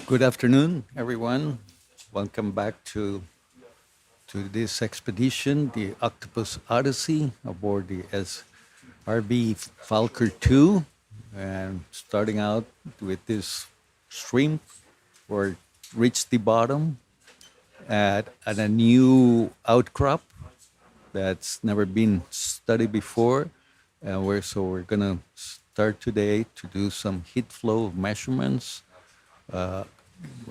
Good afternoon, everyone. Welcome back to this expedition, the Octopus Odyssey, aboard the RV Falcon 2. And starting out with this stream where it reached the bottom at a new outcrop that's never been studied before. And we're gonna start today to do some heat flow measurements,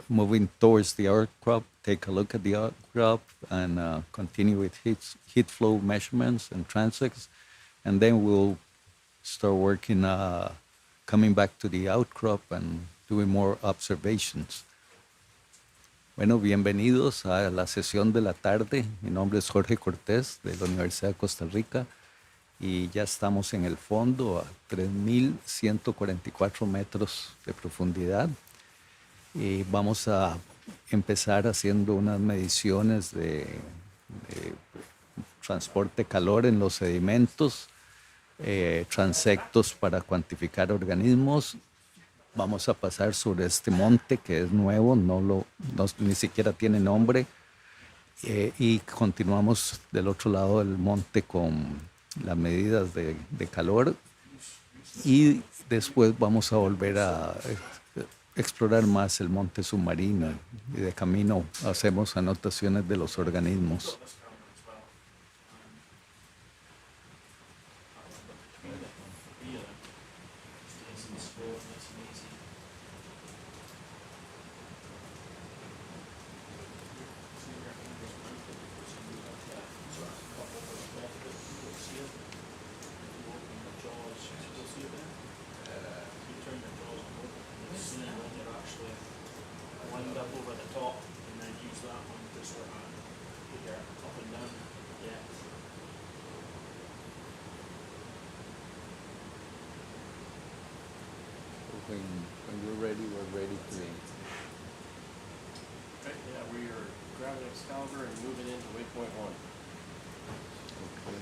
moving towards the outcrop, take a look at the outcrop, and continue with heat flow measurements and transects, and then we'll start working, coming back to the outcrop and doing more observations. Bueno, bienvenidos a la sesión de la tarde. Mi nombre es Jorge Cortés de la Universidad de Costa Rica y ya estamos en el fondo a 3.144 metros de profundidad. Y vamos a empezar haciendo unas mediciones de transporte de calor en los sedimentos, transectos para cuantificar organismos. Vamos a pasar sobre este monte que es nuevo, ni siquiera tiene nombre, y continuamos del otro lado del monte con las medidas de calor, y después vamos a volver a explorar más el monte submarino, y de camino hacemos anotaciones de los organismos. When you're ready, we're ready to leave. Okay, yeah, we are grabbing Excalibur and moving into waypoint 1. Okay.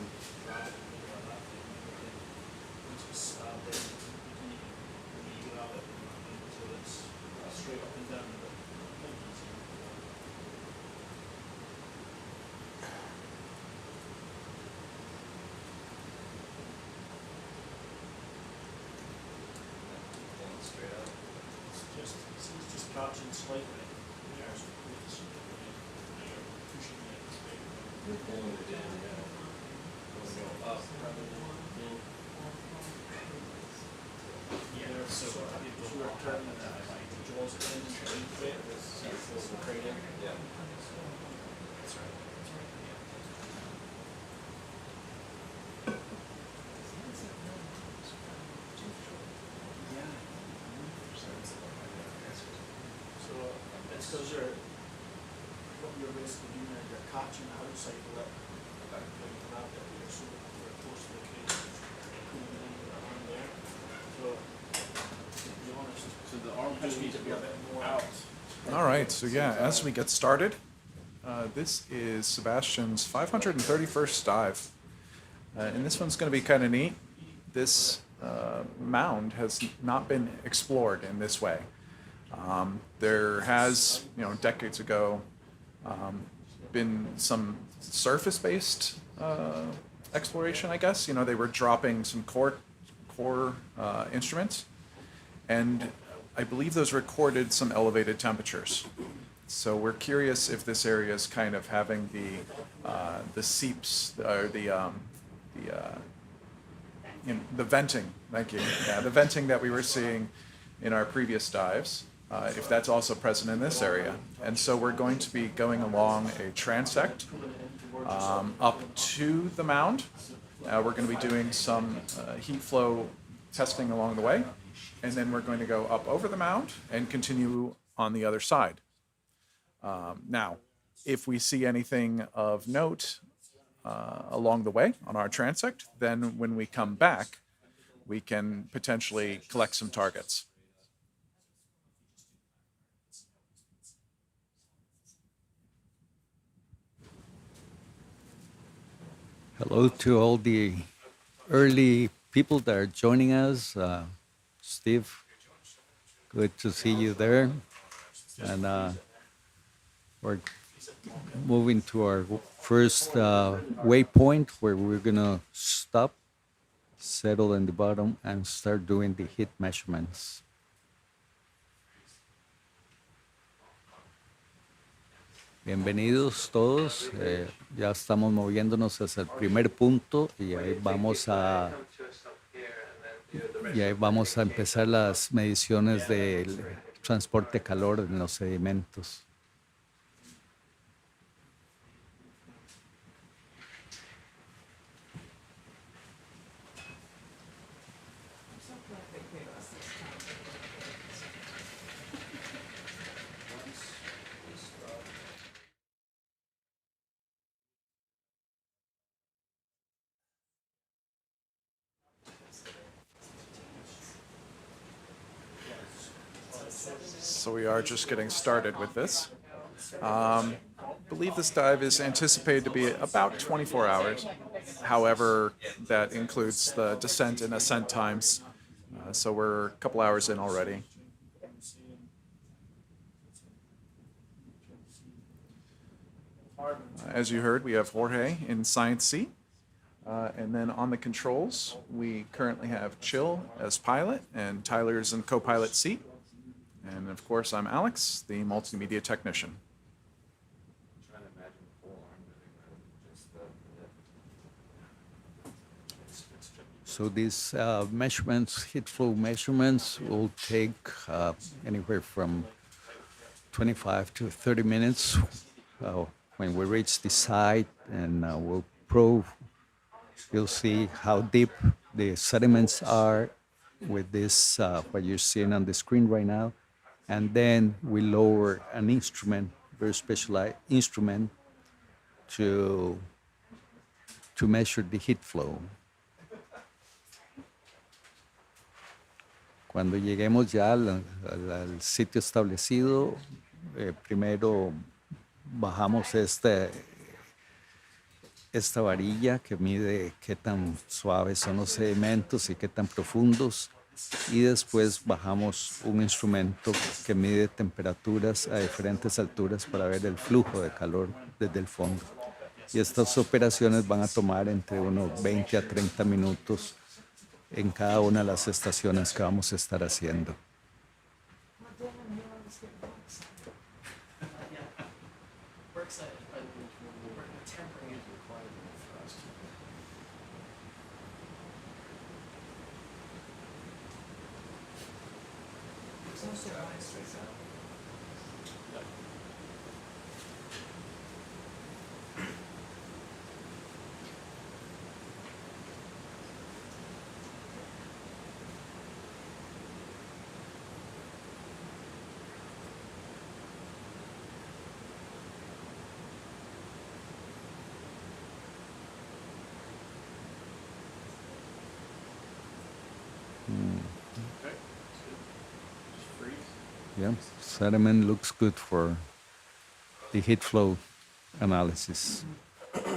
Just catching slightly. Yeah, so it's pushing it. You're pulling it in, yeah. Going to go up rather than in. Yeah, so you are turning the jaws in to it. So you pull the crate in. Yeah. That's right. Those are what you're basically doing is you're catching the outside of it. When you grab it, you're so close to the crate, pulling it in with your hand there. So, to be honest, the arm needs to be a bit more out. All right, so yeah, as we get started, this is Sebastian's 531st dive. And this one's going to be kind of neat. This mound has not been explored in this way. There has, decades ago, been some surface-based exploration, I guess. They were dropping some core instruments, and I believe those recorded some elevated temperatures. So we're curious if this area is kind of having the seeps, or the venting. Thank you. Yeah, the venting that we were seeing in our previous dives. If that's also present in this area. And so we're going to be going along a transect up to the mound. We're going to be doing some heat flow testing along the way, and then we're going to go up over the mound and continue on the other side. Now, if we see anything of note along the way on our transect, then when we come back, we can potentially collect some targets. Hello to all the early people that are joining us. Steve, Good to see you there. And we're moving to our first waypoint where we're going to stop, settle in the bottom, and start doing the heat measurements. Bienvenidos todos. Ya estamos moviéndonos hacia el primer punto y ahí vamos a empezar las mediciones del transporte de calor en los sedimentos. So we are just getting started with this. I believe this dive is anticipated to be about 24 hours. However, that includes the descent and ascent times. So we're a couple hours in already. As you heard, we have Jorge in Science C. And then on the controls, we currently have Chill as pilot and Tyler's in co-pilot seat. And of course, I'm Alex, the multimedia technician. So these measurements, heat flow measurements, will take anywhere from 25 to 30 minutes. When we reach the site and we'll probe, you'll see how deep the sediments are with this, what you're seeing on the screen right now. And then we lower an instrument, very specialized instrument, to measure the heat flow. Cuando lleguemos ya al sitio establecido, primero bajamos esta varilla que mide qué tan suaves son los sedimentos y qué tan profundos. Y después bajamos un instrumento que mide temperaturas a diferentes alturas para ver el flujo de calor desde el fondo. Y estas operaciones van a tomar entre unos 20 a 30 minutos en cada una de las estaciones que vamos a estar haciendo. Yeah, sediment looks good for the heat flow analysis. Okay,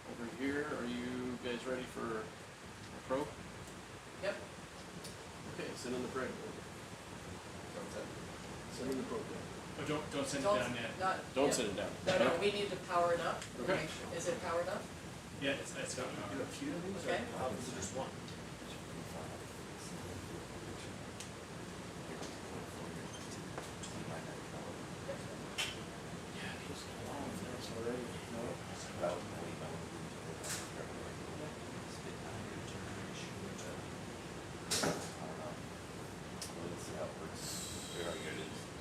over here, are you guys ready for a probe? Yep. Okay, send in the probe. Send in the probe. Oh, don't send it Don't, down yet. Don't yeah. send it down. No, we need to power it up. Okay. Is it powered up? Yeah, it's got Do a few of these, Okay. or just one?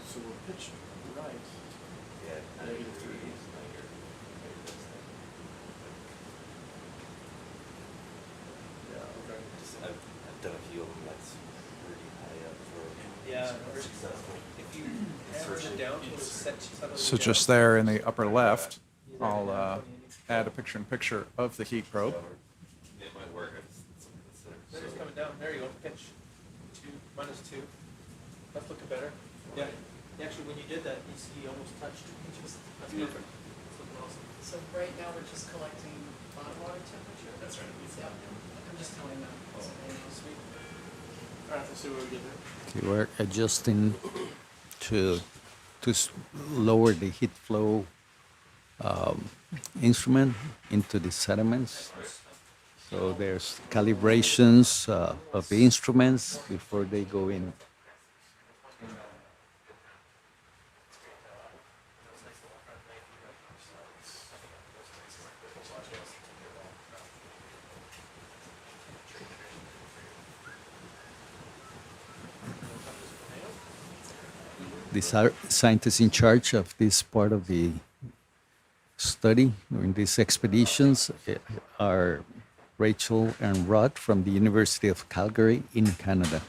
So we're pitched right. Negative 3. Yeah, okay. I've done a few of them that's pretty high up for. Yeah, super successful. if you hammer it down to set So just there in the upper left, I'll add a picture-in-picture of the heat probe. It might work. Then it's coming down. There you go. Pitch. 2, -2. That's looking better. Yeah. Actually, when you did that, you see you almost touched. That's perfect. It's looking awesome. So right now we're just collecting bottom water temperature? That's right. Yeah. I'm just telling them. Sweet. All right, let's see what we get there. Okay, we're adjusting to lower the heat flow instrument into the sediments. So there's calibrations of the instruments before they go in. The scientists in charge of this part of the study during these expeditions are Rachel and Rod from the University of Calgary in Canada.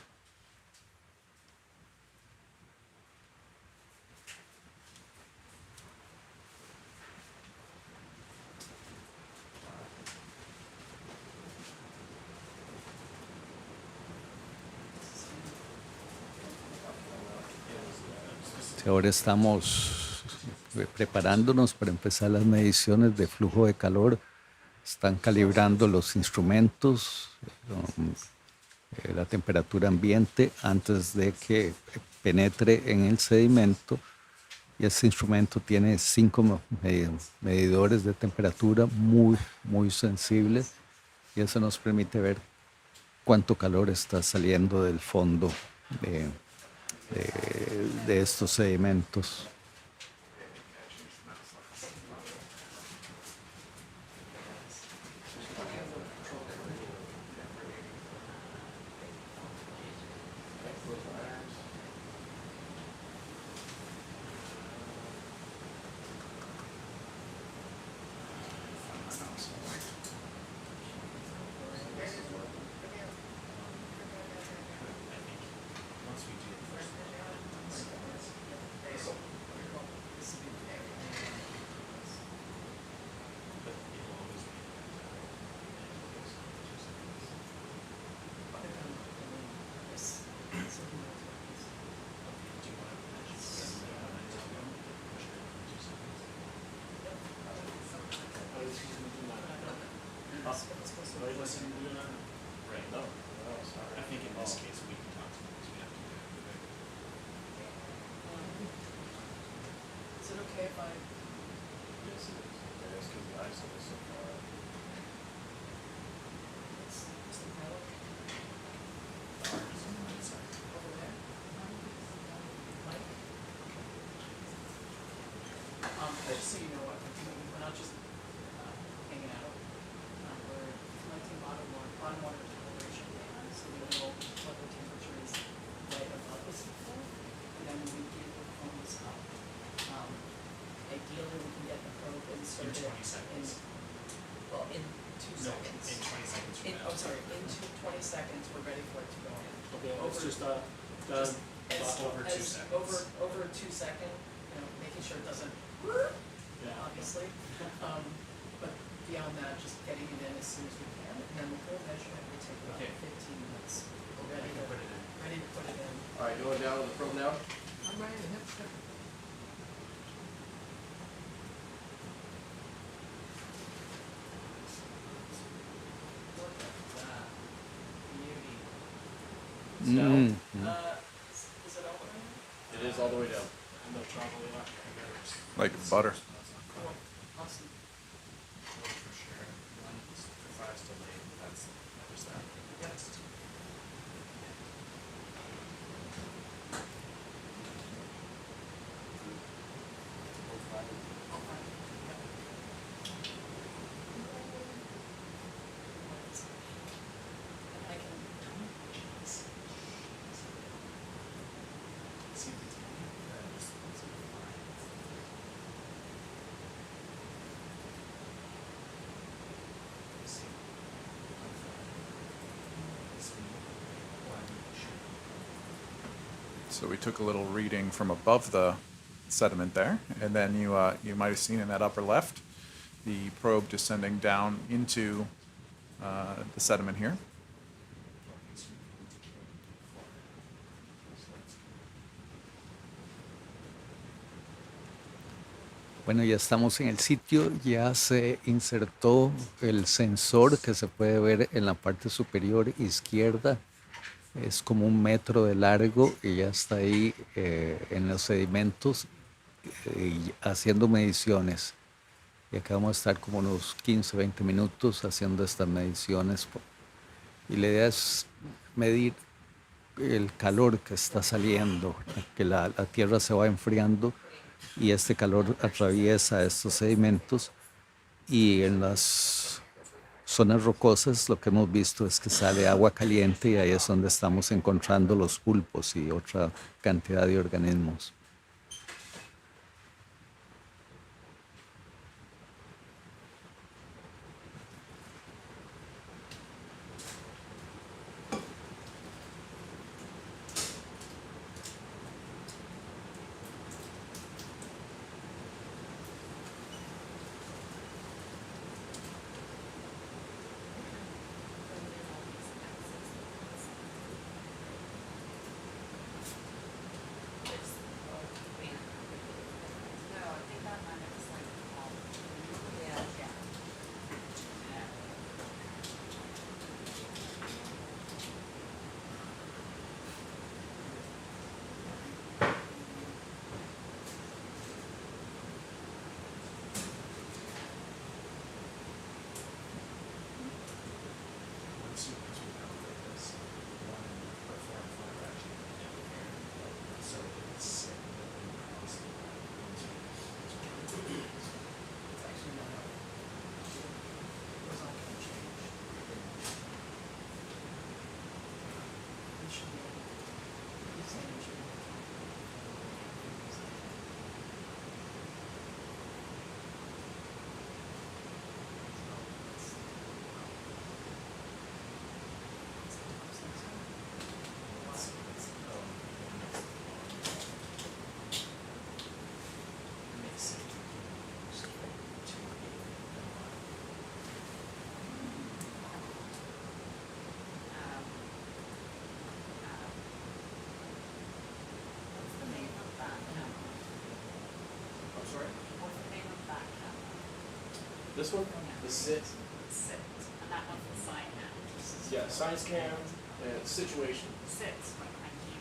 Ahora estamos preparándonos para empezar las mediciones de flujo de calor. Están calibrando los instrumentos, la temperatura ambiente antes de que penetre en el sedimento. Y ese instrumento tiene 5 medidores de temperatura muy sensibles. Y eso nos permite ver cuánto calor está saliendo del fondo de estos sedimentos. Right. No. I think in this case we can talk to them because we have to do it. Is it okay if I? Yes, it is. It is because the ISO is so far up. It's the pilot over there. Mike? Just so you know what, we're not just hanging out. We're collecting bottom water calibration data, so we know what the temperature is right above the seafloor. And then we get the phones up. Ideally, we can get the probe inserted 20 seconds. Well, in 2 seconds. In 20 seconds from now. Oh, sorry, in 20 seconds, we're ready for it to go in. Okay, it's just Just over 2 as- seconds. Over 2 second, making sure it doesn't, Yeah. obviously. But beyond that, just getting it in as soon as we can, and then the full measurement will take about Okay. 15 minutes. We're I ready can to, put it in. ready to put it in. All right, going down to the probe now? I'm ready to hit it. Look at that beauty. Mm. Is it open? It is all the way down. And they'll travel a lot. Like butter. Cool, awesome. For sure. One for 5 delayed. That's that. Yep. I can. See if it's So we took a little reading from above the sediment there, and then you might have seen in that upper left the probe descending down into the sediment here. Bueno, ya estamos en el sitio, ya se insertó el sensor que se puede ver en la parte superior izquierda. Es como 1 metro de largo y ya está ahí en los sedimentos haciendo mediciones. Y acá vamos a estar como unos 15, 20 minutos haciendo estas mediciones. Y la idea es medir el calor que está saliendo, que la tierra se va enfriando y este calor atraviesa estos sedimentos y en las zonas rocosas lo que hemos visto es que sale agua caliente y ahí es donde estamos encontrando los pulpos y otra cantidad de organismos. I'm sorry? This one, the sit, And that one's the sign now. yeah, science cam, and situation. Sits, thank you.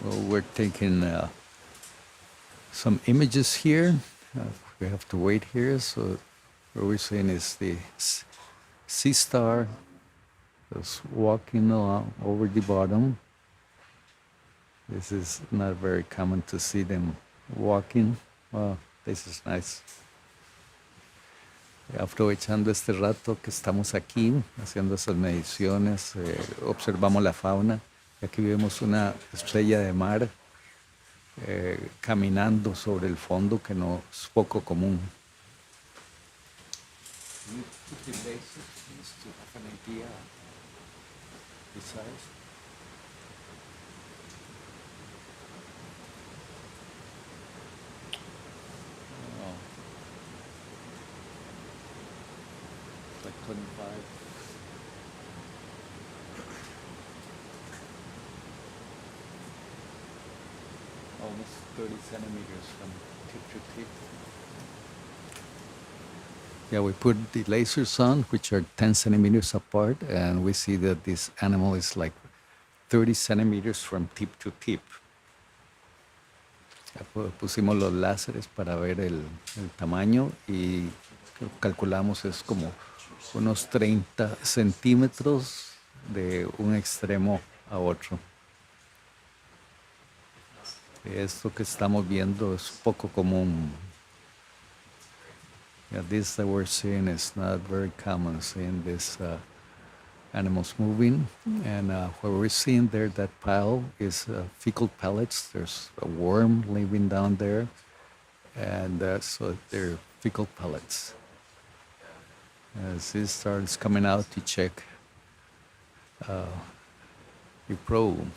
Well, we're taking some images here. We have to wait here. So what we're seeing is the sea star just walking along over the bottom. This is not very common to see them walking. Wow, this is nice. Aprovechando este rato que estamos aquí, haciendo esas mediciones, observamos la fauna. Y aquí vemos una estrella de mar caminando sobre el fondo, que no es poco común. Like 25. Almost 30 centimeters from tip to tip. Yeah, we put the lasers on, which are 10 centimeters apart, and we see that this animal is like 30 centimeters from tip to tip. Ya pusimos los láseres para ver el tamaño y calculamos es como unos 30 centímetros de un extremo a otro. Esto que estamos viendo es poco común. Yeah, this that we're seeing is not very common, seeing these animals moving. And what we're seeing there, that pile is fecal pellets. There's a worm living down there. And so they're fecal pellets. As this starts coming out to check the probe.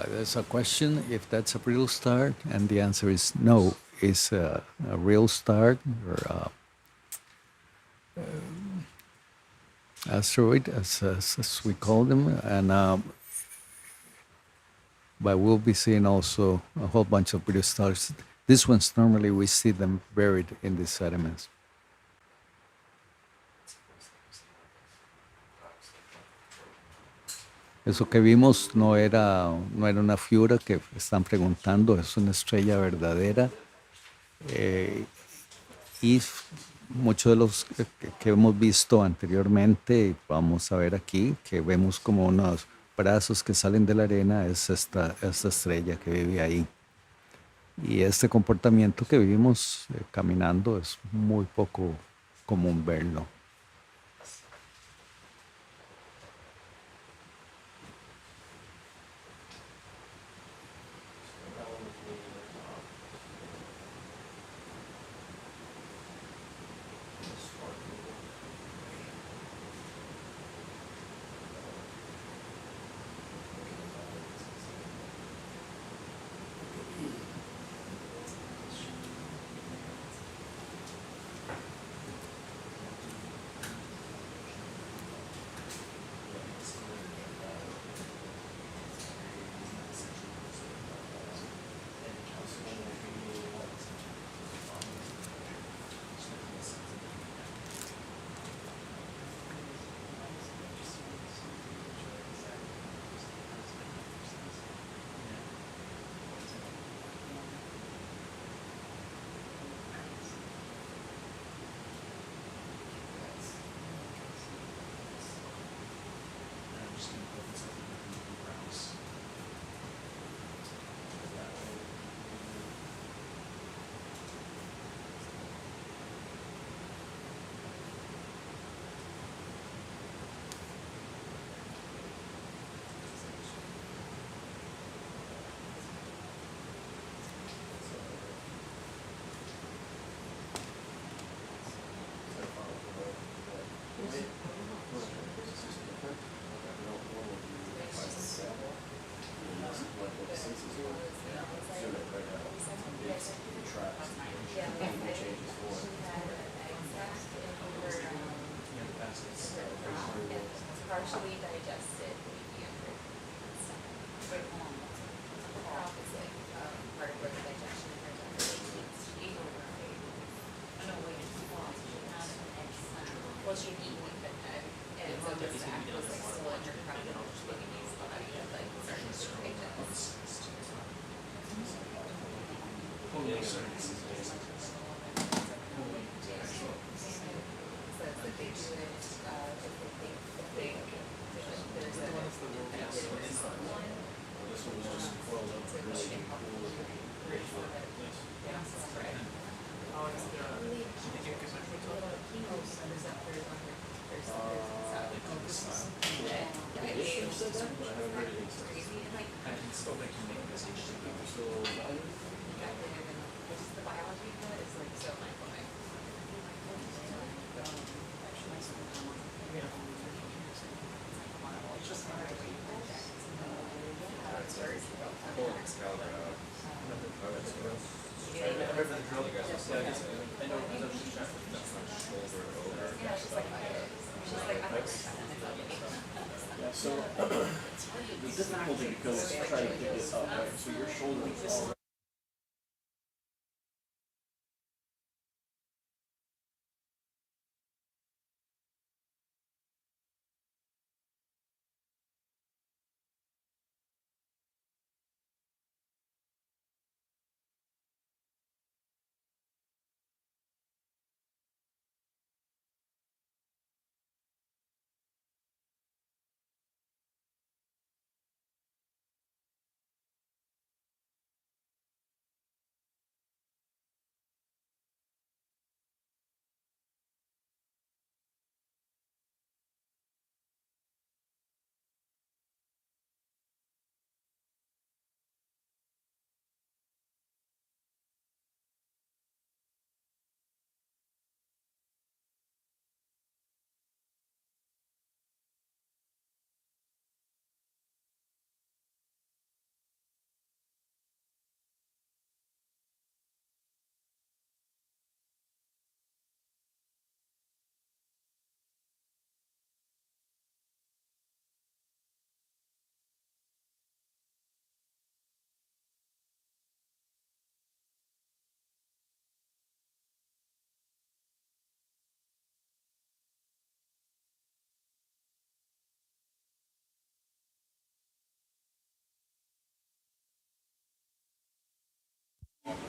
There's a question if that's a real star, and the answer is no. It's a real star or asteroid, as we call them, and but we'll be seeing also a whole bunch of real stars. These ones normally we see them buried in the sediments. Eso que vimos no era una fiura que están preguntando, es una estrella verdadera. Y muchos de los que hemos visto anteriormente, vamos a ver aquí, que vemos como unos brazos que salen de la arena, es esta estrella que vive ahí. Y este comportamiento que vivimos caminando es muy poco común verlo. Partially digested medium stuff. Crop is like part of like the digestion of her diet. Well, she'd eaten with it, and so the fat was like still in her crop, and she didn't use the body of like certain digest. So it's like they do it, if they there's a one. The biology of it is like so mind-blowing. I remember the drill. Yeah, I know. I was just trying to put my shoulder over. Yeah, she's like, So the difficulty because trying to pick this up, right? So your shoulder is already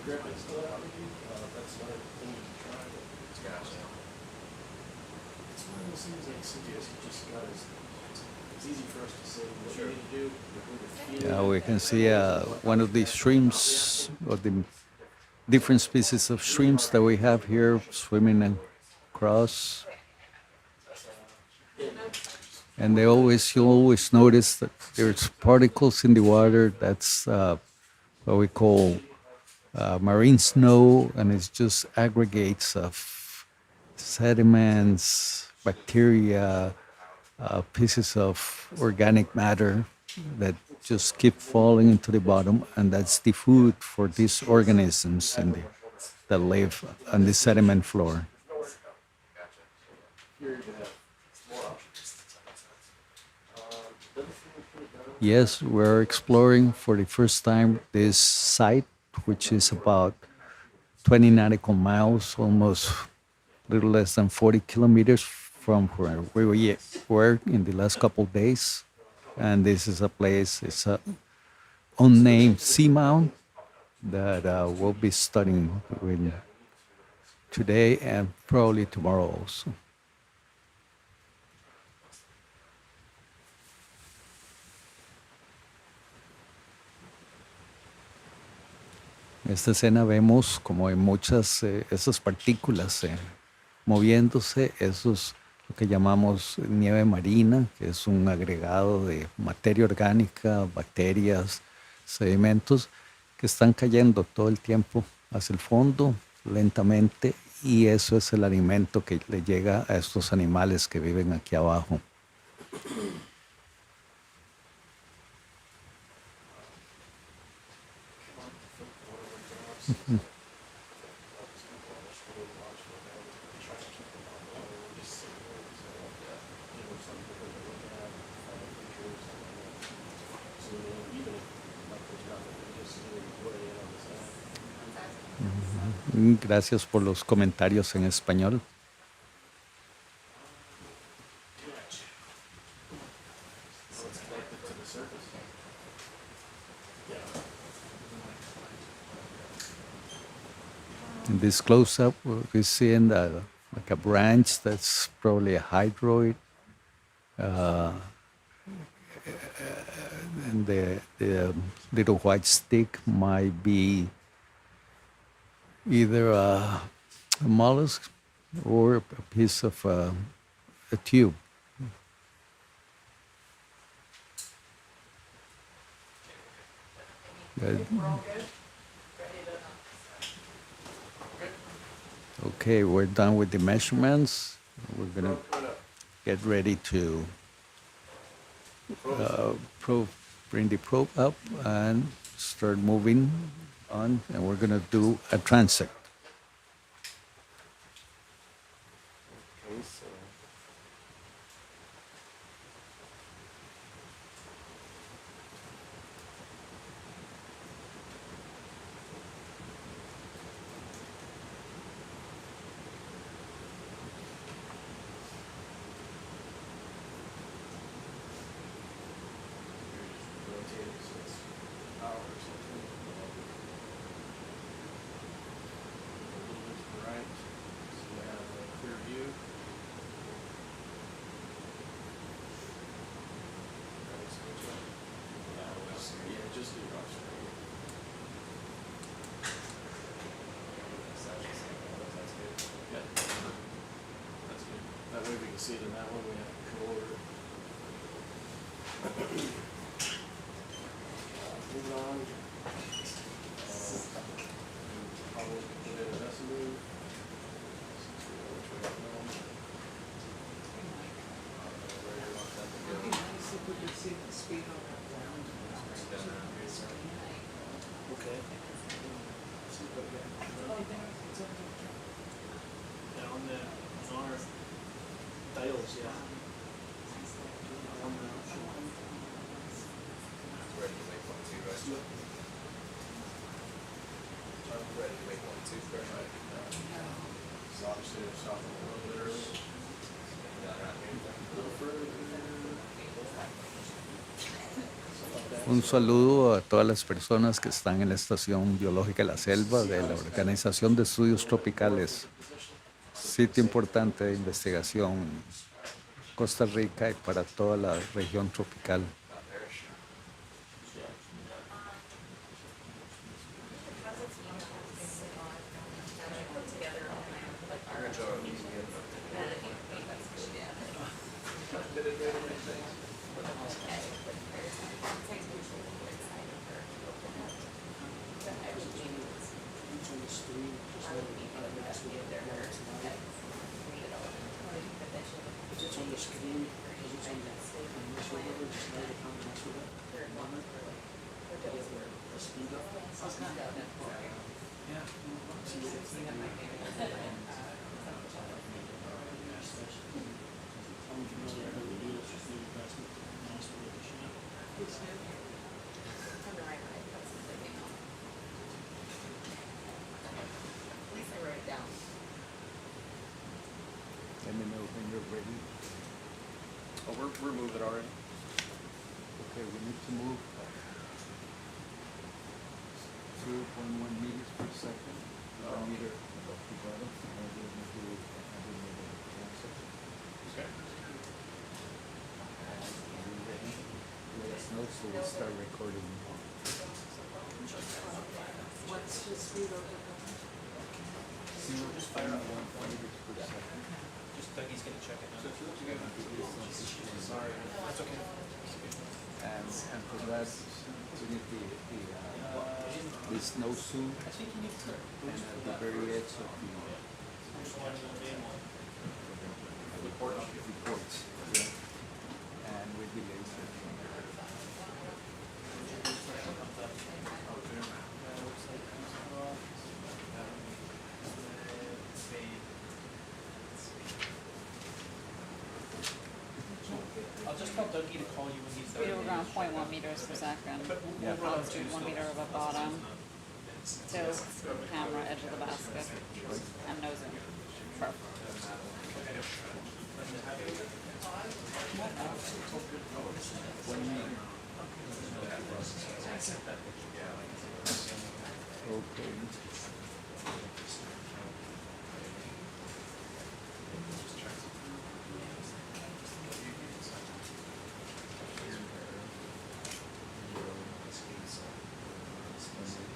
grip it still out with you? That's another thing you can try, but it's one of those things like CTS, you just gotta, it's easy for us to say what you need to do, but when you're feeling Yeah, we it, can see one of the streams, or the different species of streams that we have here swimming across. And you always notice that there's particles in the water. That's what we call marine snow, and it's just aggregates of sediments, bacteria, pieces of organic matter that just keep falling into the bottom, and that's the food for these organisms that live on the sediment floor. Yes, we're exploring for the first time this site, which is about 20 nautical miles, almost a little less than 40 kilometers from where we were in the last couple of days. And this is a place, it's a unnamed seamount that we'll be studying today and probably tomorrow also. En esta escena vemos como hay muchas esas partículas moviéndose, esos lo que llamamos nieve marina, que es un agregado de materia orgánica, bacterias, sedimentos, que están cayendo todo el tiempo hacia el fondo, lentamente, y eso es el alimento que le llega a estos animales que viven aquí abajo. Gracias por los comentarios en español. In this close-up, we're seeing like a branch that's probably a hydroid. And the little white stick might be either a mollusk or a piece of a tube. Good. Okay, we're done with the measurements. We're gonna get ready to bring the probe up and start moving on, and we're gonna do a transect. Okay, so rotating, so it's power or something. A little bit to the right, so you have a clear view. Right, switch up. Yeah, just do rock straight. Yeah. That's good. That way we can see it in that one, we have control over it. Moving on. Probably put in a vessel move. Since we know which way it's going. Where you want that to go. See if we could see the speed on that ground. Okay. See what we got. Yeah, on our dials, yeah. Ready to make 1-2, right? Ready to make 1-2, right? So obviously they're stopping a little bit early. A little further. Something like that. Un saludo a todas las personas que están en la Estación Biológica de la Selva de la Organización de Estudios Tropicales, sitio importante de investigación en Costa Rica y para toda la región tropical. It's on the screen, because it's on this over, just slide it down, mess with it. Moment. The speed up. Yeah. See what it's doing. How would you know that LED is just the investment in mass radiation? At least I wrote it down. Let me know when you're ready. Oh, we're moving already? Okay, we need to move 0.1 meters per second. 1 meter above the bottom. And we're going to do 100 meter transect. Okay. Are you ready? Let us know so we'll start recording. What's the speed of the 0.1 meters per second. Just Dougie's gonna check it out. Sorry. That's okay. And for that, we need the snow suit I think you need to. and at the very edge of the reports. Yeah. And with the laser. I'll just tell Dougie to call you when he's Speed done. of around 0.1 meters per second. Yeah. Altitude 1 meter above bottom. Tilt, camera, edge of the basket, and nose in. Perfect. Okay.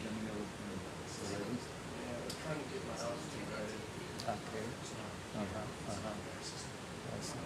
Let me know when you're ready. Trying to get my altitude right. Okay. I see.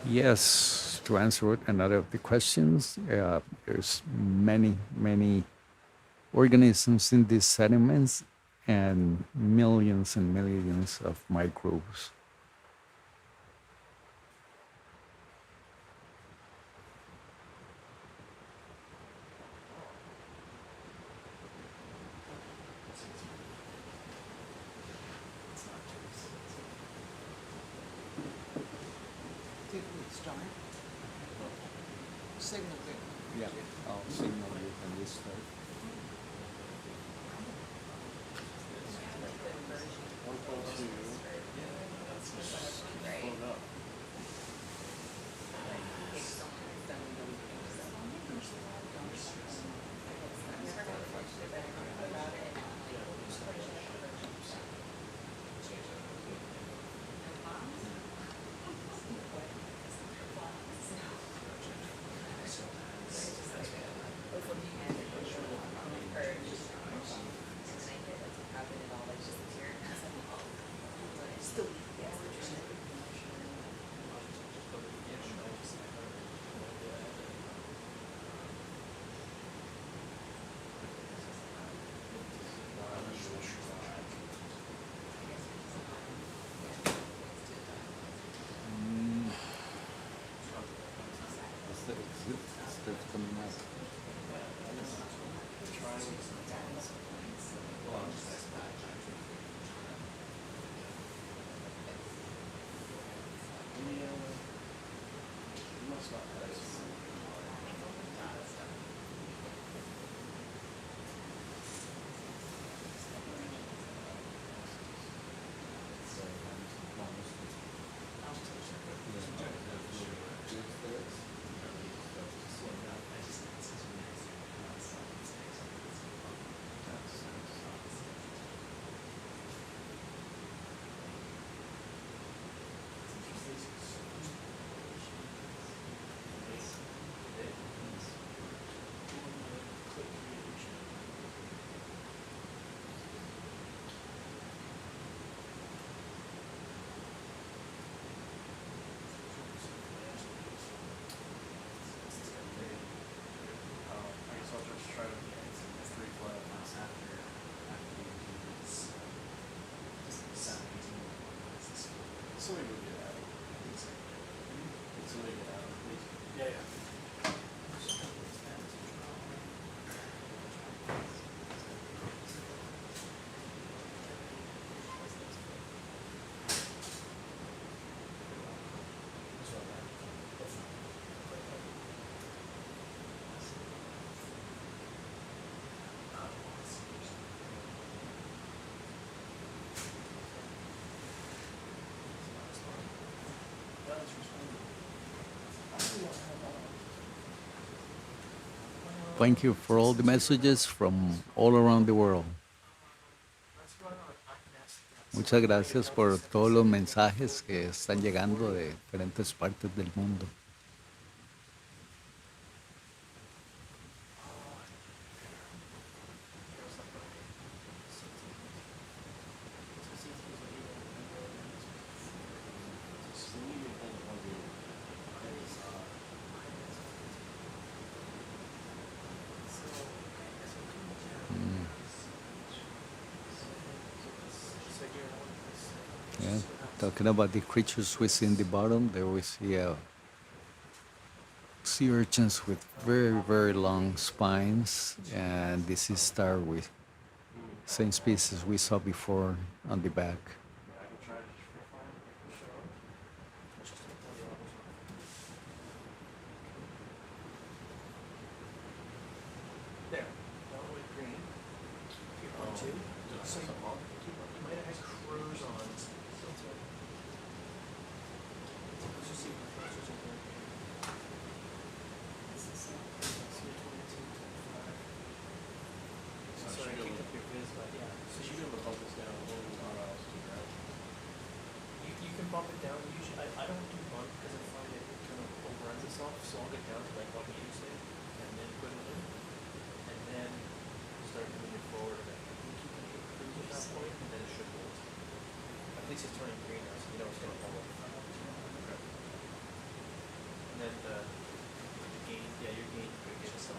Yes, to answer another of the questions, there's many organisms in these sediments and millions of microbes. start? Signal good. Yeah, I'll signal you from this side. coming up. Thank you for all the messages from all around the world. Muchas gracias por todos los mensajes que están llegando de diferentes partes del mundo. Yeah, talking about the creatures we see in the bottom, there we see sea urchins with very, very long spines, and this is star with same species we saw before on the back. There, that would green. If you want to, so you might have had cruise on. Let's just see what the cruise are doing. Sorry, I kicked up your viz, but yeah. So you should be able to bump this down a little bit. You can bump it down. Usually, I don't do bump because I find it kind of overruns itself. So I'll get down to like 1 meter, say, and then put it in, and then start moving it forward. And then keep it cruise at that point, and then it should hold. At least it's turning green now, so you know it's going to hold. And then the gain, yeah, your gain could get some.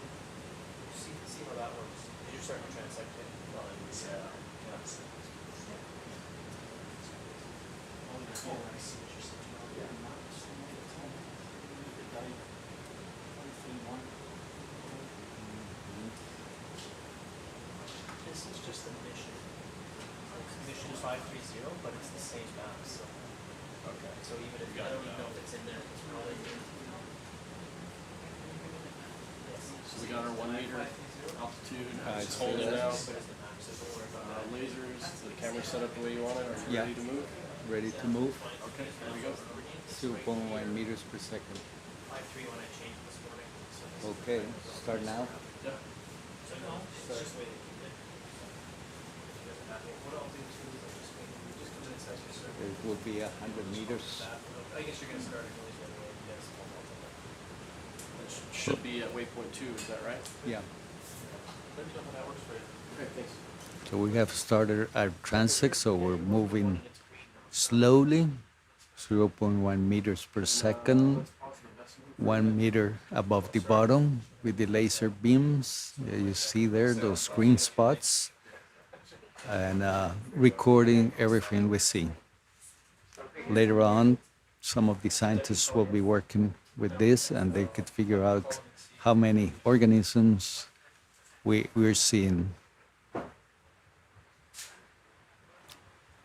See how that works. You're starting to transect it. Well, yeah. Oh, I see what you're saying. This is just the mission. Mission 530, but it's the same map. So. Okay. So even if I don't even know if it's in there, it's probably in. So we got our 1 meter altitude, it's holding now. Lasers, the camera set up the way you want it, are you Yeah. ready to move? Ready to move? Okay, there we go. 2.1 meters per second. 5.3 when I changed this morning. So Okay, start now. Yeah. so no, it's just the way they keep it. It doesn't matter. What I'll do too is I'll just make it, just come inside your circle. It will be 100 meters. I guess you're gonna start it really the other way. Yes. It should be at waypoint 2, is that right? Yeah. Let me know how that works for you. Okay, thanks. So we have started our transect, so we're moving slowly, 0.1 meters per second, 1 meter above the bottom with the laser beams. You see there those green spots, and recording everything we see. Later on, some of the scientists will be working with this, and they could figure out how many organisms we're seeing.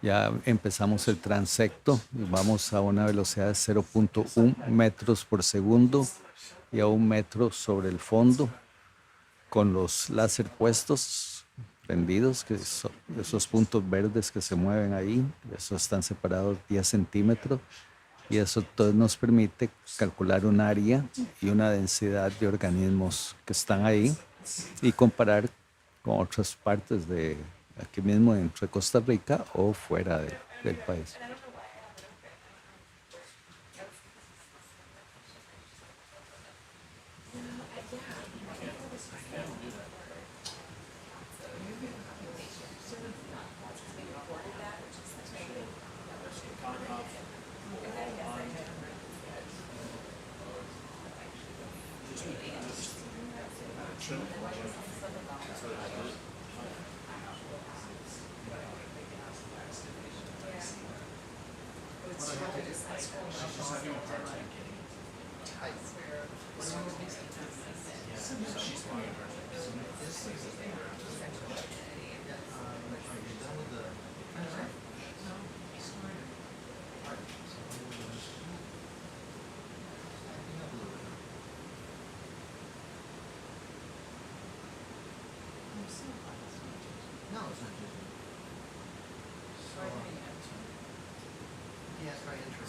Ya empezamos el transecto y vamos a una velocidad de 0.1 metros por segundo y a 1 metro sobre el fondo con los láser puestos, prendidos, que son esos puntos verdes que se mueven ahí, esos están separados 10 centímetros y eso todo nos permite calcular un área y una densidad de organismos que están ahí y comparar con otras partes de aquí mismo dentro de Costa Rica o fuera del país.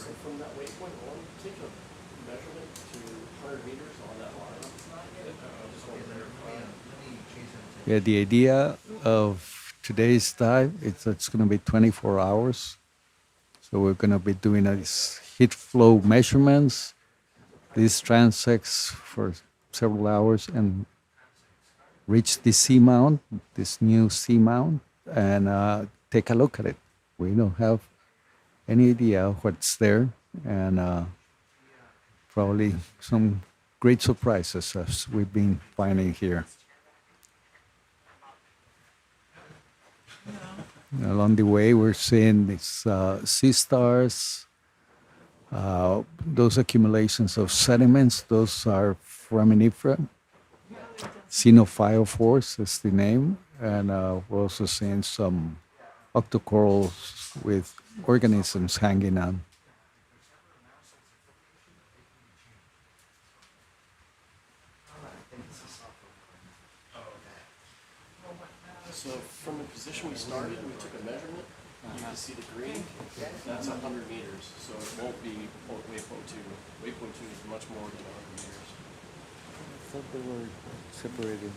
So from that waypoint on, take a measurement to 100 meters on that line. Just want to verify. Yeah, the idea of today's dive is it's going to be 24 hours. So we're going to be doing these heat flow measurements, these transects for several hours, and reach the seamount, this new seamount, and take a look at it. We don't have any idea what's there, and probably some great surprises as we've been finding here. Along the way, we're seeing these sea stars, those accumulations of sediments. Those are foraminifera. Xenophytophores is the name, and we're also seeing some octocorals with organisms hanging on. So from the position we started, we took a measurement. You can see the green. That's 100 meters. So it won't be waypoint 2. Waypoint 2 is much more than 100 meters. I thought they were separated.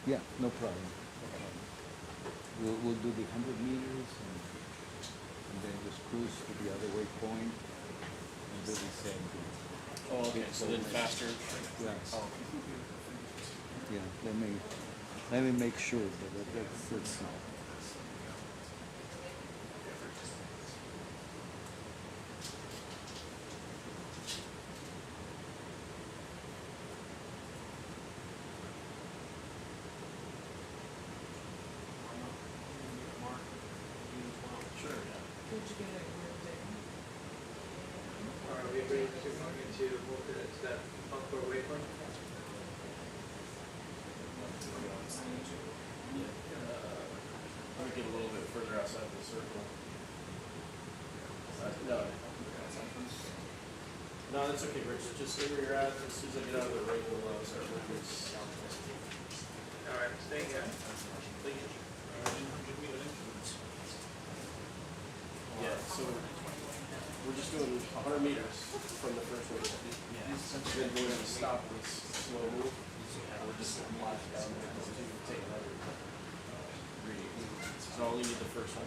Yeah, no problem. We'll do the 100 meters and then just cruise to the other waypoint and do the same thing. Oh, okay. So then faster. Yes. Oh. Yeah, let me make sure that's Sure, yeah. Are we ready to move into that upper waypoint? Let me get a little bit further outside the circle. No. No, that's okay, Rich. Just stay where you're at. As soon as I get out of the ring, we'll start moving southwest. All right, stay here. Thank you. Yeah, so we're just doing 100 meters from the first one. Then we're going to stop this slow move. And we're just going to flash down there to take another reading. So I only need the first one.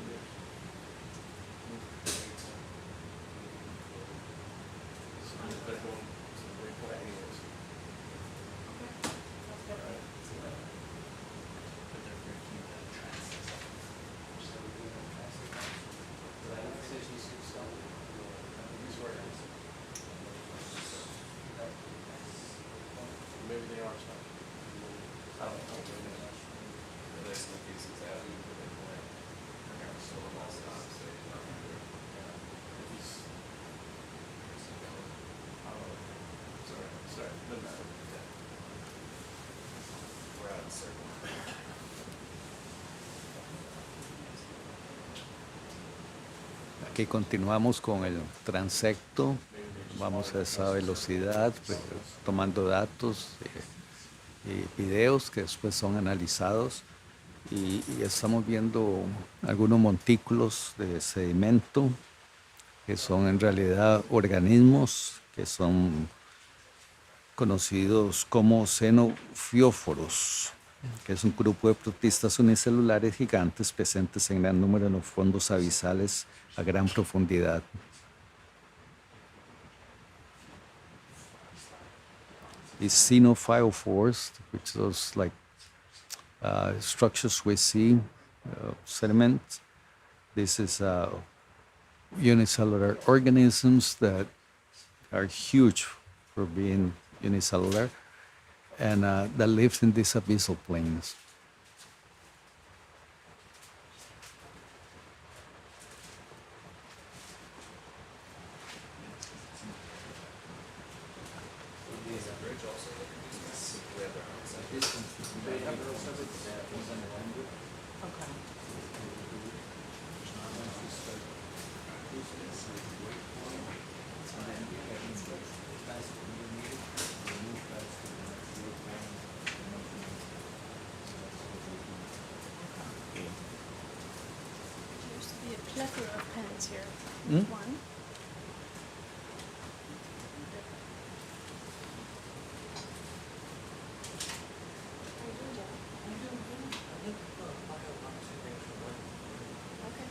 So they're going to the waypoint anyways. Maybe they are stuck. I don't know. Sorry, doesn't matter. Aquí continuamos con el transecto. Vamos a esa velocidad, tomando datos y videos que después son analizados. Y estamos viendo algunos montículos de sedimento que son en realidad organismos que son conocidos como xenofióforos, que es un grupo de protistas unicelulares gigantes presentes en gran número en los fondos abisales a gran profundidad. These xenophyophores, which is like structures we see, sediment. This is unicellular organisms that are huge for being unicellular and that live in these abyssal plains. Okay. There's to be a plethora of pens here. Hmm? One. Okay. Okay.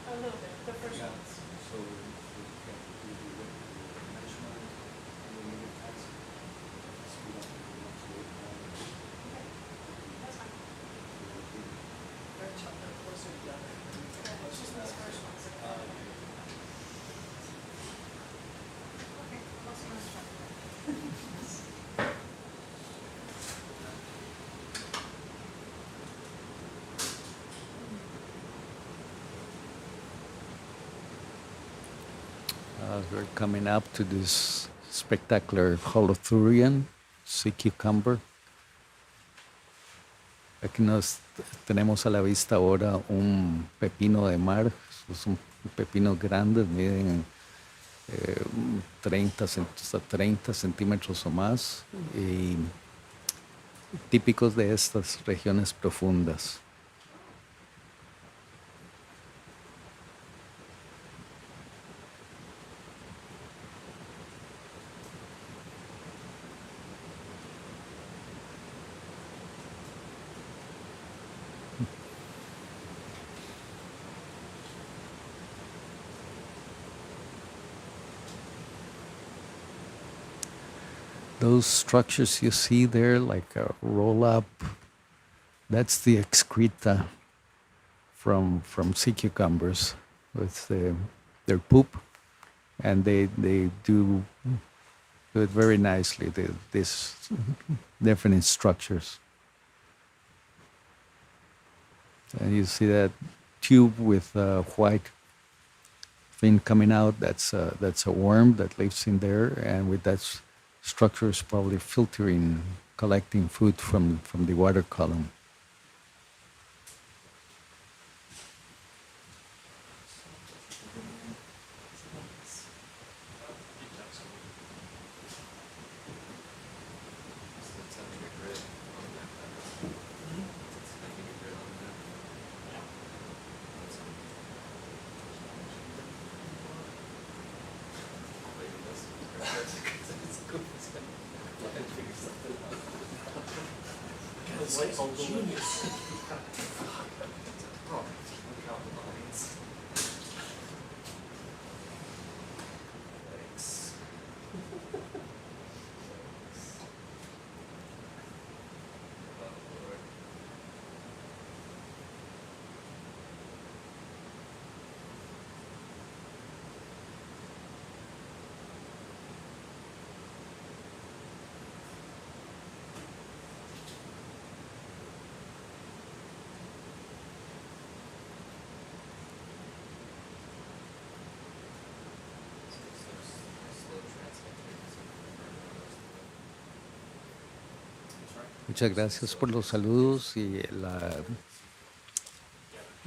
A little bit, the first ones. That's fine. It's just these first ones. Okay, let's finish up. We're coming up to this spectacular holothurian sea cucumber. Aquí tenemos a la vista ahora un pepino de mar. Son pepinos grandes, miden 30 centímetros o más, y típicos de estas regiones profundas. Those structures you see there, like a roll-up, that's the excreta from sea cucumbers with their poop, and they do it very nicely. These definite structures, and you see that tube with white thing coming out. That's a worm that lives in there, and with that structure is probably filtering, collecting food from the water column. It's like genius. Muchas gracias por los saludos y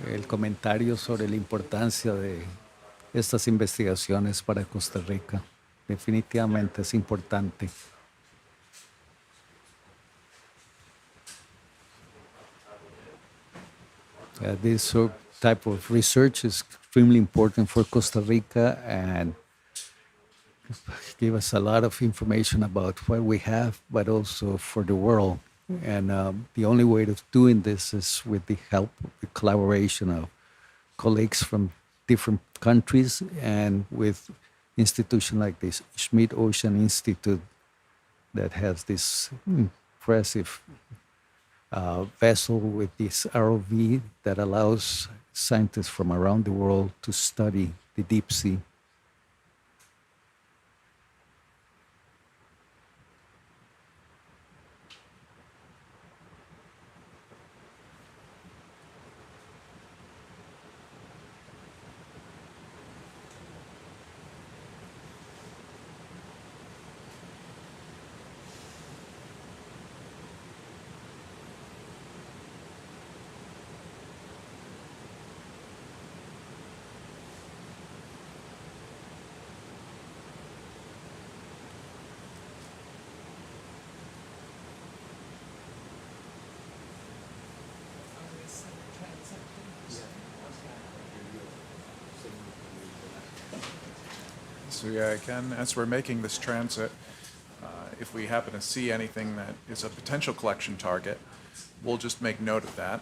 el comentario sobre la importancia de estas investigaciones para Costa Rica. Definitivamente es importante. This type of research is extremely important for Costa Rica and give us a lot of information about what we have, but also for the world. And the only way of doing this is with the help, the collaboration of colleagues from different countries and with institutions like this Schmidt Ocean Institute that has this impressive vessel with this ROV that allows scientists from around the world to study the deep sea. So yeah, again, as we're making this transit, if we happen to see anything that is a potential collection target, we'll just make note of that.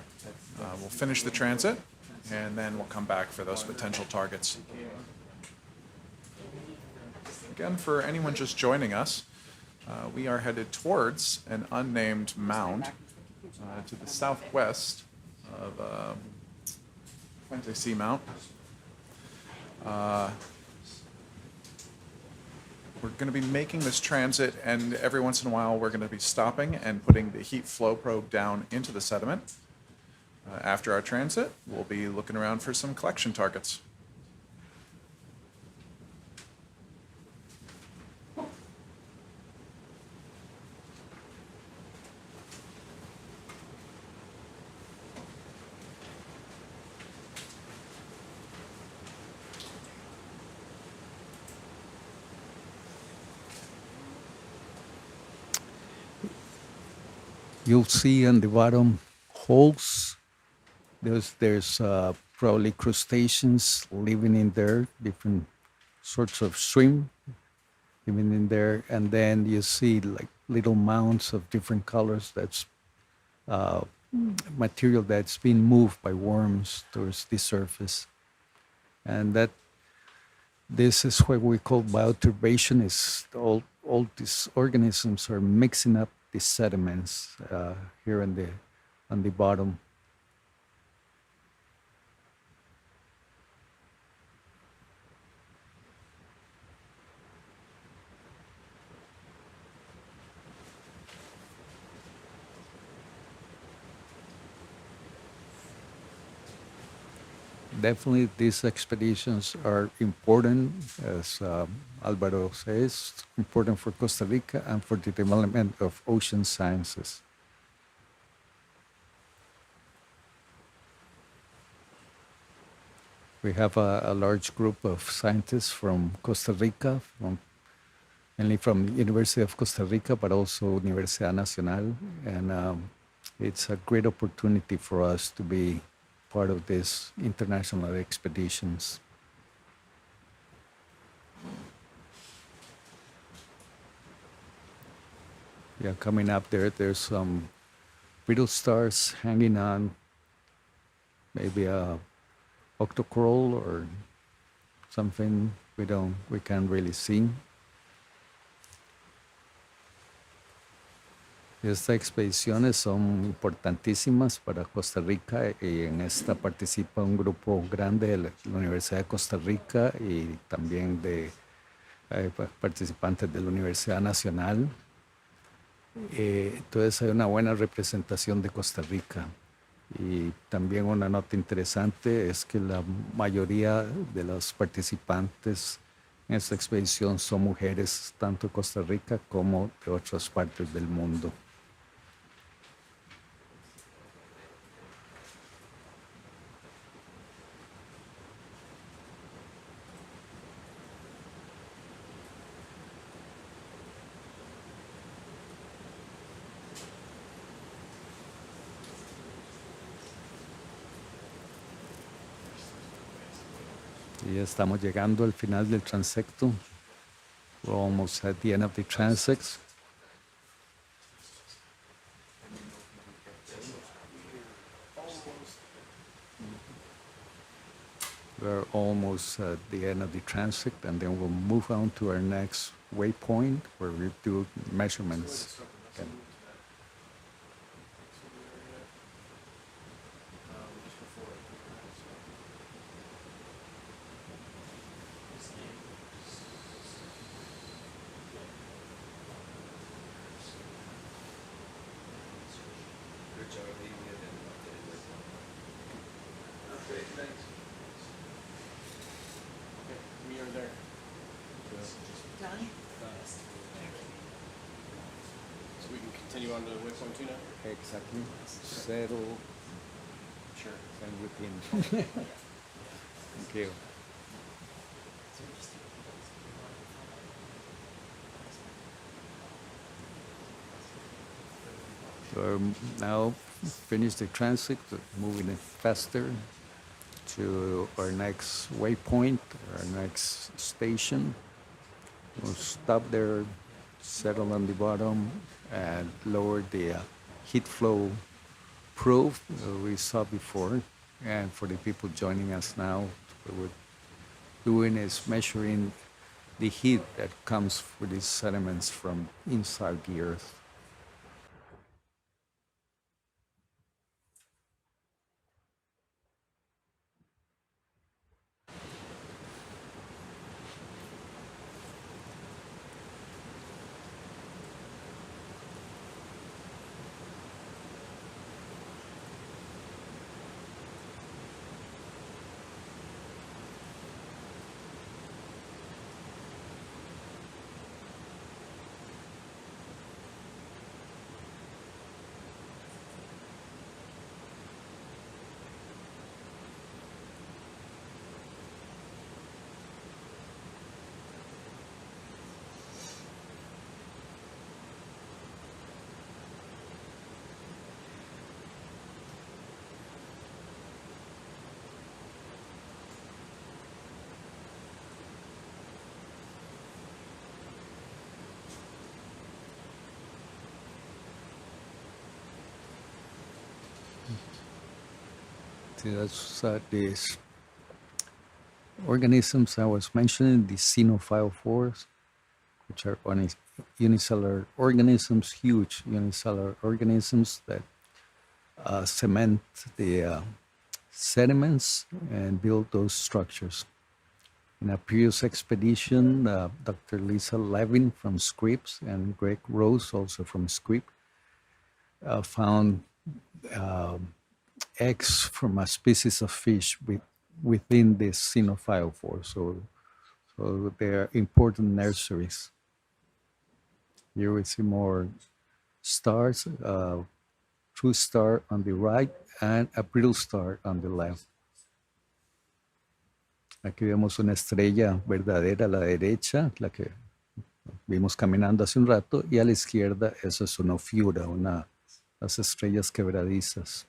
We'll finish the transit, and then we'll come back for those potential targets. Again, for anyone just joining us, we are headed towards an unnamed mound to the southwest of Fuente Seamount. We're going to be making this transit, and every once in a while we're going to be stopping and putting the heat flow probe down into the sediment. After our transit, we'll be looking around for some collection targets. You'll see on the bottom holes. There's probably crustaceans living in there, different sorts of shrimp living in there, and then you see like little mounds of different colors. That's material that's been moved by worms towards the surface, and this is what we call bioturbation. Is all these organisms are mixing up the sediments here on the bottom. Definitely, these expeditions are important, as Alvaro says, important for Costa Rica and for the development of ocean sciences. We have a large group of scientists from Costa Rica, mainly from University of Costa Rica, but also Universidad Nacional, and it's a great opportunity for us to be part of these international expeditions. Yeah, coming up there's some brittle stars hanging on, maybe a octocoral or something we can't really see. Estas expediciones son importantísimas para Costa Rica y en esta participa un grupo grande de la Universidad de Costa Rica y también de participantes de la Universidad Nacional. Entonces hay una buena representación de Costa Rica. Y también una nota interesante es que la mayoría de los participantes en esta expedición son mujeres tanto de Costa Rica como de otras partes del mundo. Y ya estamos llegando al final del transecto. We're almost at the end of the transects. We're almost at the end of the transect, and then we'll move on to our next waypoint where we do measurements. Okay. Okay, thanks. Okay, we are there. Done? So we can continue on to waypoint 2 now? Exactly. Settle Sure. and within. Thank you. So now finish the transit, moving it faster to our next waypoint, our next station. We'll stop there, settle on the bottom, and lower the heat flow probe we saw before. And for the people joining us now, what we're doing is measuring the heat that comes with these sediments from inside the earth. See, that's these organisms I was mentioning, the xenophyophores, which are unicellular organisms, huge unicellular organisms that cement the sediments and build those structures. In a previous expedition, Dr. Lisa Levin from Scripps and Greg Rose, also from Scripps, found eggs from a species of fish within this xenophyophore. So they're important nurseries. Here we see more stars, true star on the right and a brittle star on the left. Aquí vemos una estrella verdadera a la derecha, la que vimos caminando hace un rato, y a la izquierda eso es una ophiura, las estrellas quebradizas.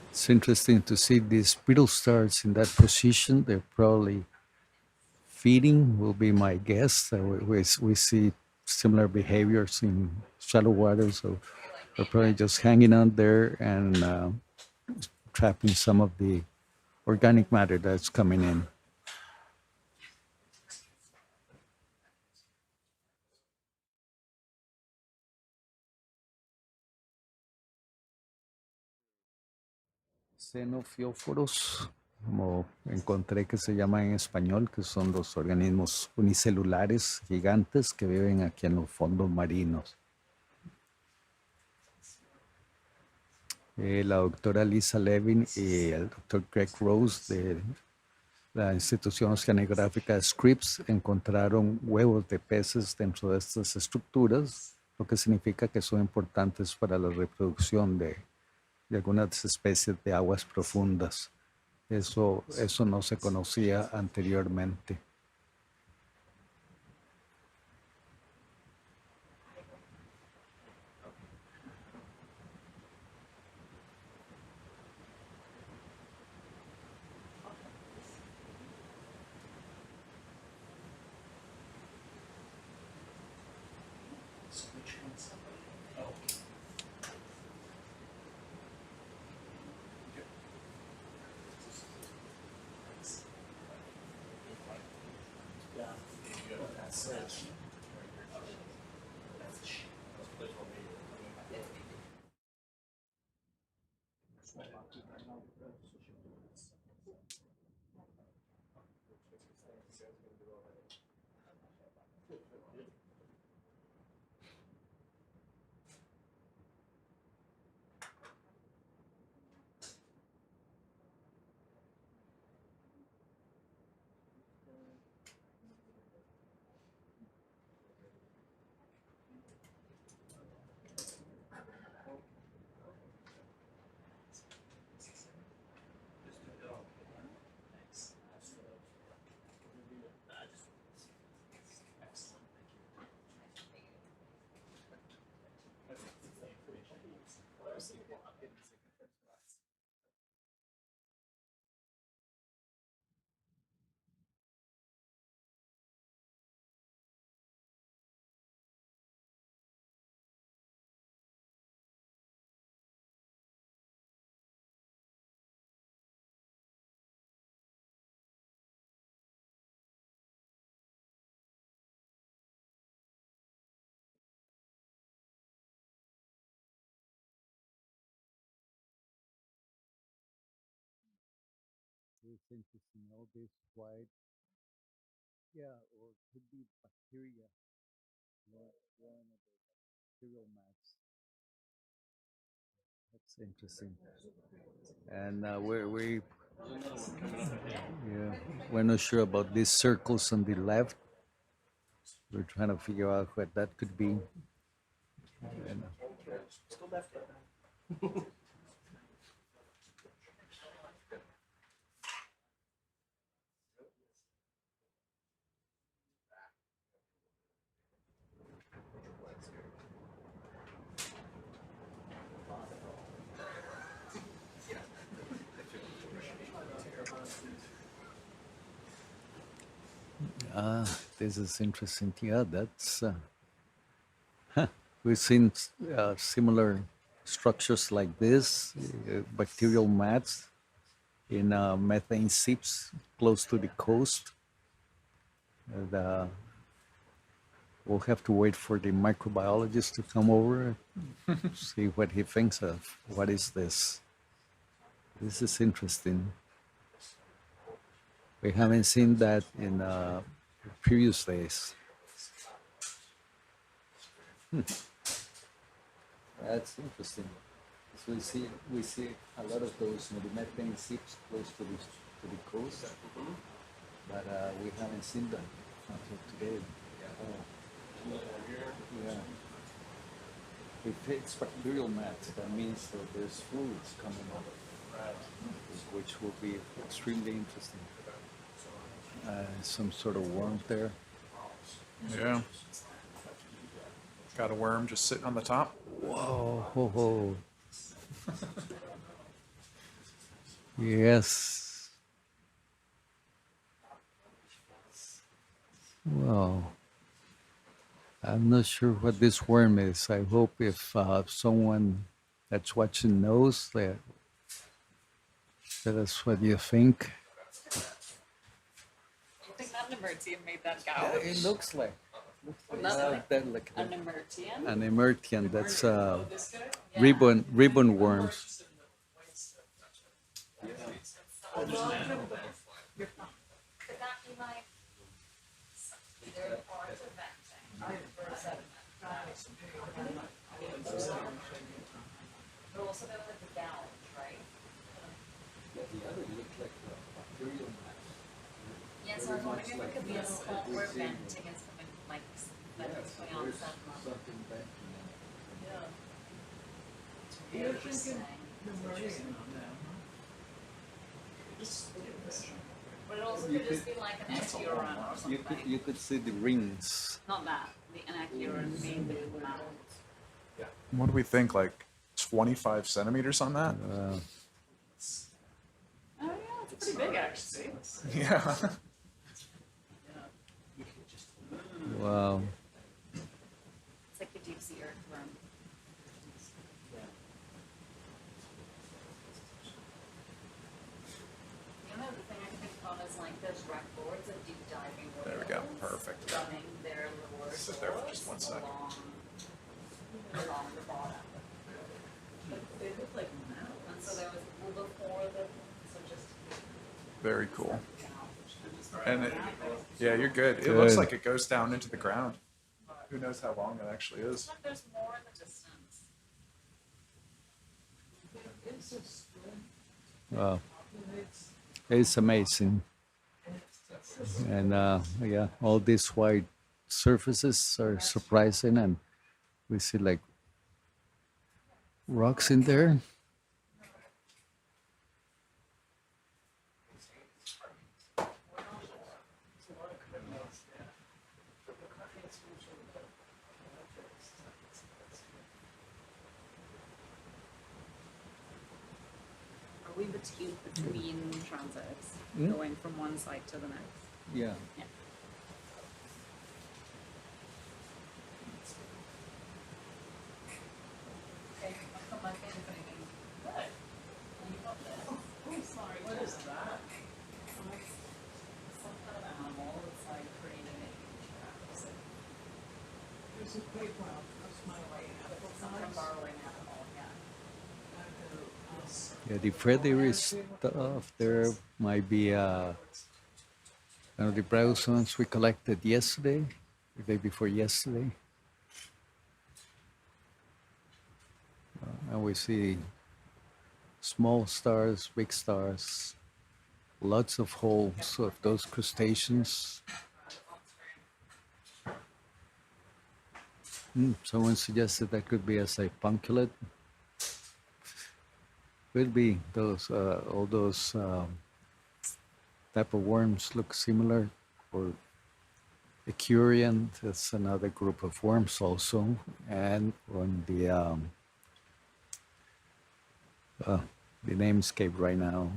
It's interesting to see these brittle stars in that position. They're probably feeding, will be my guess. We see similar behaviors in shallow water, so they're probably just hanging out there and trapping some of the organic matter that's coming in. Xenophyophorus, como encontré que se llama en español, que son los organismos unicelulares gigantes que viven aquí en los fondos marinos. La doctora Lisa Levin y el doctor Greg Rose de la institución oceanográfica de Scripps encontraron huevos de peces dentro de estas estructuras, lo que significa que son importantes para la reproducción de algunas especies de aguas profundas. Eso no se conocía anteriormente. Switch ones. Oh. Yeah. That's it. It's interesting, all this white, yeah, or it could be bacteria, one of the bacterial mats. That's interesting. And yeah, we're not sure about these circles on the left. We're trying to figure out what that could be. And this is interesting. Yeah, that's we've seen similar structures like this, bacterial mats in methane seeps close to the coast. And, we'll have to wait for the microbiologist to come over, see what he thinks of. What is this? This is interesting. We haven't seen that in previous days. That's interesting. So we see a lot of those methane seeps close to the coast, but we haven't seen them until today. Yeah. If it's bacterial mats, that means that there's fluids coming up, which will be extremely interesting. Some sort of worm there. Yeah. Got a worm just sitting on the top. Whoa, ho, ho. Yes. Well, I'm not sure what this worm is. I hope if someone that's watching knows that, tell us what you think. You think that Nemertian made that Yeah, gouge? it looks like Not that, like a Nemertian? an emertian. That's ribbon worms. Could that be like, they're part of venting for sediment? But also they're like the gouge, right? The other looks like bacterial mass. Yeah, so I was wondering if it could be a spot where venting is coming, like, venting's going on sediment. Something bad. Interesting. But it also could just be like an Ecuron or something. You could see the rings. Not that, an Ecuron being the mount. What do we think? Like 25 centimeters on that? Oh yeah, it's pretty big actually. Yeah. Wow. It's like the deep sea earthworm. The only other thing I can think about is like those wreck boards of deep diving whales. There we go. Perfect. Running their lures Sit there for just 1 second. along the bottom. But they look like metal. And so there was before the, so just, Very cool. you know. And yeah, you're good. It looks Good. like it goes down into the ground. Who knows how long it actually is? Look, there's more in the distance. Wow. It's amazing. And yeah, all these white surfaces are surprising, and we see like rocks in there. Are we between transects, Mm. going from one site to the next? Yeah. Yeah. Okay, I'll come back in if anything. Good. And you got this. Oh, sorry. What is that? Some kind of animal. It's like creating a huge trap. There's a big one, that's my way out. Some kind of burrowing animal, yeah. Yeah, the feathery stuff there might be one of the browsons we collected yesterday, the day before yesterday. And we see small stars, big stars, lots of holes of those crustaceans. Someone suggested that could be a sipunculate. Could be those, all those type of worms look similar, or Ecurian, that's another group of worms also. And on the name escaped right now.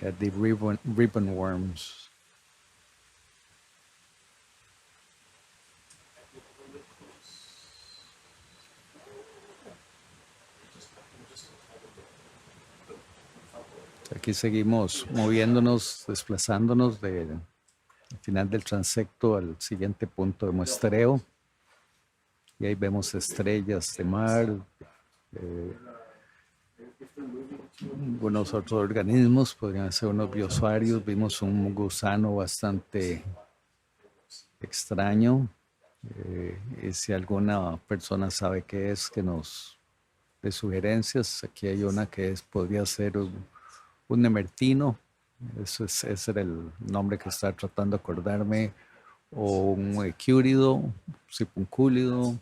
Yeah, the ribbon worms. Aquí seguimos moviéndonos, desplazándonos del final del transecto al siguiente punto de muestreo. Y ahí vemos estrellas de mar, algunos otros organismos, podrían ser unos biosuarios. Vimos un gusano bastante extraño. Y si alguna persona sabe qué es, que nos dé sugerencias. Aquí hay una que podría ser un nemertino, ese era el nombre que estaba tratando de acordarme, o un ecúrido, sipuncúlido.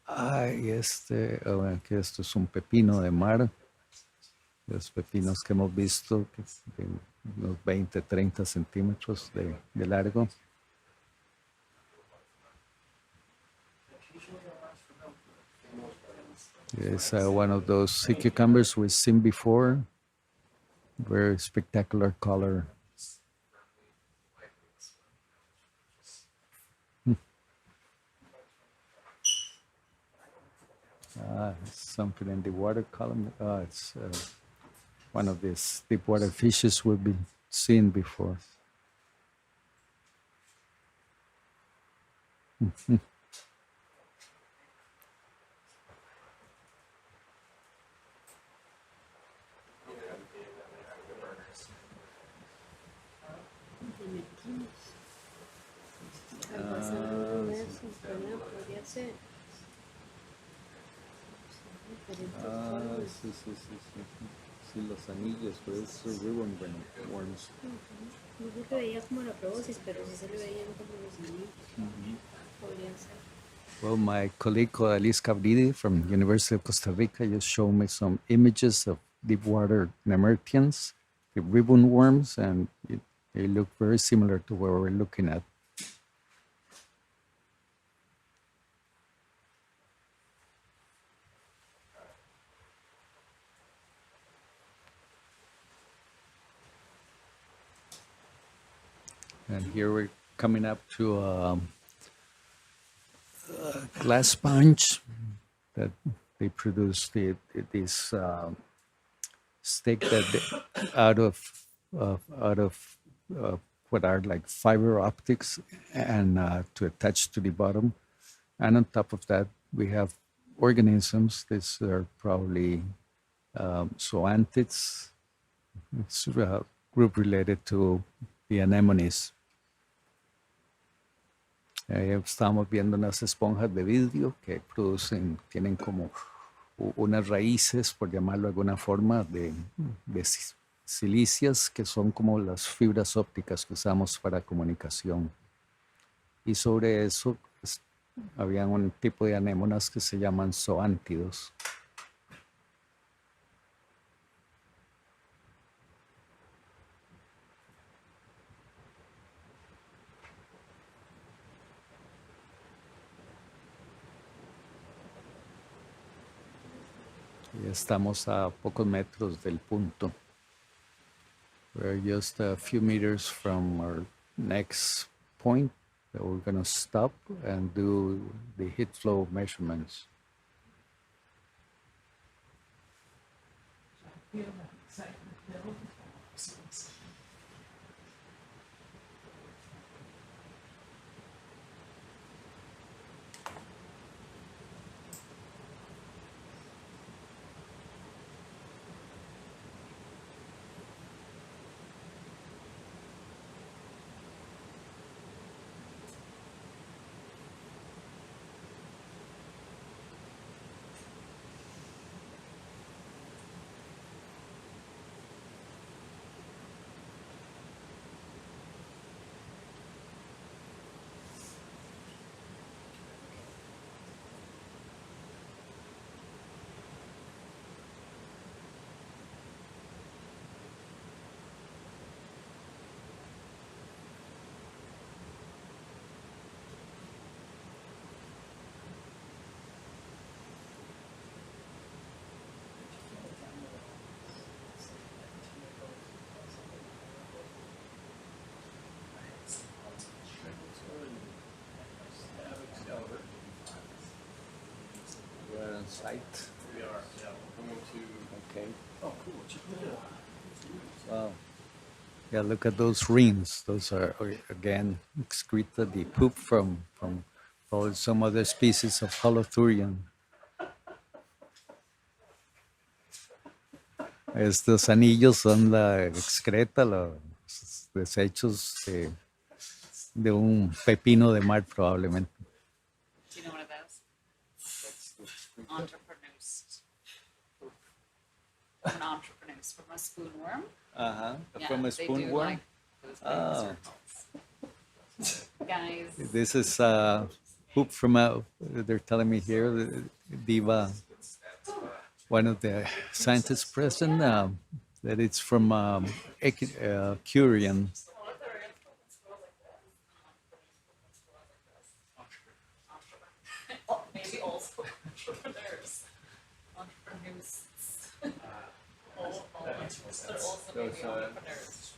Ay, que esto es un pepino de mar, los pepinos que hemos visto, de unos 20, 30 centímetros de largo. It's one of those sea cucumbers we've seen before. Very spectacular color. Something in the water column. It's one of these deep water fishes we've been seen before. Sí, los anillos, pero esos ribbon worms. no se le veía como la proboscis, pero sí se le veían como los anillos. Podrían ser. Well, my colleague Alice Cabridi from University of Costa Rica just showed me some images of deep water nemertians, the ribbon worms, and they look very similar to what we're looking at. And here we're coming up to a glass sponge that they produce this stick that out of what are like fiber optics and to attach to the bottom. And on top of that, we have organisms. These are probably zoanthids. It's a group related to the anemones. Estamos viendo unas esponjas de vidrio que producen, tienen como unas raíces, por llamarlo de alguna forma, de silicias que son como las fibras ópticas que usamos para comunicación. Y sobre eso había un tipo de anémonas que se llaman zoántidos. Y estamos a pocos metros del punto. We're just a few meters from our next point that we're going to stop and do the heat flow measurements. We're on site. We are, yeah, we're going to. Okay. Oh, cool. Check that out. Wow. Yeah, look at those rings. Those are, again, excreta, the poop from probably some other species of holothurian. Estos anillos son la excreta, los desechos de un pepino de mar, probablemente. Do you know what it is? Entrepreneurs. An entrepreneurs from a spoonworm. Uh-huh. Yeah, From a they spoon do worm? like those big Oh. circles. Guys, This is poop from they're telling me here, Diva, one of the scientists present, that it's from Curian. oh, maybe also entrepreneurs. Entrepreneurs. But also maybe entrepreneurs.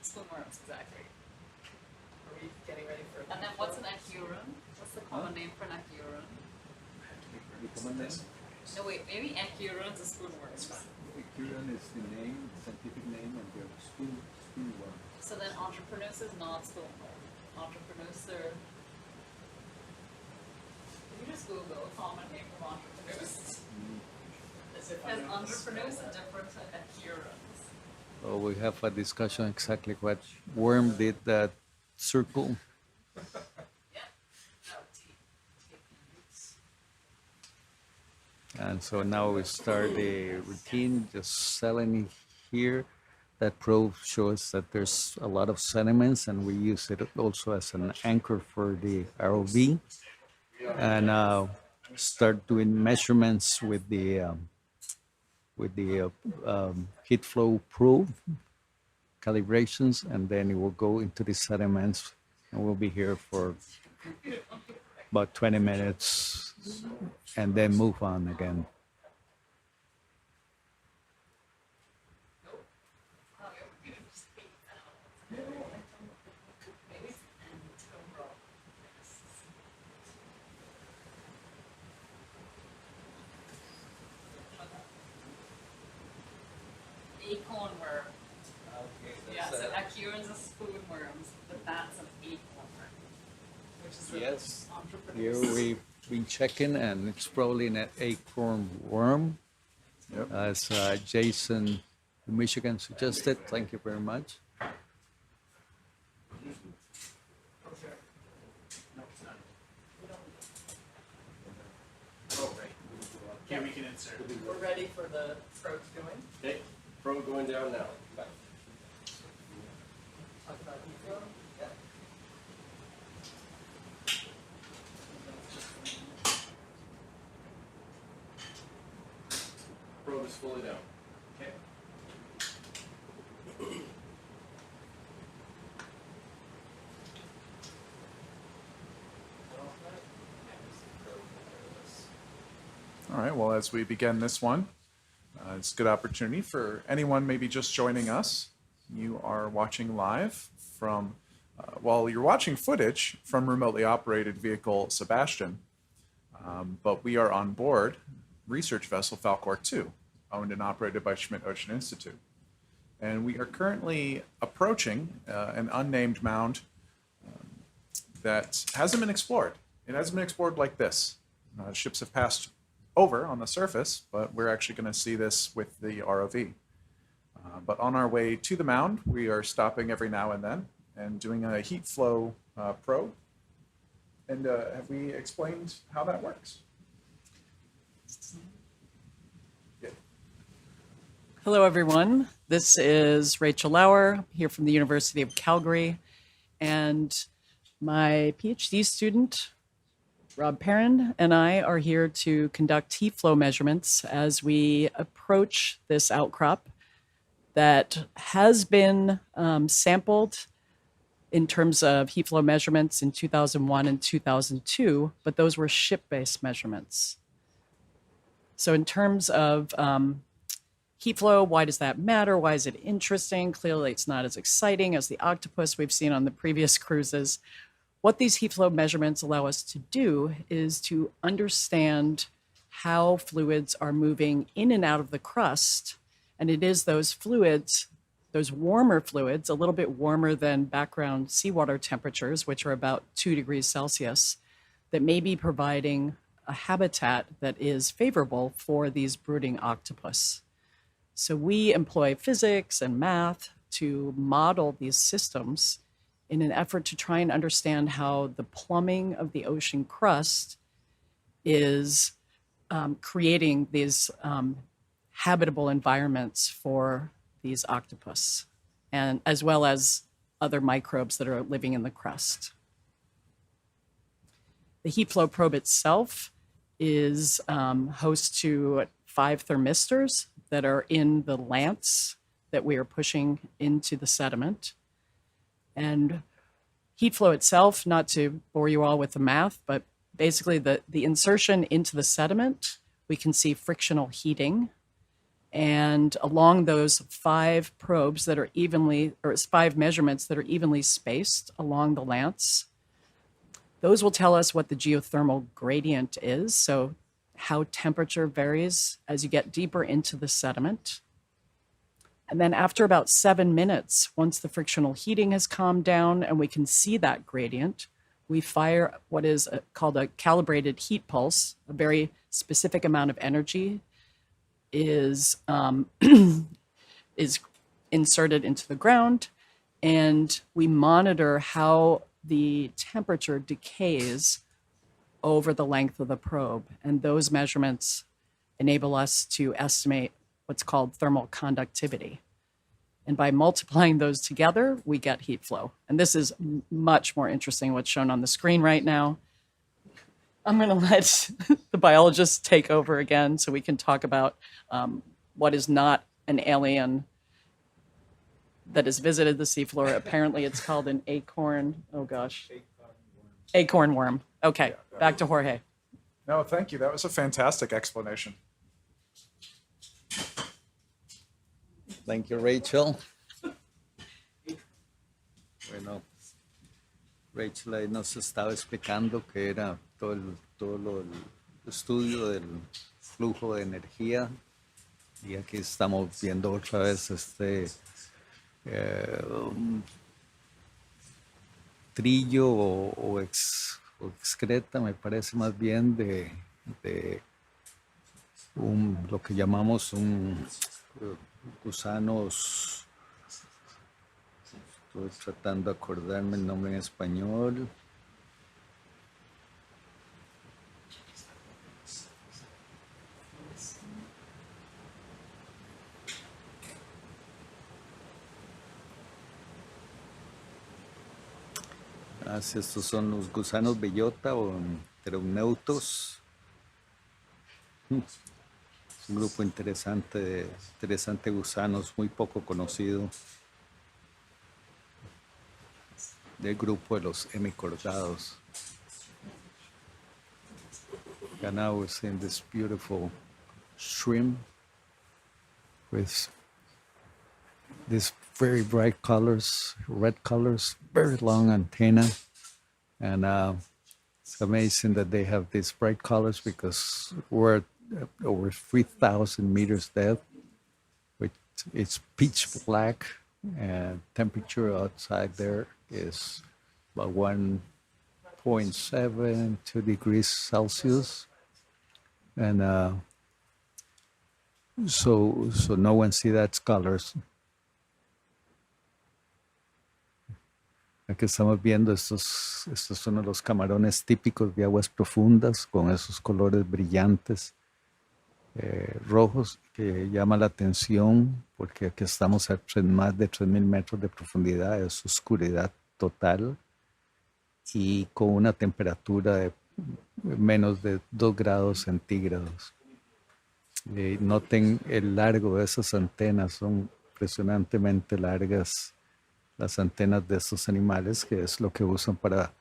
Spoonworms, exactly. Are we getting ready for? And then what's an echuron? What's the common name for an echuron? No, wait, maybe echurons are spoonworms. Curian is the name, scientific name, and they're spoonworm. So then entrepreneurs is not spoonworm. Entrepreneurs are. Can you just Google common name for entrepreneurs? Because entrepreneurs are different to echurons. Oh, we have a discussion exactly what worm did that circle. Yeah. Oh, And so now we start the routine, just selling here. That probe shows that there's a lot of sediments, and we use it also as an anchor for the ROV. And start doing measurements with the heat flow probe calibrations, and then it will go into the sediments, and we'll be here for about 20 minutes, and then move on again. Acorn worm. Yeah, so acorns are spoon worms, but that's an acorn worm, which is really Yes. Here entrepreneurs. we've been checking, and it's probably an acorn worm, Yep. as Jason in Michigan suggested. Thank you very much. Oh, right. Here we can insert. We're ready for the probe to go in. Okay, probe going down now. Talk about heat flow. Probe is fully down. Okay. All right, well, as we begin this one, it's a good opportunity for anyone maybe just joining us. You are watching live from, well, you're watching footage from remotely operated vehicle SuBastian, but we are on board research vessel Falkor 2, owned and operated by Schmidt Ocean Institute. And we are currently approaching an unnamed mound that hasn't been explored. It hasn't been explored like this. Ships have passed over on the surface, but we're actually going to see this with the ROV. But on our way to the mound, we are stopping every now and then and doing a heat flow probe. And have we explained how that works? Yeah. Hello, everyone. This is Rachel Lauer here from the University of Calgary, and my PhD student, Rob Perrin, and I are here to conduct heat flow measurements as we approach this outcrop that has been sampled in terms of heat flow measurements in 2001 and 2002, but those were ship-based measurements. So in terms of heat flow, why does that matter? Why is it interesting? Clearly, it's not as exciting as the octopus we've seen on the previous cruises. What these heat flow measurements allow us to do is to understand how fluids are moving in and out of the crust. And it is those fluids, those warmer fluids, a little bit warmer than background seawater temperatures, which are about 2 degrees Celsius, that may be providing a habitat that is favorable for these brooding octopus. So we employ physics and math to model these systems in an effort to try and understand how the plumbing of the ocean crust is creating these habitable environments for these octopus, and as well as other microbes that are living in the crust. The heat flow probe itself is host to 5 thermistors that are in the lance that we are pushing into the sediment. And heat flow itself, not to bore you all with the math, but basically the insertion into the sediment, we can see frictional heating. And along those 5 probes that are evenly, or 5 measurements that are evenly spaced along the lance, those will tell us what the geothermal gradient is, so how temperature varies as you get deeper into the sediment. And then after about 7 minutes, once the frictional heating has calmed down and we can see that gradient, we fire what is called a calibrated heat pulse. A very specific amount of energy is inserted into the ground, and we monitor how the temperature decays over the length of the probe. And those measurements enable us to estimate what's called thermal conductivity. And by multiplying those together, we get heat flow. And this is much more interesting what's shown on the screen right now. I'm going to let the biologists take over again so we can talk about what is not an alien that has visited the seafloor. Apparently it's called an acorn. Oh gosh. Acorn worm. Okay, back to Jorge. No, thank you. That was a fantastic explanation. Thank you, Rachel. Bueno, Rachel ahí nos estaba explicando que era todo el estudio del flujo de energía. Y aquí estamos viendo otra vez trillo o excreta, me parece más bien de lo que llamamos gusanos. Estoy tratando de acordarme el nombre en español. Sí, estos son los gusanos bellota o pteroneutos. Es un grupo interesante de gusanos, muy poco conocido. Del grupo de los hemicordados. And now we're seeing this beautiful shrimp with these very bright colors, red colors, very long antenna. And it's amazing that they have these bright colors because we're at over 3,000 meters depth, which it's pitch black, and temperature outside there is about 1.7 2 degrees Celsius. And so no one see that colors. Aquí estamos viendo estos son los camarones típicos de aguas profundas con esos colores brillantes rojos que llama la atención porque aquí estamos a más de 3.000 metros de profundidad, es oscuridad total y con una temperatura de menos de 2 grados centígrados. Noten el largo de esas antenas, son impresionantemente largas las antenas de estos animales, que es lo que usan para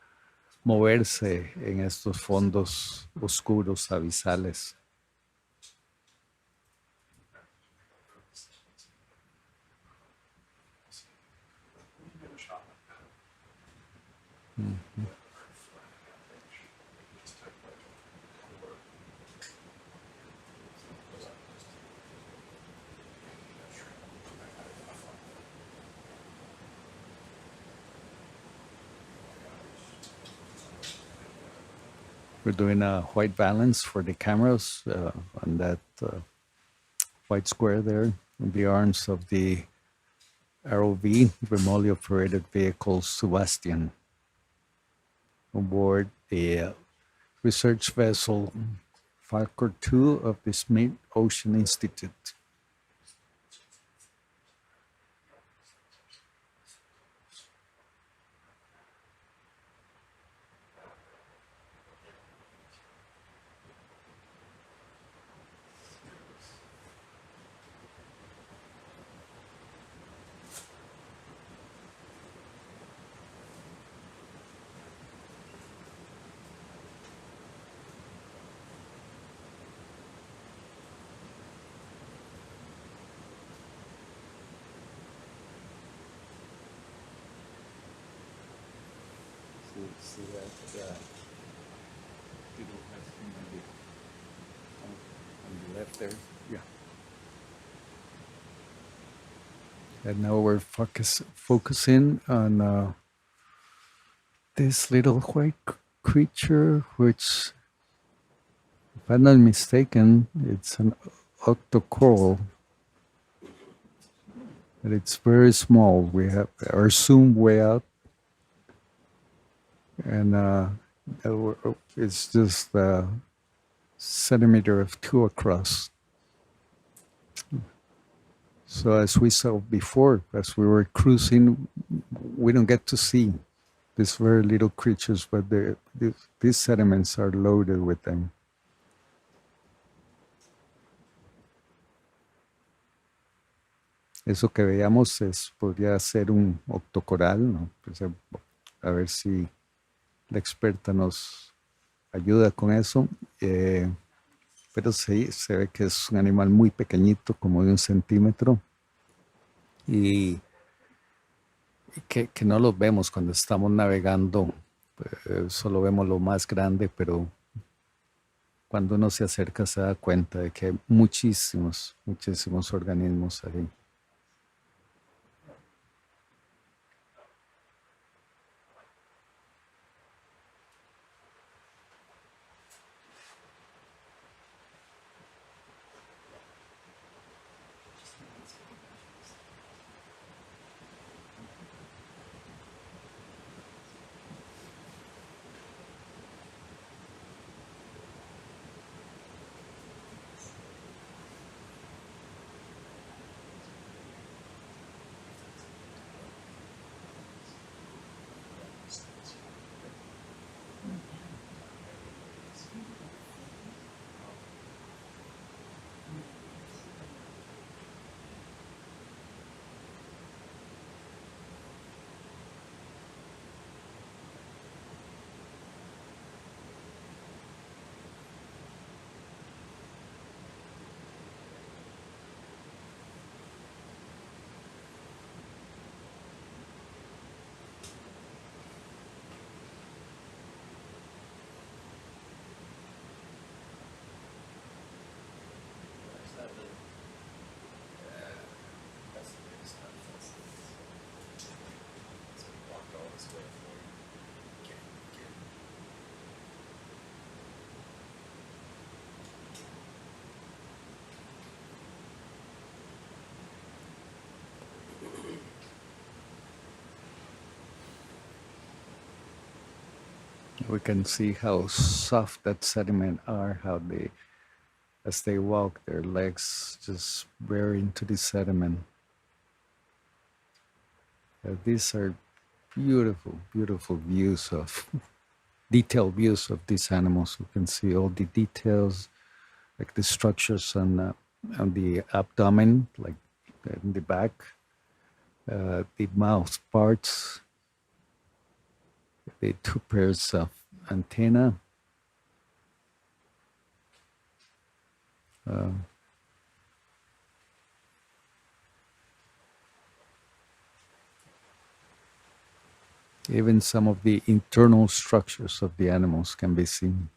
moverse en estos fondos oscuros abisales. We're doing a white balance for the cameras on that white square there in the arms of the ROV, remotely operated vehicle SuBastian, on board the research vessel Falcon 2 of the Schmidt Ocean Institute. See that little on the left there? Yeah. And now we're focusing on this little white creature, which, if I'm not mistaken, it's an octocoral. But it's very small. We have our zoom way out. And it's just a centimeter of 2 across. So as we saw before, as we were cruising, we don't get to see these very little creatures, but these sediments are loaded with them. Eso que veíamos podría ser un octocoral, ¿no? Pues, a ver si la experta nos ayuda con eso. Pero sí, se ve que es un animal muy pequeñito, como de 1 centímetro, y que no los vemos cuando estamos navegando. Solo vemos lo más grande, pero cuando uno se acerca se da cuenta de que hay muchísimos organismos ahí. We can see how soft that sediment are, how they, as they walk, their legs just wear into the sediment. These are beautiful, beautiful views of, detailed views of these animals. You can see all the details, like the structures on the abdomen, like in the back, the mouth parts, the 2 pairs of antenna. Even some of the internal structures of the animals can be seen.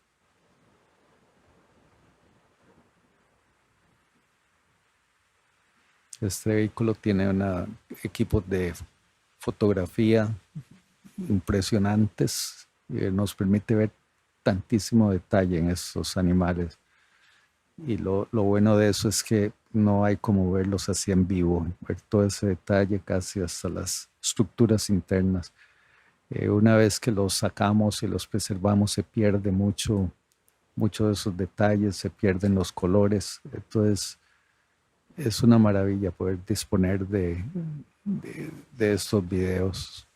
Este vehículo tiene un equipo de fotografía impresionantes y nos permite ver tantísimo detalle en estos animales. Y lo bueno de eso es que no hay como verlos así en vivo, ver todo ese detalle casi hasta las estructuras internas. Una vez que los sacamos y los preservamos se pierde mucho de esos detalles, se pierden los colores. Entonces es una maravilla poder disponer de estos videos.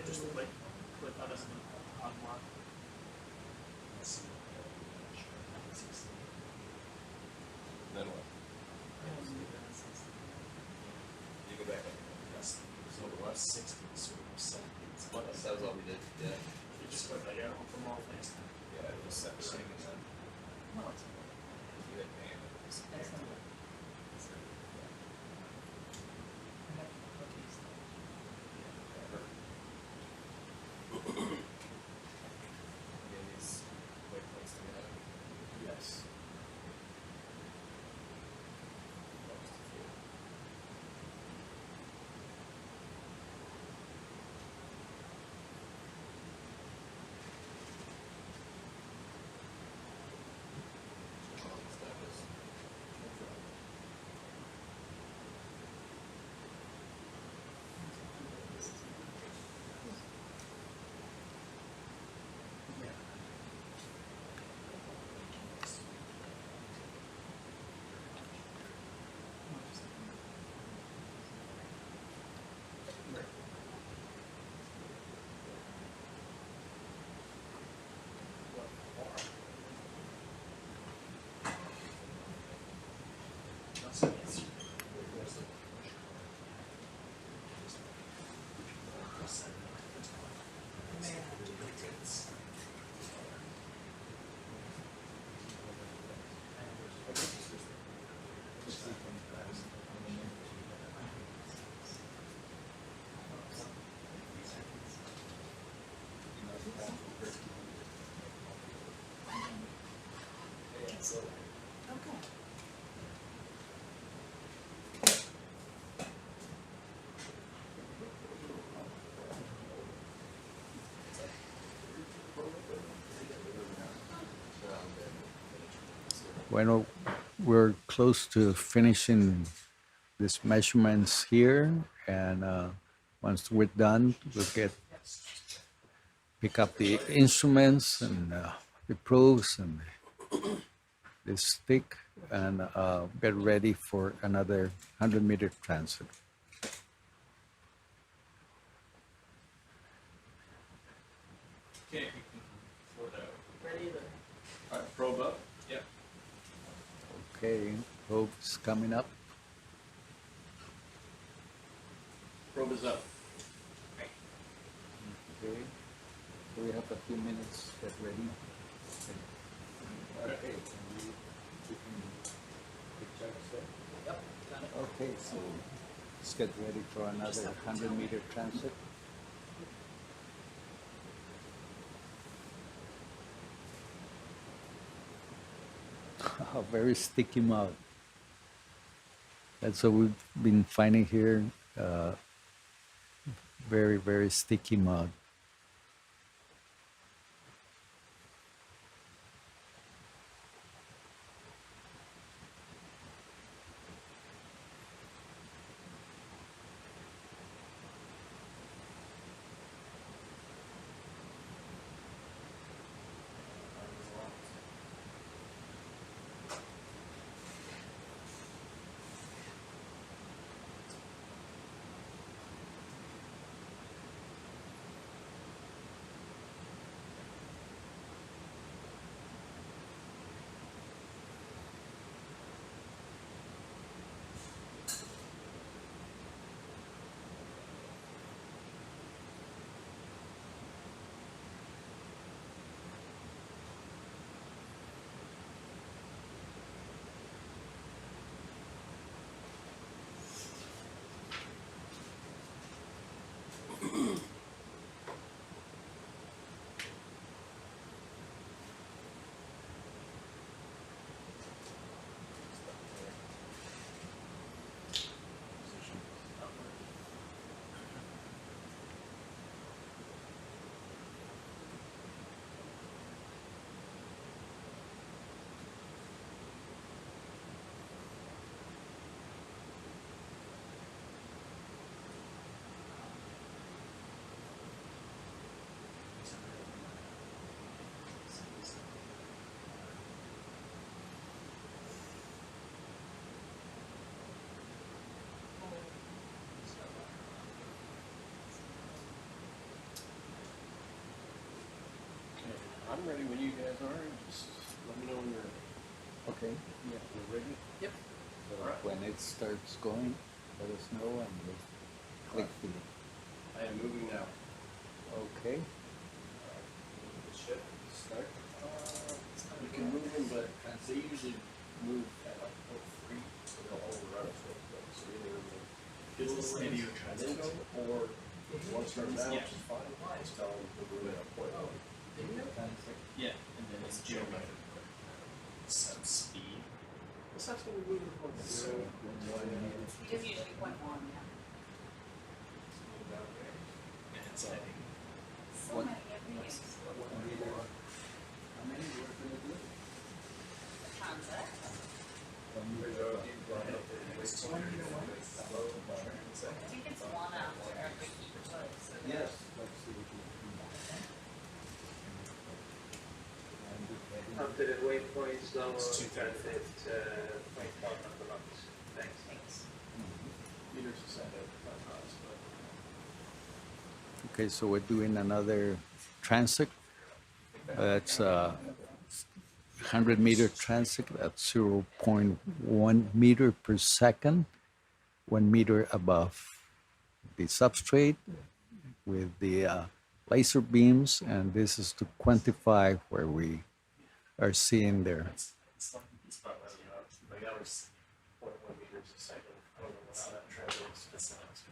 Just click on this on mark. Then what? You go back up. Yes. So it was 60, so it was 70. That was all we did, yeah. You just click that arrow from all things. Yeah, it was separating and then No, it's you hit pan. Bueno, we're close to finishing these measurements here, and once we're done, we'll pick up the instruments and the probes and the stick, and get ready for another 100-meter transit. Okay, for the, Ready to, all right, probe up. Yep. Okay, probe's coming up. Probe is up. Okay, so we have a few minutes to get ready. Okay, we can check that. yep, got it. Okay, so let's get ready for another 100-meter transit. A very sticky mud. That's what we've been finding here. Very, very sticky mud. I'm ready when you guys are. Just let me know when you're ready. Okay, yeah, we're ready. Yep. So Alright. when it starts going, let us know and we'll click the. I am moving now. Okay. The ship start. You can move them, but they usually move at like 0.3, so they'll overrun us real quick. So either Is this video and then go, or once they're down, which is fine. Just tell them to move at a point. Yeah, and then it's geometric. Some speed. This has to be moving from the so It is usually 0.1, yeah. And it's like, So many of these. How many we're gonna do? The transect. I think it's one after every each place. Yes. Let's see. After the waypoints lower It's than 2:30. it, 0.1 of the lots. Thanks. Thanks. meters to send out. Okay, so we're doing another transit. That's 100-meter transect at 0.1 meter per second, 1 meter above the substrate with the laser beams, and this is to quantify where we are seeing there. It's about like that was 0.1 meters a second. I don't know how that translates to sounds.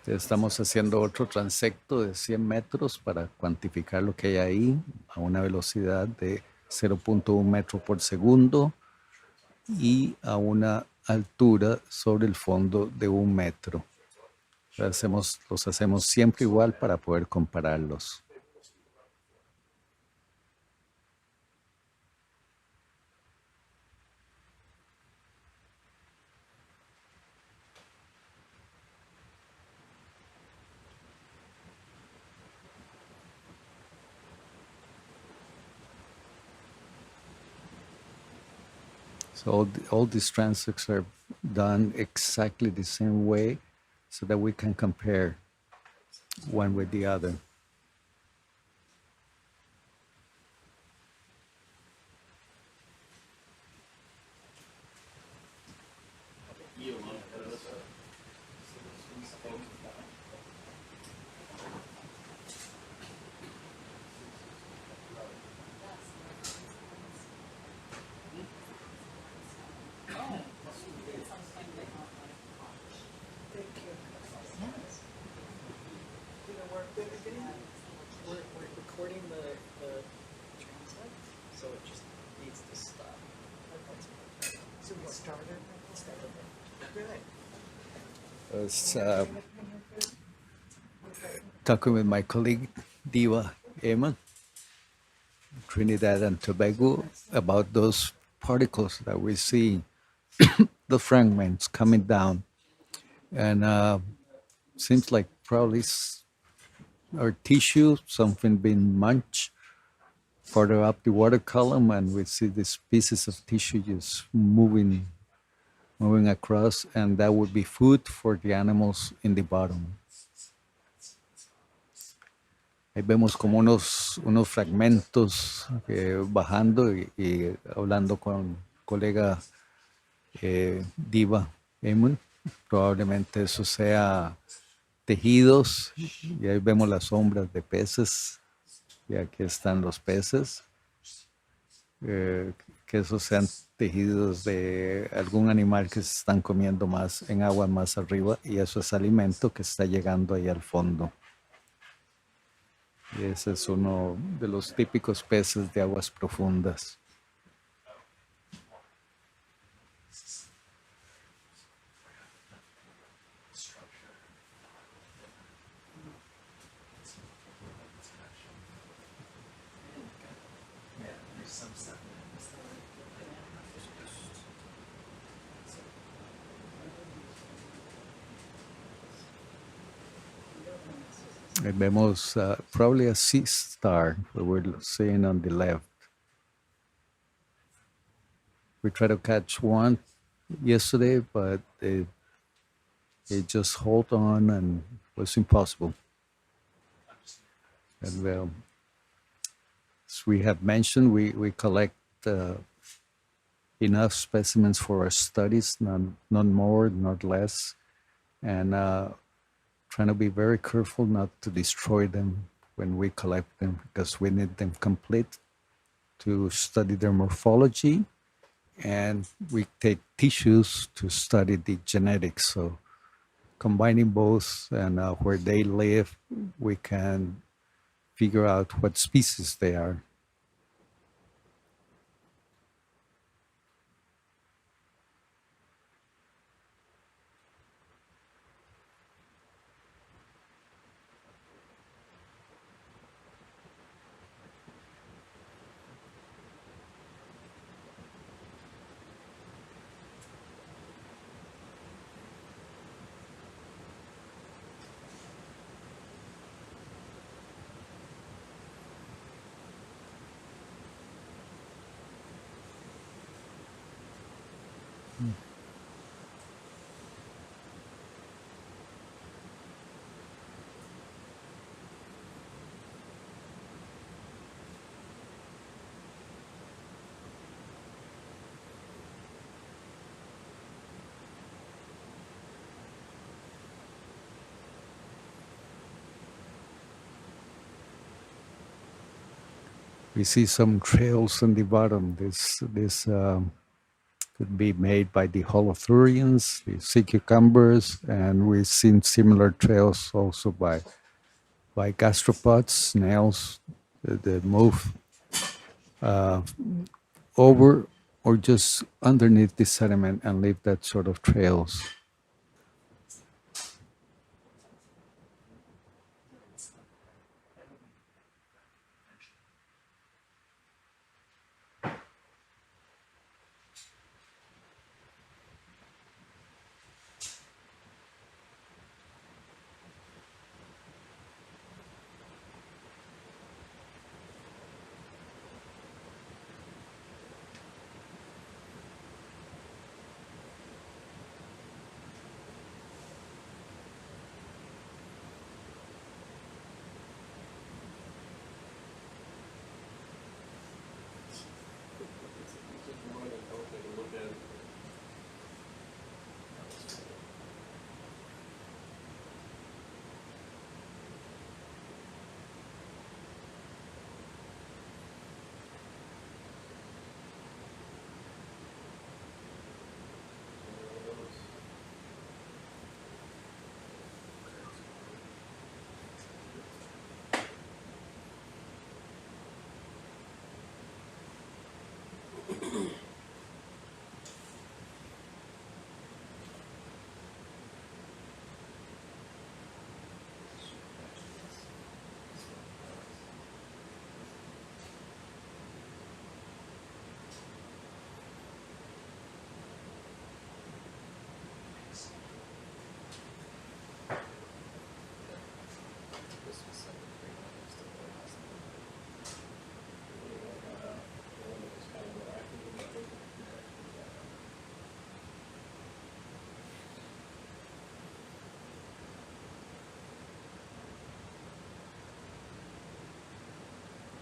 Estamos haciendo otro transecto de 100 metros para cuantificar lo que hay ahí a una velocidad de 0.1 metro por segundo y a una altura sobre el fondo de 1 metro. Los hacemos siempre igual para poder compararlos. So all these transects are done exactly the same way so that we can compare one with the other. We're recording the transect, so it just needs to stop. So we started. I was talking with my colleague Diva Eamon, Trinidad and Tobago, about those particles that we see, the fragments coming down, and seems like probably our tissue, something being munched further up the water column, and we see these pieces of tissue just moving across, and that would be food for the animals in the bottom. Ahí vemos como unos fragmentos bajando y hablando con colega Diva Eamon. Probablemente eso sea tejidos, y ahí vemos las sombras de peces, y aquí están los peces, que esos sean tejidos de algún animal que se están comiendo más en agua más arriba, y eso es alimento que está llegando ahí al fondo. Y ese es uno de los típicos peces de aguas profundas. Ahí vemos probably a sea star that we're seeing on the left. We tried to catch one yesterday, but it just hold on and was impossible. And as we have mentioned, we collect enough specimens for our studies, not more, not less, and trying to be very careful not to destroy them when we collect them, because we need them complete to study their morphology, and we take tissues to study the genetics. So combining both and where they live, we can figure out what species they are. We see some trails on the bottom. This could be made by the holothurians, the sea cucumbers, and we've seen similar trails also by gastropods, snails that move over or just underneath the sediment and leave that sort of trails.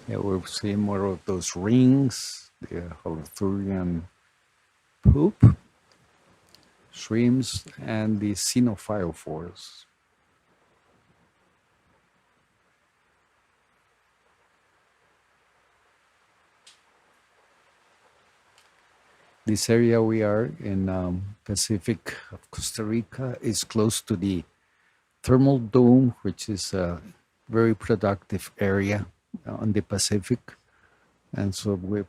Yeah, we're seeing more of those rings, the holothurian poop, streams, and the xenophyrophores. This area we are in Pacific of Costa Rica is close to the thermal dome, which is a very productive area on the Pacific. And so we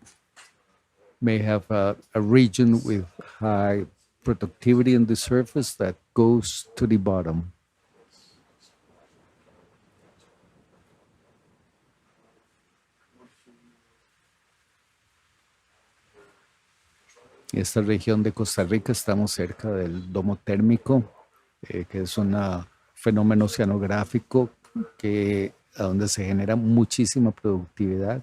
may have a region with high productivity in the surface that goes to the bottom. Esta región de Costa Rica estamos cerca del domo térmico, que es un fenómeno oceanográfico a donde se genera muchísima productividad,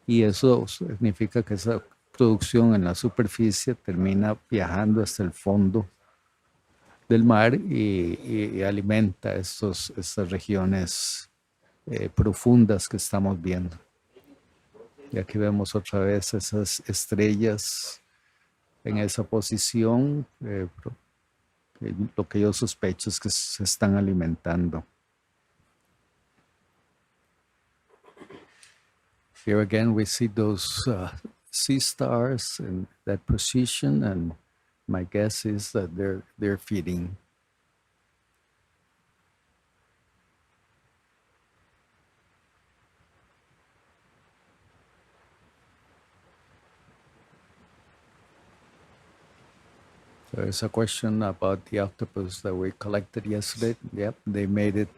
y eso significa que esa producción en la superficie termina viajando hasta el fondo del mar y alimenta estas regiones profundas que estamos viendo. Y aquí vemos otra vez esas estrellas en esa posición, lo que yo sospecho es que se están alimentando. Here again we see those sea stars in that position, and my guess is that they're feeding. There's a question about the octopus that we collected yesterday. Yep, they made it.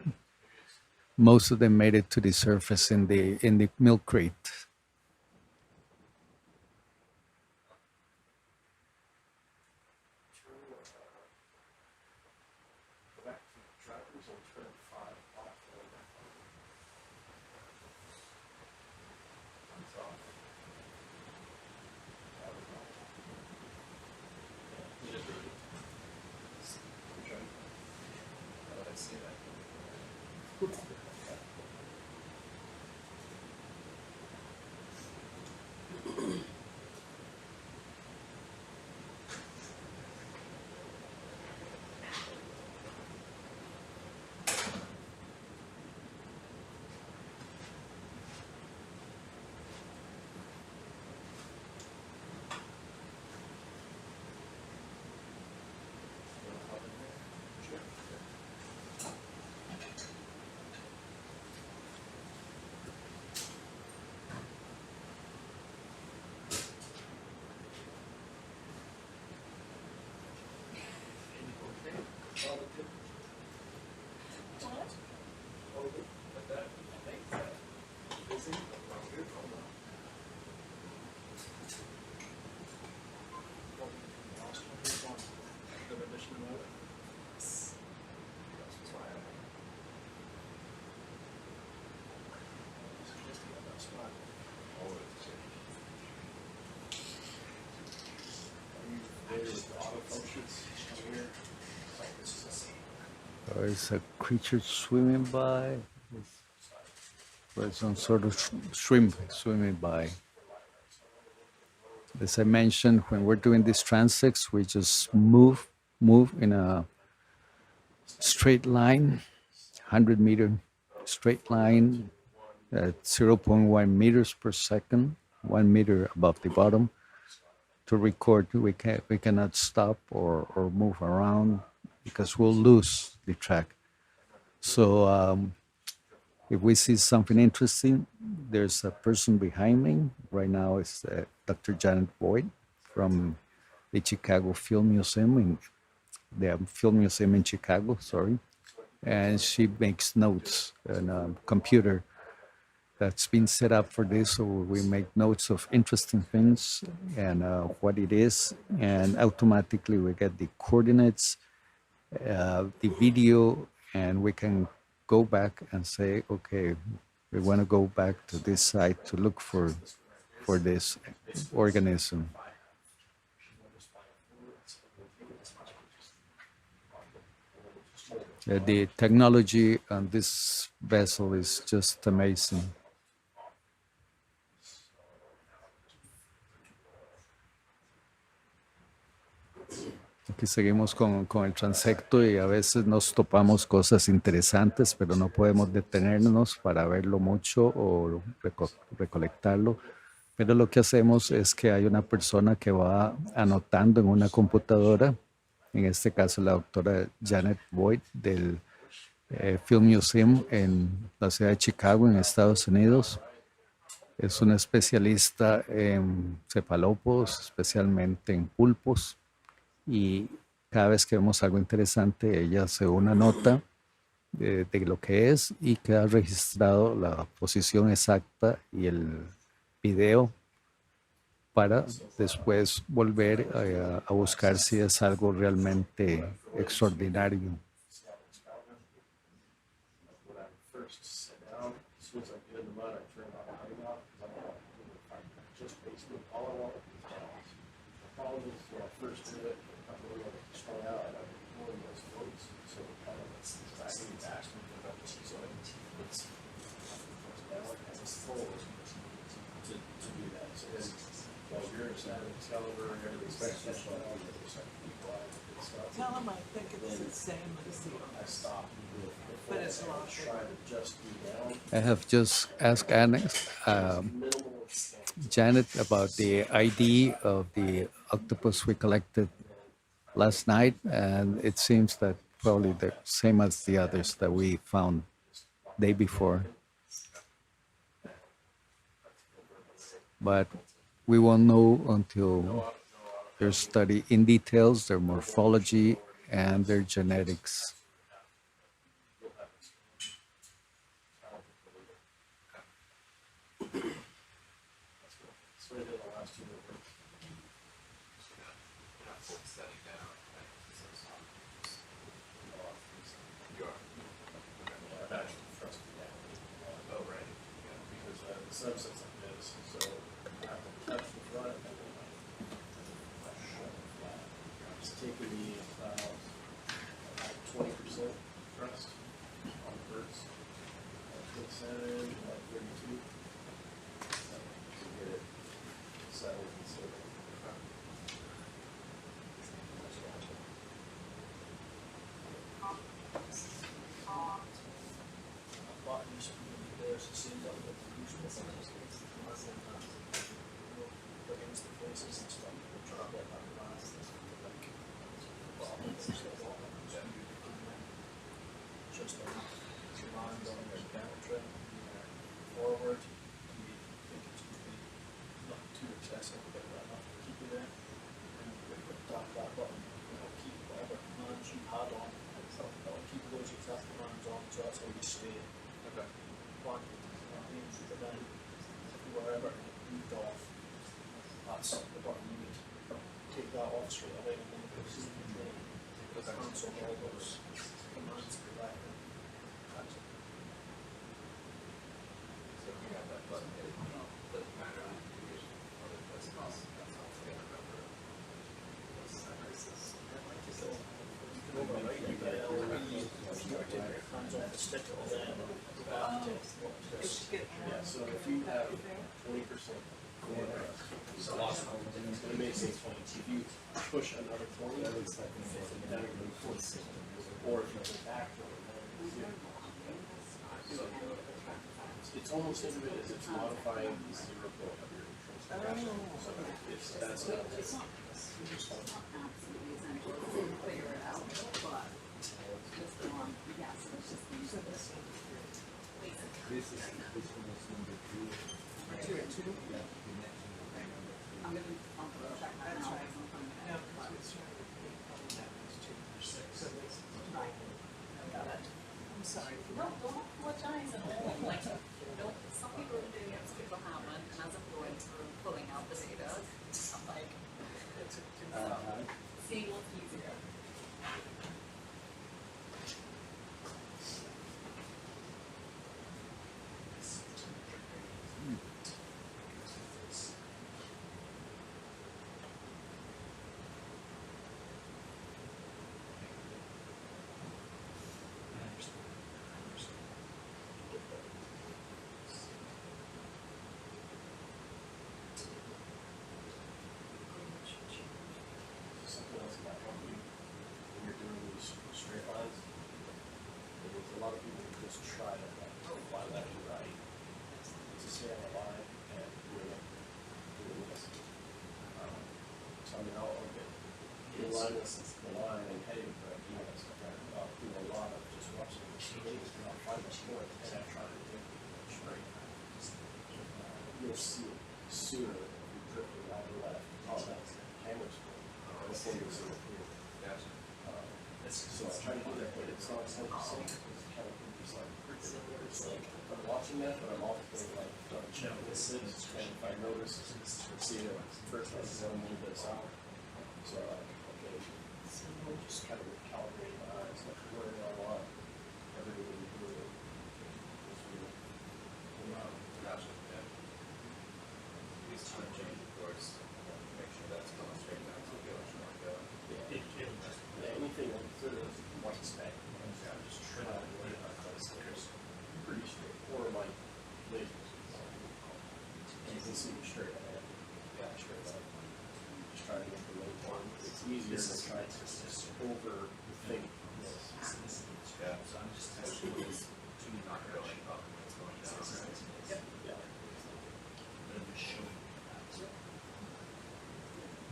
Most of them made it to the surface in the milk crate. There's a creature swimming by, or some sort of shrimp swimming by. As I mentioned, when we're doing these transects, we just move in a straight line, 100-meter straight line at 0.1 meters per second, 1 meter above the bottom. To record, we cannot stop or move around because we'll lose the track. So if we see something interesting, there's a person behind me. Right now it's Dr. Janet Boyd from the Chicago Film Museum, the Film Museum in Chicago, sorry. And she makes notes on a computer that's been set up for this. So we make notes of interesting things and what it is. And automatically we get the coordinates, the video, and we can go back and say, okay, we want to go back to this site to look for this organism. The technology on this vessel is just amazing. Aquí seguimos con el transecto y a veces nos topamos cosas interesantes, pero no podemos detenernos para verlo mucho o recolectarlo. Pero lo que hacemos es que hay una persona que va anotando en una computadora, en este caso la doctora Janet Boyd del Film Museum en la ciudad de Chicago, en Estados Unidos. Es una especialista en cefalópodos, especialmente en pulpos. Y cada vez que vemos algo interesante, ella hace una nota de lo que es y queda registrado la posición exacta y el video para después volver a buscar si es algo realmente extraordinario. Tell them I think it's the same as the other, but it's a lot bigger. I have just asked Janet about the ID of the octopus we collected last night, and it seems that probably the same as the others that we found day before. But we won't know until they study in details their morphology and their genetics. Forward, we think it's going to be not too excessive, but enough to keep you there. And we put tap that button, keep whatever commands you had on, keep those exact commands on, so that's how you stay. Okay. One, that means that then, if you were ever moved off, that's the button you would take that off straight away, and then you can see the cancel all those commands correctly. stick to all that. Yeah, so if you have 20% it's gonna make sense. If you push another 20, then it's like then it goes 40. Or if you go back to it, it's almost think of it as it's modifying the zero point of your transfer. So it's that's not It's not absolutely essential to figure it out, but just the one, yeah, so it's just the use of this. Two and two? I'm gonna, I'll check that out. No, because it's Right. Got it. I'm sorry. No, don't apologize at all, like, no, some people are doing it, some people haven't, and as I'm going through pulling out the data, I'm like, seeing what's easier. something else about company when you're doing these straight lines. There's a lot of people who just try to like fly left and right to stay on the line and doing this. So I mean, I'll get in line with the line and heading for it, you know, stuff like that. I'll do a lot of just watching the speeds and I'll find the sport and I try to do it straight. You'll see it sooner if you drift it right or left. Oh, that's the camera sport. Before you see it here. So I try to do that, but it's not 100%. It's kind of just like, it's like, I'm watching that, but I'm also like, checking this in, and if I notice, see it first, I just want to move this out. So, okay, just kind of recalibrate my eyes, like where I want everything to do. Gotcha, yeah. He's trying to change the course, make sure that's going straight down to the ocean or go. Yeah, anything like sort of one spec, I'm just trying to worry about those things. Pretty straight, or like lasers. You can see straight ahead. Yeah, straight up. Just trying to get the low one. It's easier to try to just overthink this. Yeah, so I'm just testing this to not going up, it's going down, right? Yeah.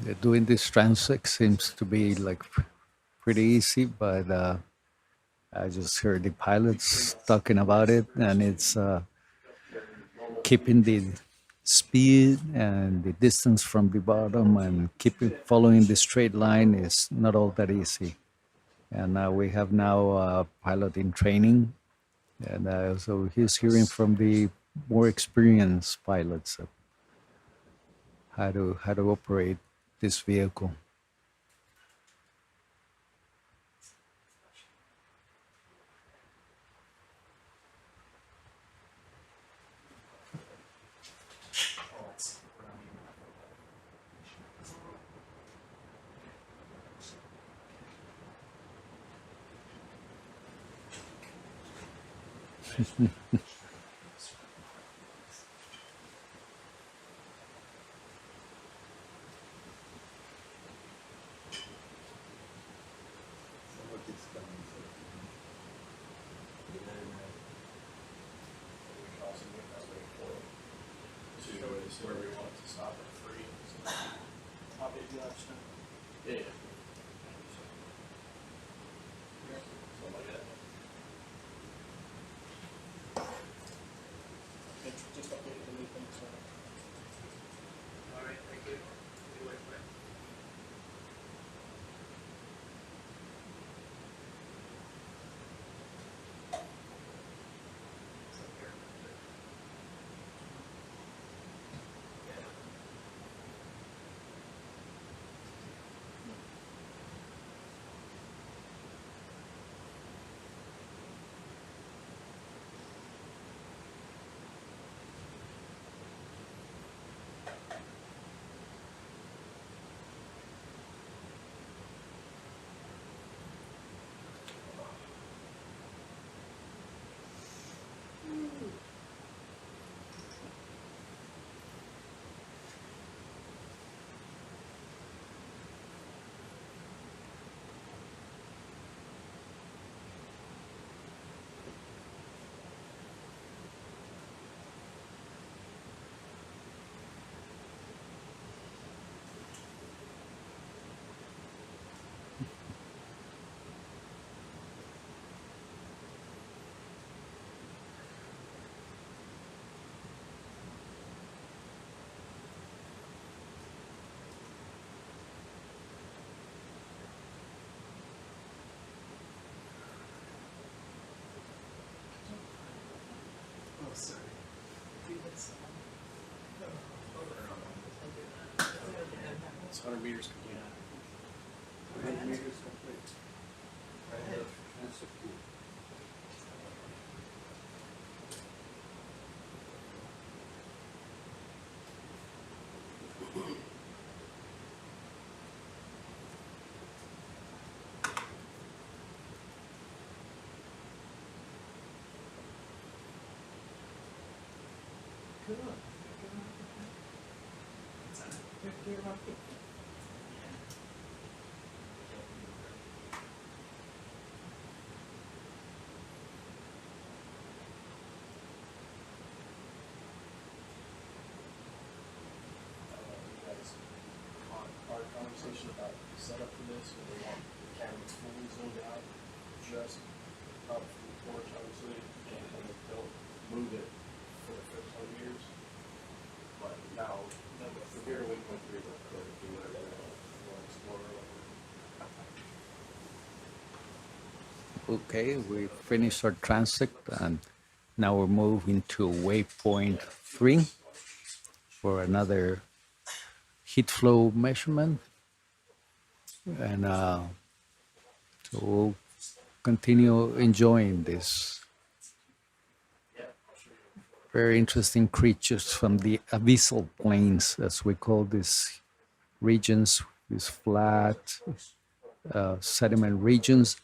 Yeah, doing this transect seems to be like pretty easy, but I just heard the pilots talking about it, and it's keeping the speed and the distance from the bottom and keeping following the straight line is not all that easy. And we have now a pilot in training, and so he's hearing from the more experienced pilots how to operate this vehicle. We can also make that way forward to where we want to stop at 3. How big do you have to? Yeah. Something like that. Just update the new thing, so. All right, thank you. You wait for it. 100 meters complete. 100 meters complete. Right of transect pool. Our conversation about the setup for this, where they want the cameras fully zoomed out, just up from the porch, obviously, and they'll move it for the first 100 meters. But now, from here to 1.3, they'll do whatever they want to explore. Okay, we finished our transect and now we're moving to waypoint 3 for another heat flow measurement. And so we'll continue enjoying this very interesting creatures from the abyssal plains, as we call these regions, these flat sediment regions.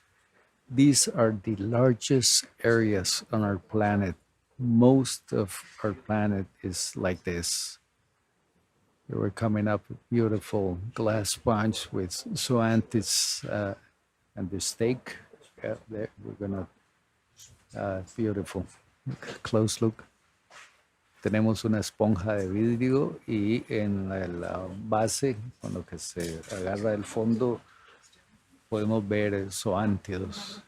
These are the largest areas on our planet. Most of our planet is like this. We're coming up with beautiful glass sponge with zoanthids and the steak. Yeah, there we're gonna beautiful. Close look. Tenemos una esponja de vidrio y en la base, con lo que se agarra el fondo, podemos ver zoántidos.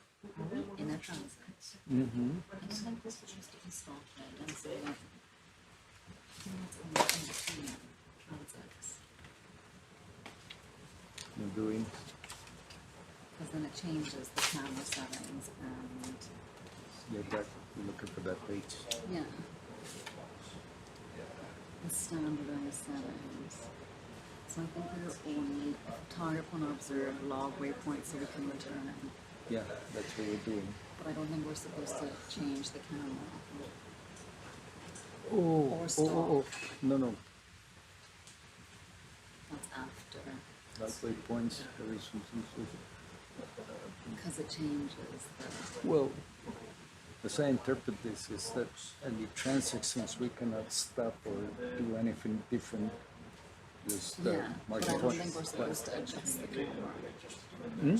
In a transect. Mm-hmm. I don't think this is just a stock there, and so like, it's only in between transects. You're doing Because then it changes the camera settings and you're looking for that page. yeah. The standardized settings. So I think we're only target one observed log waypoint so we can return it. Yeah, that's what we're doing. But I don't think we're supposed to change the camera. Oh, Or stop. No. That's after. That waypoints. Because it changes the. Well, as I interpret this is that in the transect, since we cannot stop or do anything different, just Yeah, mark but the I don't point. think we're supposed to adjust the camera.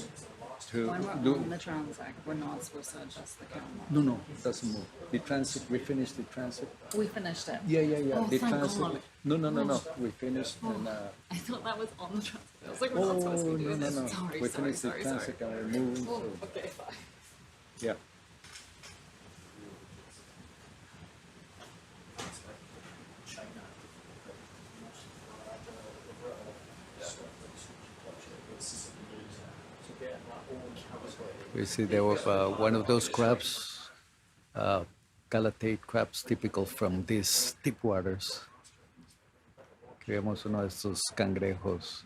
To When we're do, on the transect, we're not supposed to adjust the camera. no, it doesn't move. The transect, we finished the transect. We finished it. Yeah. Oh, The thank transect. God. No. We finished and. I thought that was on the transect. I was like, we're not supposed to be doing this. No. Sorry, We sorry, finished the sorry, sorry. transect and we're moving. Oh, So, okay, fine. yeah. We see there was one of those crabs, calatate crabs typical from these deep waters. Aquí vemos uno de estos cangrejos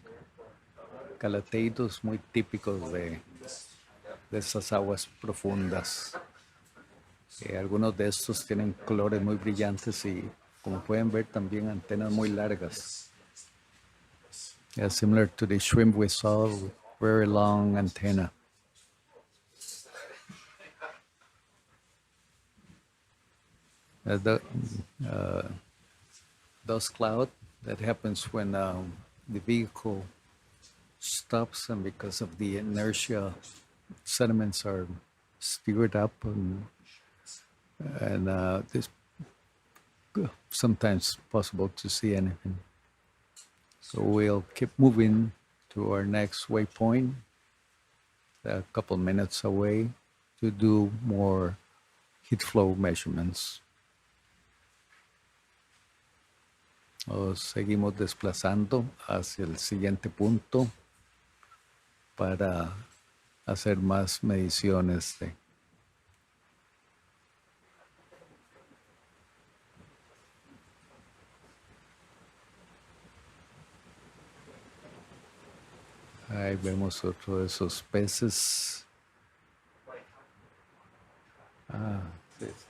calateidos muy típicos de esas aguas profundas. Algunos de estos tienen colores muy brillantes y, como pueden ver, también antenas muy largas. Yeah, similar to the shrimp we saw, with very long antenna. Dust cloud that happens when the vehicle stops, and because of the inertia, sediments are stirred up, and it's sometimes possible to see anything. So we'll keep moving to our next waypoint, a couple minutes away, to do more heat flow measurements. Nos seguimos desplazando hacia el siguiente punto para hacer más mediciones de Ahí vemos otro de esos peces. Ah, let's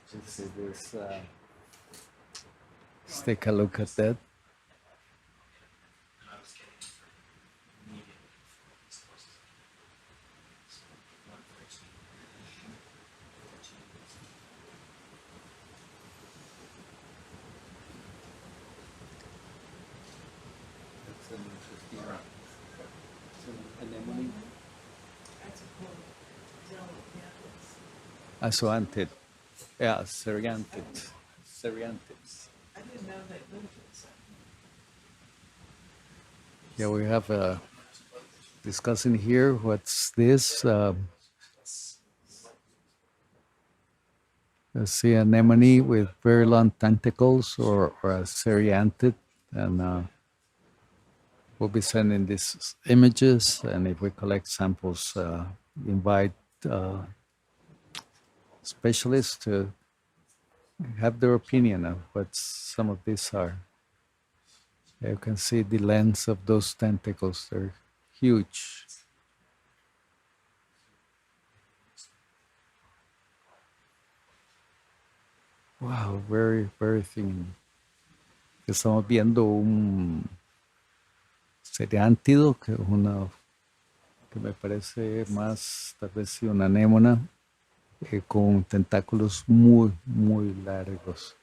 take a look at that. Anemone. Azoantid. Yeah, Seriantid. Seriantids. I didn't know they lived in San. Yeah, we have discussing here what's this. A sea anemone with very long tentacles or a Seriantid. And we'll be sending these images. And if we collect samples, invite specialists to have their opinion of what some of these are. You can see the length of those tentacles, they're huge. Wow, very, very thin. Estamos viendo un seriántido, que es una que me parece más, tal vez sí, una anémona, con tentáculos muy, muy largos.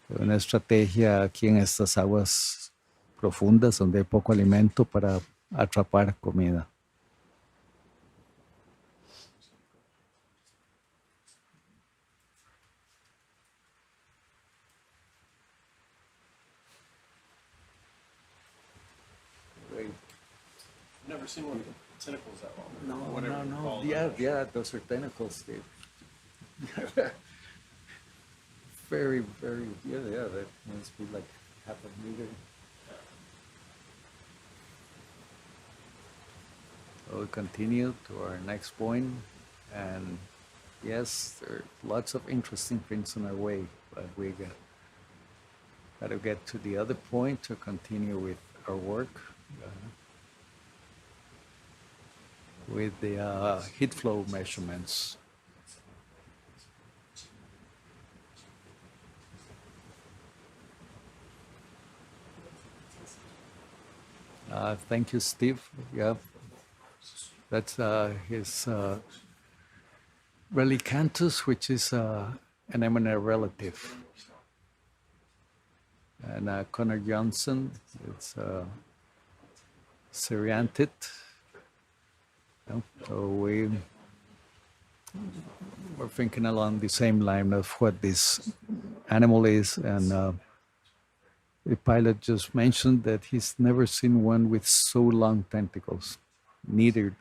Una estrategia aquí en estas aguas profundas donde hay poco alimento para atrapar comida. I've never seen one with tentacles that long. No, Whatever you call yeah, them. yeah, those are tentacles, Steve. Very, very, yeah, that must be like half a meter. We'll continue to our next point, and yes, there are lots of interesting things on our way, but we got to get to the other point to continue with our work with the heat flow measurements. Thank you, Steve. Yeah, that's his Relicanthus, which is an anemone relative. And Connor Johnson, it's Seriantid. Yeah, so we're thinking along the same line of what this animal is, and the pilot just mentioned that he's never seen one with so long tentacles. Neither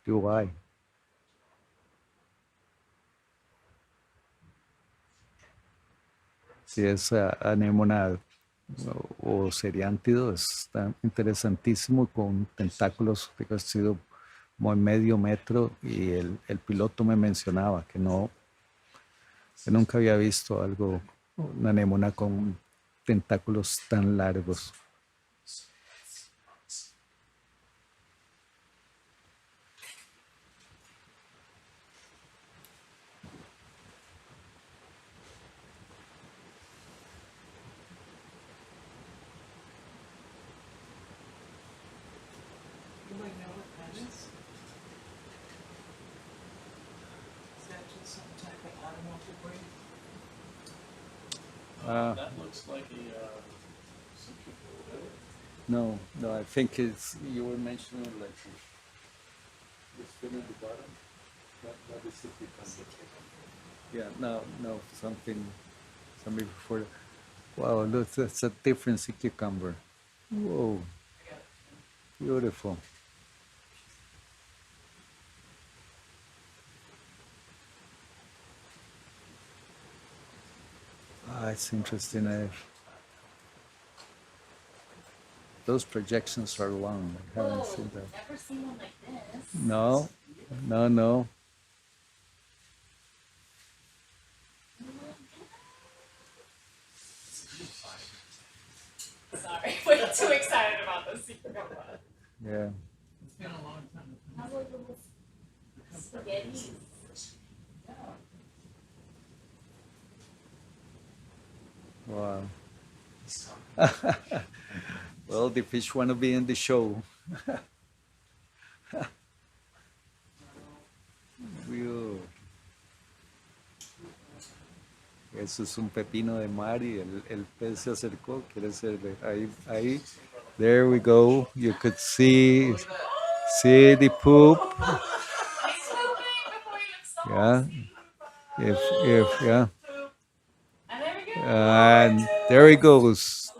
do I. Si es anémona o seriántido, está interesantísimo, con tentáculos que han sido como en medio metro, y el piloto me mencionaba que nunca había visto algo, una anémona con tentáculos tan largos. Anybody know what that is? Is that just some type of animal debris? That looks like a centrifugal. No, I think it's, you were mentioning like this fin at the bottom. That is the cucumber. Yeah, no, something before. Wow, look, that's a different sea cucumber. Whoa, beautiful. It's interesting. Those projections are long. I haven't seen that. Never seen one like this. No. Sorry, way too excited about this secret. Yeah. How's like little spaghetti? Wow. Well, the fish want to be in the show. View. Eso es un pepino de mar y el pez se acercó, quiere ser de ahí. There we go. You could see the poop. Yeah. If yeah. And there we go. And there he goes.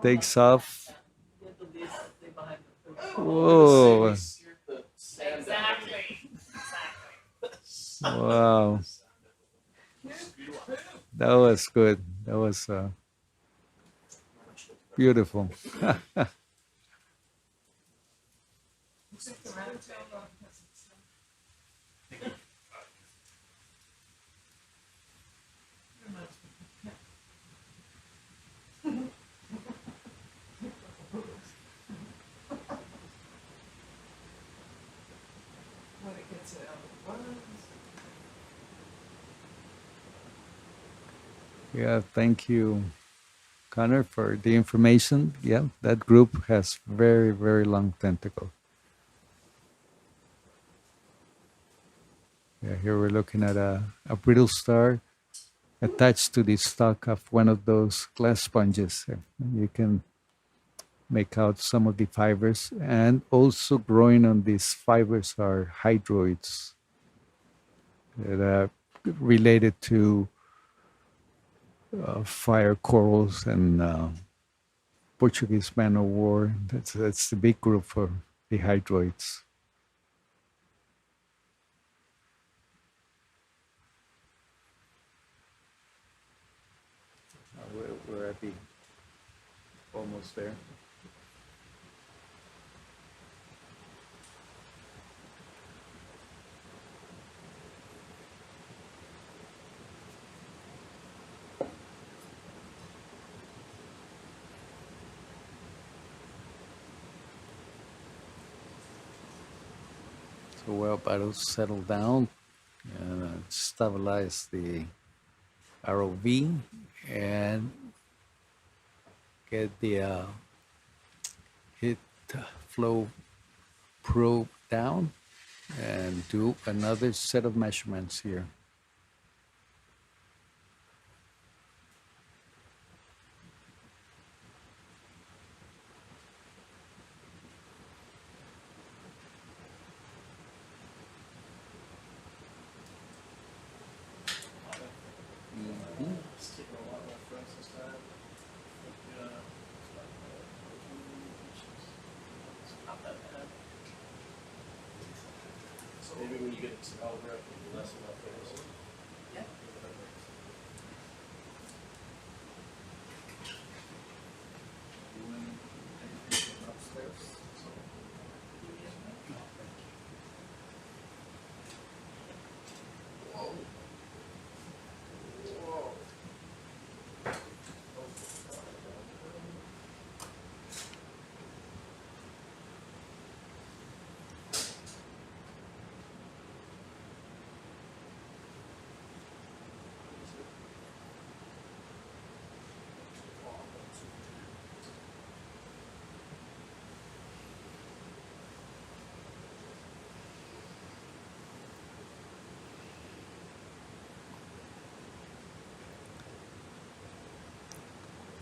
Takes off. Whoa. Exactly. Wow. That was good. That was beautiful. Yeah, thank you, Connor, for the information. Yeah, that group has very, very long tentacles. Yeah, here we're looking at a brittle star attached to the stalk of one of those glass sponges. You can make out some of the fibers, and also growing on these fibers are hydroids that are related to fire corals and Portuguese man of war. That's the big group for the hydroids. We're at the almost there. So we're about to settle down and stabilize the ROV and get the heat flow probe down and do another set of measurements here. It's taking a lot more for us this time. It's not that bad. So maybe when you get to Alberta, it'll be less enough there. Yeah.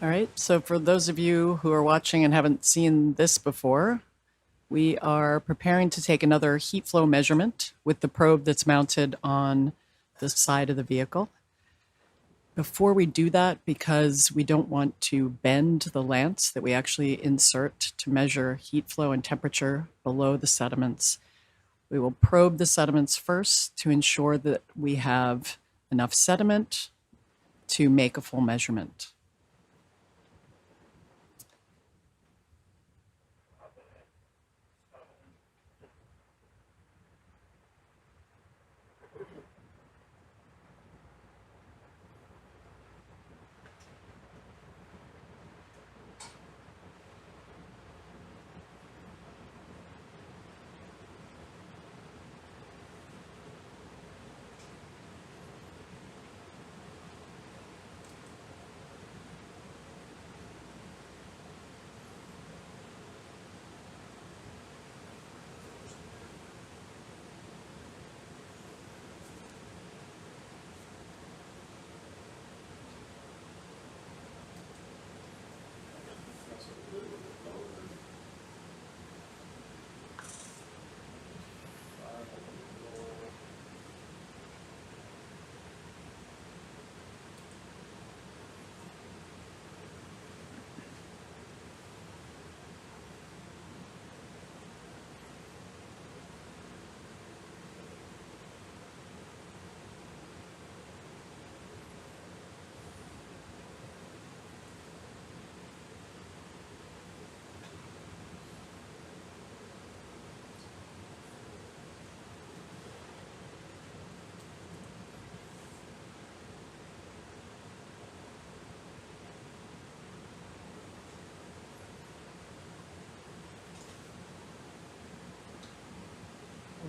All right, so for those of you who are watching and haven't seen this before, we are preparing to take another heat flow measurement with the probe that's mounted on the side of the vehicle. Before we do that, because we don't want to bend the lance that we actually insert to measure heat flow and temperature below the sediments, we will probe the sediments first to ensure that we have enough sediment to make a full measurement.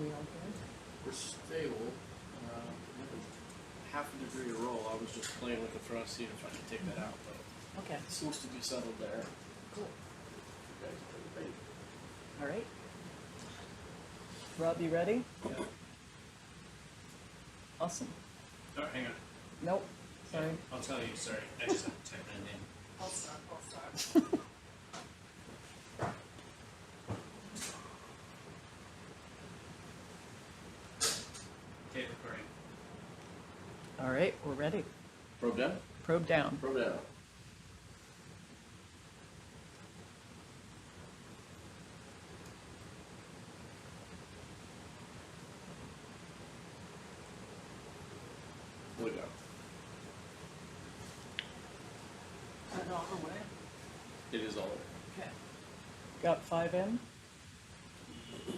we all good? We're stable. Half a degree of roll. I was just playing with the thrust, seeing if I could take that out, but Okay, it seems to be settled there. cool. You guys are ready. All right. Rob, you ready? Yeah. Awesome. Oh, hang on. Nope, sorry. I'll tell you, sorry. I just have to type it in. I'll start. Okay, recording. All right, we're ready. Probe down? Probe down. Probe down. Fully down. Is that all the way? It is all over. Okay. Got 5 in? Yeah,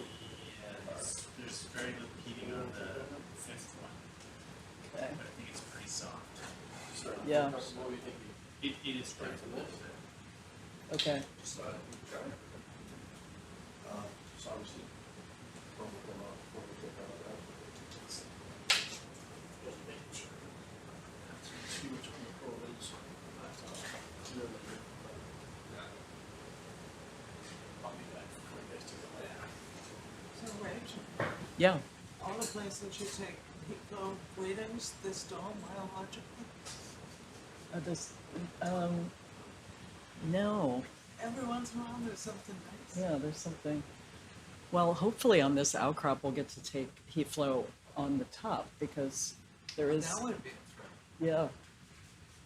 there's very little heating on the fifth one, Okay. but I think it's pretty soft. Yeah, What do you think? It is starting to lift it. okay. Just so obviously, probe will come out before we take out that. Just making sure. See which one the probe is. I'll be back before you guys take it later. So Rachel, Yeah. all the places you take people readings, this all biologically, This, no. every once in a while there's something nice. Yeah, there's something. Well, hopefully on this outcrop we'll get to take heat flow on the top because there is, That would be a thrill. yeah,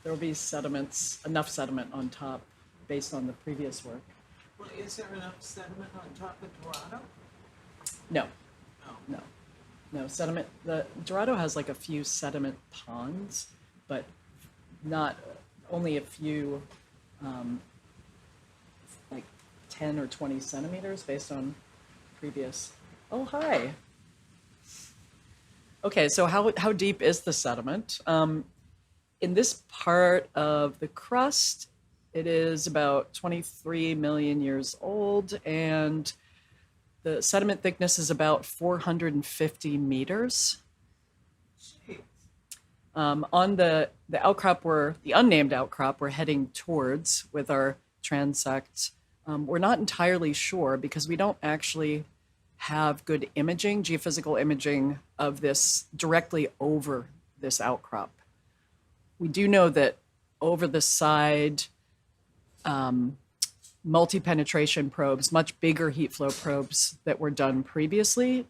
there will be sediments, enough sediment on top based on the previous work. Well, is there enough sediment on top of Dorado? No, No. no sediment. The Dorado has like a few sediment ponds, but not only a few, like 10 or 20 centimeters based on previous. Oh, hi. Okay, so how deep is the sediment? In this part of the crust, it is about 23 million years old, and the sediment thickness is about 450 meters. Jeez. On the outcrop, the unnamed outcrop we're heading towards with our transect, we're not entirely sure because we don't actually have good imaging, geophysical imaging of this directly over this outcrop. We do know that over the side, multi-penetration probes, much bigger heat flow probes that were done previously,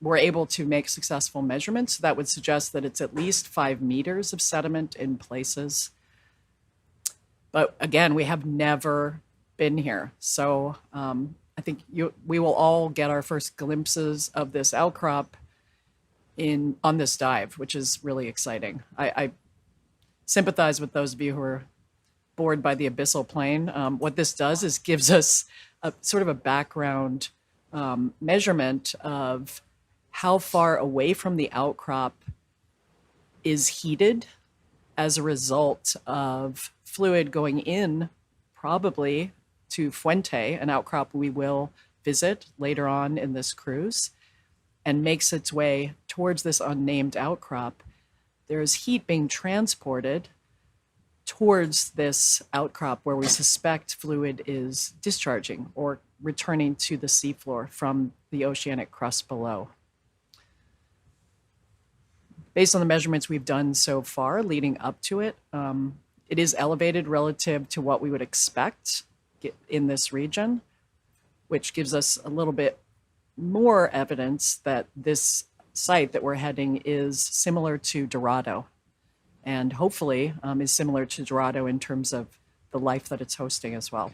were able to make successful measurements. That would suggest that it's at least 5 meters of sediment in places. But again, we have never been here. So I think we will all get our first glimpses of this outcrop on this dive, which is really exciting. I sympathize with those of you who are bored by the abyssal plain. What this does is gives us a sort of a background measurement of how far away from the outcrop is heated as a result of fluid going in probably to Fuente, an outcrop we will visit later on in this cruise, and makes its way towards this unnamed outcrop. There's heat being transported towards this outcrop where we suspect fluid is discharging or returning to the seafloor from the oceanic crust below. Based on the measurements we've done so far leading up to it, it is elevated relative to what we would expect in this region, which gives us a little bit more evidence that this site that we're heading is similar to Dorado, and hopefully is similar to Dorado in terms of the life that it's hosting as well.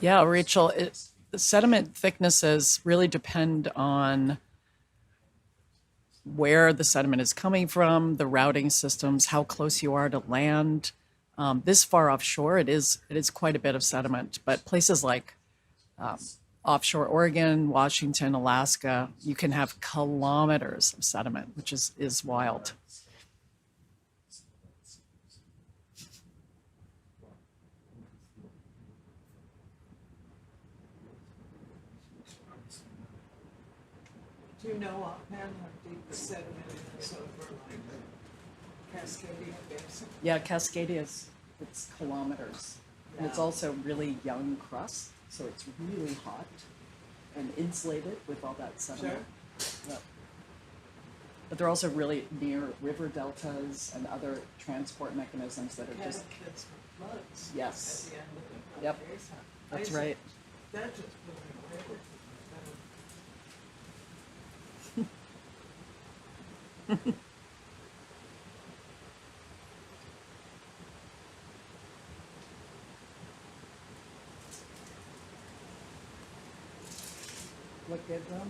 Yeah, Rachel, the sediment thicknesses really depend on where the sediment is coming from, the routing systems, how close you are to land. This far offshore, it is quite a bit of sediment, but places like offshore Oregon, Washington, Alaska, you can have kilometers of sediment, which is wild. Do you know offhand how deep the sediment is over like Cascadia Basin? Yeah, Cascadia it's kilometers. And it's Yeah. also really young crust, so it's really hot and insulated with all that sediment. Yep. But they're also really near river deltas and other transport mechanisms that are just, It's floods yes, at the end of the Yep. basin. that's I right. see. That just blew me away. Look good, Ron?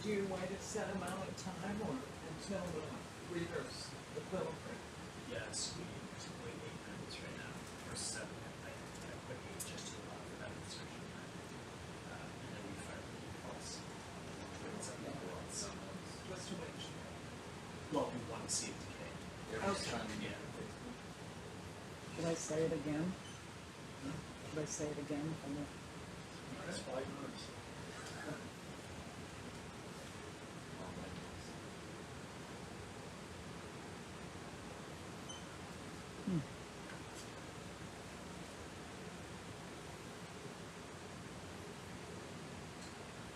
Do you wait a set amount of time or until the readers, the film? Yes, we wait 8 minutes right now, or 7. I put 8 just to allow for that insertion. And then we fire the defaults. It's up to the world. Just to make sure. Well, we want to see it decay. Okay. Yeah. Should I say it again? Should I say it again? That's 5 minutes.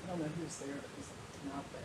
I don't know who's there, but who's not there.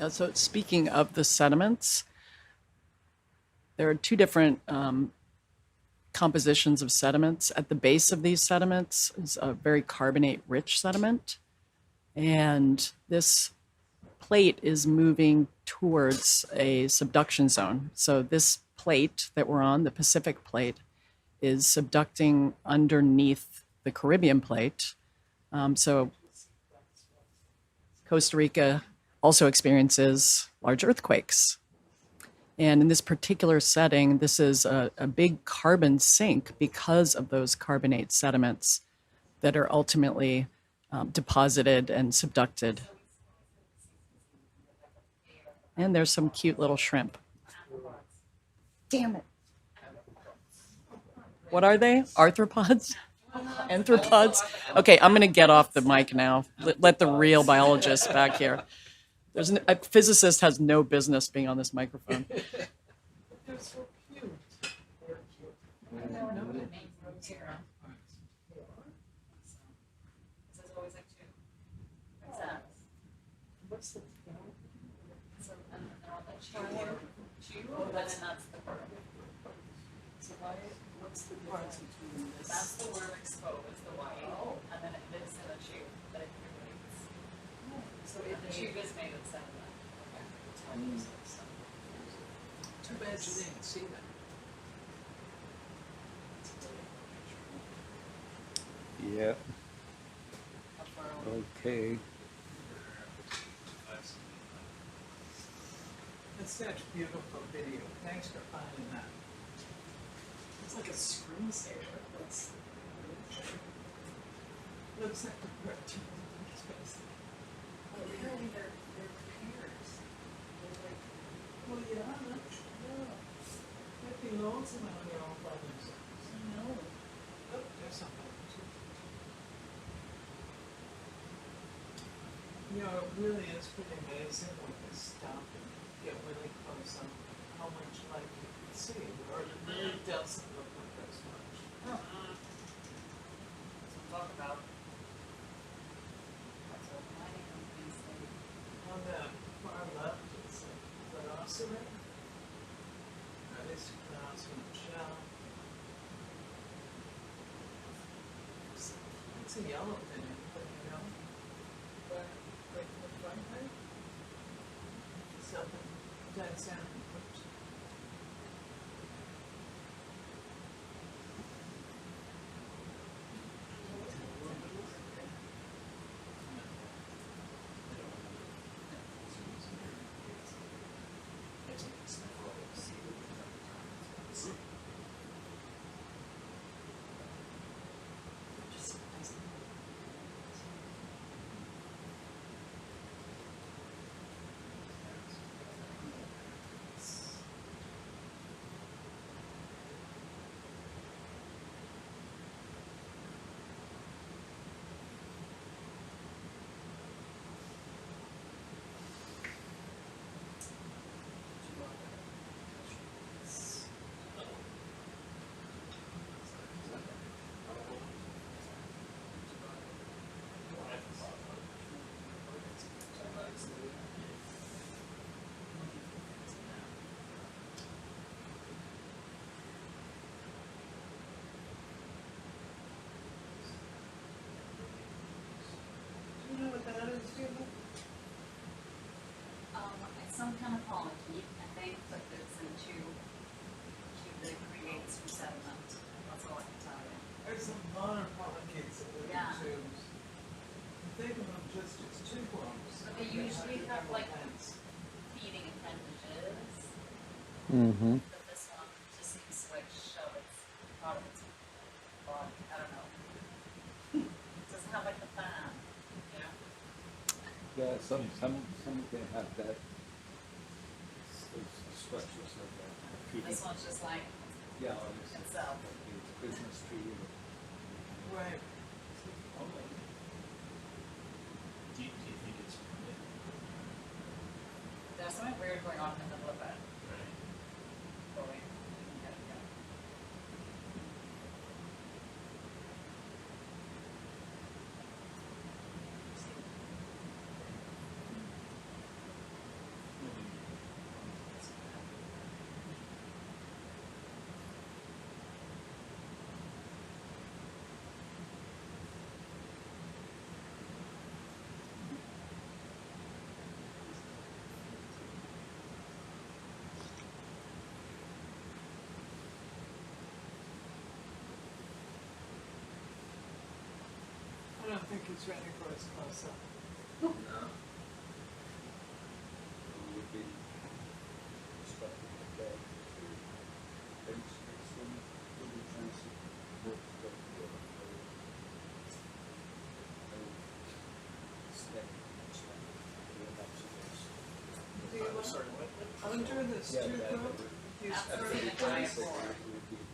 So speaking of the sediments, there are two different compositions of sediments. At the base of these sediments is a very carbonate-rich sediment, and this plate is moving towards a subduction zone. So this plate that we're on, the Pacific plate, is subducting underneath the Caribbean plate. So Costa Rica also experiences large earthquakes. And in this particular setting, this is a big carbon sink because of those carbonate sediments that are ultimately deposited and subducted. And there's some cute little shrimp. Damn it. What are they? Arthropods? Anthropods? Okay, I'm going to get off the mic now. Let the real biologist back here. A physicist has no business being on this microphone. They're so cute. They're cute. I never know the name from here. So it's always like 2. What's that? What's the? So, and they're all like 2, and then that's the word. So why? What's the difference between this? That's the word exposed, the white, and then this in a tube, that it creates. So The tube is made of sediment. Too bad you didn't see that. Yeah. Okay. That's such beautiful video. Thanks for finding that. It's like a screensaver. Looks like the correct space. Apparently they're pairs. They're like, Well, yeah, that's, might be lonesome when they're all by themselves. I know. Oh, there's something. You know, it really is pretty amazing when you stop and get really close on how much light you can see, or it really doesn't look like there's much. Talk about. That's what mining companies say. On the far left is a velociraptor. That is a velociraptor shell. It's a yellow thing, but you know. But right in the front there. Something dead center. You know what that is, Julie? It's some kind of polychaete, I think, but it's in tube that creates from sediment. That's all I can tell you. There's some monopolychaetes that live Yeah. in tubes. Think of them just as tube worms. But they usually have, like, Hands. feeding appendages. Mm-hmm. But this one just seems to like shove its part of its body. I don't know. It doesn't have like the fan, you know? Yeah, some can have that. Structures of that. This one's just like Yeah, itself. it's Christmas tree. Right. Do you think it's permanent? There's something weird going on in the middle of it. Right. But we can get it going. I don't think it's ready for its close-up. No. Would be expecting a day to demonstrate some really fancy work that Do you want Sorry, what? under this tube rope? Use Absolutely further fine.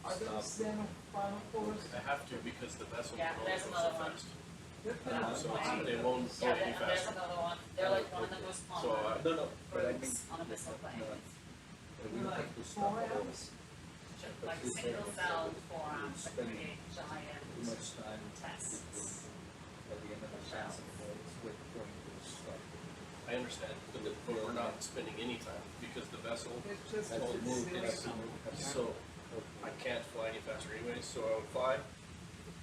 Are those then final pores? I have to because the vessel Yeah, can only there's go another so one. fast. They're kind of So wide. they won't go Yeah, any and there's faster. another one. They're like one of the most So common No, no, but I mean. groups on abyssal plains. We They're have like to stop all forearms. Like single celled forearms that create giant too much time tests. at the end of the session with going to the stuff. I understand, but we're not spending any time because the vessel It's just a won't move, facility. so I can't fly any faster anyway, so I would fly,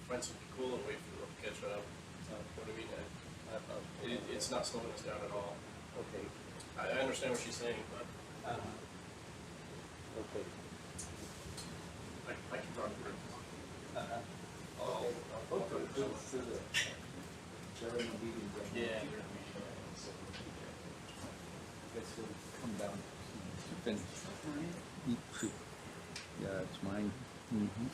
find something cool and wait for the rope to catch up. What I mean, it's not slowing us down at all. Okay. I understand what she's saying, but Okay. I can talk to her. Okay. Okay. So they're in a meeting. then. Yeah. Guess we'll come down to finish. Eat soup. Yeah, it's mine. Mm-hmm.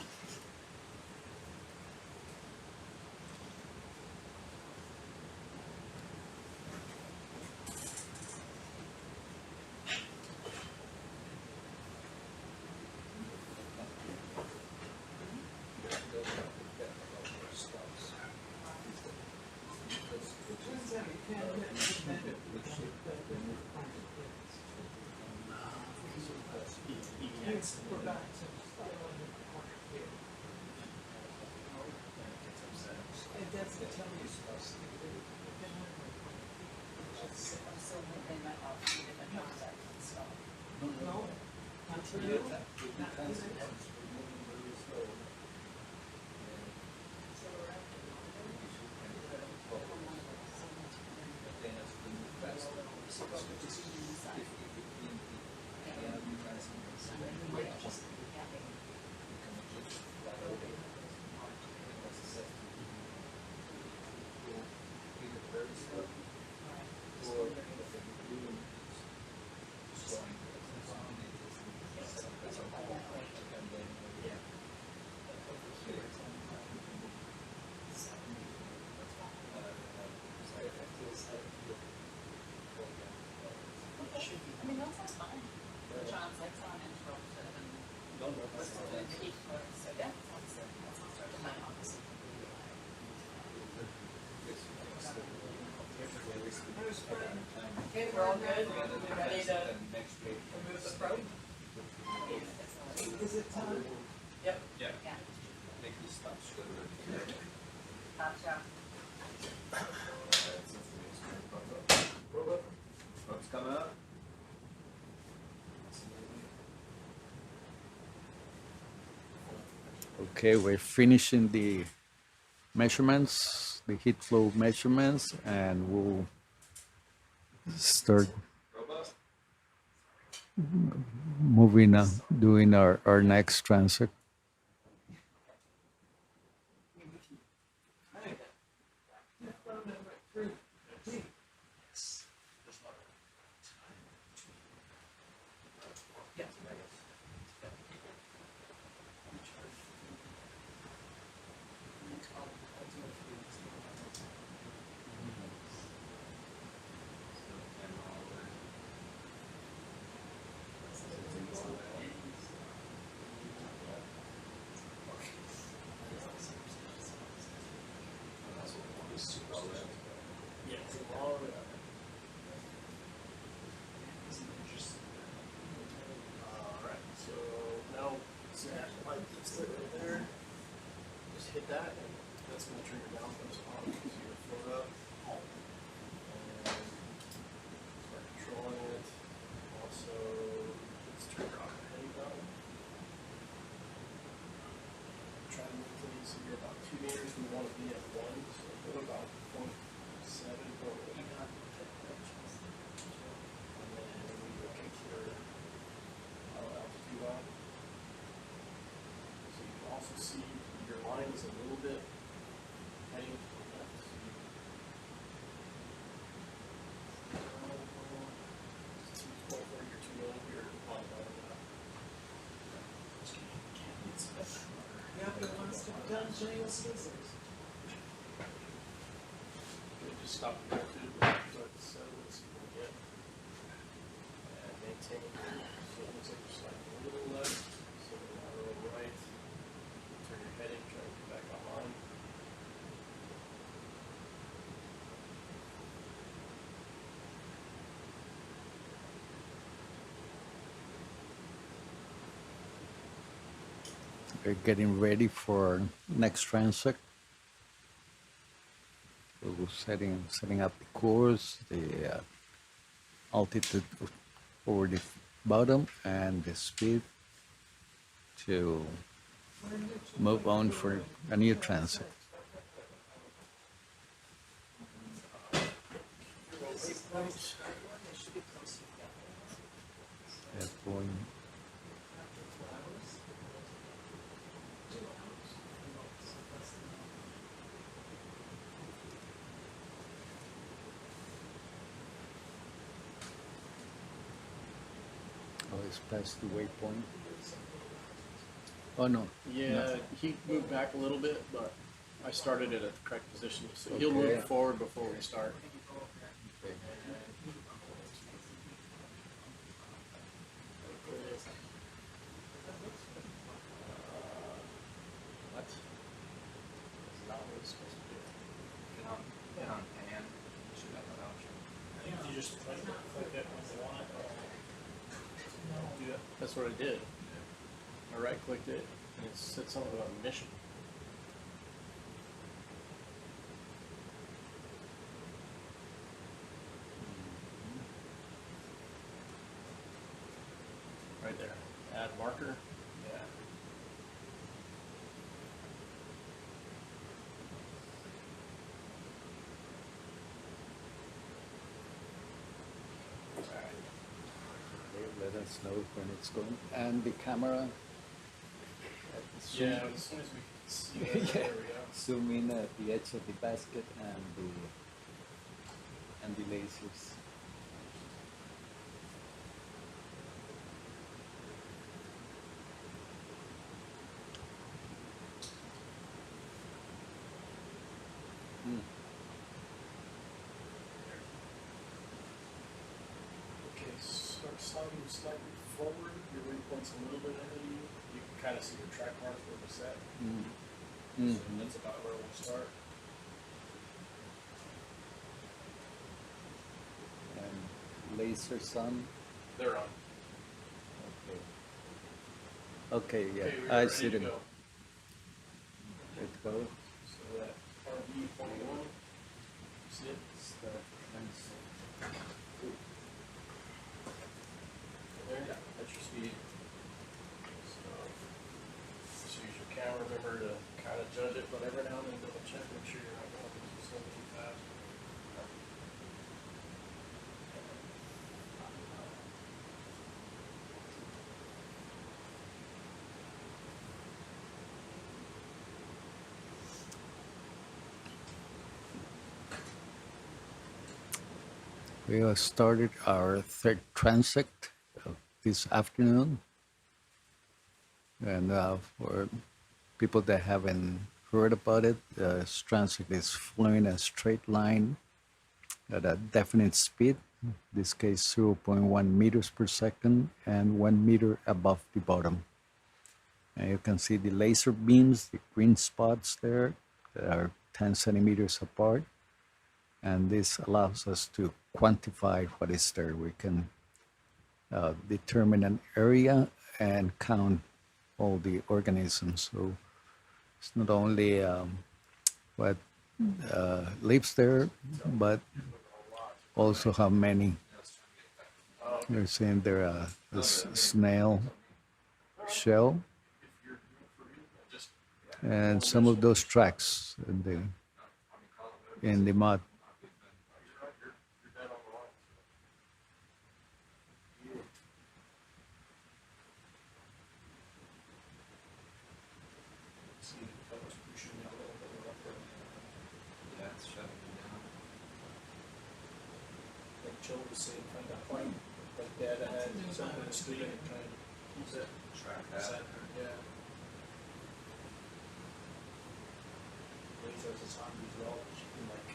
Yes, we're back to still in the corner here. It doesn't tell you supposed to do. So they might have a few different transect and stuff. No, not for you, not for you. I mean, that sounds fine. The transect's not interrupted and what's the heat flow, so yeah, that sounds fine, obviously. Okay, we're all good, we ready to remove the probe? Is it time? Yep. Yeah. Yeah. Make these stops. Gotcha. Probe's coming up. Okay, we're finishing the measurements, the heat flow measurements, and we'll start moving on, doing our next transect. Alright, so now, see that light that's lit right there? Just hit that, and that's gonna turn your downforce on, so you're gonna float up. And start controlling it. Also, let's turn your heading down. Try to move things so you're about 2 meters, we wanna be at 1, so go about 0.7, 0.8. And then we will kick your altitude on. So you can also see your line is a little bit heading to the left. So you point where you're too low, you're on that. Yeah, but wants to be done, Jay, what's this? Just stop the altitude, start to settle it, see what we get. And maintain. So it looks like you're sliding a little left, so now a little right. Turn your heading, try to get back online. We're getting ready for next transect. So we're setting up the course, the altitude over the bottom, and the speed to move on for a new transect. Going it's past the waypoint. Oh no. Yeah, he moved back a little bit, but I started it at the correct position. So he'll Okay. move forward before we start. Okay. What? That's not what it's supposed to do. Get on pan. You should have that just click it when you want it? Yeah, that's what I did. I right-clicked it, and it said something about mission. Right there. Add marker. Yeah. Let us know when it's going. And the camera. Yeah, as soon as we can see it, Yeah. there we go. Zoom in at the edge of the basket and the lasers. Okay, start sliding slightly forward. Your waypoint's a little bit ahead of you. You can kind of see your track marks where we're set. So that's about where we'll start. And lasers on. They're on. Okay. Okay, yeah, Okay, we're I ready see to them. go. Let's go. So that RV 21. See it? Start transect. There, that's your speed. So, just use your camera, remember to kind of judge it, but every now and then double check, make sure you're not going too slow too fast. We have started our third transect this afternoon. And for people that haven't heard about it, this transect is flowing a straight line at a definite speed, in this case 0.1 meters per second and 1 meter above the bottom. And you can see the laser beams, the green spots there that are 10 centimeters apart. And this allows us to quantify what is there. We can determine an area and count all the organisms. So it's not only what lives there, but also how many. You're seeing there a snail shell, and some of those tracks in the mud. See that was pushing me a little bit upward. Yeah, it's shutting me down. Like Joe was saying, find a point like that had something to speed and try and keep it Track that. center. Yeah. Lasers is on as well, which you can like,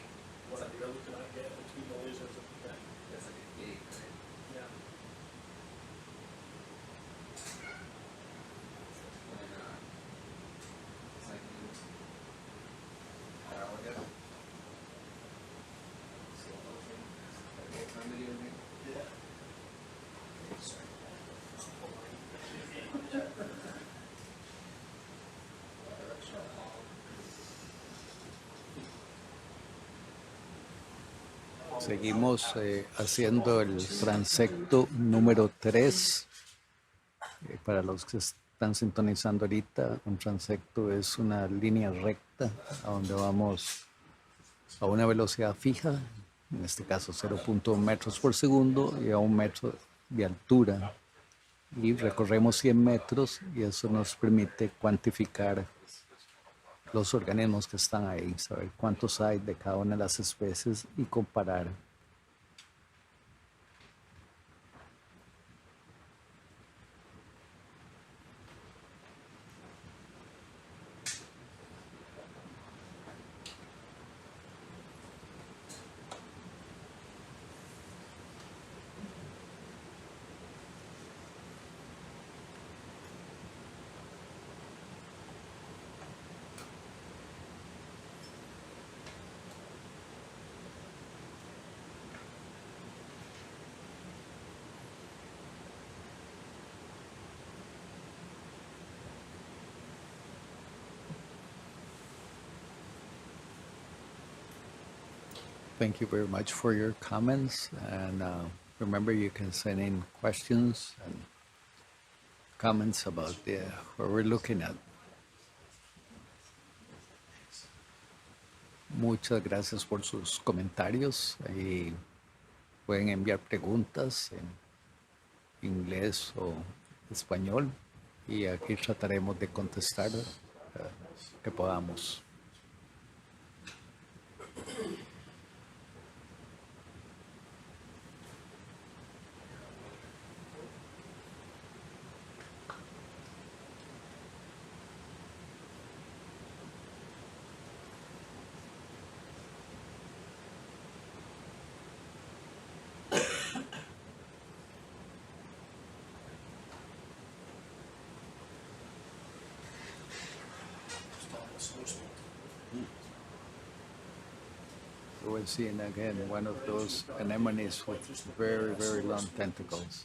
what are the other can I get between the lasers and that? That's like a gate, right? Yeah. It's like an hour ago. Slow motion. Like a time video game. Yeah. Sorry. Seguimos haciendo el transecto número 3. Para los que están sintonizando ahorita, un transecto es una línea recta a donde vamos a una velocidad fija, en este caso 0.1 metros por segundo y a 1 metro de altura. Y recorremos 100 metros y eso nos permite cuantificar los organismos que están ahí, saber cuántos hay de cada una de las especies y comparar. Thank you very much for your comments. And remember, you can send in questions and comments about what we're looking at. Muchas gracias por sus comentarios. Y pueden enviar preguntas en inglés o español. Y aquí trataremos de contestar que podamos. So we're seeing again one of those anemones with very, very long tentacles.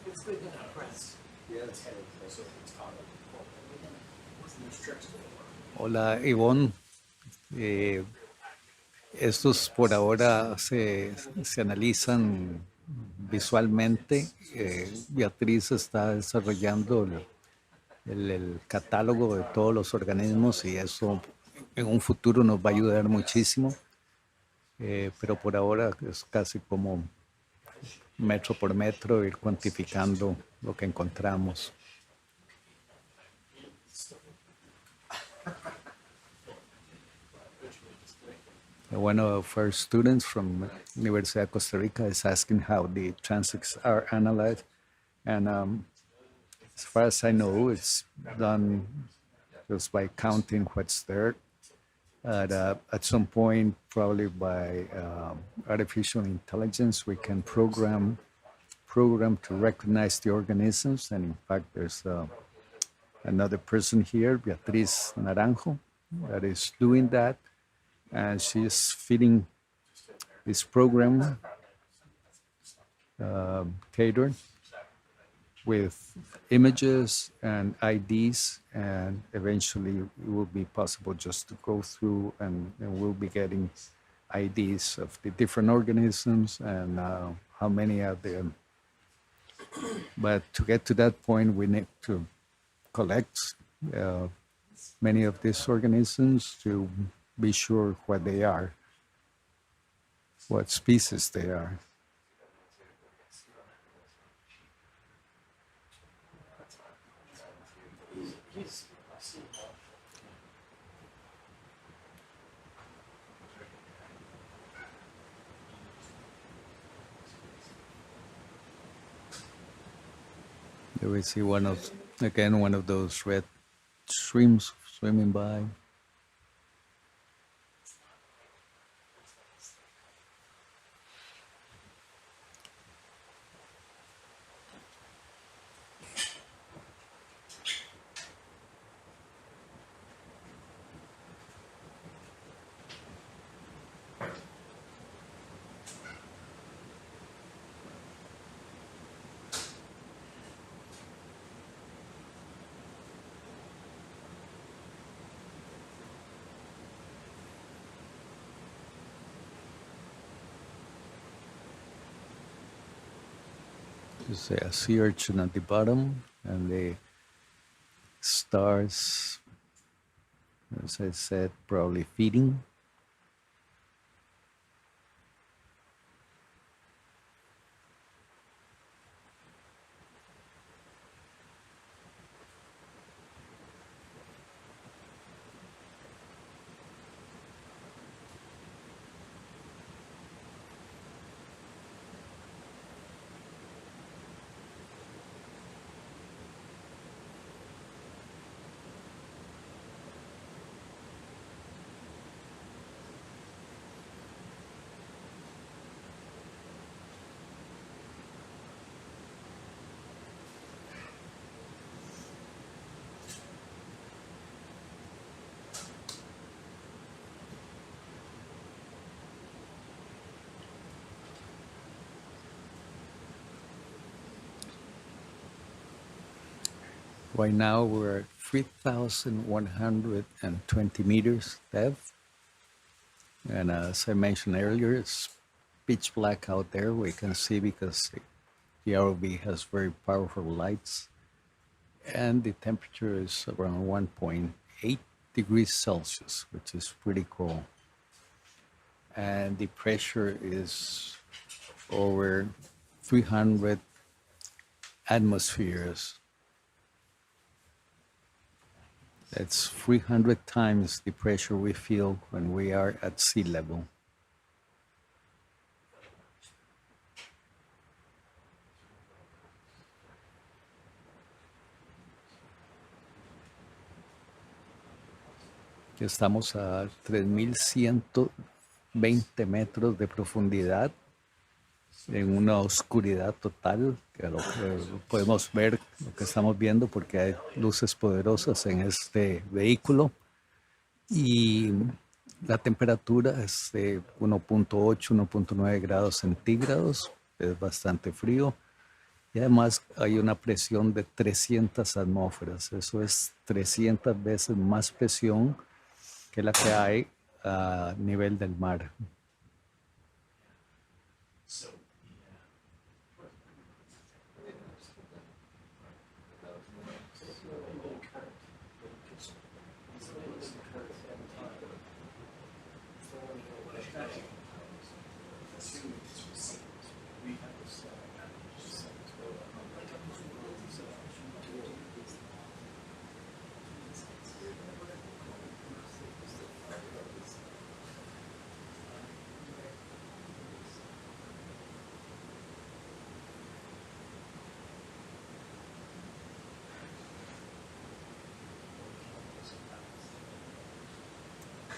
It's good to have friends. Hola, Ivonne. Estos por ahora se analizan visualmente. Beatriz está desarrollando el catálogo de todos los organismos y eso en un futuro nos va a ayudar muchísimo. Pero por ahora es casi como metro por metro ir cuantificando lo que encontramos. One of our students from University of Costa Rica is asking how the transects are analyzed. And as far as I know, it's done just by counting what's there. At some point, probably by artificial intelligence, we can program to recognize the organisms. And in fact, there's another person here, Beatriz Naranjo, that is doing that. And she's feeding this program catered with images and IDs, and eventually it will be possible just to go through and we'll be getting IDs of the different organisms and how many are there. But to get to that point, we need to collect many of these organisms to be sure what they are, what species they are. There we see one of those red streams swimming by. There's a sea urchin at the bottom, and the stars, as I said, probably feeding. Right now we're at 3,120 meters depth. And as I mentioned earlier, it's pitch black out there. We can see because the ROV has very powerful lights. And the temperature is around 1.8 degrees Celsius, which is pretty cool. And the pressure is over 300 atmospheres. That's 300 times the pressure we feel when we are at sea level. Estamos a 3,120 metros de profundidad en una oscuridad total, que lo que podemos ver, lo que estamos viendo, porque hay luces poderosas en este vehículo, y la temperatura es de 1.8, 1.9 grados centígrados, es bastante frío, y además hay una presión de 300 atmósferas, eso es 300 veces más presión que la que hay a nivel del mar.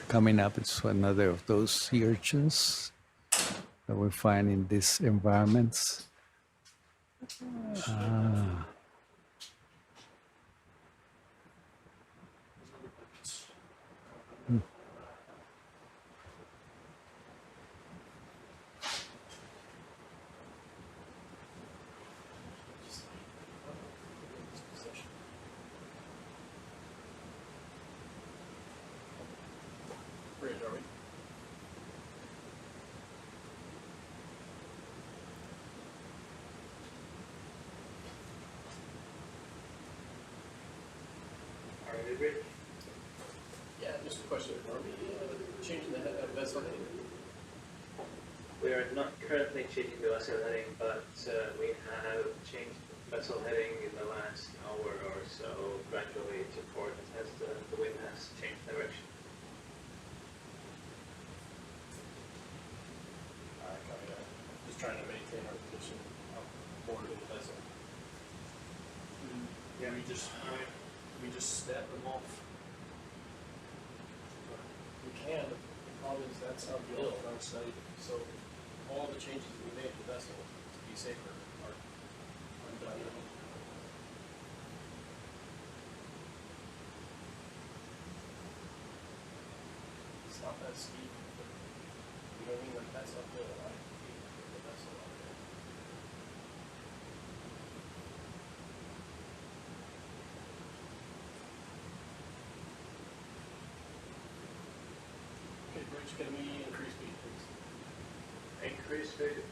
Coming up is another of those sea urchins that we find in these environments. Bridge, are we? Are we ready? Yeah, just a question. Are we changing the vessel heading? We are not currently changing the vessel heading, but we have changed the vessel heading in the last hour or so, gradually to port as the wind has changed direction. Alright, copy that. Just trying to maintain our position on board of the vessel. Yeah. We just snap them off. We can, but the problem is that's how built on site, so all the changes we made to the vessel to be safer are undone. It's not that steep, but you know what I mean, like that's uphill, right? The vessel out there. Okay, Bridge, can we increase speed, please? Increase speed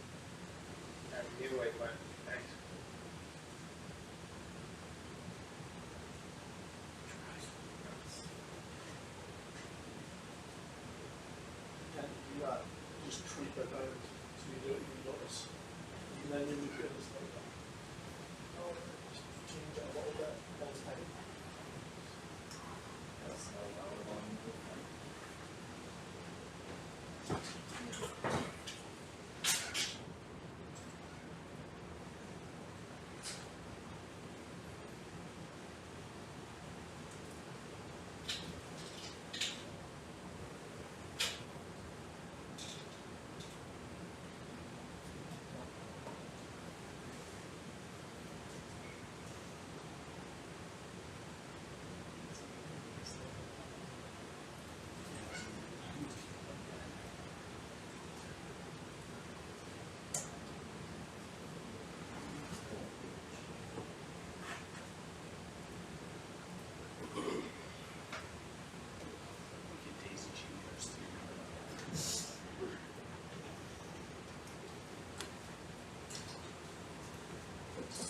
and new waypoint. Thanks. And you just tweak that out so you notice. And then you could just like, oh, just change that a little bit, that's tight.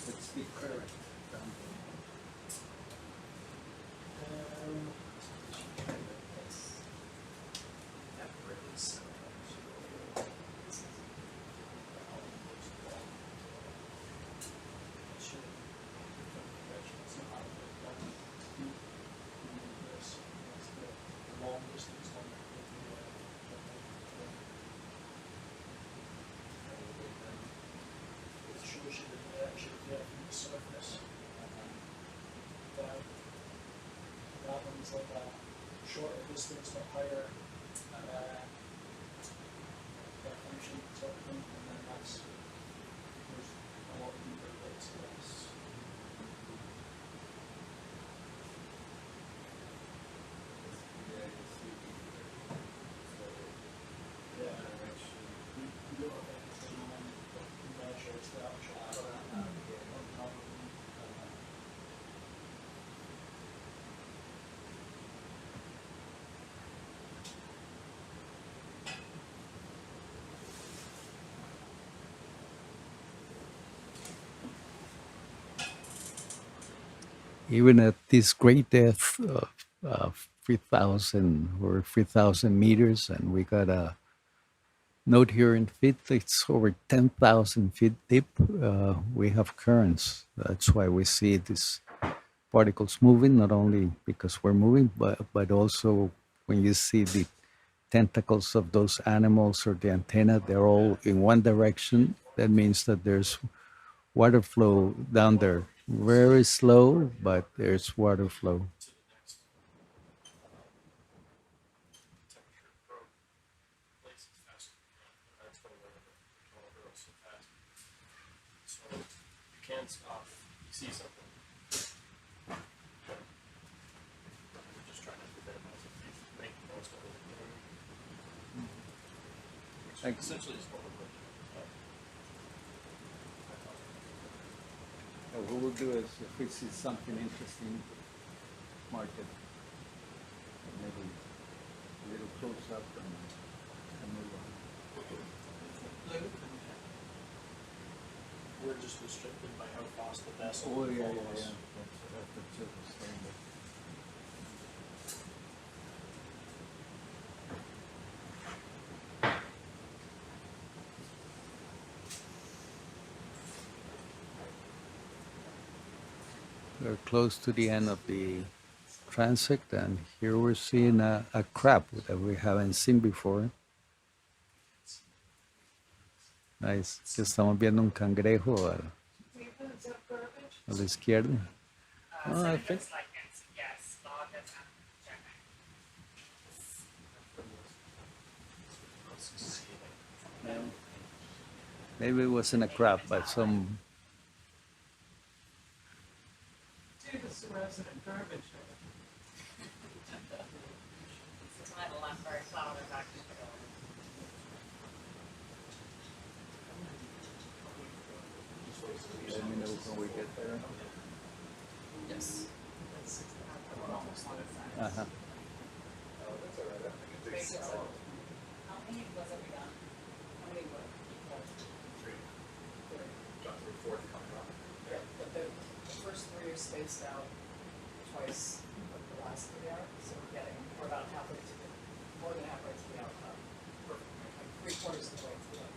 Let's be correct. That one's like a shorter distance but higher definition sort of thing, and then there's a lot deeper bits of this. Yeah. You don't have anything on that measures the actual Even at this great depth of 3,000 or 3,000 meters, and we got a note here in feet, it's over 10,000 feet deep. We have currents. That's why we see these particles moving, not only because we're moving, but also when you see the tentacles of those animals or the antenna, they're all in one direction. That means that there's water flow down there. Very slow, but there's water flow. So you can't stop. You see something. We're just trying to minimize it. Make the most of it. Which essentially is what we're looking at. What we'll do is, if we see something interesting, mark it. Maybe a little close up and move on. We're just restricted by how fast the vessel Oh, yeah, follows. That's the civil standard. We're close to the end of the transect, and here we're seeing a crab that we haven't seen before. Nice. Estamos viendo un cangrejo a la izquierda. Oh, So I it think looks like it's, yes, log that's checking. maybe it wasn't a crab, but some. Davis resident garbage. It's not a lot very flower back to the Let me know when we get there. Yes. Uh-huh. How many was it we done? How many were? Yeah, but the first three are spaced out twice, like the last three are, so we're about halfway to more than halfway to the outcrop. Like 3/4 of the way through it.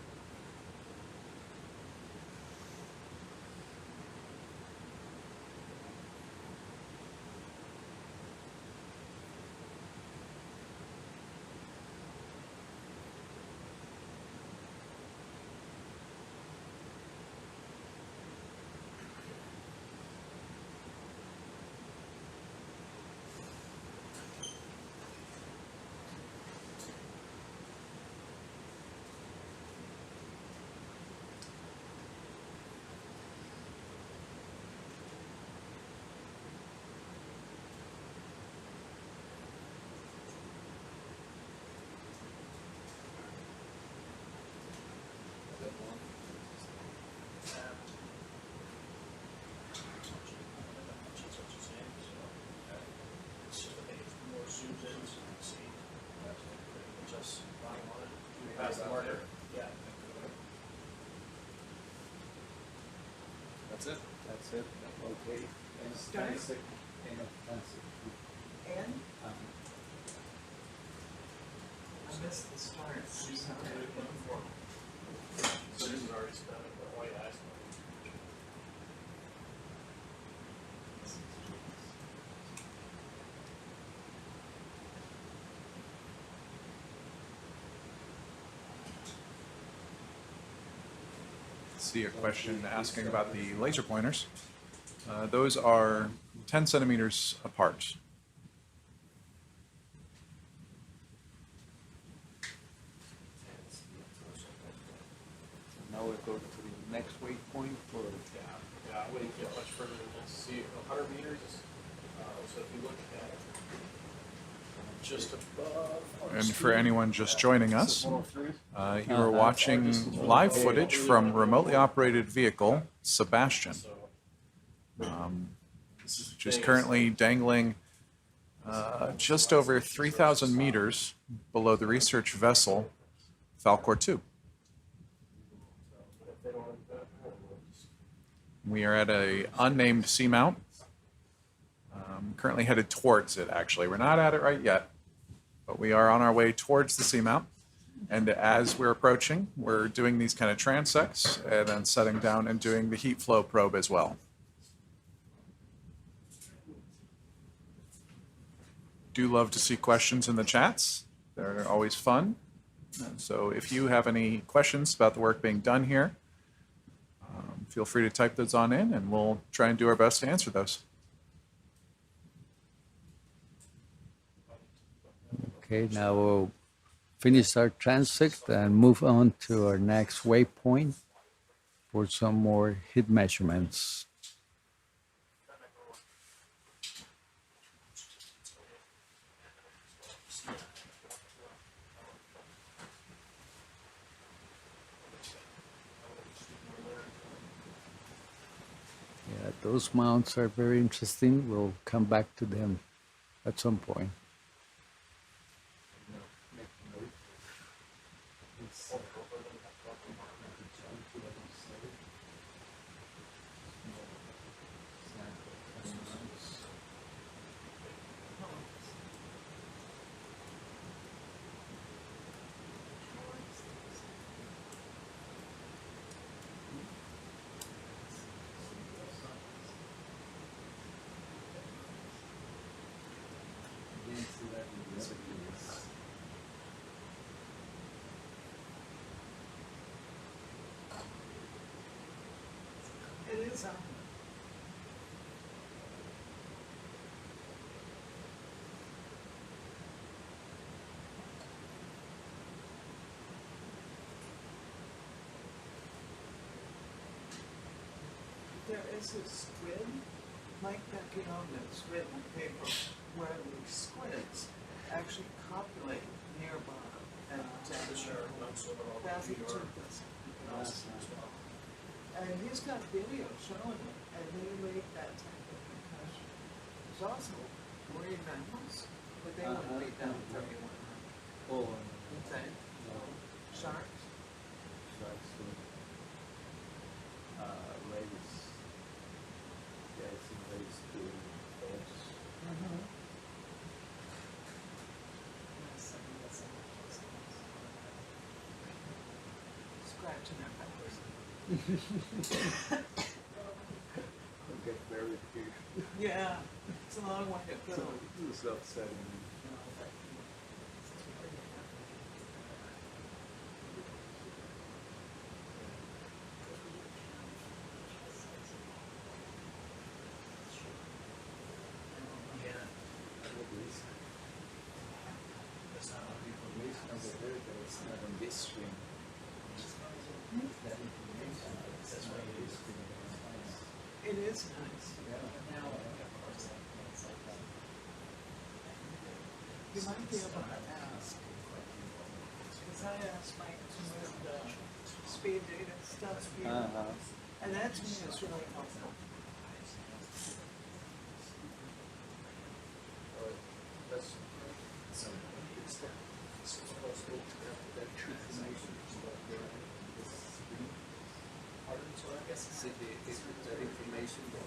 That's it. That's it. Okay. Start. And I missed the start. I'm sorry. So this is already spent, but why ask? See a question asking about the laser pointers. Those are 10 centimeters apart. Now we go to the next waypoint for. Yeah, I wouldn't get much further than this. See, 100 meters is, so if you look at just above. our And for screen, anyone just joining us, 103. you are watching live footage from remotely operated vehicle SuBastian, This is the which is thing, currently dangling just over 3,000 meters below the research vessel Falcor 2. We are at a unnamed seamount, currently headed towards it, actually. We're not at it right yet, but we are on our way towards the seamount. And as we're approaching, we're doing these kind of transects and then setting down and doing the heat flow probe as well. Do love to see questions in the chats. They're always fun. And so if you have any questions about the work being done here, feel free to type those on in and we'll try and do our best to answer those. Okay, now we'll finish our transect and move on to our next waypoint for some more heat measurements. Yeah, those mounts are very interesting. We'll come back to them at some point. It is on. This is squid, like that, that's written on paper, where the squids actually copulate near bottom. And that's Octopus. And he's got video showing it, and they make that type of concussion. There's also marine mammals, but they wouldn't be down 31. Oh, Okay. no. Sharks. Sharks, rays. Yeah, I think rays do those. Scratching their backs. Get very big. Yeah, it's a long way to go. It's upsetting. That's not the information over there, but it's not on this screen. That information, that's why it is screen. It is nice. Now, of course, it's like that. You might be able to ask, because I asked Mike to move the speed data stuff here, and that to me is really helpful. That's, so it's that, it's possible to have that information about the screen. So I guess it's that information that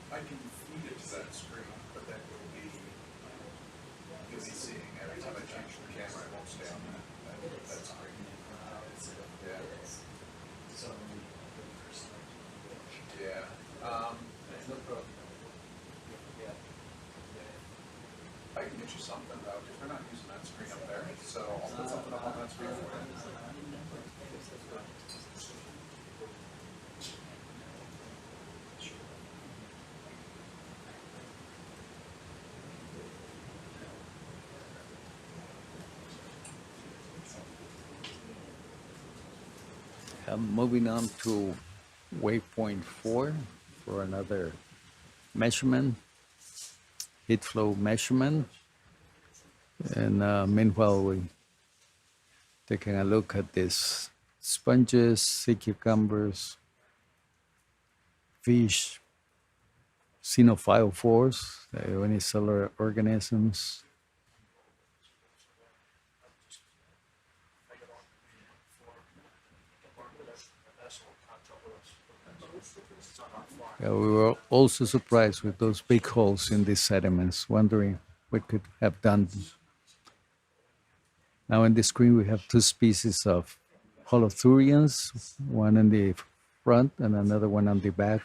I can feed it to that screen, but that will be, you'll be seeing every time I change the camera, it won't stay on that screen. Yeah. Yeah. no problem. Yeah. I can get you something though, because we're not using that screen up there, so I'll put something up on that screen for you. Moving on to waypoint 4 for another measurement, heat flow measurement. And meanwhile, we taking a look at these sponges, sea cucumbers, fish, xenophytophores, unicellular organisms. Yeah, we were also surprised with those big holes in these sediments, wondering what could have done. Now on the screen we have two species of holothurians, one in the front and another one on the back.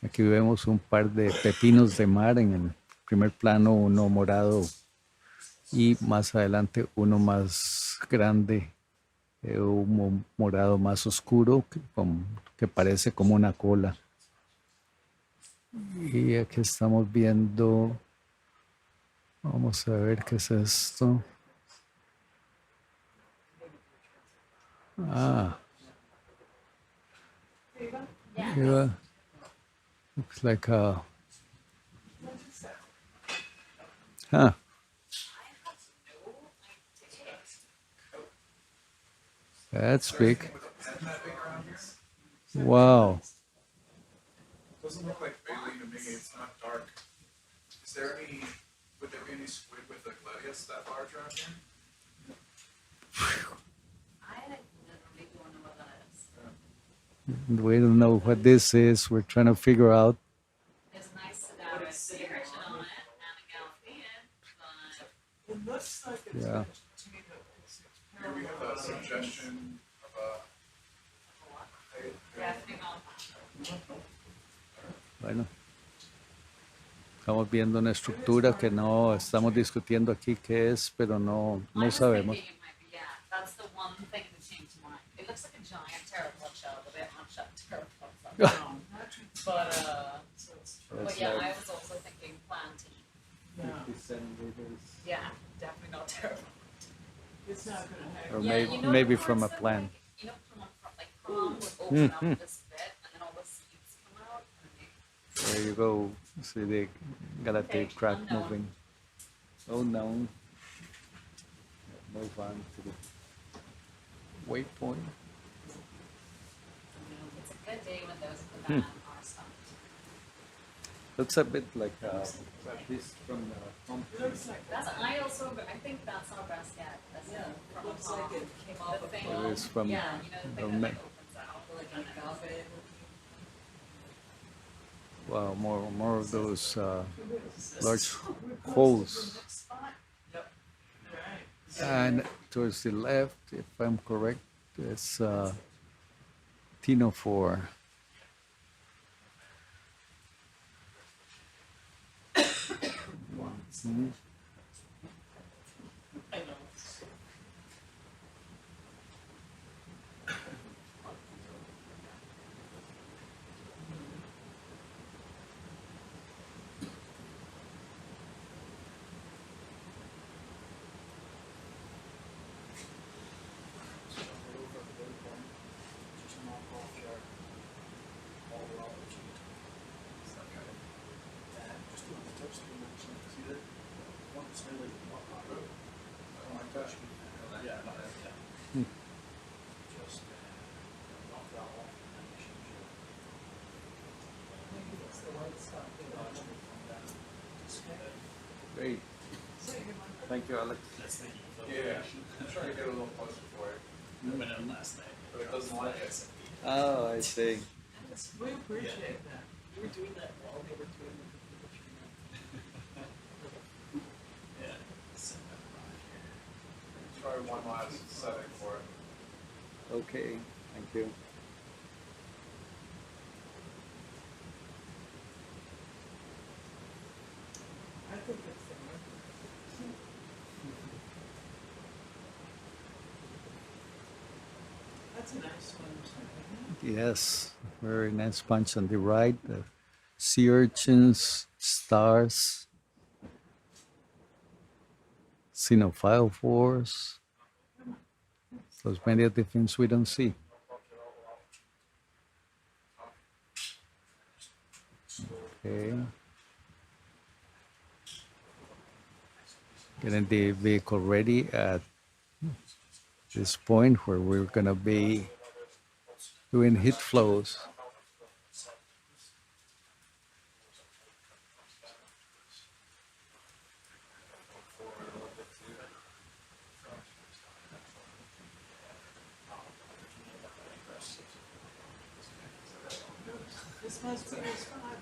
Aquí vemos un par de pepinos de mar en el primer plano, uno morado y más adelante uno más grande, un morado más oscuro que parece como una cola. Y aquí estamos viendo, vamos a ver qué es esto. Ah, yeah. Looks like a, huh. That's big. Wow. Doesn't look like baleen to me, it's not dark. Is there any, would there be any squid with a gladius that large around here? I never really don't know what that is. We don't know what this is. We're trying to figure out. It's nice to have a description on it and a Galilean, but It looks like it's Yeah. to me that it's Here we have a suggestion of a, definitely not. Bueno, estamos viendo una estructura que no estamos discutiendo aquí qué es, pero no I was sabemos. thinking it might be, yeah, that's the one thing that came to mind. It looks like a giant pteropod shell, but they have not shut pteropods up. But you know maybe the from a parts that, plan. like, you know, like prom would open up this bit and then all the seeds come out and they. There you go. See, they got a Okay, crack unknown. moving. Oh no. Move on to the waypoint. It's a good day when those at the bottom are stumped. Looks a bit like this from the home. Looks like That's, I also, I think that's our best yet. That's Yeah, from looks Tom. like it came off The of thing, It is from yeah, you know, the the thing that ma- like opens out. like an agave. Wow, more of those large holes. Yep. Right. And towards the left, if I'm correct, it's Tino 4. Mhm. I know. Just knock off your all the altitude. And just do the touch screen actually. See that? One that's really not that road. On my touch screen. Yeah, not that. Hmm. Just knock that off and then change your Maybe it's the white stuff. largely from down. Just Great. Thank you, Alex. That's the. Yeah, I'm trying to get a little closer for it, I went out last night. but it doesn't like it. Oh, I see. We appreciate that. You were doing that while they were doing the Yeah. Try one last setting for it. Okay, thank you. I think it's the one. That's a nice one. Yes, very nice bunch on the right. The sea urchins, stars, xenophile Those many of the things we don't see. Okay. Getting the vehicle ready at this point where we're going to be doing heat flows. This must be your spot.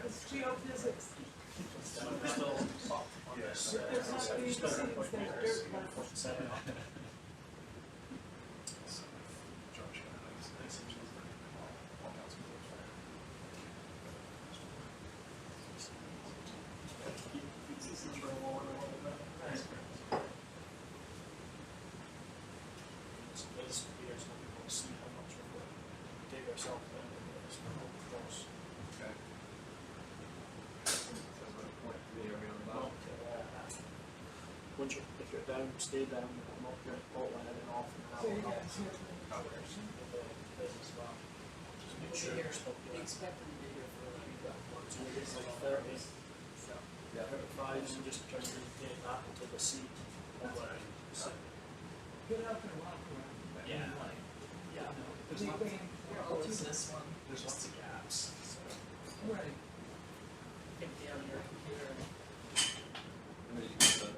It's geophysics. There's not being seeds, there's dirt left. Once you, if you're down, stay down, come up your boat landing off and So you out. guys here. Just make sure you're still We good. expect them to be here for So it's like 30. Yeah, 35, so just try to maintain that until the sea. Get up and walk around. Yeah, like, yeah, no, there's Big not, bang, we're we're always always this one, there's lots of gaps, so. Right. Empty out your computer and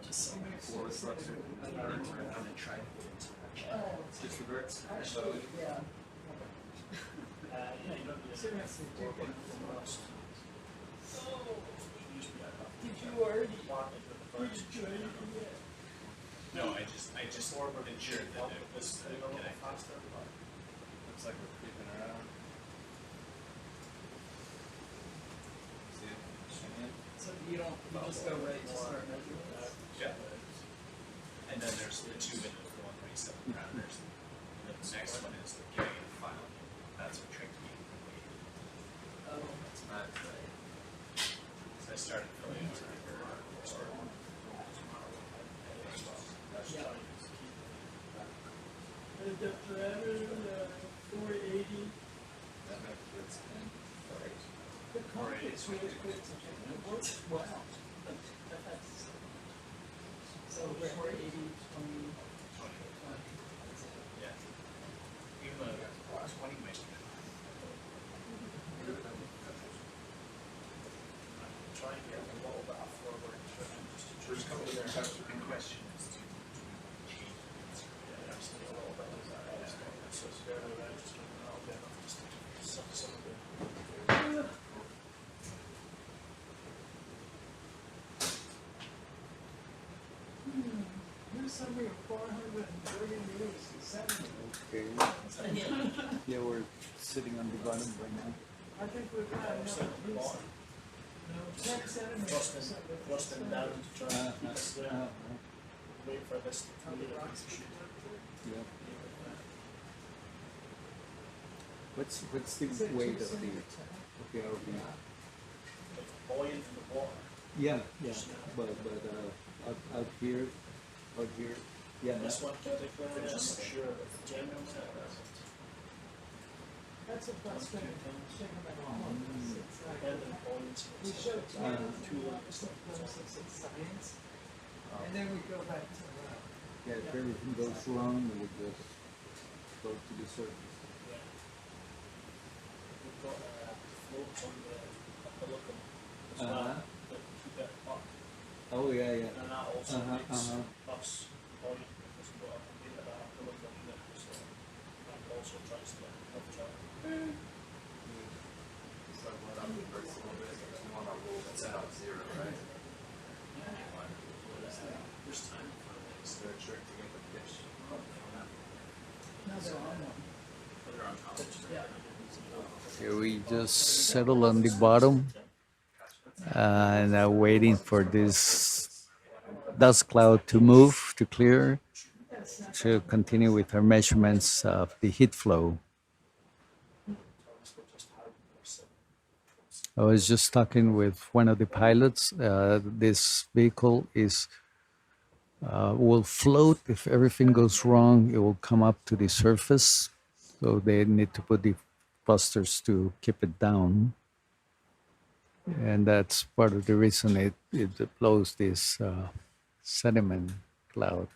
just so many Makes forward sense. thrust and turn around and try to get into Oh, just reverts. actually, yeah. Yeah, you don't need Seriously, do four get by four rust. Used to be enough. Did you already? Apartment with the first. No, I just Forward. ensured that it was A little connected. faster, but Looks like we're creeping around. See it? Swing in? So you don't, you just go right to start measuring? Yeah. And then there's the two windows, the 127 parameters. And then the next one is the getting the file. That's what tricked me. Oh, that's Not right. So I started filling out my Yeah. the parameter, 480. That makes sense. The concrete swing is good. It works well. So we're 480, 20. Yeah. Even though 20 makes it. Try and get a little bit forward. Just come to their house in question. Yeah, just a little bit of that. So it's there, just a little bit of just some of the. New summary of 430 years, 70. Okay. Yeah, we're sitting on the bottom right now. I think we've got enough. 10 centimeters. Flush them down to try and keep us there. Wait for this to come in. Yeah. What's the weight of the ROV? Buoyant in the water. Yeah, yeah. But out here, yeah. This one particularly, just sure of genuine. That's a frustrating thing. Check them at all. It's like, And the buoyancy. we showed two Two places in science, and then we go back to Yeah, if everything goes wrong, we would just go to the surface. We've got floats on the umbilical as well that keep it up. Oh, yeah, yeah. And that also makes us buoyant because we've got a bit of that umbilical unit, so that also tries to help out. So what I'm first a little bit, you want to roll this out 0, right? There's time for Is there a trick to get the fish? No, they're on one. They're on top. Yeah. Here we just settle on the bottom and waiting for this dust cloud to move, to clear, to continue with our measurements of the heat flow. I was just talking with one of the pilots. This vehicle will float. If everything goes wrong, it will come up to the surface. So they need to put the thrusters to keep it down. And that's part of the reason it blows this sediment cloud.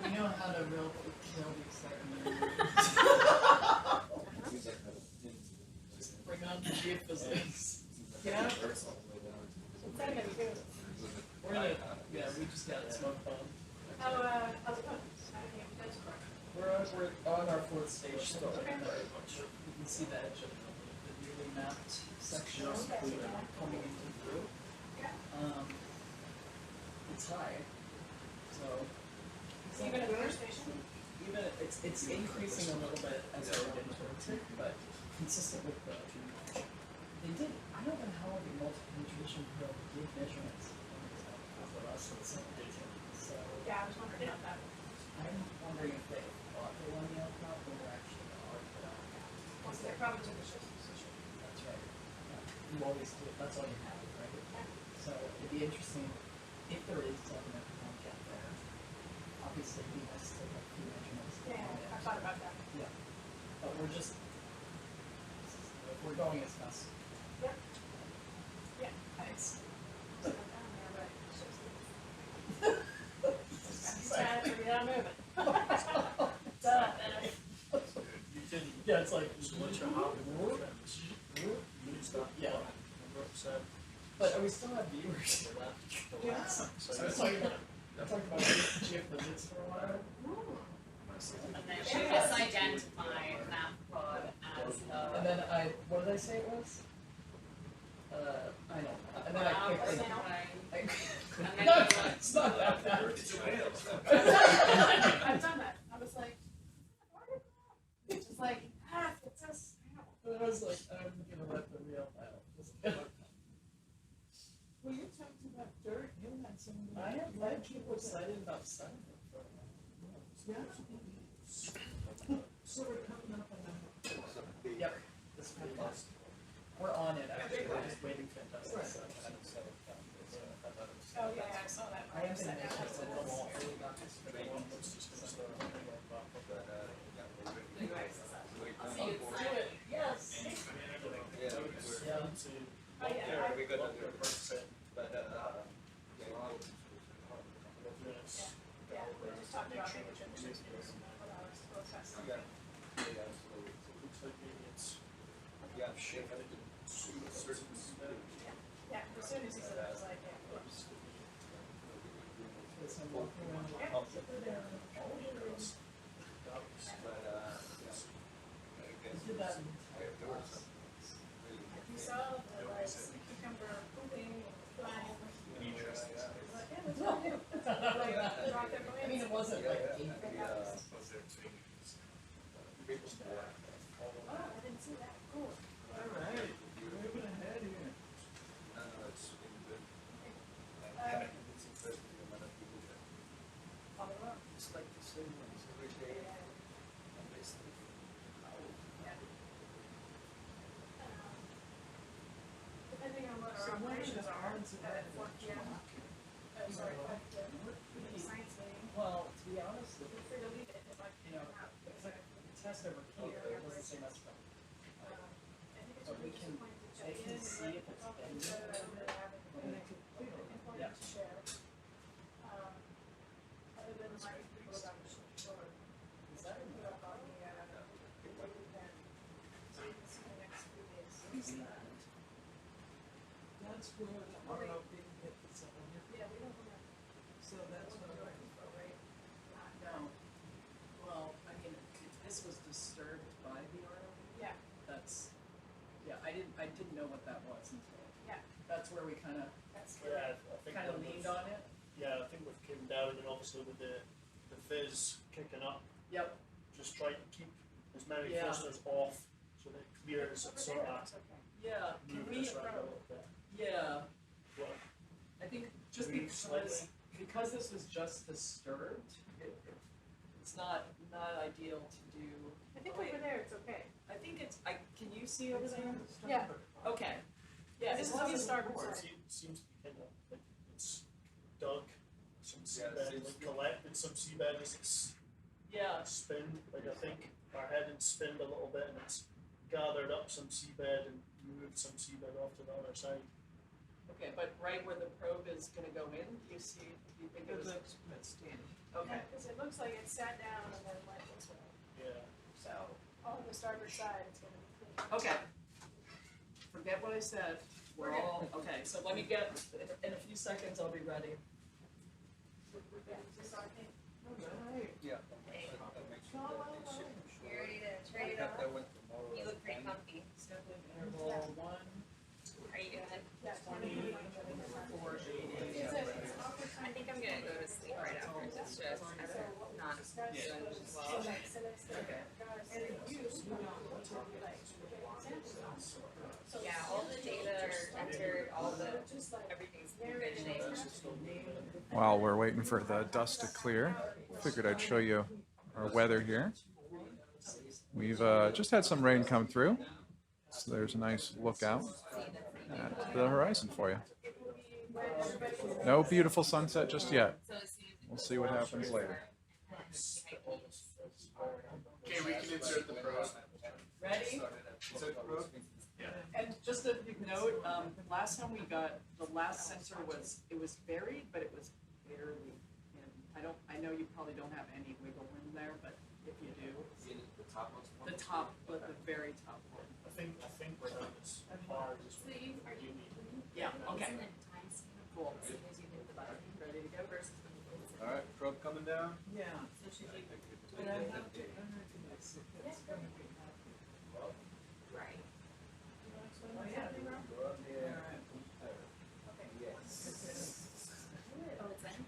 We know how to real kill the excitement. Bring on the geophysics. Yeah. We're gonna, yeah, we just got a smoke bomb. How's it going? We're on our fourth stage still. You can see the edge of the newly mapped section coming into the group. It's high, so. Even at the first station? Even it's increasing a little bit as we're getting towards it, but consistent with the. They did. I don't know how the multi-penetration probe did measurements for us in some detail. So Yeah, I was wondering about that. I'm wondering if they thought they won the outcrop or actually are. Once they probably took a shift position. That's right. Yeah. You always do it. That's all you have, right? So it'd be interesting if there is definite contact there. Obviously, he has to take a few measurements. Yeah, I thought about that. Yeah, but we're just, we're going as fast Yep. Yeah, thanks. Yeah, moving. Yeah, it's like, just let your hop and stop. Yeah. But we still have viewers. Yeah. So I was talking about Jeff Legends for a while. And then she misidentified that pod as And then what did I say it was? I know. And then I quickly. no, It's not that bad. It's a whale. I've done that. I was like, it's just like, it's a snail. And I was like, I'm gonna let the real out. Well, you talked about dirt. You had some. I have had people excited about sun. Yeah. So we're coming up on that. Yep. This is fantastic. We're on it actually. We're just waiting for fantastic sun. Oh yeah, I saw that. I have said yes. Yeah, we got to do it. But Yeah, we just talked about maybe transitions. yeah, shift it to certain Yeah, as soon as he said that, I was like, yeah. You saw the cucumber pooping, flying. I mean, it wasn't like. Oh, I didn't see that. Cool. All right, moving ahead here. It's like the same ones every day. And they sleep. Depending on what So our when operations the are, odds of at that 4 p.m. Sorry, 5 p.m. Science meeting. Well, to be honest, Feel free to leave it if I you know, it's like the test over here, it doesn't say much about. I think it's But we really can, disappointing to they check can in see if and it's let bending. important Yeah. to share. Other than like people about the shore. Is that Put up on the event. So you can see the next few days. That's where the ROV hit the 700. Yeah, we don't want to. So that's what I'm looking for. No. Well, I mean, this was disturbed by the ROV. Yeah, That's, yeah, I didn't know what that was until. yeah, That's where we kind of that's. Yeah, I think leaned on it. Yeah, I think we've came down and obviously with the fizz kicking up, Yep. just try to keep as many Yeah. thrusters off so that it clears Over it sort there, of it's okay. Yeah. Can move we? this around a little bit. Yeah. Well, I think just Maybe because this was just disturbed, it's not ideal to do. I think over there it's okay. I think it's. Can you see over there? Yeah. Okay. Yeah. This As is long the as starboard it side. seems to be kind of like it's dug some Yeah, seabed, it's- like collected some seabed as it's yeah. spinned. Like I think our head had spinned a little bit and it's gathered up some seabed and moved some seabed off to the other side. Okay, but right where the probe is going to go in, do you see? Do you think it It was? looks pristine. Okay. Because it looks like it sat down and then went this way. Yeah. So on the starboard side, it's going to be clean. Okay. Forget what I said. We're all okay. So let me get in a few seconds. I'll be ready. Yeah, just so I think. All right. Yeah. Hey. That makes Oh, sense. wow, wow. You ready to I trade it have off? that one tomorrow. You look at pretty 10. comfy. Sampling interval 1, Are you good? Yeah, 20, 4, 80. I think I'm gonna go to sleep right after. It's just, I'm not doing well. Okay. And it used to be like, samples. So Yeah, all the data are entered, all the, everything's provisioning. While we're waiting for the dust to clear, figured I'd show you our weather here. We've just had some rain come through, so there's a nice lookout at the horizon for you. No beautiful sunset just yet. We'll see what happens later. Okay, we can insert the probe. Ready? Insert the probe? Yeah. And just a note, last time we got, the last sensor was, it was buried, but it was barely in. I know you probably don't have any wiggle room there, but if you do, The top one's one? the top, the very top one. I think we're not as hard as So you, are you, Yeah, okay, and then time scan cool. as soon as you hit the button Ready to go? versus when you hit the. All right, probe coming down. Yeah, So should you, but I have to recognize if it's gonna be happening. right? Oh, yeah. Go up there. Alright. Oh, it's in?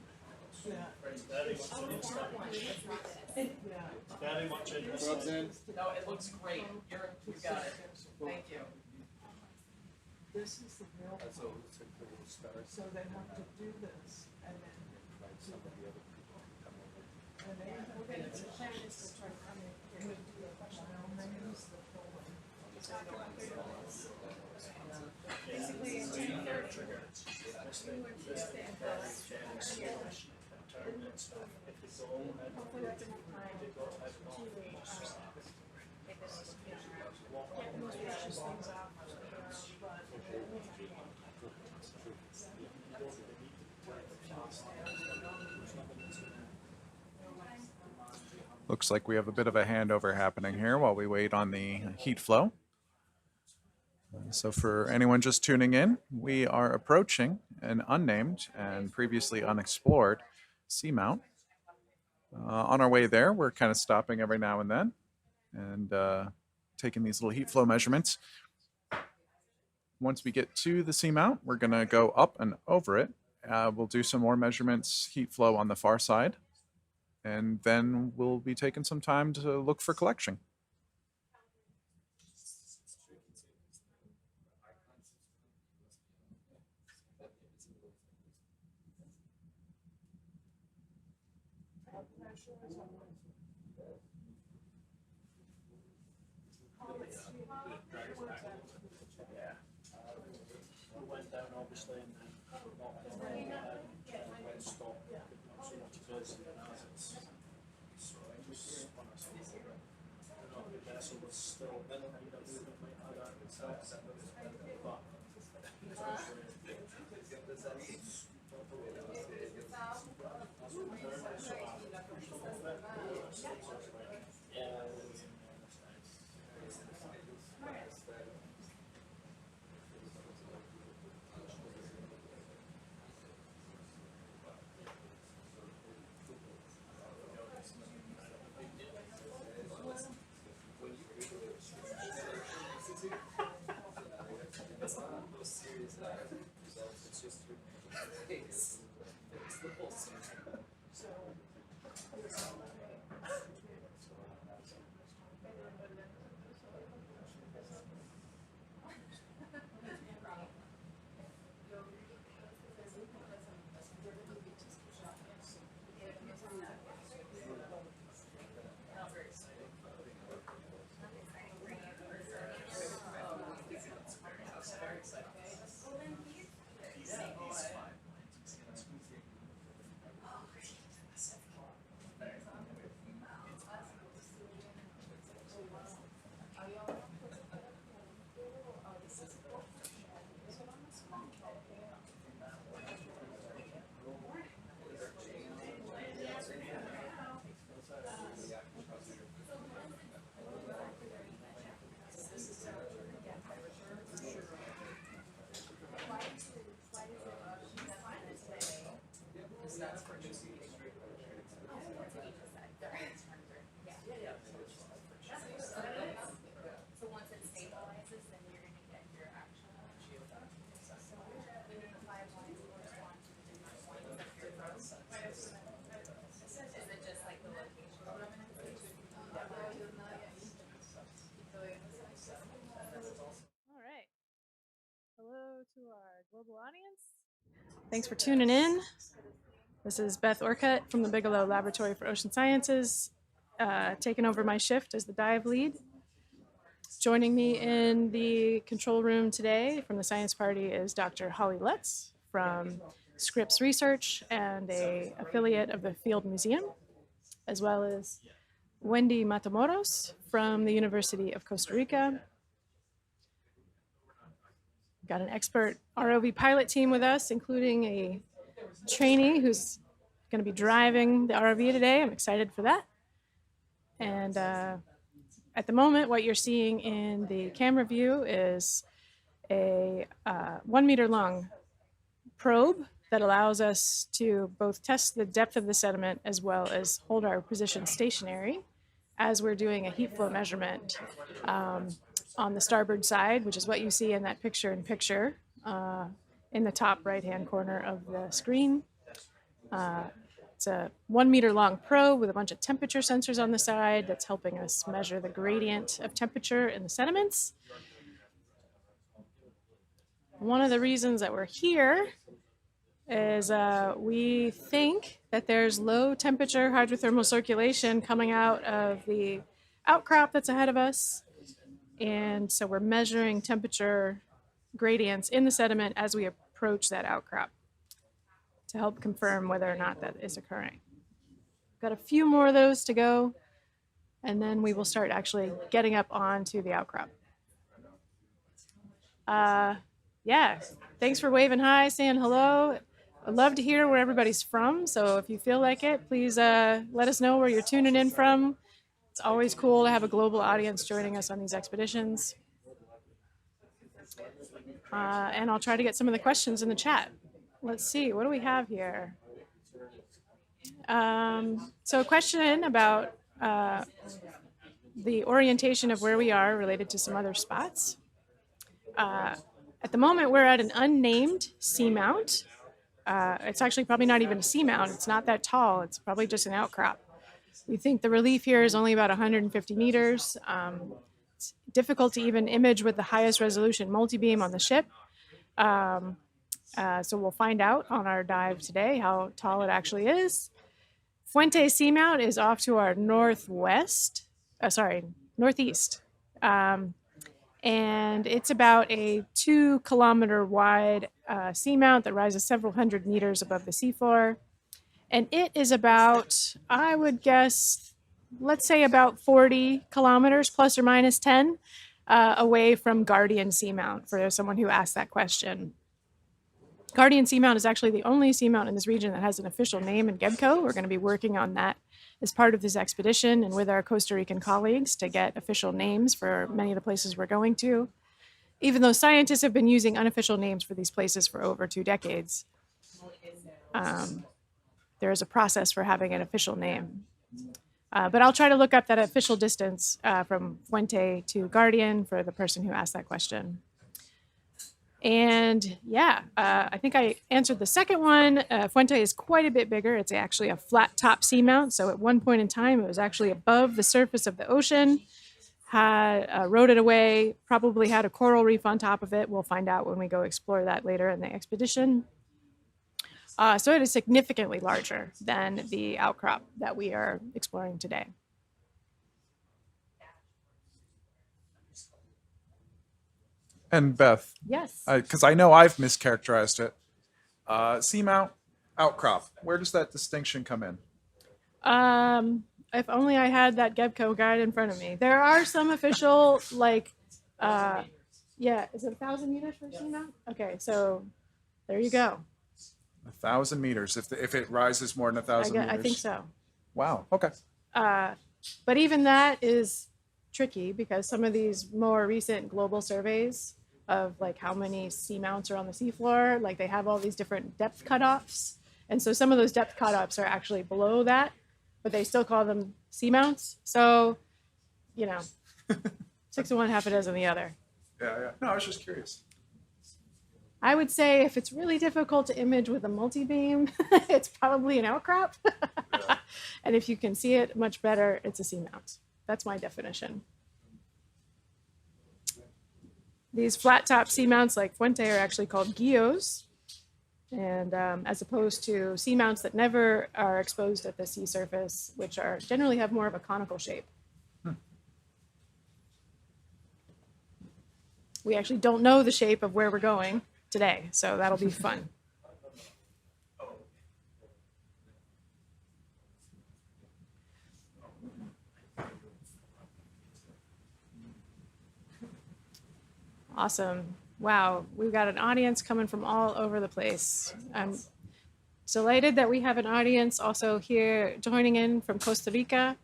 Yeah, It's very much Oh, an it's instant. that one, it's not this. yeah. It's very much an Probe's instant. in. No, it looks great. You got it. Thank you. This is the real That's one. all, it's a little start. So they have to do this and then Some of the other people come over. and they have to finish. Well, names the full one. Basically, it's a trigger. This thing very generous and turn and stuff. If you go ahead, if you go ahead and off, Looks like we have a bit of a handover happening here while we wait on the heat flow. So for anyone just tuning in, we are approaching an unnamed and previously unexplored seamount. On our way there, we're kind of stopping every now and then and taking these little heat flow measurements. Once we get to the seamount, we're going to go up and over it. We'll do some more measurements, heat flow on the far side, and then we'll be taking some time to look for collection. yeah. We went down obviously and then knocked down all the went stop. So what it does is so I just when I saw the vessel was still in need of movement like that but It's just it's the whole thing. So once it stabilizes, then you're gonna get your actual So when the 5 lines correspond to the different points of your road. Is it just like the location? All right. Hello to our global audience. Thanks for tuning in. This is Beth Orcutt from the Bigelow Laboratory for Ocean Sciences, taking over my shift as the dive lead. Joining me in the control room today from the science party is Dr. Holly Lutz from Scripps Research and an affiliate of the Field Museum, as well as Wendy Matamoros from the University of Costa Rica. got an expert ROV pilot team with us, including a trainee who's going to be driving the ROV today. I'm excited for that. And at the moment, what you're seeing in the camera view is a 1 meter long probe that allows us to both test the depth of the sediment as well as hold our position stationary as we're doing a heat flow measurement on the starboard side, which is what you see in that picture-in-picture in the top right-hand corner of the screen. It's a 1 meter long probe with a bunch of temperature sensors on the side that's helping us measure the gradient of temperature in the sediments. One of the reasons that we're here is we think that there's low temperature hydrothermal circulation coming out of the outcrop that's ahead of us. And so we're measuring temperature gradients in the sediment as we approach that outcrop to help confirm whether or not that is occurring. Got a few more of those to go, and then we will start actually getting up onto the outcrop. Yeah, thanks for waving hi, saying hello. I'd love to hear where everybody's from, so if you feel like it, please let us know where you're tuning in from. It's always cool to have a global audience joining us on these expeditions. And I'll try to get some of the questions in the chat. Let's see, what do we have here? So a question about the orientation of where we are related to some other spots. At the moment, we're at an unnamed seamount. It's actually probably not even a seamount. It's not that tall. It's probably just an outcrop. We think the relief here is only about 150 meters. It's difficult to even image with the highest resolution multi-beam on the ship. So we'll find out on our dive today how tall it actually is. Fuente Seamount is off to our northeast. And it's about a 2 kilometer wide seamount that rises several hundred meters above the seafloor. And it is about, I would guess, let's say about 40 kilometers plus or minus 10 away from Guardian Seamount, for someone who asked that question. Guardian Seamount is actually the only seamount in this region that has an official name in GEBCO. We're going to be working on that as part of this expedition and with our Costa Rican colleagues to get official names for many of the places we're going to. Even though scientists have been using unofficial names for these places for over 2 decades, there is a process for having an official name. But I'll try to look up that official distance from Fuente to Guardian for the person who asked that question. And yeah, I think I answered the second one. Fuente is quite a bit bigger. It's actually a flat top seamount. So at one point in time, it was actually above the surface of the ocean, had eroded away, probably had a coral reef on top of it. We'll find out when we go explore that later in the expedition. So it is significantly larger than the outcrop that we are exploring today. And Beth, yes, because I know I've mischaracterized it. Seamount, outcrop. Where does that distinction come in? If only I had that GEBCO guide in front of me. There are some official, like, yeah, is it 1,000 meters for seamount? Okay, so there you go. 1,000 meters. If it rises more than 1,000 meters. I think so. Wow. Okay. But even that is tricky because some of these more recent global surveys of like how many seamounts are on the seafloor, like they have all these different depth cutoffs. And so some of those depth cutoffs are actually below that, but they still call them seamounts. So, you know, 6 of one, half a dozen the other. Yeah. No, I was just curious. I would say if it's really difficult to image with a multi-beam, it's probably an outcrop. Yeah. And if you can see it much better, it's a seamount. That's my definition. These flat top seamounts like Fuente are actually called guillos. And as opposed to seamounts that never are exposed at the sea surface, which are generally have more of a conical shape. We actually don't know the shape of where we're going today, so that'll be fun. Awesome. Wow, we've got an audience coming from all over the place. I'm delighted that we have an audience also here joining in from Costa Rica.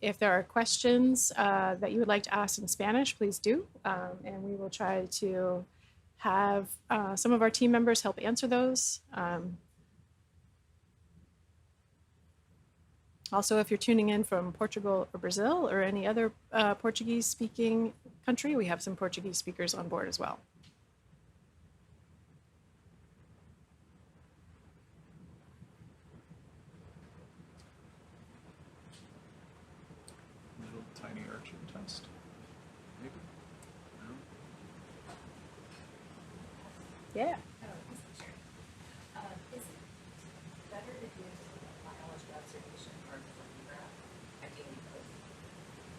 If there are questions that you would like to ask in Spanish, please do. And we will try to have some of our team members help answer those. Also, if you're tuning in from Portugal or Brazil or any other Portuguese-speaking country, we have some Portuguese speakers on board as well. Little tiny urchin test. Maybe. No. Yeah. Is it better to do biological observation or photograph? Ideally both.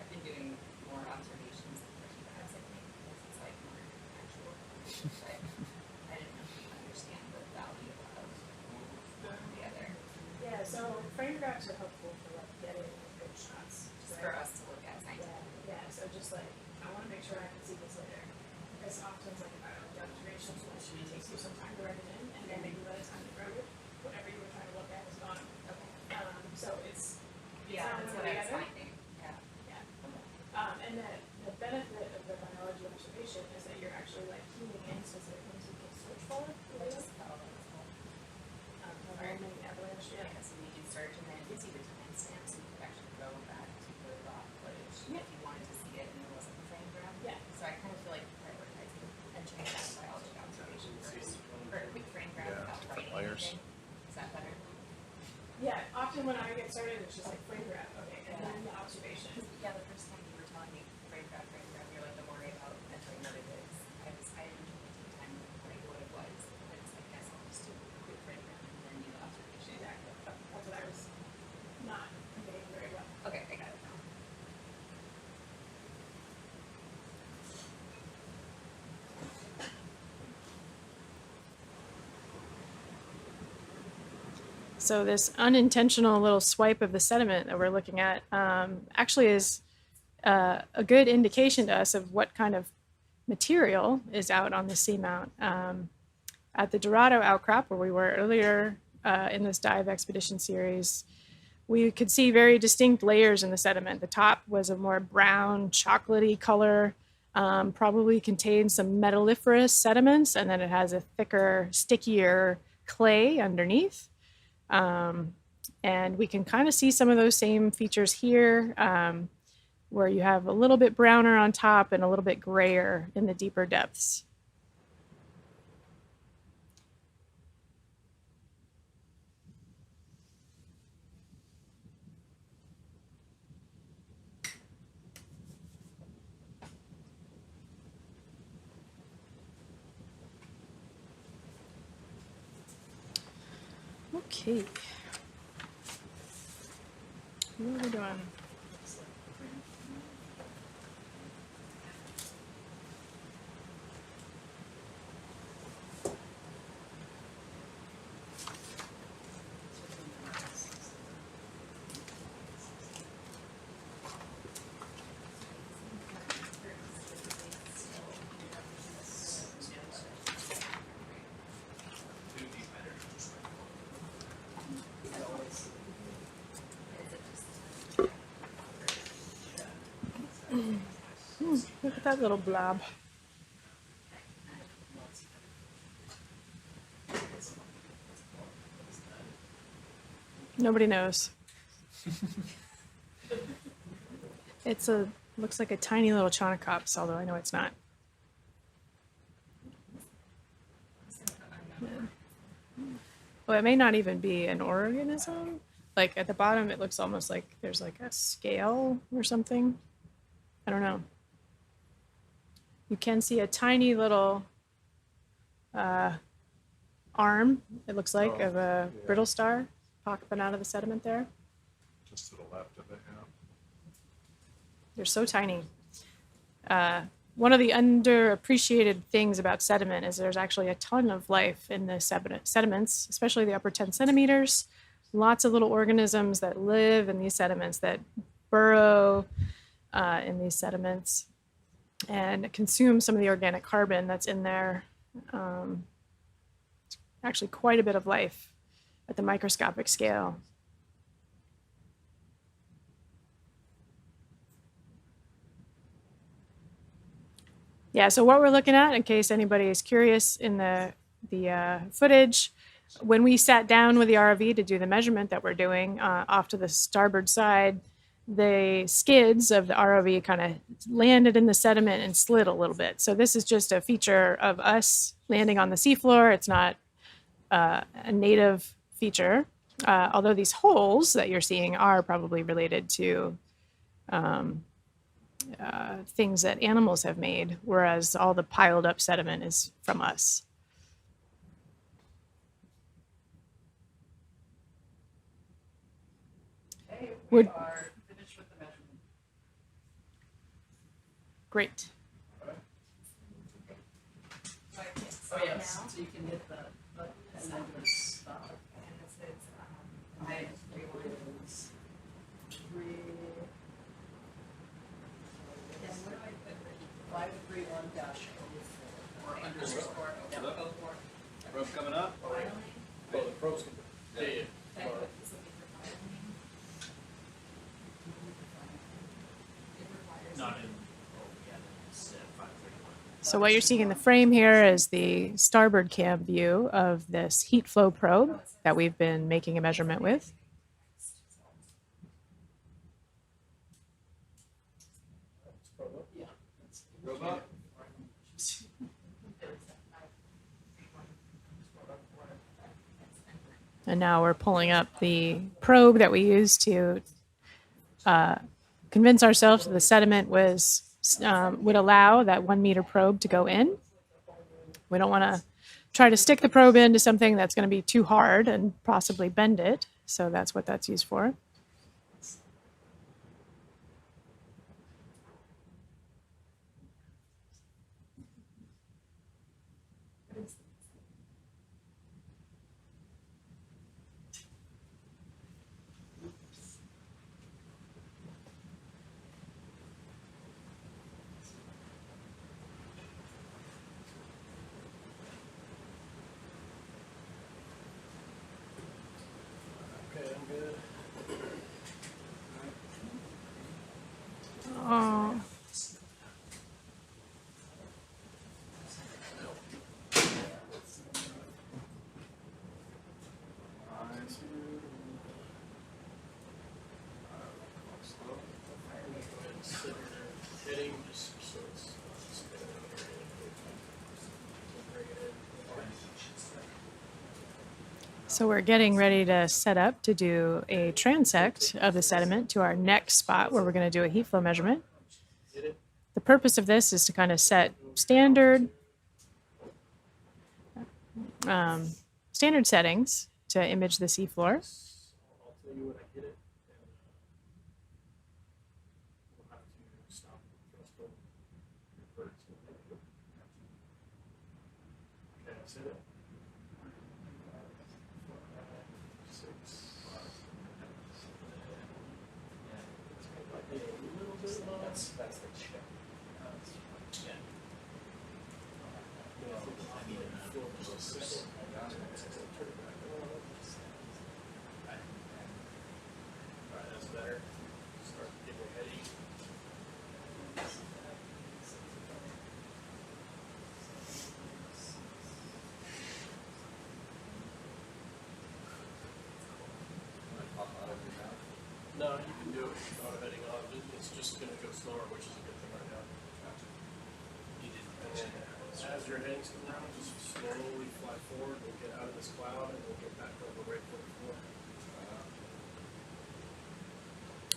I've been doing more observations than photographs, I think, because it's like more actual. But I didn't know if you understand the value of one or the other. Yeah, so photographs are helpful for like getting good shots. Just for us to look at scientifically. Yeah, so just like, I want to make sure I can see this later. Because often like biology observations will actually take you some time to write it in, and then maybe by the time you wrote it, whatever you were trying to look at is gone. Okay. So it's Yeah, not that's one what or I the was other. finding. Yeah. Yeah. And the benefit of the biology observation is that you're actually like keying in specific things you can search for. I just thought that was cool. Environment, avalanche, Yeah, so you can search and then it gives you the timestamps, so you could actually go back to the raw footage if you wanted to see it and it wasn't a frame grab. Yeah. So I kind of feel like prioritizing and check that biology observation first, or a quick frame grab Yeah, without writing layers. anything. Is that better? Yeah, often when I get started, it's just like frame grab, okay, and then the observation. Yeah, the first time you were telling me frame grab, you're like, don't worry about entering what it is. I didn't really take time to write what it was. I was like, guess I'll just do a quick frame grab and then do the observation. Exactly. That's what I was not conveying very well. Okay, I got it now. So this unintentional little swipe of the sediment that we're looking at actually is a good indication to us of what kind of material is out on the seamount. At the Dorado outcrop, where we were earlier in this dive expedition series, we could see very distinct layers in the sediment. The top was a more brown, chocolatey color, probably contained some metalliferous sediments, and then it has a thicker, stickier clay underneath. And we can kind of see some of those same features here, where you have a little bit browner on top and a little bit grayer in the deeper depths. Okay. What are we doing? Look at that little blob. Nobody knows. Looks like a tiny little Chonocops, although I know it's not. Well, it may not even be an organism. Like at the bottom, it looks almost like there's like a scale or something. I don't know. You can see a tiny little arm, it looks like, of a brittle star popping out of the sediment there. Just to the left of it, yeah. They're so tiny. One of the underappreciated things about sediment is there's actually a ton of life in the sediments, especially the upper 10 centimeters. Lots of little organisms that live in these sediments, that burrow in these sediments. and consume some of the organic carbon that's in there. Actually, quite a bit of life at the microscopic scale. Yeah, so what we're looking at, in case anybody is curious in the footage, when we sat down with the ROV to do the measurement that we're doing off to the starboard side, the skids of the ROV kind of landed in the sediment and slid a little bit. So this is just a feature of us landing on the seafloor. It's not a native feature, although these holes that you're seeing are probably related to things that animals have made, whereas all the piled up sediment is from us. We are finished with the measurement. Great. Oh, yes, so you can hit the button and then just stop. And it's, And then rewind. then what do I put? 531 dash 04 or underscore. Yeah, 04. Rope coming up? Filing? Oh, the pros can. Yeah, yeah. Can I put this looking for filing? It requires. Not in, oh, yeah, it's 531. So what you're seeing in the frame here is the starboard cam view of this heat flow probe that we've been making a measurement with. Yeah. Rope up? And now we're pulling up the probe that we used to convince ourselves that the sediment was would allow that 1 meter probe to go in. We don't want to try to stick the probe into something that's going to be too hard and possibly bend it. So that's what that's used for. Okay, I'm good. Oh. Heading just so it's So we're getting ready to set up to do a transect of the sediment to our next spot where we're going to do a heat flow measurement. The purpose of this is to kind of set standard settings to image the seafloor. I'll tell you when I hit it. And we'll have to stop thrust over. Okay, that's it. 6, 5, 7, 8. A little bit low. That's the check. Yeah. I need a fill just a second. Alright, that's better. Start getting ready. No, you can do it without heading off. It's just going to go slower, which is a good thing right now. And as your headings come down, just slowly fly forward. We'll get out of this cloud and we'll get back over right foot before.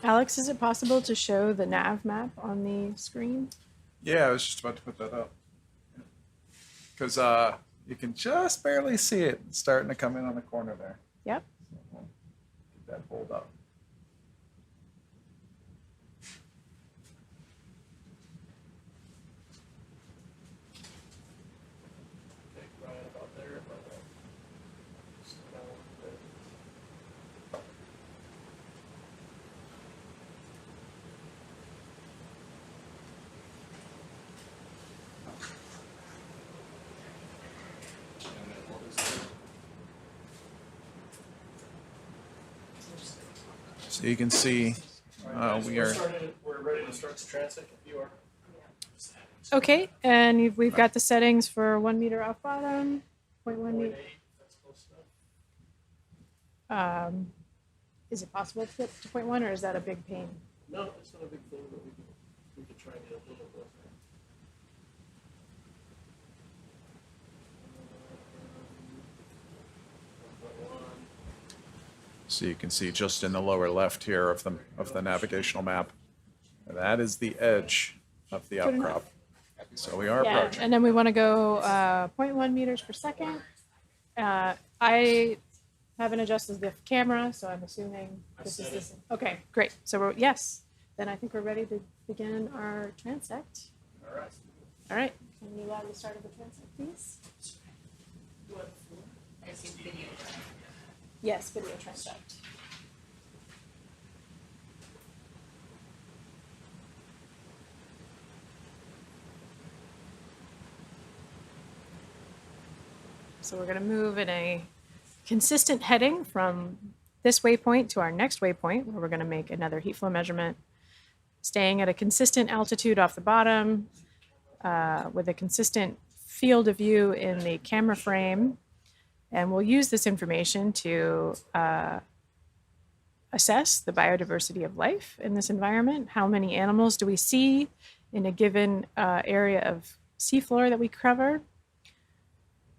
Alex, is it possible to show the nav map on the screen? Yeah, I was just about to put that up. Because you can just barely see it starting to come in on the corner there. Yep. So we'll get that pulled up. Okay, right about there. About that. Just down a little bit. So you can see we are. We're ready to start the transect if you are. Okay, and we've got the settings for 1 meter off bottom, 0.1 meter. That's close enough. Is it possible to get to 0.1, or is that a big pain? No, it's not a big thing, but we could try and get a little bit closer. So you can see just in the lower left here of the navigational map, that is the edge of the outcrop. So we are Yeah, approaching. and then we want to go 0.1 meters per second. I haven't adjusted the camera, so I'm assuming this is this. Okay, great. So we're, yes, then I think we're ready to begin our transect. All right. All right, can you allow the start of the transect, please? I assume video. Yes, video transect. So we're going to move in a consistent heading from this waypoint to our next waypoint, where we're going to make another heat flow measurement, staying at a consistent altitude off the bottom, with a consistent field of view in the camera frame. And we'll use this information to assess the biodiversity of life in this environment. How many animals do we see in a given area of seafloor that we cover?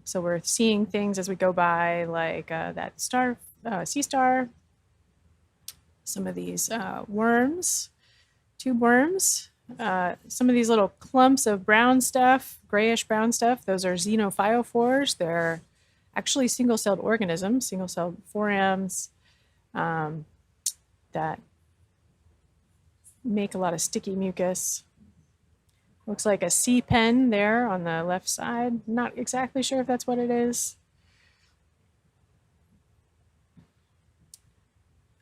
So we're seeing things as we go by, like that star, sea star, some of these worms, tube worms, some of these little clumps of brown stuff, grayish brown stuff. Those are xenophytophores. They're actually single-celled organisms, single-celled forams that make a lot of sticky mucus. Looks like a sea pen there on the left side. Not exactly sure if that's what it is.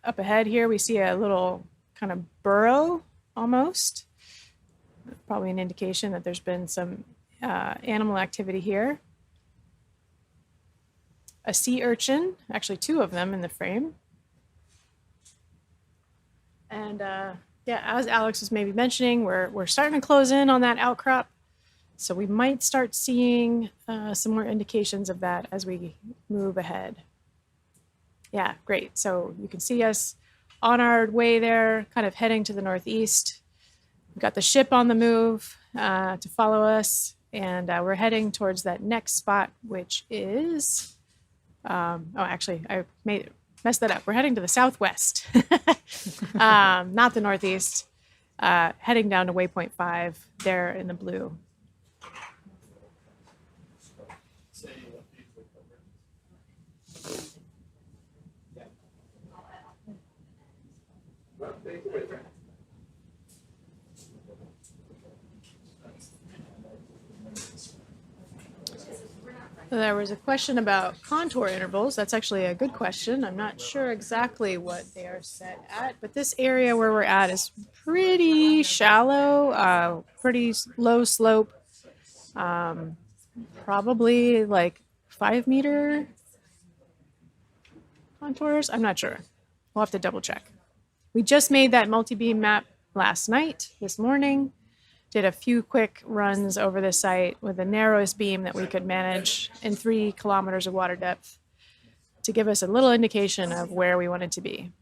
Up ahead here, we see a little kind of burrow almost. Probably an indication that there's been some animal activity here. A sea urchin, actually two of them in the frame. And yeah, as Alex was maybe mentioning, we're starting to close in on that outcrop. So we might start seeing some more indications of that as we move ahead. Yeah, great. So you can see us on our way there, kind of heading to the northeast. We've got the ship on the move to follow us, and we're heading towards that next spot, which is, oh, actually, I messed that up. We're heading to the southwest, not the northeast, heading down to waypoint 5 there in the blue. There was a question about contour intervals. That's actually a good question. I'm not sure exactly what they are set at, but this area where we're at is pretty shallow, pretty low slope, probably like 5 meter contours. I'm not sure. We'll have to double check. We just made that multi-beam map last night, this morning. Did a few quick runs over the site with the narrowest beam that we could manage in 3 kilometers of water depth to give us a little indication of where we wanted to be.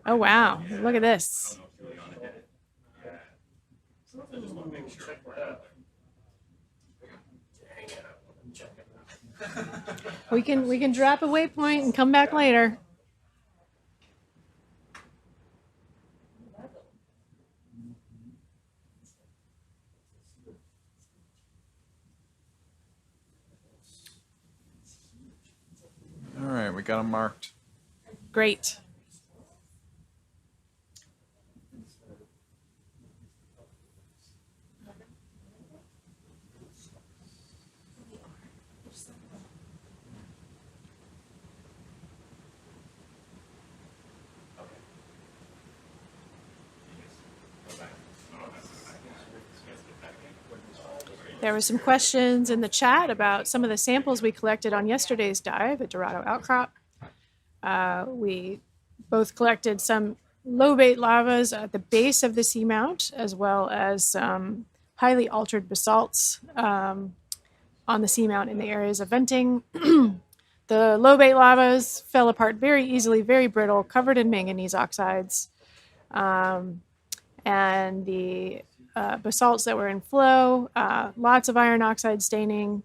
Oh, wow. Look at this. We can drop a waypoint and come back later. All right, we got them marked. Great. There were some questions in the chat about some of the samples we collected on yesterday's dive at Dorado Outcrop. We both collected some low-bait lavas at the base of the seamount, as well as some highly altered basalts on the seamount in the areas of venting. The low-bait lavas fell apart very easily, very brittle, covered in manganese oxides. And the basalts that were in flow, lots of iron oxide staining,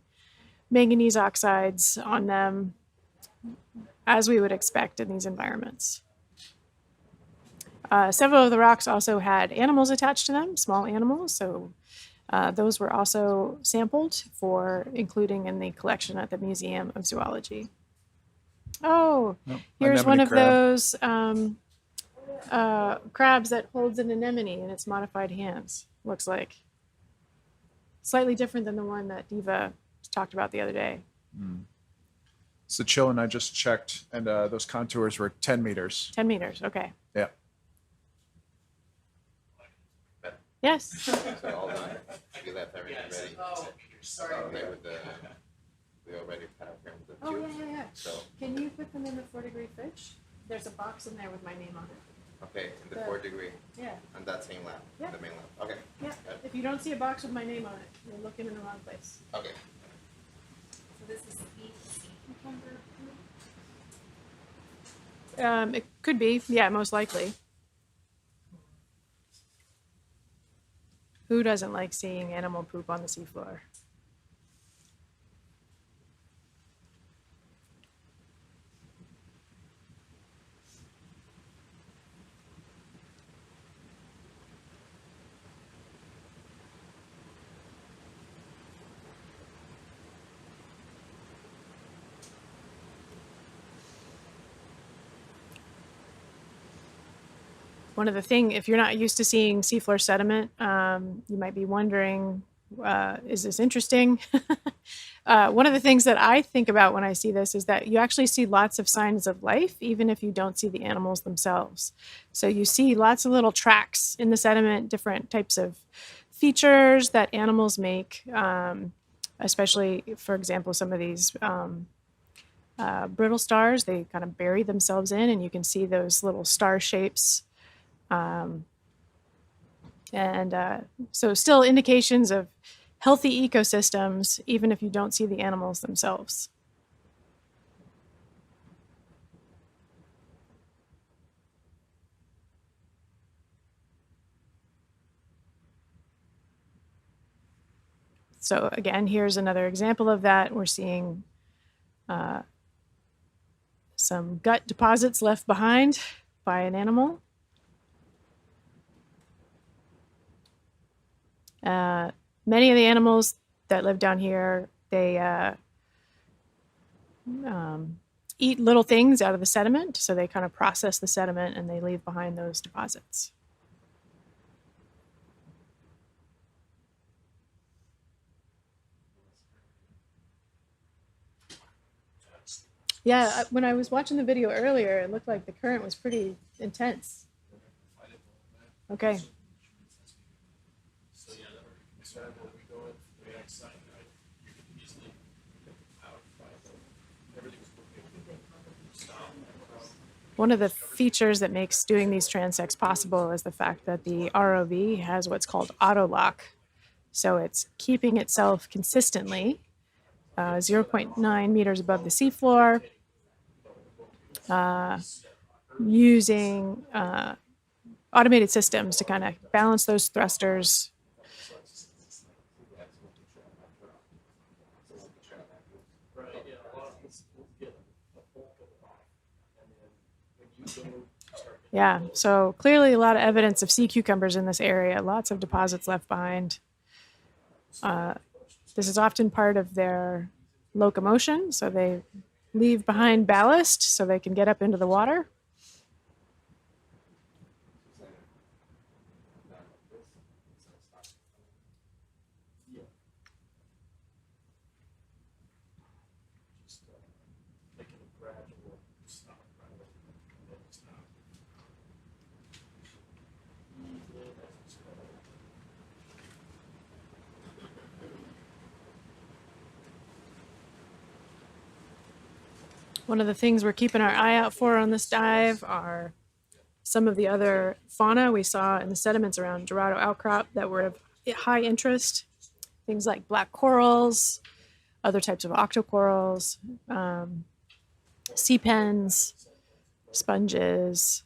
manganese oxides on them, as we would expect in these environments. Several of the rocks also had animals attached to them, small animals, so those were also sampled for including in the collection at the Museum of Zoology. Oh, here's one of those crabs that holds an anemone in its modified hands, looks like. Slightly different than the one that Diva talked about the other day. So Chill and I just checked, and those contours were 10 meters. 10 meters, okay. Yeah. Yes. So all done. We left everything ready. Okay, with the, we already paragraphs with the tubes. Yeah. So, Can you put them in the 4-degree fridge? There's a box in there with my name on it. okay, in the 4-degree, Yeah. on that same lab, Yeah. the main lab. Okay. Yeah. If you don't see a box with my name on it, you're looking in the wrong place. Okay. So this is sea cucumber food? It could be, yeah, most likely. Who doesn't like seeing animal poop on the seafloor? One of the things, if you're not used to seeing seafloor sediment, you might be wondering, is this interesting? One of the things that I think about when I see this is that you actually see lots of signs of life, even if you don't see the animals themselves. So you see lots of little tracks in the sediment, different types of features that animals make, especially, for example, some of these brittle stars, they kind of bury themselves in, and you can see those little star shapes. So still indications of healthy ecosystems, even if you don't see the animals themselves. So again, here's another example of that. We're seeing some gut deposits left behind by an animal. Many of the animals that live down here, they eat little things out of the sediment, so they kind of process the sediment and they leave behind those deposits. Yeah, when I was watching the video earlier, it looked like the current was pretty intense. Okay. One of the features that makes doing these transects possible is the fact that the ROV has what's called auto lock. So it's keeping itself consistently 0.9 meters above the seafloor, using automated systems to kind of balance those thrusters. Yeah, so clearly a lot of evidence of sea cucumbers in this area, lots of deposits left behind. This is often part of their locomotion, so they leave behind ballast so they can get up into the water. One of the things we're keeping our eye out for on this dive are some of the other fauna we saw in the sediments around Dorado outcrop that were of high interest. Things like black corals, other types of octocorals, sea pens, sponges.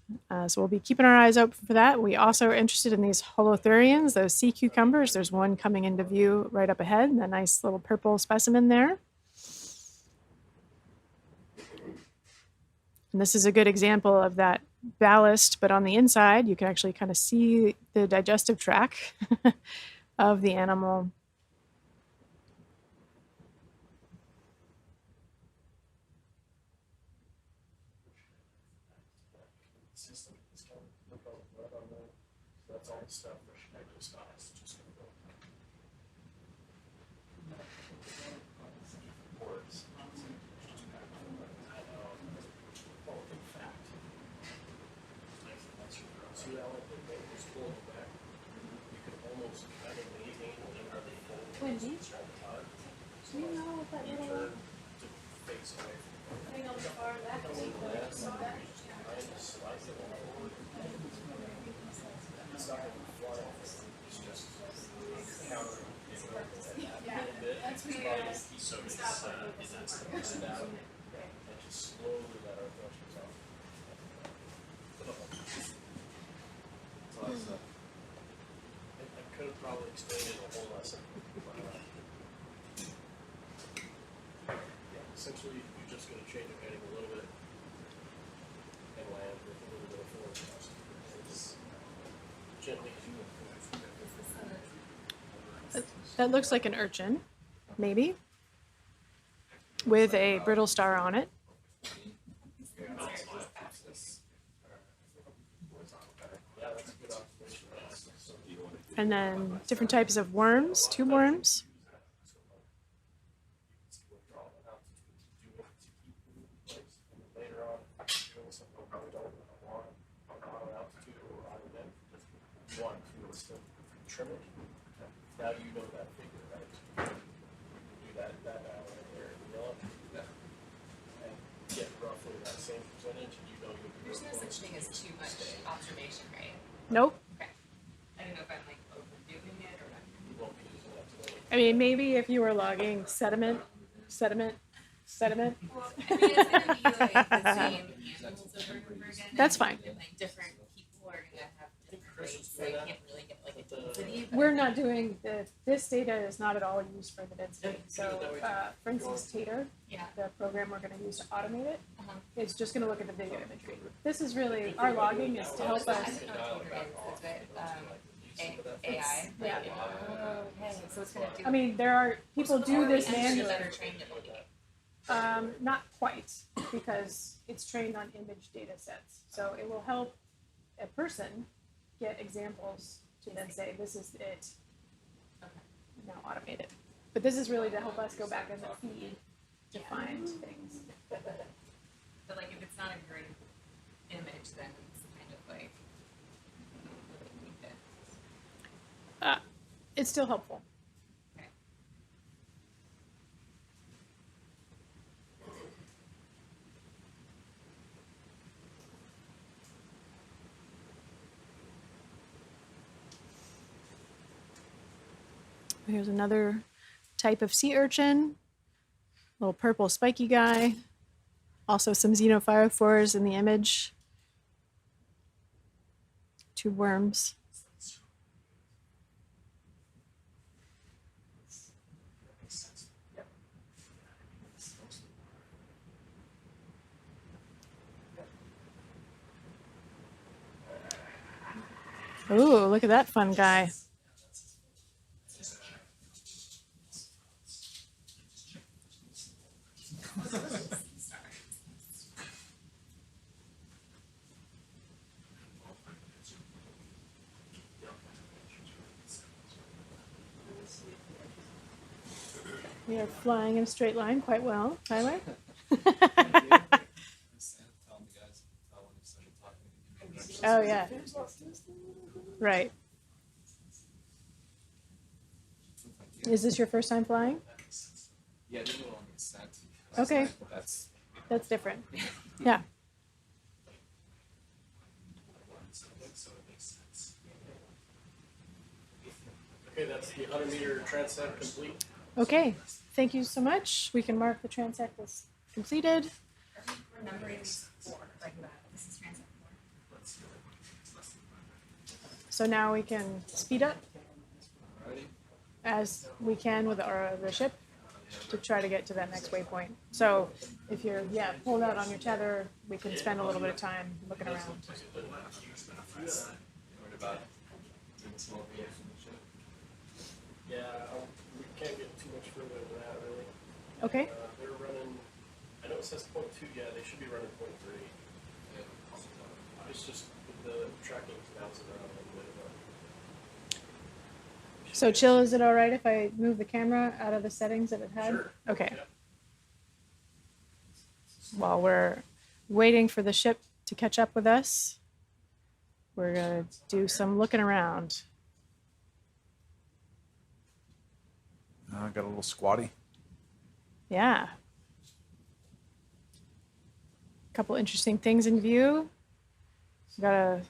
So we'll be keeping our eyes open for that. We also are interested in these holothurians, those sea cucumbers. There's one coming into view right up ahead, a nice little purple specimen there. And this is a good example of that ballast, but on the inside, you can actually kind of see the digestive tract of the animal. System is kind of look on right on there. So that's all the stuff for Schmidt Ocean Institute. Just gonna go. Words. I know. Oh, in fact. See how like the boat was pulling back? You could almost kind of maintain whatever they pulled. Wendy? At the time. Do you know what that You little turn to face away from the boat. thing on the far left is? Trying to slice it forward. It's not gonna fly off. It's just counter. Yeah, that's It's me. probably just keep so it's it out and just slowly let our thrusters off. So I could have probably explained it a whole lesson. But, yeah, essentially you're just gonna change the heading a little bit and land with a little bit of forward thrust. As gently as you can. That looks like an urchin, maybe, with a brittle star on it. And then different types of worms, tube worms. Later on, doing something we probably don't want on auto altitude or rather than just want to instead trim it. Now you know that figure, right? Do that right there in yellow. And get roughly that same percentage, and you know you'll be There's no real such close. thing as too much observation, right? Nope. Okay. I don't know if I'm like overdoing it or not. You won't be using that today. I mean, maybe if you were logging sediment. Well, I mean, it's gonna be like the same animals over and over again. That's and, fine. Like different people are gonna have different rates, so you can't really get like a density. But We're not doing this data is not at all used for the density. So, for instance, Tater, Yeah. the program we're going to use to automate it, Uh-huh. is just going to look at the video imagery. This is really our logging is to help I us. think on Twitter it's AI. Yeah. Oh, okay. So it's gonna do. I mean, there are people do this Engine manually. that are trained in it. Not quite, because it's trained on image data sets. So it will help a person get examples to then say, this is it. Okay. Now automate it. But this is really to help us go back in the feed to find things. But like if it's not a great image, then it's kind of like really need it. It's still helpful. Okay. Here's another type of sea urchin, little purple spiky guy. Also some xenophyrophores in the image. Tube worms. Ooh, look at that fun guy. We are flying in a straight line quite well, Tyler. Oh yeah. Right. Is this your first time flying? Yeah, I didn't know on the set. Okay. That's That's different. Yeah. Okay, that's the 100-meter transect complete. Okay, thank you so much. We can mark the transect as completed. Numbering 4, like that. This is transect 4. So now we can speed up as we can with the ship to try to get to that next waypoint. So if you're, pulled out on your tether, we can spend a little bit of time looking around. Yeah, we can't get too much further than that, really. Okay. They're running, I know it says 0.2, yeah, they should be running 0.3. It's just with the tracking bouncing around a little bit. So Chill, is it all right if I move the camera out of the settings that it had? Sure. Okay. Yeah. While we're waiting for the ship to catch up with us, we're gonna do some looking around. I got a little squatty. Yeah. A couple interesting things in view. We got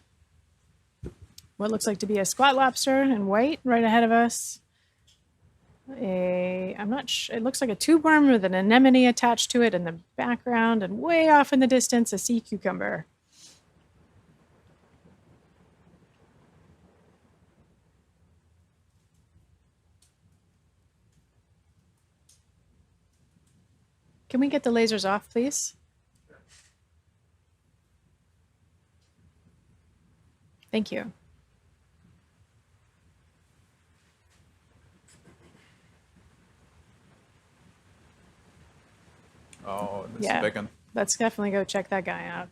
what looks like to be a squat lobster in white right ahead of us. I'm not sure, it looks like a tube worm with an anemone attached to it in the background, and way off in the distance, a sea cucumber. Can we get the lasers off, please? Thank you. Oh, this is a big one. Let's definitely go check that guy out.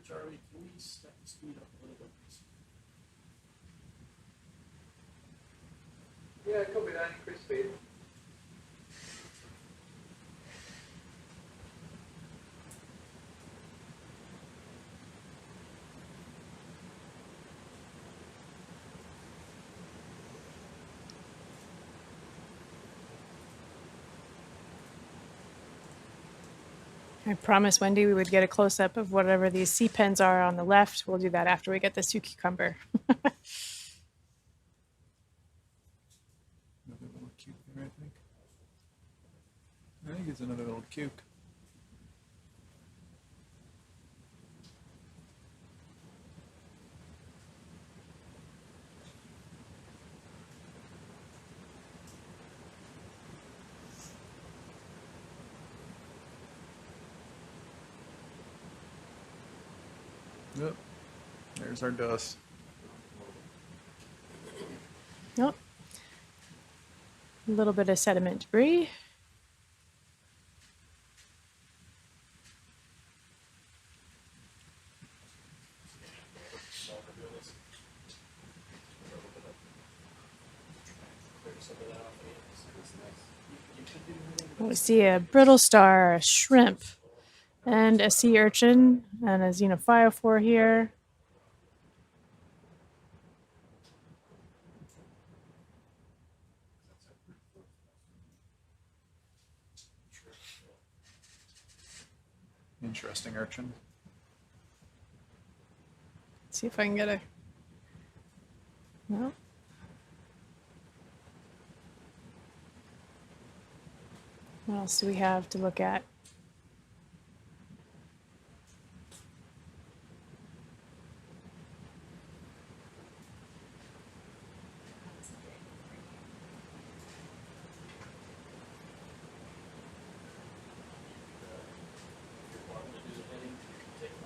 Charlie, can we step the speed up a little bit, please? Yeah, copy that, increase speed. I promised Wendy we would get a close-up of whatever these sea pens are on the left. We'll do that after we get the sea cucumber. Another little cuke there, I think. I think it's another little cuke. Yep. There's our dust. Nope. A little bit of sediment debris. We see a brittle star, a shrimp, and a sea urchin, and a xenophyophore here. Interesting urchin. Let's see if I can get a... No. What else do we have to look at?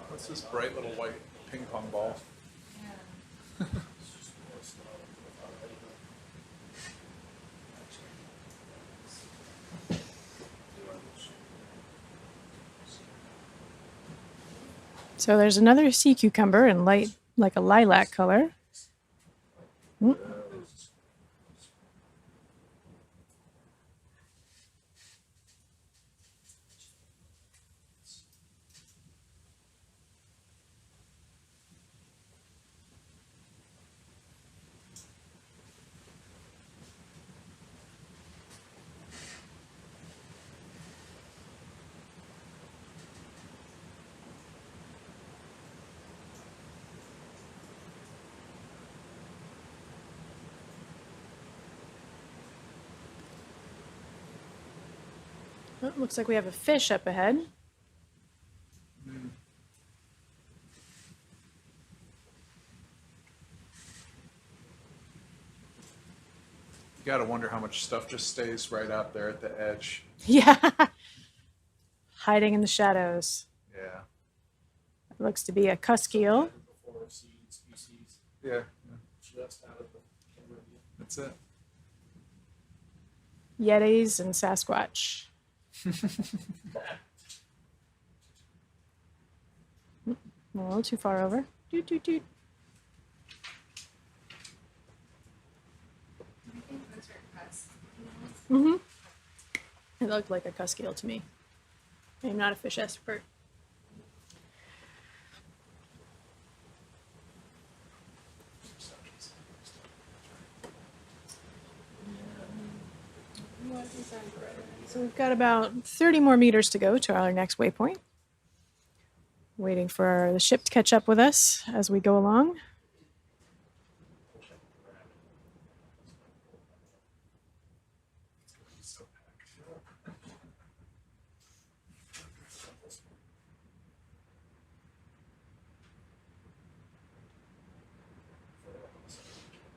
What's this bright little white ping pong ball? So there's another sea cucumber in light, like a lilac color. Oh, looks like we have a fish up ahead. You gotta wonder how much stuff just stays right out there at the edge. Yeah. Hiding in the shadows. Yeah. It looks to be a cusk eel. Before seed species, Yeah. just out of the camera view. That's it. Yetis and Sasquatch. A little too far over. Doot, doot, doot. I think those are cuts. Mm-hmm. It looked like a cusk eel to me. I'm not a fish expert. So we've got about 30 more meters to go to our next waypoint. Waiting for the ship to catch up with us as we go along.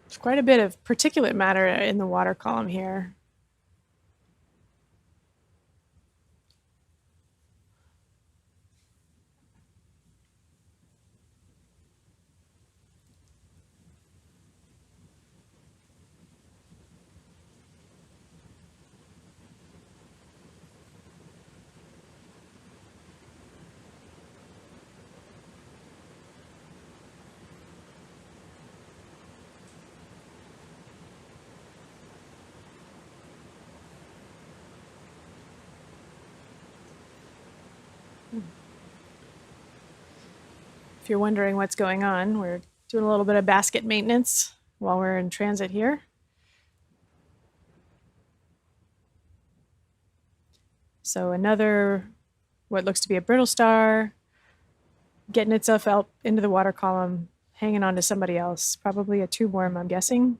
There's quite a bit of particulate matter in the water column here. If you're wondering what's going on, we're doing a little bit of basket maintenance while we're in transit here. So another, what looks to be a brittle star, getting itself out into the water column, hanging on to somebody else, probably a tube worm, I'm guessing.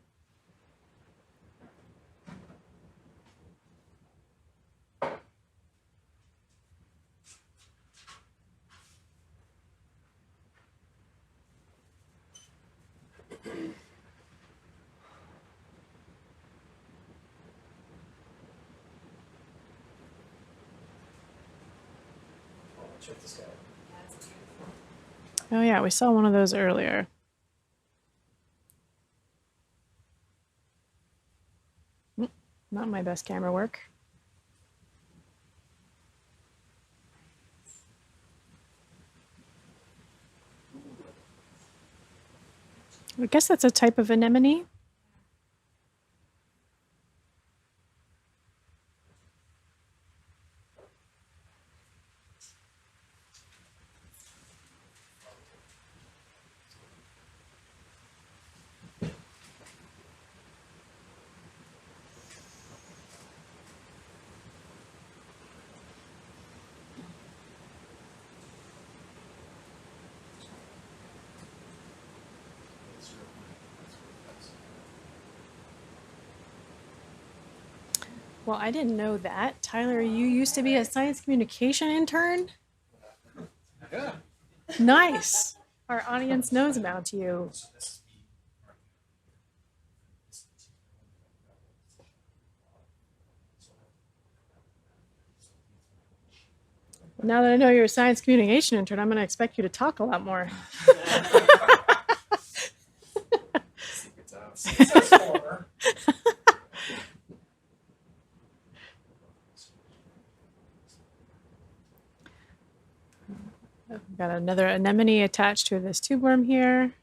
Check this guy. Oh yeah, we saw one of those earlier. Not my best camera work. I guess that's a type of anemone. Well, I didn't know that. Tyler, you used to be a science communication intern? Yeah. Nice. Our audience knows about you. Now that I know you're a science communication intern, I'm going to expect you to talk a lot more. Secret's out. Secret's corner. We've got another anemone attached to this tube worm here.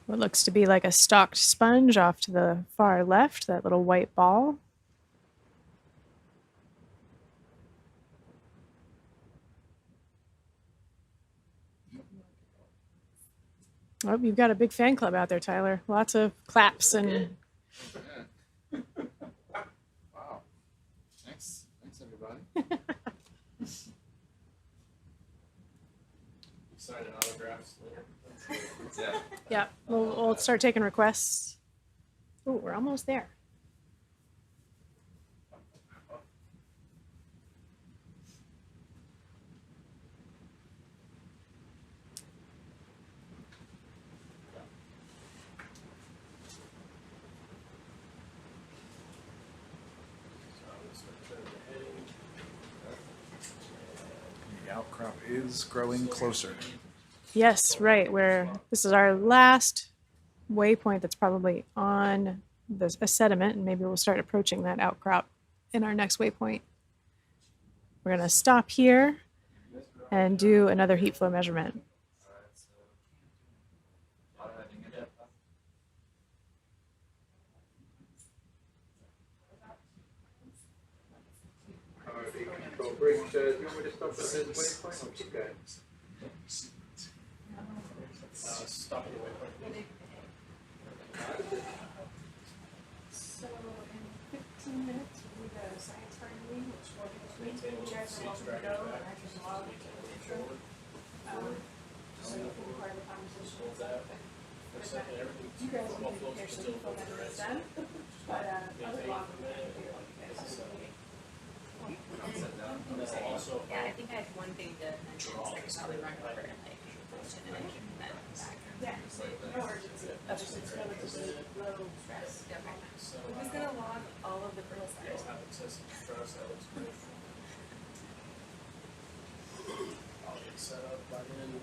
What looks to be like a stalked sponge off to the far left, that little white ball. Oh, you've got a big fan club out there, Tyler. Lots of claps and Wow. Thanks. Thanks, everybody. Yeah. Yeah, we'll start taking requests. Oh, we're almost there. The outcrop is growing closer. Yes, right. This is our last waypoint that's probably on a sediment, and maybe we'll start approaching that outcrop in our next waypoint. We're going to stop here and do another heat flow measurement. Bridge, do you want me to stop at this waypoint or keep going? Stop at the waypoint. So in 15 minutes, we'll do the science part meeting, which will be you guys are welcome to go, and I can log into the intro. So you can be part of the conversation. You guys will be here so people that are done, but other log you guys will be Yeah, I think I had one thing to mention, so I could probably run over and like mention it and then back. Yeah, no urgency. That's just it's relatively low stress. Okay. Who's gonna log all of the drill sites? I'll get set up by then.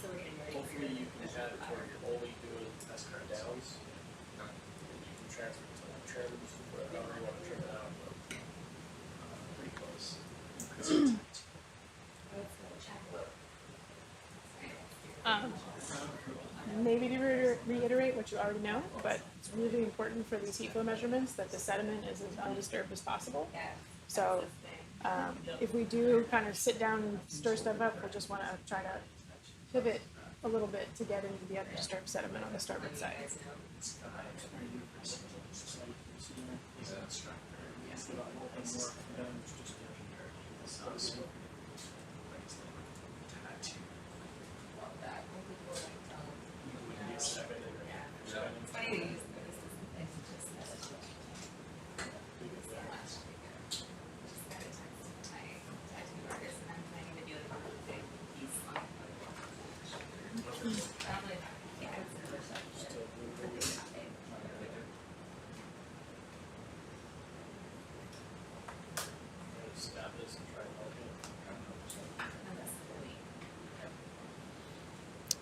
So we're getting ready. Hopefully you can have it where you're only doing test downs. And you can transfer to trims, whatever you want to trim it out. But, pretty close. Maybe to reiterate what you already know, but it's really important for these heat flow measurements that the sediment is as undisturbed as possible. So if we do kind of sit down and stir stuff up, we just want to try to pivot a little bit to get into the undisturbed sediment on the starboard side.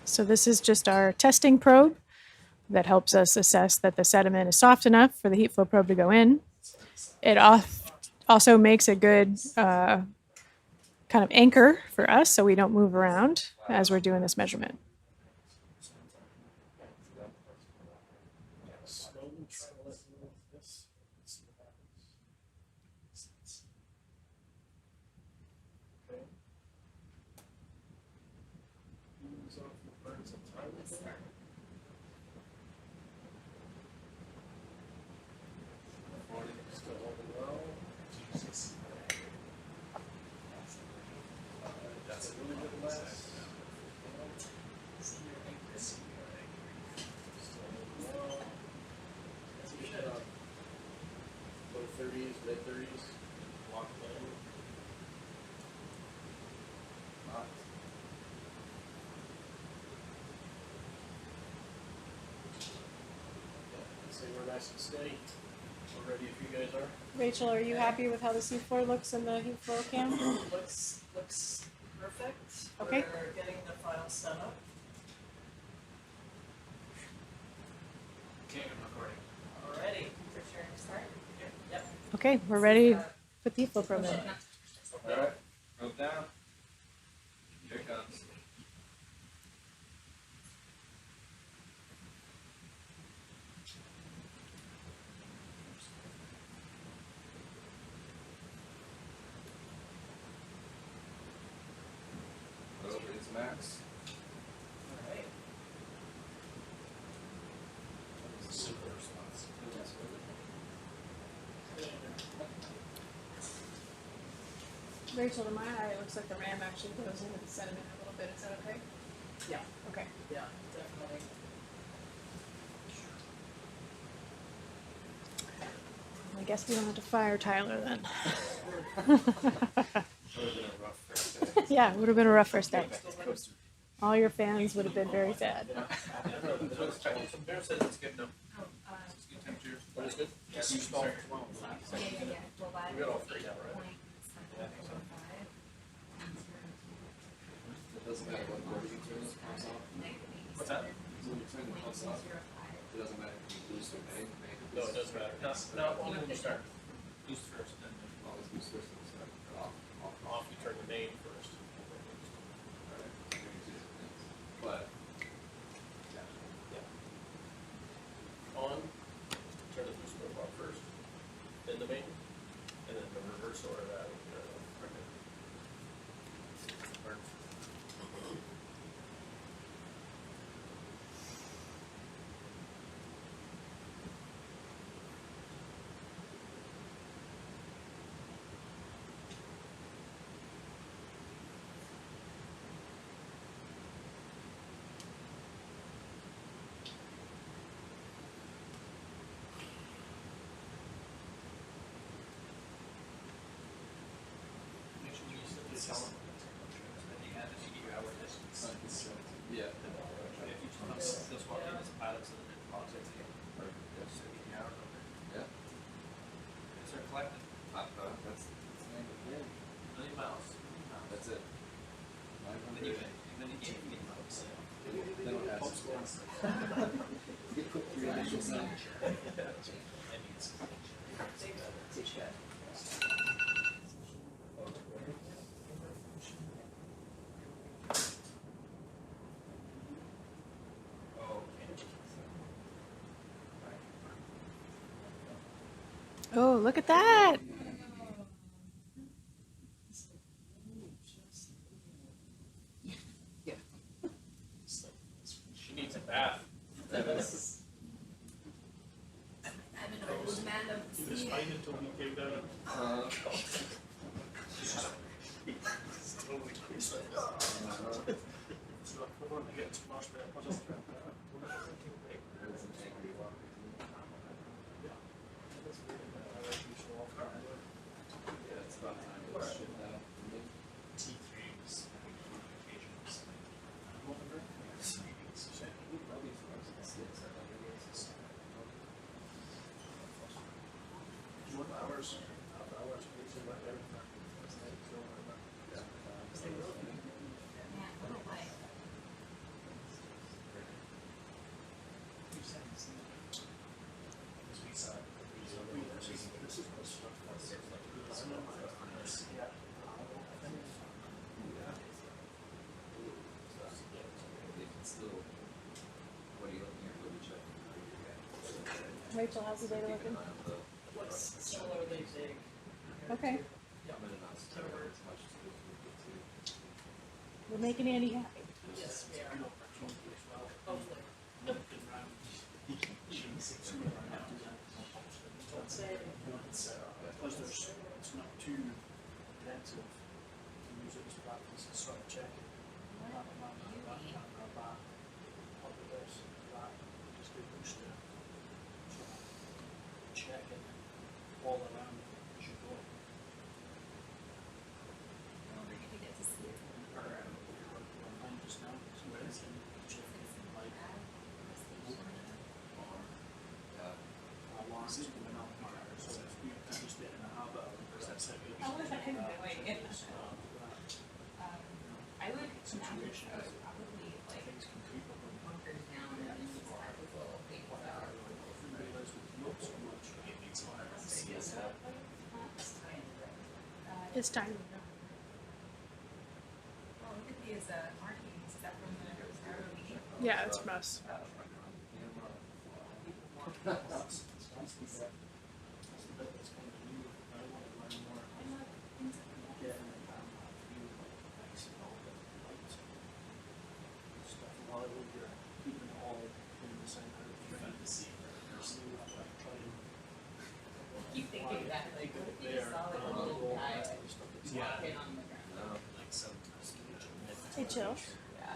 So this is just our testing probe that helps us assess that the sediment is soft enough for the heat flow probe to go in. It also makes a good kind of anchor for us so we don't move around as we're doing this measurement. Mid-30s, lock it in. So we're nice and steady. We're ready if you guys are. Rachel, are you happy with how the seafloor looks in the heat flow cam? Looks perfect. Okay. We're getting the file set up. Okay, I'm recording. Alrighty. For sure, start. Yep. Okay, we're ready to put the heat flow probe in. All right, rope down. Here it comes. Rope is max. Alright. Super response. Rachel, to my eye, it looks like the ram actually goes into the sediment a little bit. Is that okay? Yeah, Okay. yeah, definitely. I guess we don't have to fire Tyler then. Yeah, it would have been a rough first day. All your fans would have been very sad. Bear says it's good, no. It's good temperature. What is good? Yes, you start. Well, why We got all would three now, right? point something over 5? It doesn't matter what order you turn the pumps off. What's that? So when you turn the pumps off, it doesn't matter if you boost or main. No, it doesn't matter. No, only when you start. Boost first, and then Always boost first and start. Off. off, you turn the main first. Alright. Maybe two different things. But, On, turn the boost probe off first, then the main, and then the reverse order of that. Burn. Make sure you set the tell them. And you have to give you hour distance. yeah. If you turn on, they'll swap in as pilots and then pilots at the end. So give you hour number. Yeah. Start collecting. That's the name of the game. 1,000,000 miles. That's it. Then you get miles. They don't have to. You put three initials in. That means. Oh, look at that. She needs a bath. I'm an old man of the He was sea. fine until we came down. It's totally crazy. So I want to get to Marsh, but I just Yeah, it's about time to ship that. T3s, occasions. Hours, basically like everything. Man, what a life. This is what's yeah. Still, what are you looking at? What are you checking? Rachel, how's the data looking? What's solar they dig? Okay. I'm gonna not stir it as much as we get to. We're making Andy happy. Yes, we are. Hopefully. Because it's not too intensive to use it as practice and sort of check it. Just do booster. Check it all around as you go. Where did you get to see it? Online just now, so it's in check it like I lost it when I'm here, so it's I'm just getting a habit of it because that's how it is. I wish I could wait. That I would situation, imagine probably like things can creep up on bunkers down and then just have this little big cell. realize with not so much. It's tiny. Oh, look at these markings. Is that from the ROV? Yeah, it's from us. That's the bit that's kind of new. I want to learn more. Getting the camera view, nice and all the lights. Stuff while you're keeping it all in the same kind of fantasy. Keep thinking that, like, what if you just saw like a little guy walking on the ground? Hey, chill. Yeah.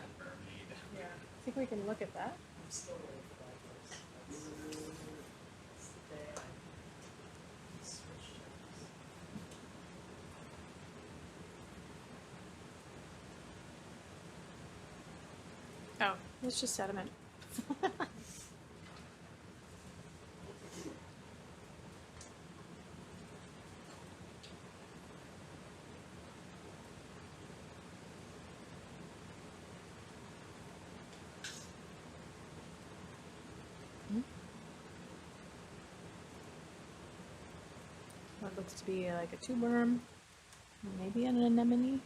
I think we can look at that. I'm still waiting for that first. That's the day I switched jobs. Oh, it's just sediment. What looks to be like a tube worm, maybe an anemone.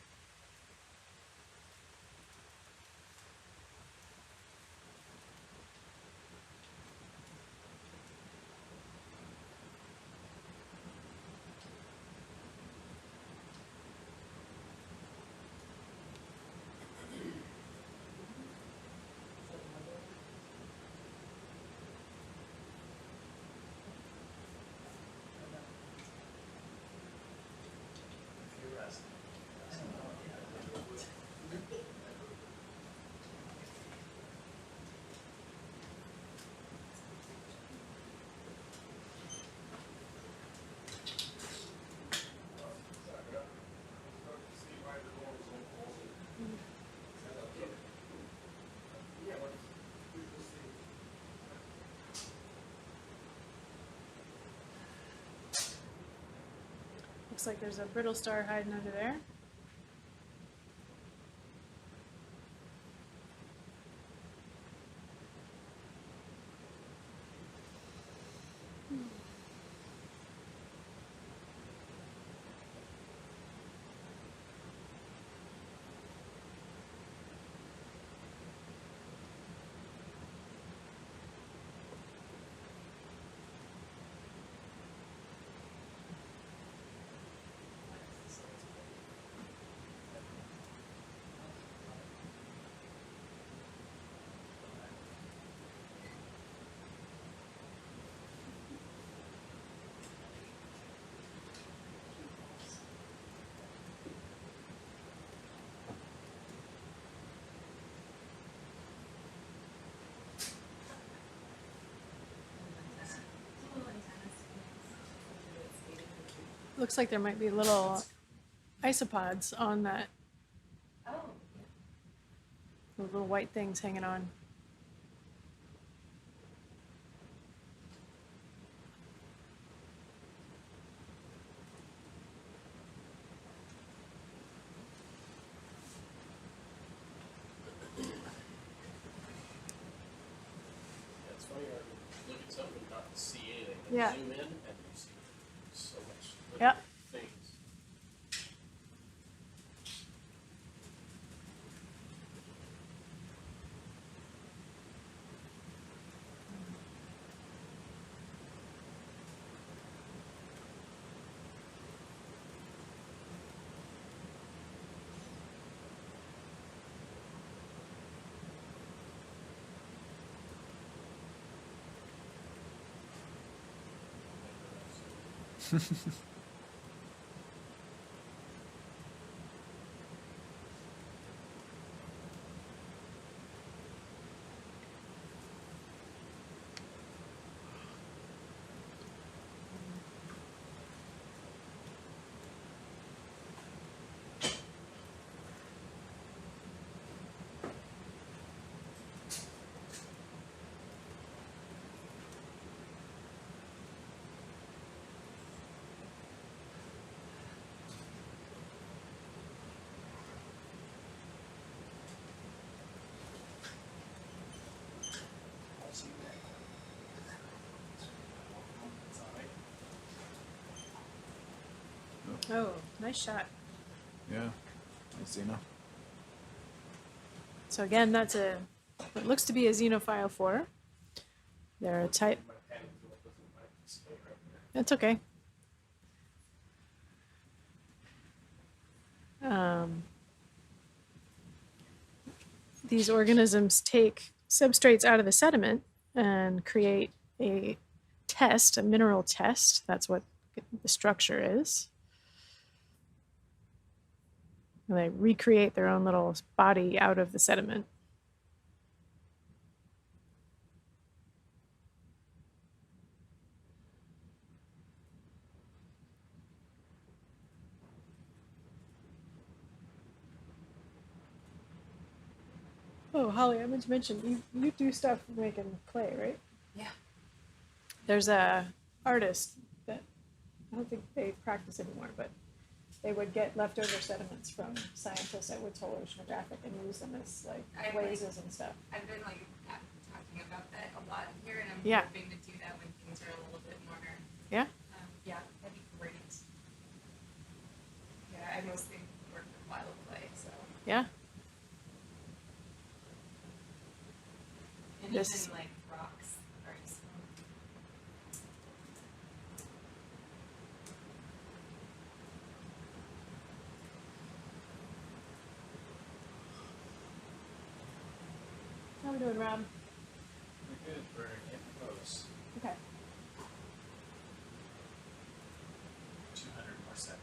Looks like there's a brittle star hiding under there. Looks like there might be little isopods on that. Oh, Those little white things hanging on. Yeah, it's funny, I look at something and not see anything. Yeah. Zoom in and you see so much little Yep. things. Oh, nice shot. Yeah. Nice, Zena. So again, that's what looks to be a xenophile 4. They're a type. That's okay. These organisms take substrates out of the sediment and create a test, a mineral test. That's what the structure is. And they recreate their own little body out of the sediment. Oh, Holly, I meant to mention, you do stuff making clay, right? Yeah. There's a artist that, I don't think they practice anymore, but they would get leftover sediments from scientists at Woods Hole Oceanographic and use them as like glazes and stuff. I've been like talking about that a lot here, and I'm Yeah. hoping to do that when things are a little bit more. Yeah? Yeah, that'd be great. Yeah, I mostly work with wild clay, so. Yeah. And This- even like rocks are just. How are we doing, Rob? We're good, we're in post, Okay. 200 more seconds.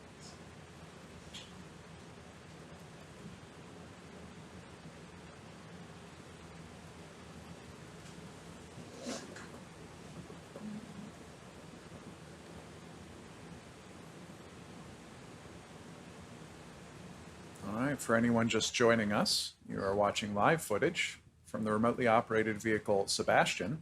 All right, for anyone just joining us, you are watching live footage from the remotely operated vehicle SuBastian.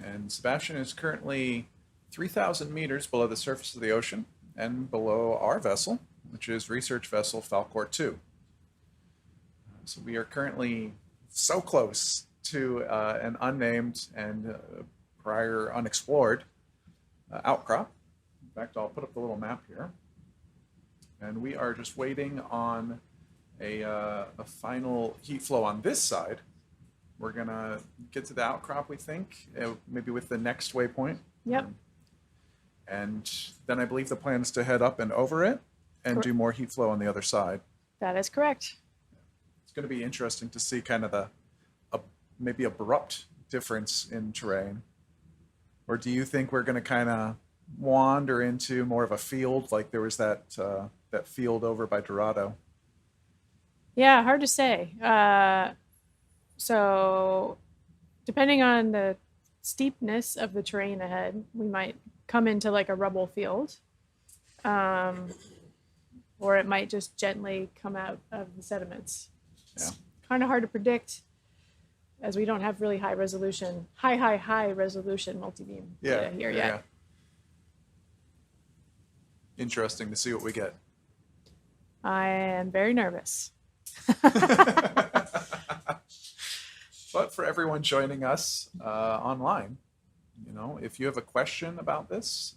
And SuBastian is currently 3,000 meters below the surface of the ocean and below our vessel, which is research vessel Falkor 2. So we are currently so close to an unnamed and prior unexplored outcrop. In fact, I'll put up the little map here. And we are just waiting on a final heat flow on this side. We're gonna get to the outcrop, we think, maybe with the next waypoint. Yep. And then I believe the plan is to head up and over it and do more heat flow on the other side. That is correct. It's going to be interesting to see kind of the maybe abrupt difference in terrain. Or do you think we're going to kind of wander into more of a field, like there was that that field over by Dorado? Yeah, hard to say. So, depending on the steepness of the terrain ahead, we might come into like a rubble field, or it might just gently come out of the sediments. Yeah. Kind of hard to predict, as we don't have really high resolution multi-beam data here yet. Yeah. Interesting to see what we get. I am very nervous. But for everyone joining us online, if you have a question about this,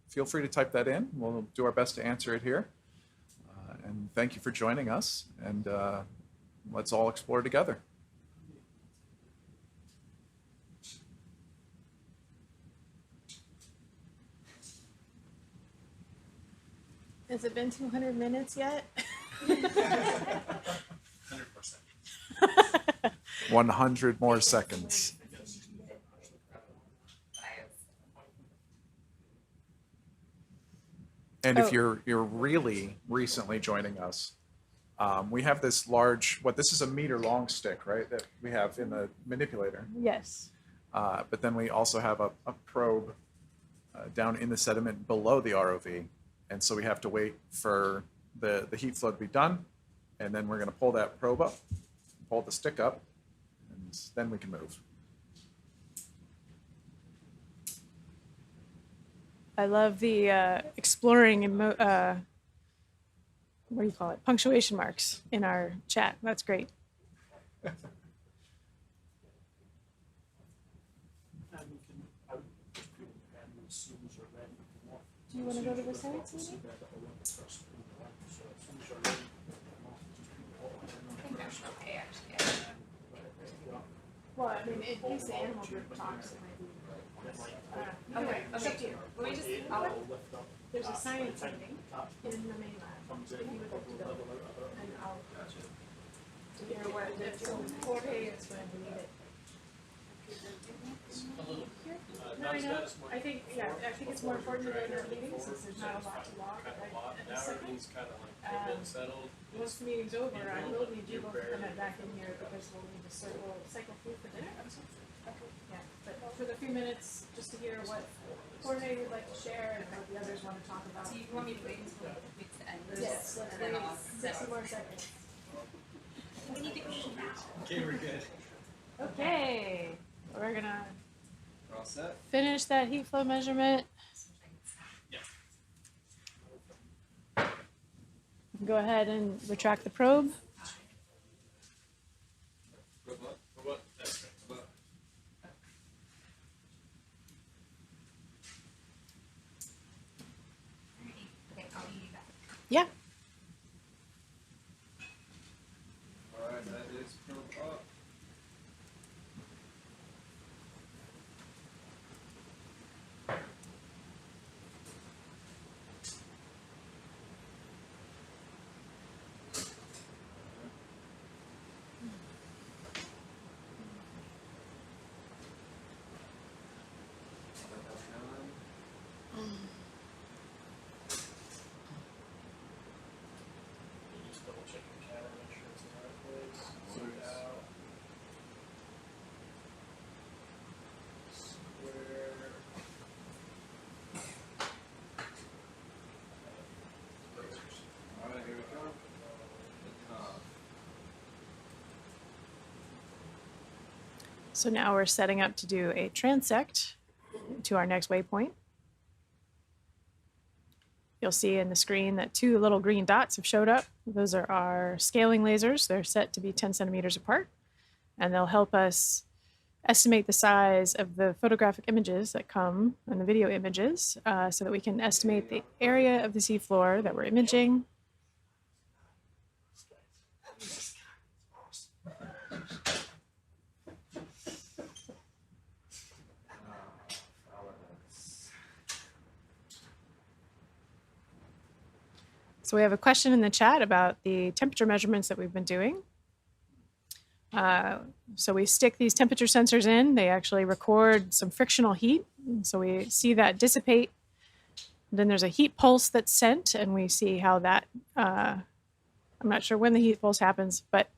feel free to type that in. We'll do our best to answer it here. And thank you for joining us. And let's all explore together. Has it been 200 minutes yet? 100%. 100 more seconds. And if you're really recently joining us, we have this large, this is a meter long stick, right, that we have in the manipulator. Yes. But then we also have a probe down in the sediment below the ROV. And so we have to wait for the heat flow to be done. And then we're going to pull that probe up, pull the stick up, and then we can move. I love the exploring and what do you call it? Punctuation marks in our chat. That's great. Do you want to go to the science meeting? Okay, actually. Well, I mean, in case the animal group talks, it might be. Okay, It's up to you. Let me just, There's a science meeting in the main lab. If you would like to go, and I'll to hear what if Jorge is going to lead it. No, I know. I think it's more important than our meetings since there's not a lot to log. And the second, Everything's kind of like settled. once the meeting's over, I will need you both to come back in here because we'll need to cycle through for dinner. Yeah, but for the few minutes, just to hear what Jorge would like to share and what the others want to talk about. so you want me to wait until it's the end of this? Yes, let's and then wait I'll 60 more seconds. Okay, we're good. Okay, we're gonna We're all set? finish that heat flow measurement. Go ahead and retract the probe. Okay, I'll be back. Yeah. Alright, that is probe up. Just double check your camera, make sure it's in the right place. Zoom out. Square. Alright, here we go. The top. So now we're setting up to do a transect to our next waypoint. You'll see in the screen that two little green dots have showed up. Those are our scaling lasers. They're set to be 10 centimeters apart, and they'll help us estimate the size of the photographic images that come and the video images so that we can estimate the area of the seafloor that we're imaging. So we have a question in the chat about the temperature measurements that we've been doing. So we stick these temperature sensors in. They actually record some frictional heat. So we see that dissipate. Then there's a heat pulse that's sent, and we see how that, I'm not sure when the heat pulse happens, but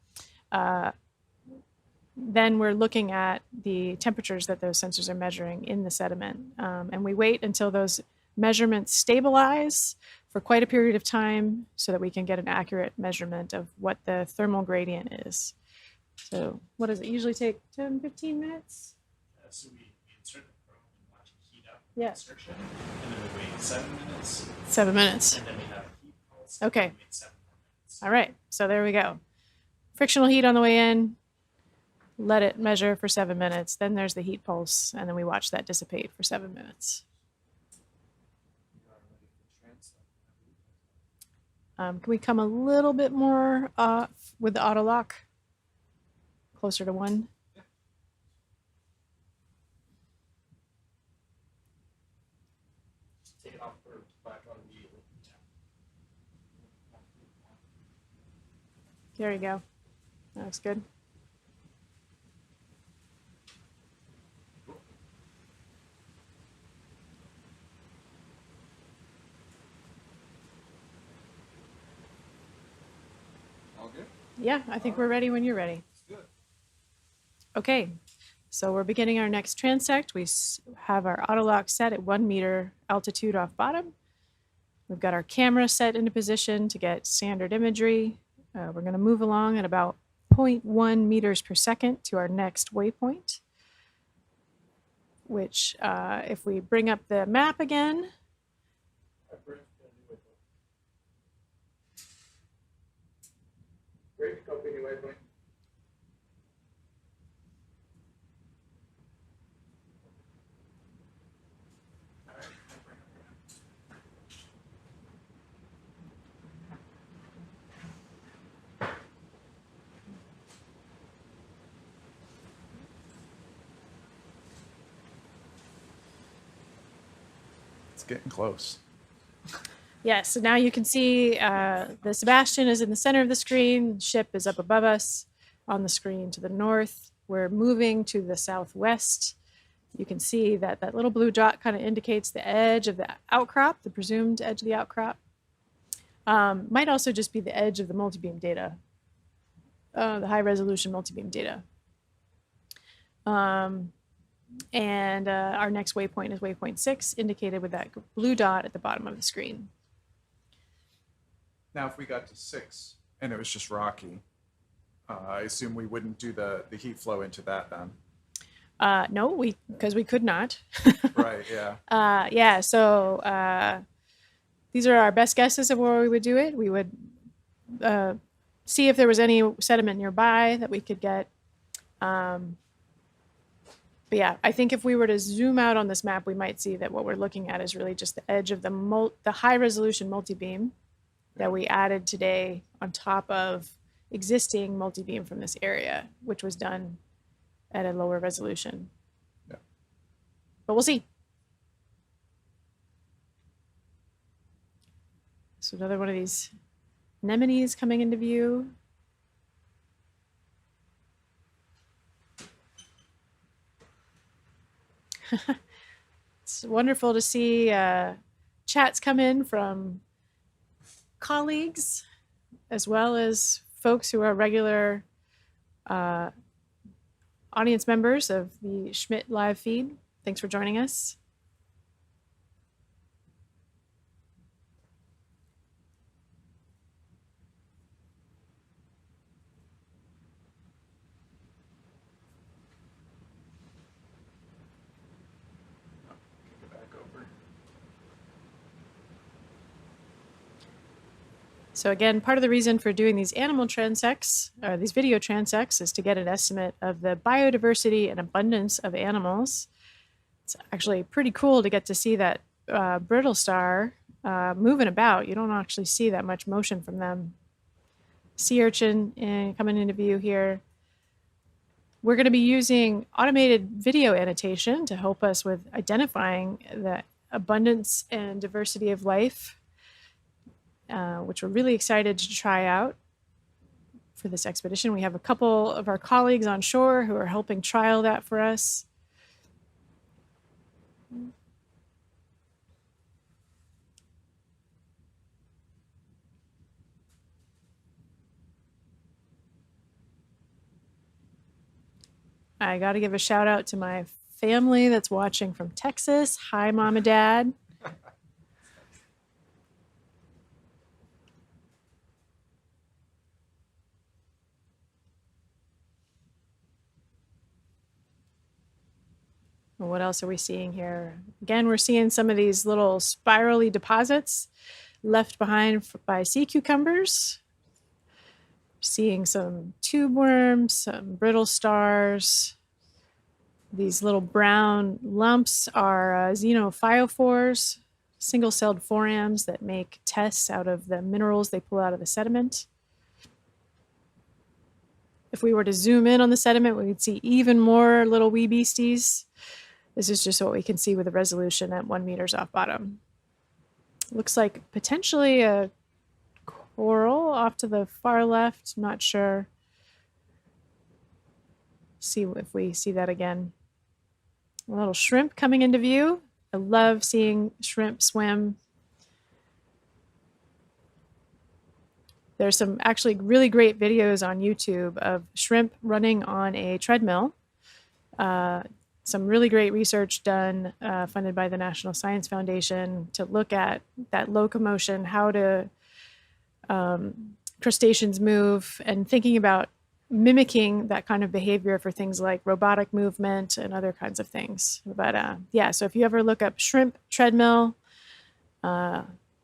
then we're looking at the temperatures that those sensors are measuring in the sediment. And we wait until those measurements stabilize for quite a period of time so that we can get an accurate measurement of what the thermal gradient is. So what does it usually take? 10, 15 minutes? So we insert the probe and watch it heat up. Yeah. Insertion, and then we wait 7 minutes, 7 minutes. and then we have a heat pulse. Okay. And we wait 7 more minutes. All right, so there we go. Frictional heat on the way in, let it measure for 7 minutes. Then there's the heat pulse, and then we watch that dissipate for 7 minutes. Can we come a little bit more off with the auto lock? Closer to 1? Take it off or back on immediately. There you go. That looks good. All good? Yeah, I think we're ready when you're ready. Good. Okay, so we're beginning our next transect. We have our auto lock set at 1 meter altitude off bottom. We've got our camera set into position to get standard imagery. We're going to move along at about 0.1 meters per second to our next waypoint, which if we bring up the map again, Great, copy the waypoint. It's getting close. yes, so now you can see the Sebastian is in the center of the screen. The ship is up above us on the screen to the north. We're moving to the southwest. You can see that that little blue dot kind of indicates the edge of the outcrop, the presumed edge of the outcrop. Might also just be the edge of the multibeam data, the high resolution multibeam data. And our next waypoint is waypoint 6, indicated with that blue dot at the bottom of the screen. Now, if we got to 6 and it was just rocky, I assume we wouldn't do the heat flow into that then. No, because we could not. Right, yeah. Yeah, so these are our best guesses of where we would do it. We would see if there was any sediment nearby that we could get. But yeah, I think if we were to zoom out on this map, we might see that what we're looking at is really just the edge of the high resolution multi-beam that we added today on top of existing multi-beam from this area, which was done at a lower resolution. Yeah. But we'll see. So another one of these anemones coming into view. It's wonderful to see chats come in from colleagues as well as folks who are regular audience members of the Schmidt live feed. Thanks for joining us. So again, part of the reason for doing these animal transects, or these video transects, is to get an estimate of the biodiversity and abundance of animals. It's actually pretty cool to get to see that brittle star moving about. You don't actually see that much motion from them. Sea urchin coming into view here. We're going to be using automated video annotation to help us with identifying the abundance and diversity of life, which we're really excited to try out for this expedition. We have a couple of our colleagues on shore who are helping trial that for us. I got to give a shout out to my family that's watching from Texas. Hi, Mom and Dad. What else are we seeing here? Again, we're seeing some of these little spirally deposits left behind by sea cucumbers. Seeing some tube worms, some brittle stars. These little brown lumps are xenophytophores, single-celled forams that make tests out of the minerals they pull out of the sediment. If we were to zoom in on the sediment, we would see even more little wee beasties. This is just what we can see with the resolution at 1 meters off bottom. Looks like potentially a coral off to the far left, not sure. See if we see that again. A little shrimp coming into view. I love seeing shrimp swim. There's some actually really great videos on YouTube of shrimp running on a treadmill. Some really great research done, funded by the National Science Foundation, to look at that locomotion, how do crustaceans move, and thinking about mimicking that kind of behavior for things like robotic movement and other kinds of things. But yeah, so if you ever look up shrimp treadmill,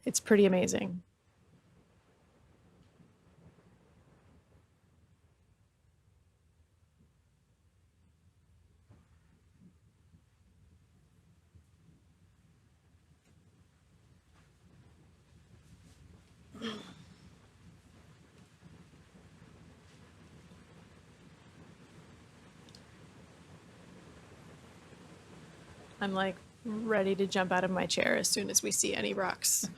it's pretty amazing. I'm like ready to jump out of my chair as soon as we see any rocks.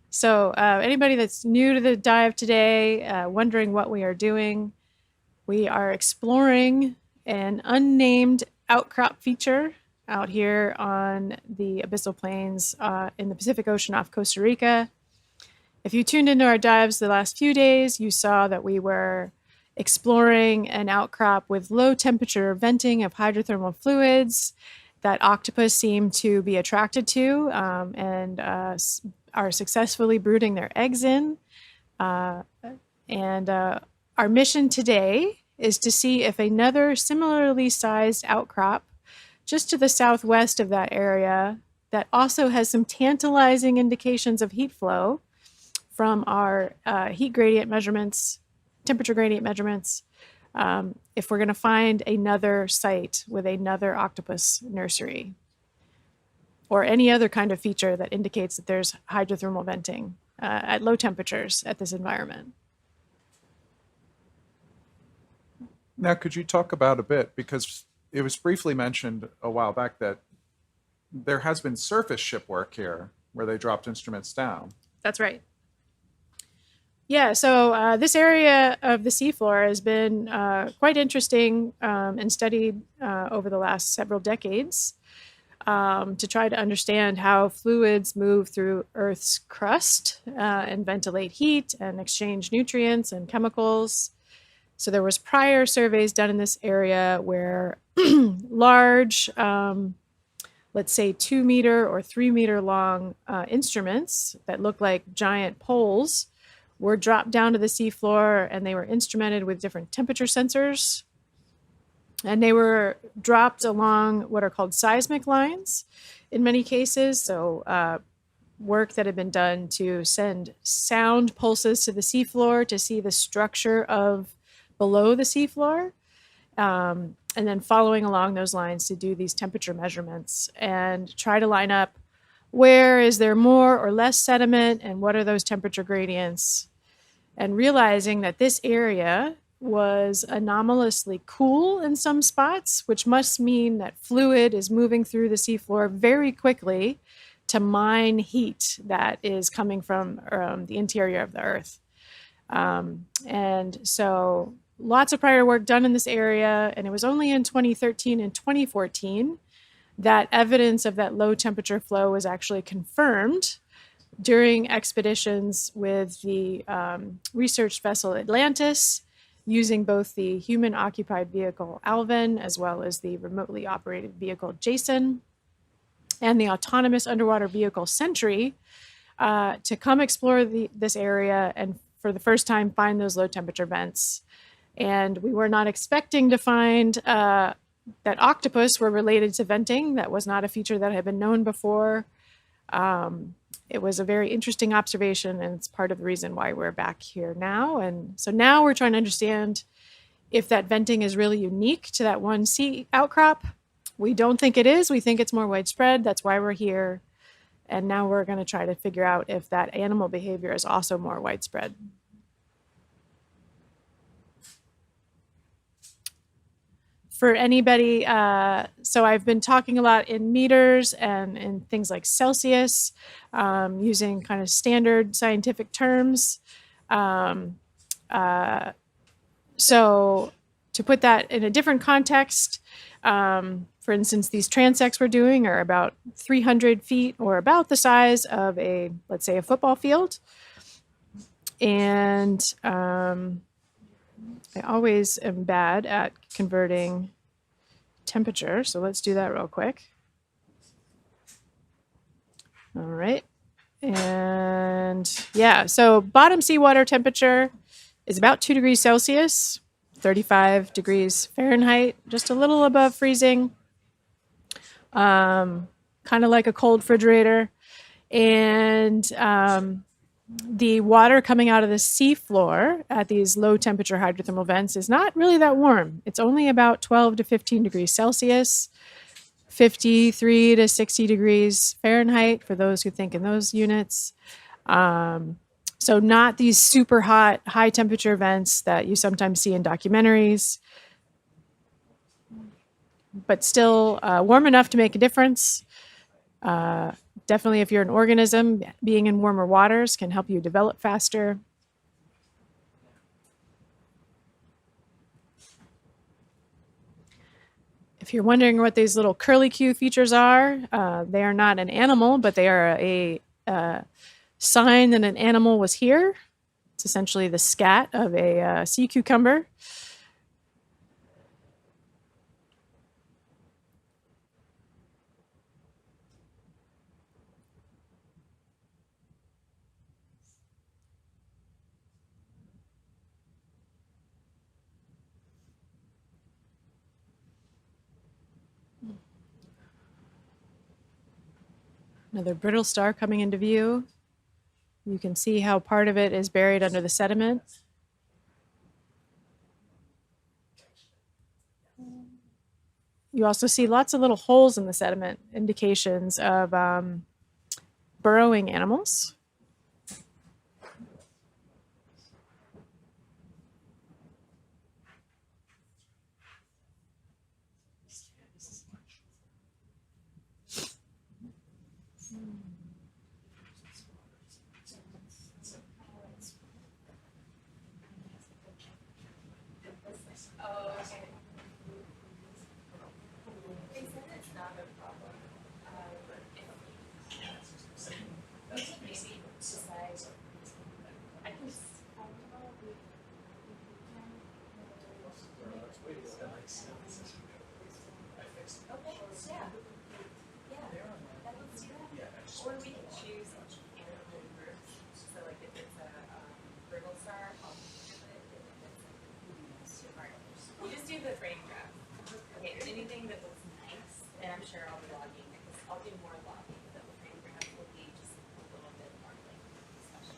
So anybody that's new to the dive today, wondering what we are doing, we are exploring an unnamed outcrop feature out here on the abyssal plains in the Pacific Ocean off Costa Rica. If you tuned into our dives the last few days, you saw that we were exploring an outcrop with low temperature venting of hydrothermal fluids that octopus seem to be attracted to and are successfully brooding their eggs in. And our mission today is to see if another similarly sized outcrop just to the southwest of that area that also has some tantalizing indications of heat flow from our heat gradient measurements, temperature gradient measurements, if we're going to find another site with another octopus nursery or any other kind of feature that indicates that there's hydrothermal venting at low temperatures at this environment. Now, could you talk about a bit, because it was briefly mentioned a while back that there has been surface ship work here where they dropped instruments down. That's right. Yeah, so this area of the seafloor has been quite interesting and studied over the last several decades to try to understand how fluids move through Earth's crust and ventilate heat and exchange nutrients and chemicals. So there was prior surveys done in this area where large, let's say 2 meter or 3 meter long instruments that look like giant poles were dropped down to the seafloor, and they were instrumented with different temperature sensors. And they were dropped along what are called seismic lines in many cases. So work that had been done to send sound pulses to the seafloor to see the structure of below the seafloor. And then following along those lines to do these temperature measurements and try to line up where is there more or less sediment and what are those temperature gradients. And realizing that this area was anomalously cool in some spots, which must mean that fluid is moving through the seafloor very quickly to mine heat that is coming from the interior of the Earth. And so lots of prior work done in this area, and it was only in 2013 and 2014 that evidence of that low temperature flow was actually confirmed during expeditions with the research vessel Atlantis, using both the human-occupied vehicle Alvin as well as the remotely operated vehicle Jason and the autonomous underwater vehicle Sentry to come explore this area and for the first time find those low temperature vents. And we were not expecting to find that octopus were related to venting. That was not a feature that had been known before. It was a very interesting observation, and it's part of the reason why we're back here now. And so now we're trying to understand if that venting is really unique to that one sea outcrop. We don't think it is. We think it's more widespread. That's why we're here. And now we're going to try to figure out if that animal behavior is also more widespread. For anybody, so I've been talking a lot in meters and in things like Celsius, using kind of standard scientific terms. So to put that in a different context, for instance, these transects we're doing are about 300 feet or about the size of a, let's say, a football field. And I always am bad at converting temperature, so let's do that real quick. All right. And yeah, so bottom seawater temperature is about 2 degrees Celsius, 35 degrees Fahrenheit, just a little above freezing, kind of like a cold refrigerator. And the water coming out of the seafloor at these low temperature hydrothermal vents is not really that warm. It's only about 12 to 15 degrees Celsius, 53 to 60 degrees Fahrenheit for those who think in those units. So not these super hot, high temperature vents that you sometimes see in documentaries, but still warm enough to make a difference. Definitely if you're an organism, being in warmer waters can help you develop faster. If you're wondering what these little curlicue features are, they are not an animal, but they are a sign that an animal was here. It's essentially the scat of a sea cucumber. Another brittle star coming into view. You can see how part of it is buried under the sediment. You also see lots of little holes in the sediment, indications of burrowing animals. Oh, okay. They said it's not a problem. If maybe decide, I can just, okay, yeah. Yeah, that looks good. Or we can choose animal groups. So like if it's a brittle star, I'll do it. If it's too hard. You just do the frame draft. Okay, anything that looks nice, and I'm sure I'll be logging, because I'll do more logging, but the frame draft will be just a little bit more like special.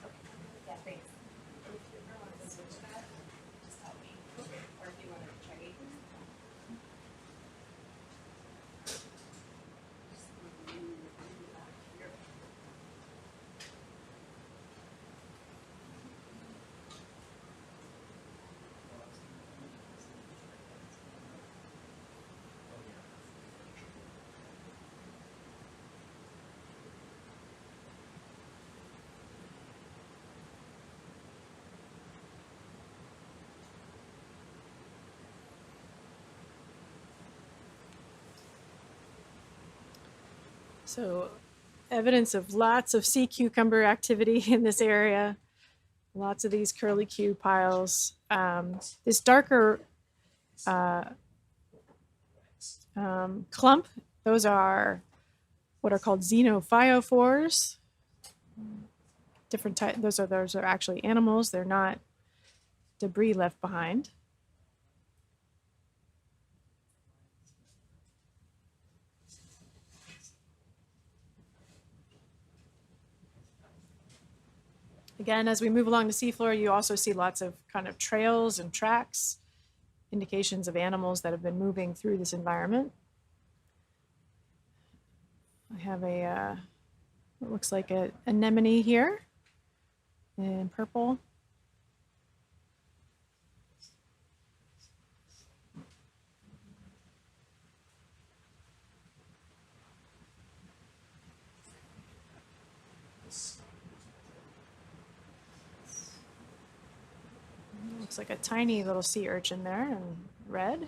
Okay, yeah, thanks. And if you ever want to switch that, just tell me. Or if you want to try it. So evidence of lots of sea cucumber activity in this area. Lots of these curly Q piles. This darker clump, those are what are called xenophyophores. Different type. Those are actually animals. They're not debris left behind. Again, as we move along the seafloor, you also see lots of kind of trails and tracks, indications of animals that have been moving through this environment. I have a, what looks like an anemone here in purple. Looks like a tiny little sea urchin there in red.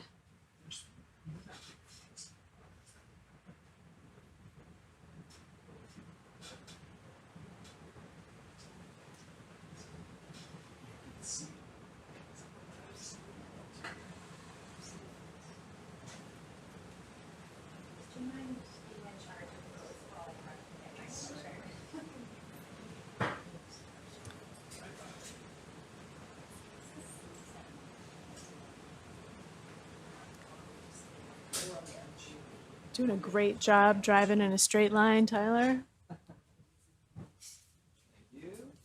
Doing a great job driving in a straight line, Tyler.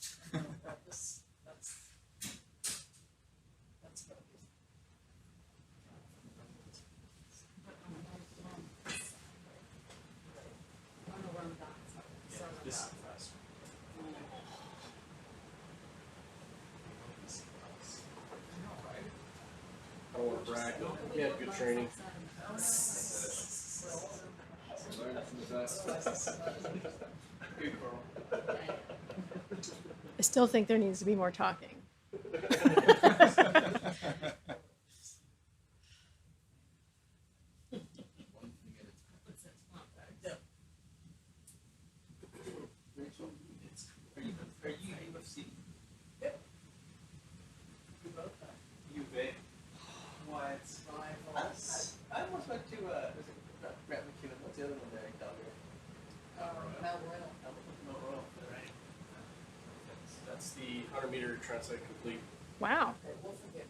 I don't want to brag, we had good training. I still think there needs to be more talking. Are you UFC? Yep. You both are. You bet. What? Rivals. I almost went to, was it Brett McEwen? What's the other one there in Calgary? Mount Royal. Mount Royal, right? That's the 100-meter transect complete. Wow,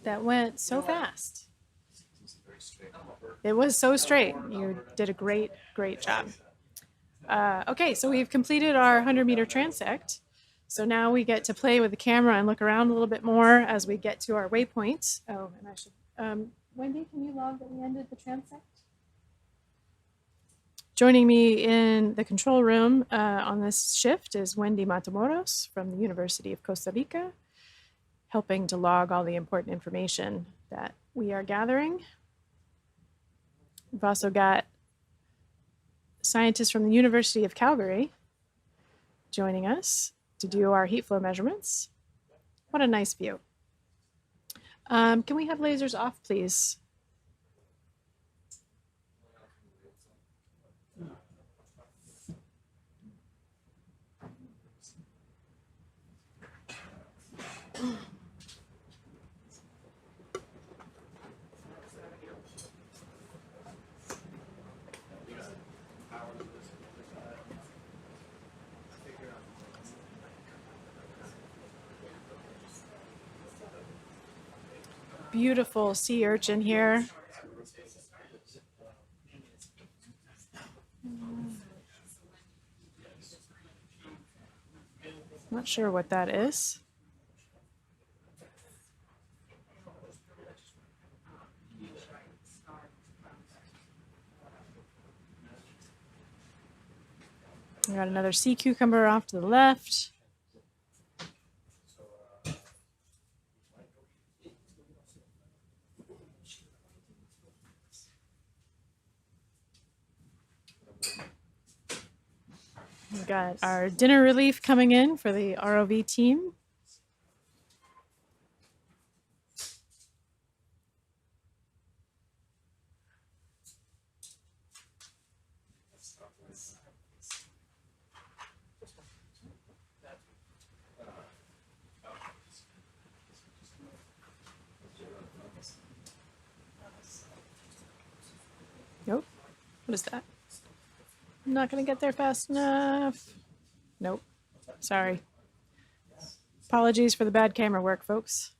that went so fast. Very straight. It was so straight. You did a great job. Okay, so we've completed our 100-meter transect. So now we get to play with the camera and look around a little bit more as we get to our waypoint. Oh, and I should, Wendy, can you log that we ended the transect? Joining me in the control room on this shift is Wendy Matamoros from the University of Costa Rica, helping to log all the important information that we are gathering. We've also got scientists from the University of Calgary joining us to do our heat flow measurements. What a nice view. Can we have lasers off, please? Beautiful sea urchin here. Not sure what that is. We got another sea cucumber off to the left. We got our dinner relief coming in for the ROV team. Nope. What is that? I'm not going to get there fast enough. Nope. Sorry. Apologies for the bad camera work, folks.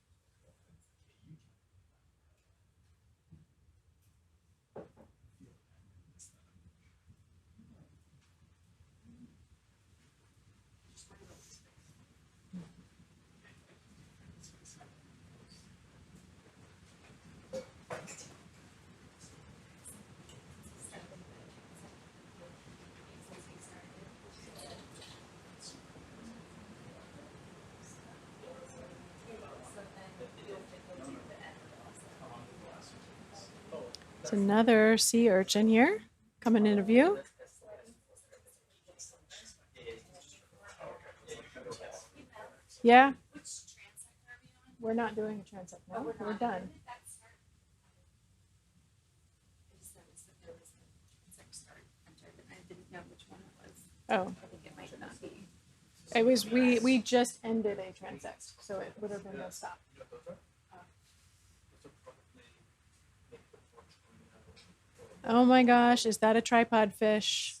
It's another sea urchin here coming into view. Yeah. We're not doing a transect now. We're done. Oh. It was we just ended a transect, so it would have been no stop. Oh my gosh, is that a tripod fish?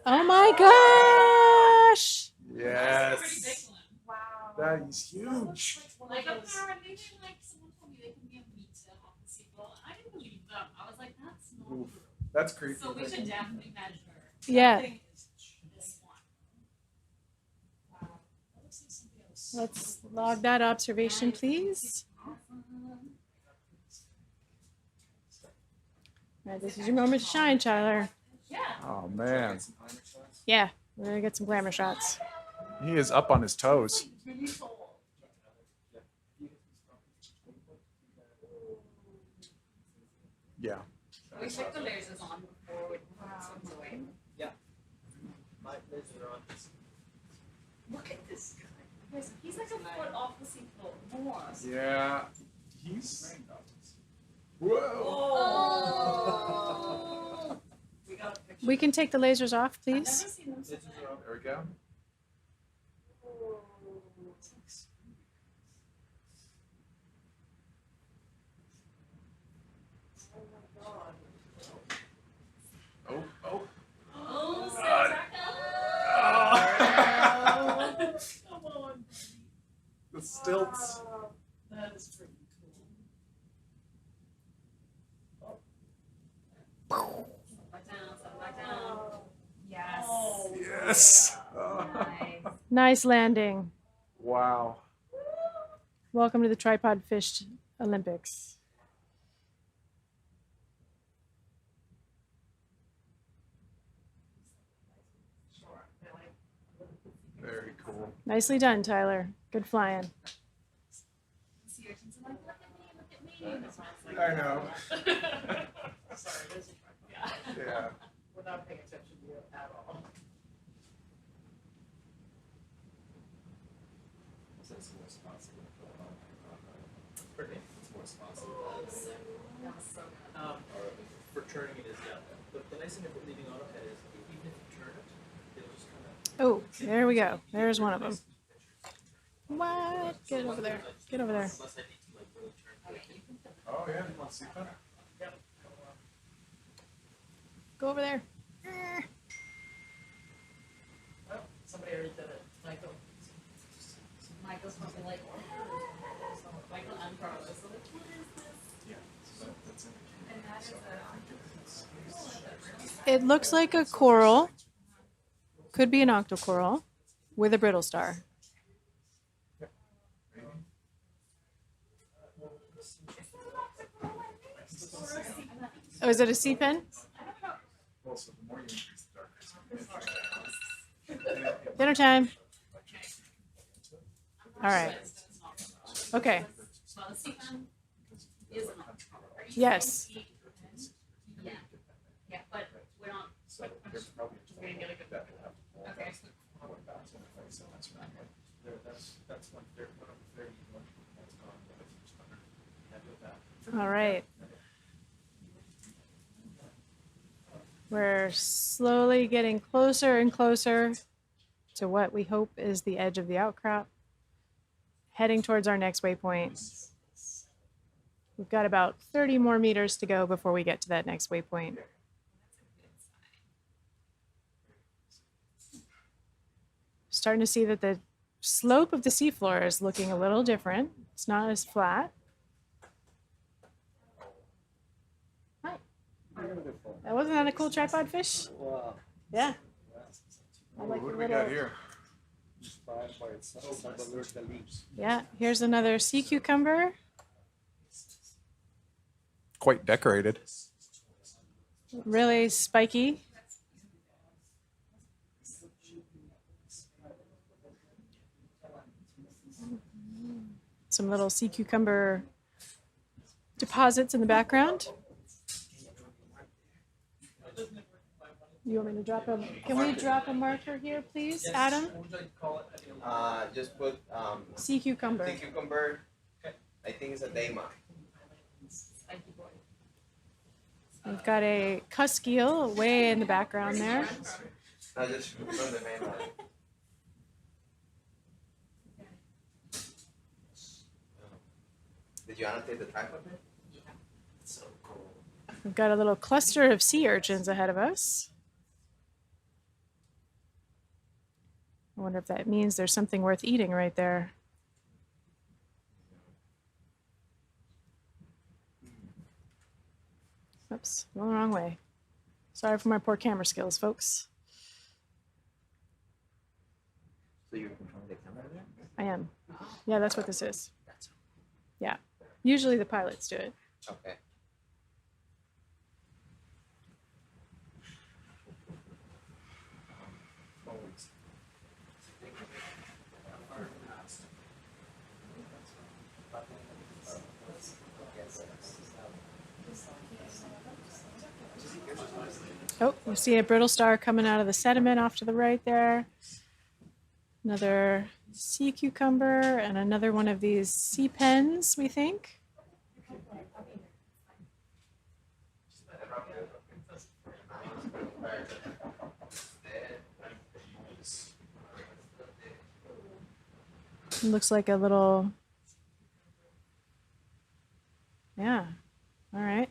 Oh my gosh! Yes. Wow. That is huge. Like apparently, like someone told me they can be a meter off the seagull. I didn't believe them. I was like, that's not. Oof. That's creepy. So we should definitely measure. Yeah. That thing is this one. Wow. That looks like something else. Let's log that observation, please. All right, this is your moment to shine, Tyler. Yeah. Oh man, Yeah, we're gonna get some glamour shots. he is up on his toes. Yeah. We took the lasers on before we swims away. Yeah. My lasers are on. Look at this guy. He's like a foot off the seafloor. More. Yeah. He's. Whoa. Oh. We got a picture. We can take the lasers off, I've never please. seen them so There we go. Oh, oh. Oh, God. Come on. The stilts. That is pretty cool. Back down, settle back down. Yes. Nice landing. Wow. Welcome to the Tripod Fish Olympics. Very cool. Nicely done, Tyler. Good flying. I know. Sorry, it is. Yeah. We're not paying attention to you at all. So it's more responsible for it's more responsible. Or for turning it is the nice thing about leaving autohead is even if you turn it, it'll just kind of. Oh, there we go. There's one of them. What? Get over there. Get over there. Unless I need to like really turn quickly. Oh yeah. Let's see that. Go over there. Oh, somebody already did it. Michael. Michael's probably like, Michael unfroze. So like, what is this? Yeah. So that's indicating. And that is So I think it's. It looks like a coral. Could be an octocoral with a brittle star. Oh, is it a sea pen? Well, so the more you increase the darkness. Dinner time. All right. Okay. Yes. Yeah. Yeah, but we're not. So there's probably a We're gonna get a good. that will have more Okay. going back to the place, and that's around like that's 130, 130, that's gone, but it's just under. Happy with that. All right. We're slowly getting closer and closer to what we hope is the edge of the outcrop, heading towards our next waypoint. We've got about 30 more meters to go before we get to that next waypoint. Starting to see that the slope of the seafloor is looking a little different. It's not as flat. Hi. That wasn't that a cool tripod fish? Wow. Yeah. I Ooh, like who the do we little. got here? Inspired by itself, Salvador Dali. Yeah. Here's another sea cucumber. Quite decorated. Really spiky. Some little sea cucumber deposits in the background. You want me to drop a, can we drop a marker here, please, Adam? What would you like to call it? Just put Sea cucumber. sea cucumber. I think it's a daima. We've got a cusk eel way in the background there. No, just from the main line. Did you annotate the tripod? Yeah. So cool. We've got a little cluster of sea urchins ahead of us. I wonder if that means there's something worth eating right there. Oops, going the wrong way. Sorry for my poor camera skills, folks. So you're controlling the camera there? I am. Yeah, that's what this is. Yeah. Usually the pilots do it. Okay. Oh, we see a brittle star coming out of the sediment off to the right there. Another sea cucumber and another one of these sea pens, we think. Looks like a little, yeah, all right.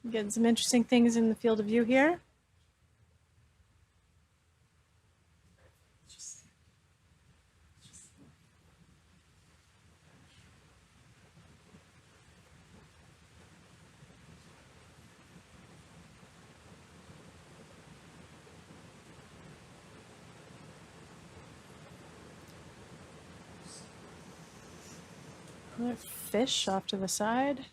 Getting some interesting things in the field of view here. Another fish off to the side.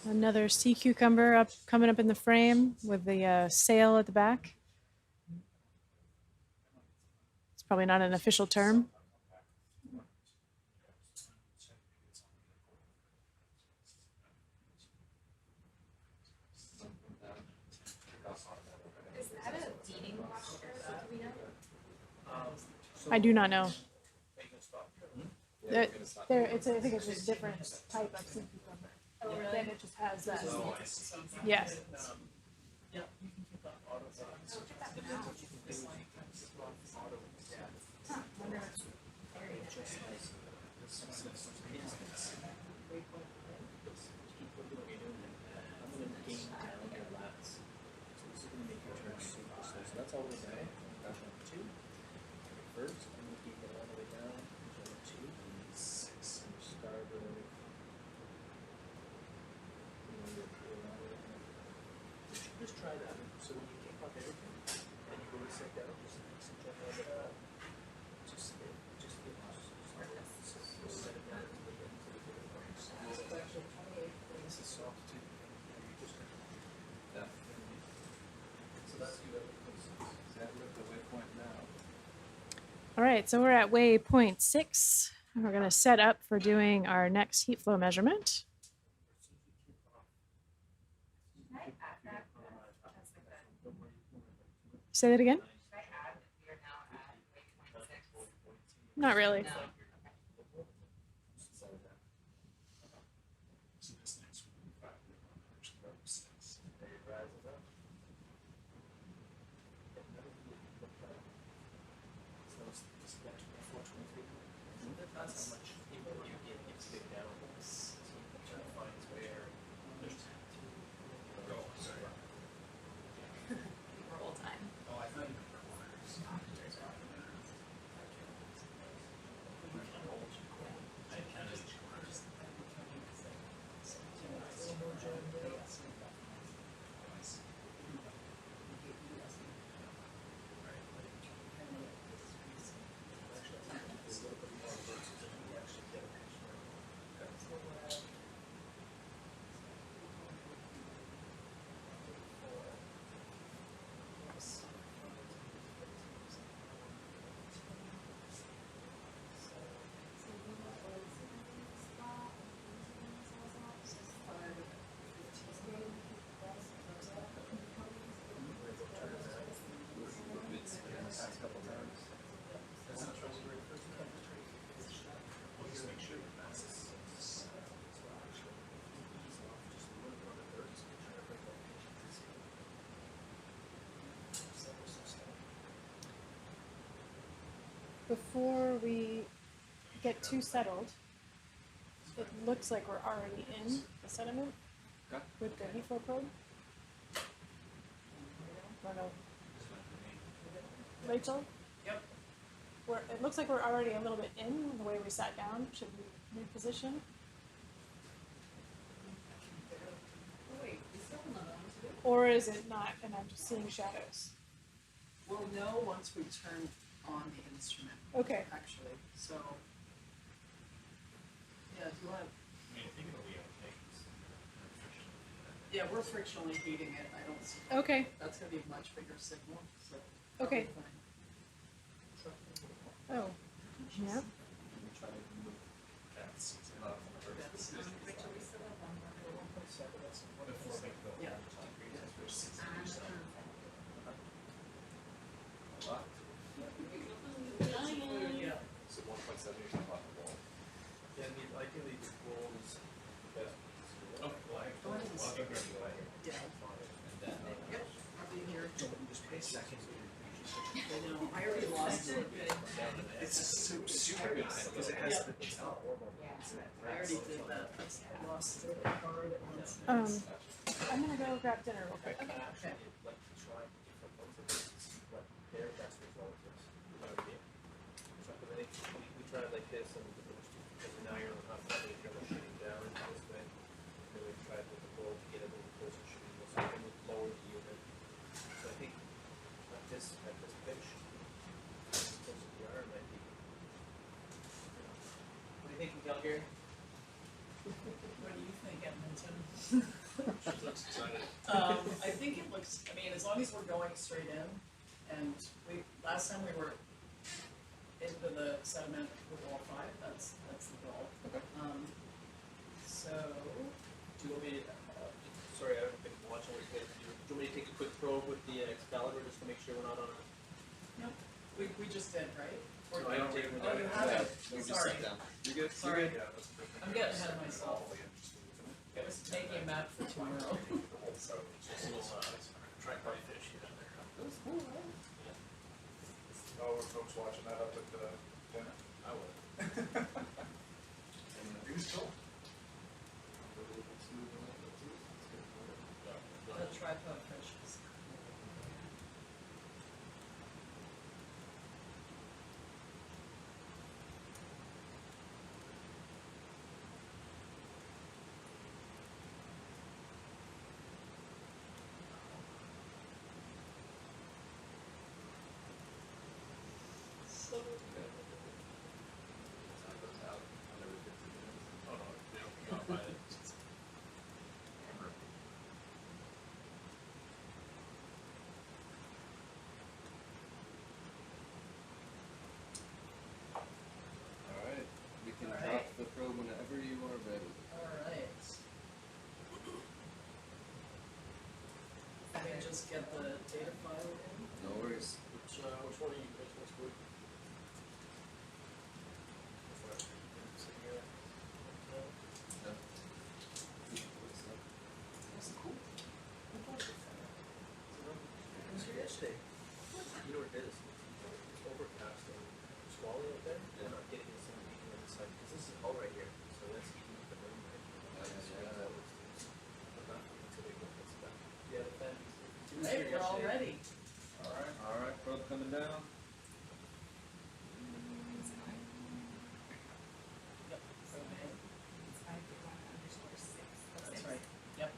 Another sea cucumber coming up in the frame with the sail at the back. It's probably not an official term. Is that a feeding posture? Do we know? I do not know. It's I think it's just a different type of sea cucumber. Oh, really? Then it just has that. Yeah. That's all we're saying. Two. First, I'm going to keep it all the way down. Two. Six. Starboard. You should just try that. So when you kick off everything and you go to set down, just jump over it all. Just set it down a little bit until you get it right. This is soft too. Yeah. So that's you. All right, so we're at waypoint 6. We're going to set up for doing our next heat flow measurement. Say that again? Not really. That's how much people you get stick down on this. So you can find where there's Roll time. Oh, I thought you Before we get too settled, it looks like we're already in the sediment with the heat flow probe. Rachel? Yep. It looks like we're already a little bit in the way we sat down. Should we reposition? Wait, we still have another one to do? Or is it not and I'm just seeing shadows? We'll know once we turn on the instrument. Okay. Actually, so. Yeah, do you want to? I think it'll be okay. Yeah, we're frictionally heating it. I don't see. Okay. That's gonna be a much bigger signal, so. Okay. probably fine. So, Oh. Yeah. that's, wait till we still have one more. Yeah. Yeah. So 1.7 is not the wall. Yeah, I mean, ideally the goal is best. Oh, well, Go ahead and I'll start. give you a Yeah. and then, Yep, I'll be here. Just pay a second. I already lost it. It's super good because it has the gel. I already did that. I lost it hard at once. I'm gonna go grab dinner real quick. Okay. Like try different ones of this to see what their best result is. You know what I mean? So I think we tried like this and now you're not probably shooting down this way. And then we tried with the board to get a little closer shooting this way and we lowered the unit. So I think at this pitch, close to the iron might be. What do you think, Calgary? What do you think, Edmonton? She looks excited. I think it looks, I mean, as long as we're going straight in, and last time we were into the sediment with all five, that's the goal. Okay. So, Do you want me to, sorry, I haven't been watching what you guys do. Do you want me to take a quick probe with the Excalibur just to make sure we're not on a? no, we just did, right? Or No, I don't take it. Oh, you haven't, sorry, You good? sorry, Yeah, that's perfect. I'm getting ahead of myself. I was making a map for tomorrow. Just a little, tripod fish here and there. That's cool, right? Oh, were folks watching that up at the dinner? I would. It was cool. The tripod fishes. So Oh, no, they don't come out by it. Alright, we can All drop right. the probe whenever you are ready. alright. Let me just get the data file in. No worries. Which one are you guys most good? Sitting here. That's cool. It was here yesterday. You know what it is? It's overcast and squally out there. We're not getting the sun beating on the side because this is all right here. So that's heating up the room right here. Until they go fix that. Yeah, the fan. It was Hey, here we're all yesterday. ready. Alright, probe coming down. Yep. Okay. It's 531_6. That's right. Yep.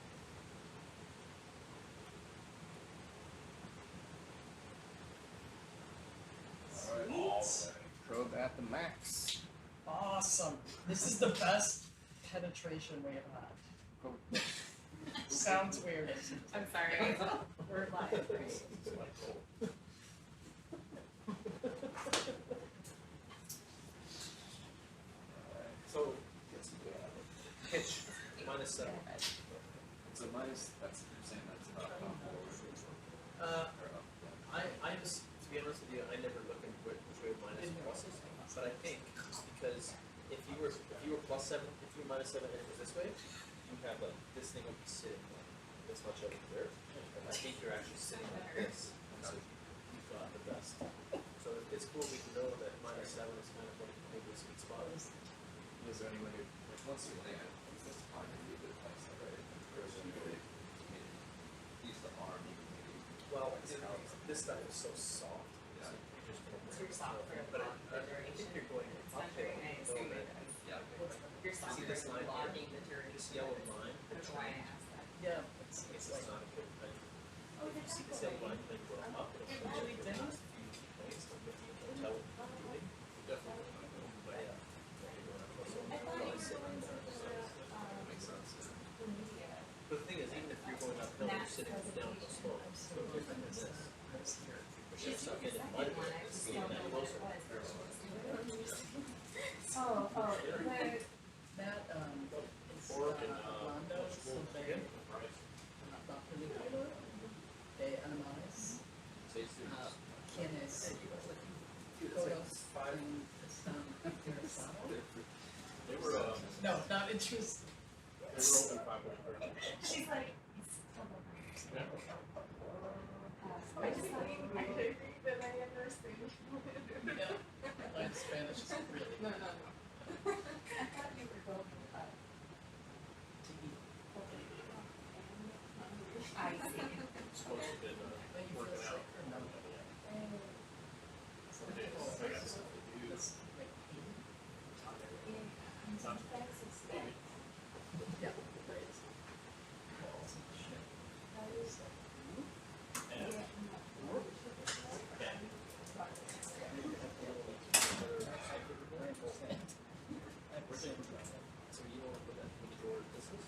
Sweet. Probe at the max. Awesome. This is the best penetration we have had. Sounds weird. I'm sorry. We're live, right? So, pitch, minus 7. It's a minus, that's, you're saying that's about I just, to be honest with you, I never look into which way minus pluses, but I think because if you were plus 7, if you were minus 7 and it was this way, you have like this thing would be sitting like this much over there. I think you're actually sitting like this, and so you've got the best. So it's cool we can know that minus 7 is kind of like maybe a sweet spot. Is there any way to, like, once you land, this is probably gonna be a good place, right? Or is it really, use the arm, you can maybe. Well, this stuff is so soft. Yeah. So you're just gonna It's your soft for but the I think duration. you're going It's not very nice. uphill, though, Yeah. Your soft See for this line here? blocking the duration. This yellow line. I don't know why I asked that. Yeah. It's not a good thing. Oh, If you see this yellow line, then go up. It really didn't? Points, but if you don't tell what you're doing, you definitely don't know. But yeah. You're going up. So I thought you sit were going there. to That makes sense. the media. But the thing is, even if you're going uphill, you're sitting down the slope. So different than this. But you're stuck in mud, it's even that closer. Oh, That, is, Fork and, Rondo, something, not particular, de animales, quienes, todos interesados. They were, No, not interested. they were open 500. she's like, Yeah. I just thought you might agree that I understand. supposed to be working out. I got stuff to do. So you want to put that which door this is?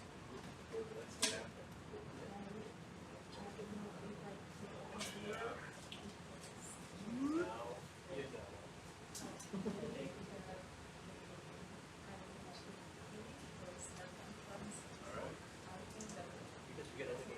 Door that's down. Because you get everything.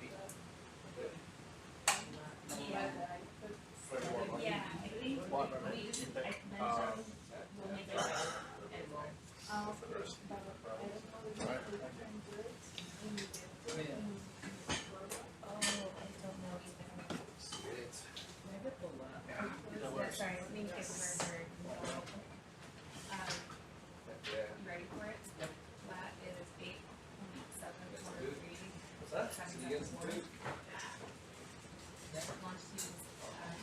Sorry, let me get where we're, you ready for it? Yep. That is 8.743. What's that? Longitude is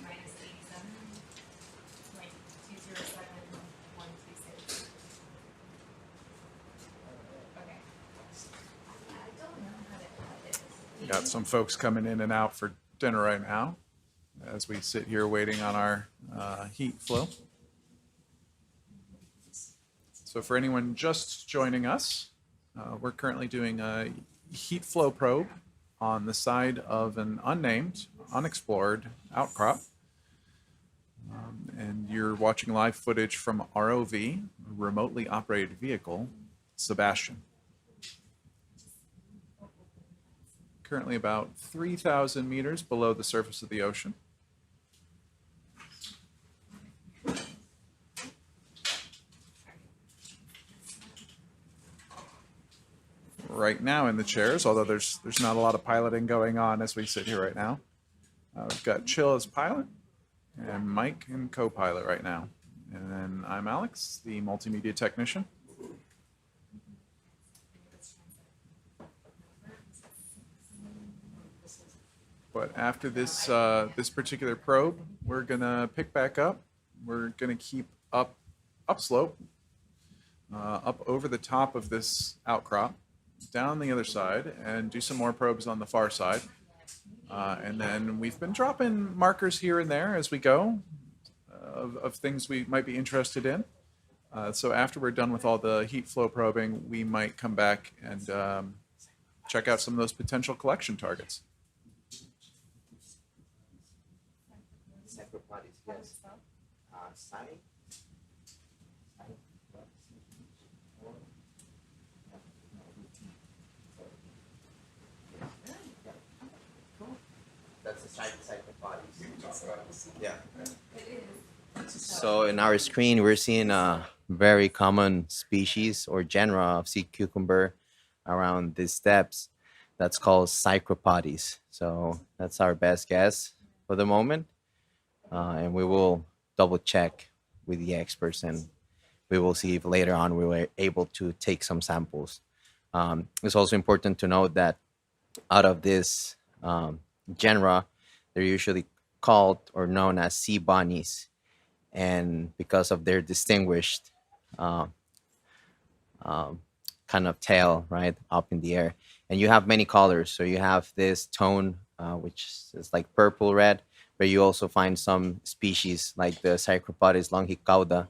minus 87.207126. Okay. I don't know how to edit this. Got some folks coming in and out for dinner right now as we sit here waiting on our heat flow. So for anyone just joining us, we're currently doing a heat flow probe on the side of an unnamed, unexplored outcrop. And you're watching live footage from ROV, remotely operated vehicle, SuBastian. Currently about 3,000 meters below the surface of the ocean. Right now in the chairs, although there's not a lot of piloting going on as we sit here right now. We've got Chill as pilot and Mike and co-pilot right now. And then I'm Alex, the multimedia technician. But after this this particular probe, we're gonna pick back up. We're gonna keep upslope, up over the top of this outcrop, down the other side, and do some more probes on the far side. And then we've been dropping markers here and there as we go of things we might be interested in. So after we're done with all the heat flow probing, we might come back and check out some of those potential collection targets. Microplastics, yes. Sunny. That's the cyclopods. Yeah. So in our screen, we're seeing a very common species or genre of sea cucumber around these steps. That's called cyclopods. So that's our best guess for the moment. And we will double check with the experts, and we will see if later on we were able to take some samples. It's also important to note that out of this genre, they're usually called or known as sea bunnies, and because of their distinguished kind of tail, right, up in the air. And you have many colors. So you have this tone, which is like purple red, but you also find some species like the Cyclopodis longicauda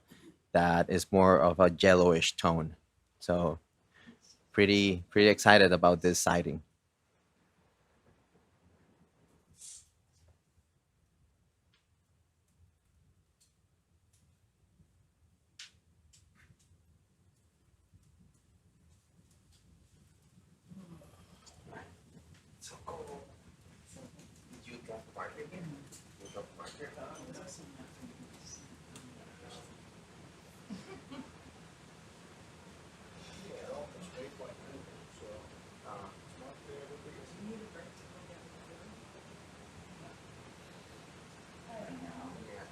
that is more of a yellowish tone. So pretty excited about this sighting. So cool. Did you drop the marker again? You drop the marker?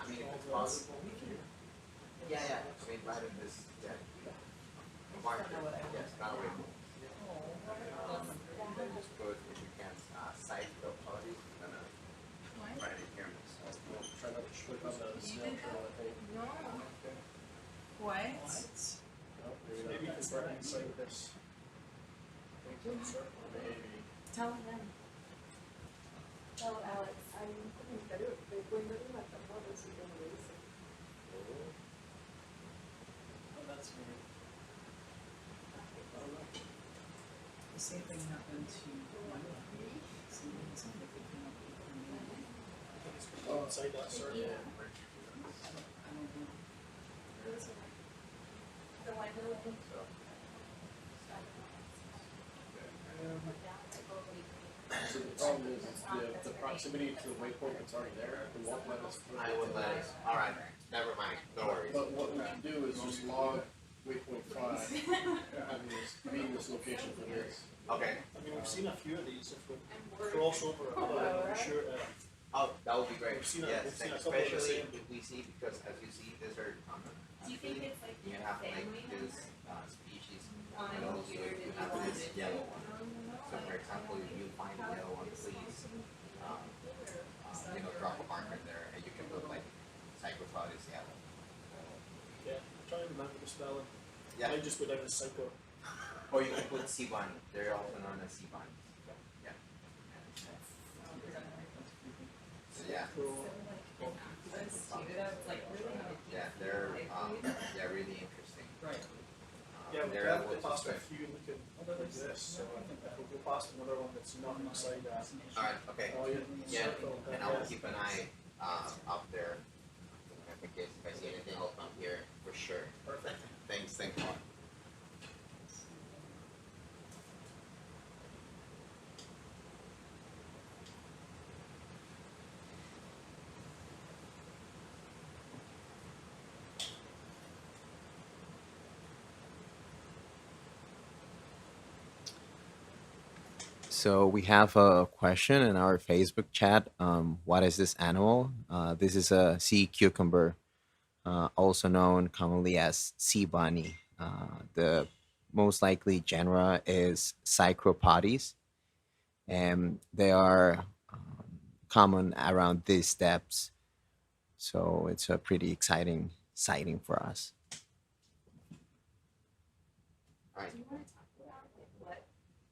I mean, if it's possible. Yeah. I mean, right in this, yeah. Marker, yes, not away. Then just put, if you can, cyclopod. No. What? Maybe you can start inside this. Tell him. Tell Alex. Oh, that's weird. The same thing happened to something like they came up with a new- Oh, inside that circle. I don't know. So the problem is the proximity to the waypoint that's already there, it won't let us. I would let it. All right, never mind. No worries. But what we can do is just log waypoint 5, having this, being this location for this. Okay. I mean, we've seen a few of these. If we cross over another one, we're sure. Oh, that would be great. We've seen a- Yes, we've seen a like, couple of the especially same. if we see, because as you see, these are common. Do you think it's like You have like family this member? species, On and also here, you did have you this want it? yellow one. So for example, if you find the yellow one, please, drop a marker there, and you can put like Cyclopod is yellow. Yeah, try and remember the spelling. Yeah. I just go down to psycho. Or you can put Seabun. They're also known as Seabun. Yeah. So yeah. Yeah, they're really interesting. Right. Yeah, we they're have able to to pass a swim. few looking like this. So we'll go past another one that's not inside that. Alright, okay. Oh, Yeah, circle, and I will keep an eye up there. In case if I see anything, I'll come here for sure. Perfect. Thanks a lot. So we have a question in our Facebook chat. What is this animal? This is a sea cucumber, also known commonly as sea bunny. The most likely genera is Cycropodes, and they are common around these depths. So it's a pretty exciting sighting for us. All right. Do you want to talk about what,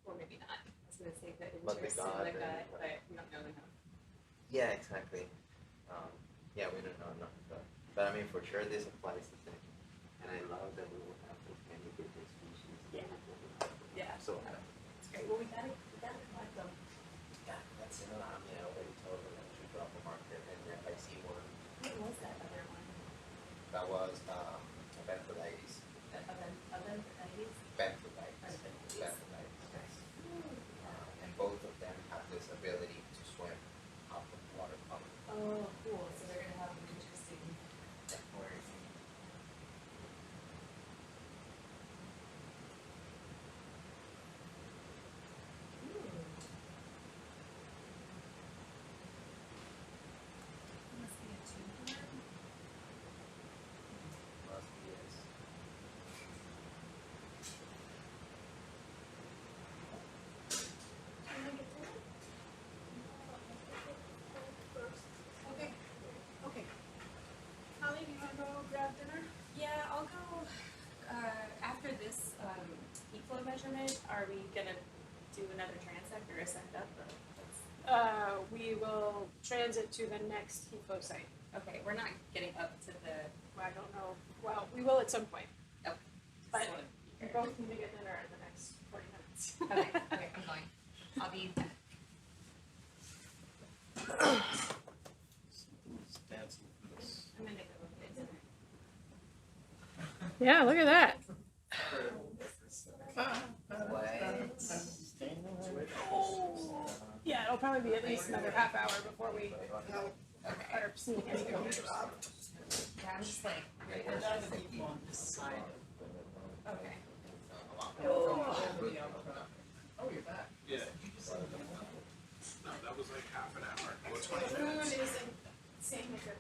or maybe not? I was going to say the What the interest in god the and gut, what- but we don't know enough. Yeah, exactly. Yeah, we don't know enough, but I mean, for sure, this applies to them. And I love that we will have this many different species. Yeah. Yeah. So happy. It's great. Well, we gotta collect them. Yeah, that's it. I already told them to drop a marker, and if I see one, What was that other one? that was Benthitis. Eventitis? Benthitis. Benthitis. Yes. And both of them have this ability to swim up of water color. Oh, cool. So they're gonna have an interesting. Must be a tuber. Must be yes. Okay. Okay. Holly, do you want to go grab dinner? Yeah, I'll go, after this, heat flow measurement, are we gonna do another transect or ascend up? Or We will transit to the next heat flow site. okay, we're not getting up to the, I don't know. Well, we will at some point. oh. But so- we both need to get dinner in the next 40 minutes. Okay, okay, I'm going. I'll be back. I'm gonna go get dinner. Yeah, look at that. Yeah, it'll probably be at least another half hour before we are seeing anything. Yeah, I'm just like, We're not gonna keep on this side. okay. Oh, you're back. Yeah. You just said you No, that was like half an hour. Food is in St. Nicholas.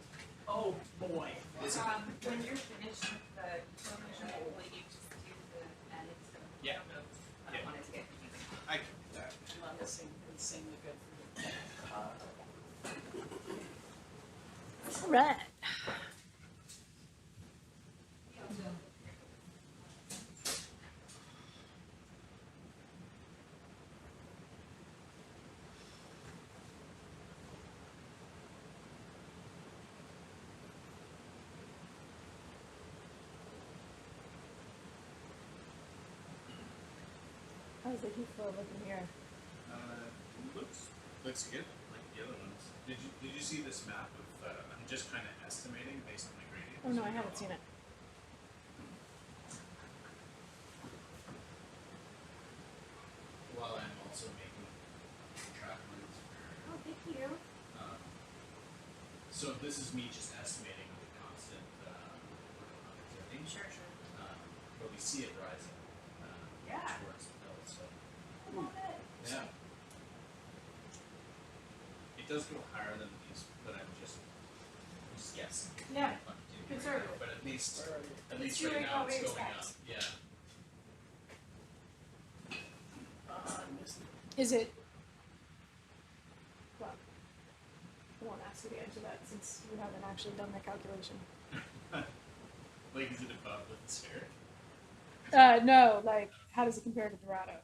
Oh, boy. When you're finished with the flow measurement, will you just do the edits? Yeah. I don't want it to get confusing. I can do that. Love to sing the good food. All right. How's the heat flow looking here? Looks good, like the other ones. Did you see this map of? I'm just kind of estimating based on the gradient. Oh no, I haven't seen it. While I'm also making track lines for. Oh, thank you. So this is me just estimating the constant opportunity. Sure. But we see it rising Yeah. towards the hill. So I love it. yeah, it does go higher than these, but I'm just guessing. Yeah. What I'm doing Conservative. right now. But at least It's right doing now what it's we going up. expect. Yeah. Is it? Well, I won't ask you to answer that since you haven't actually done the calculation. Like, is it above the sphere? No, like, how does it compare to Dorado?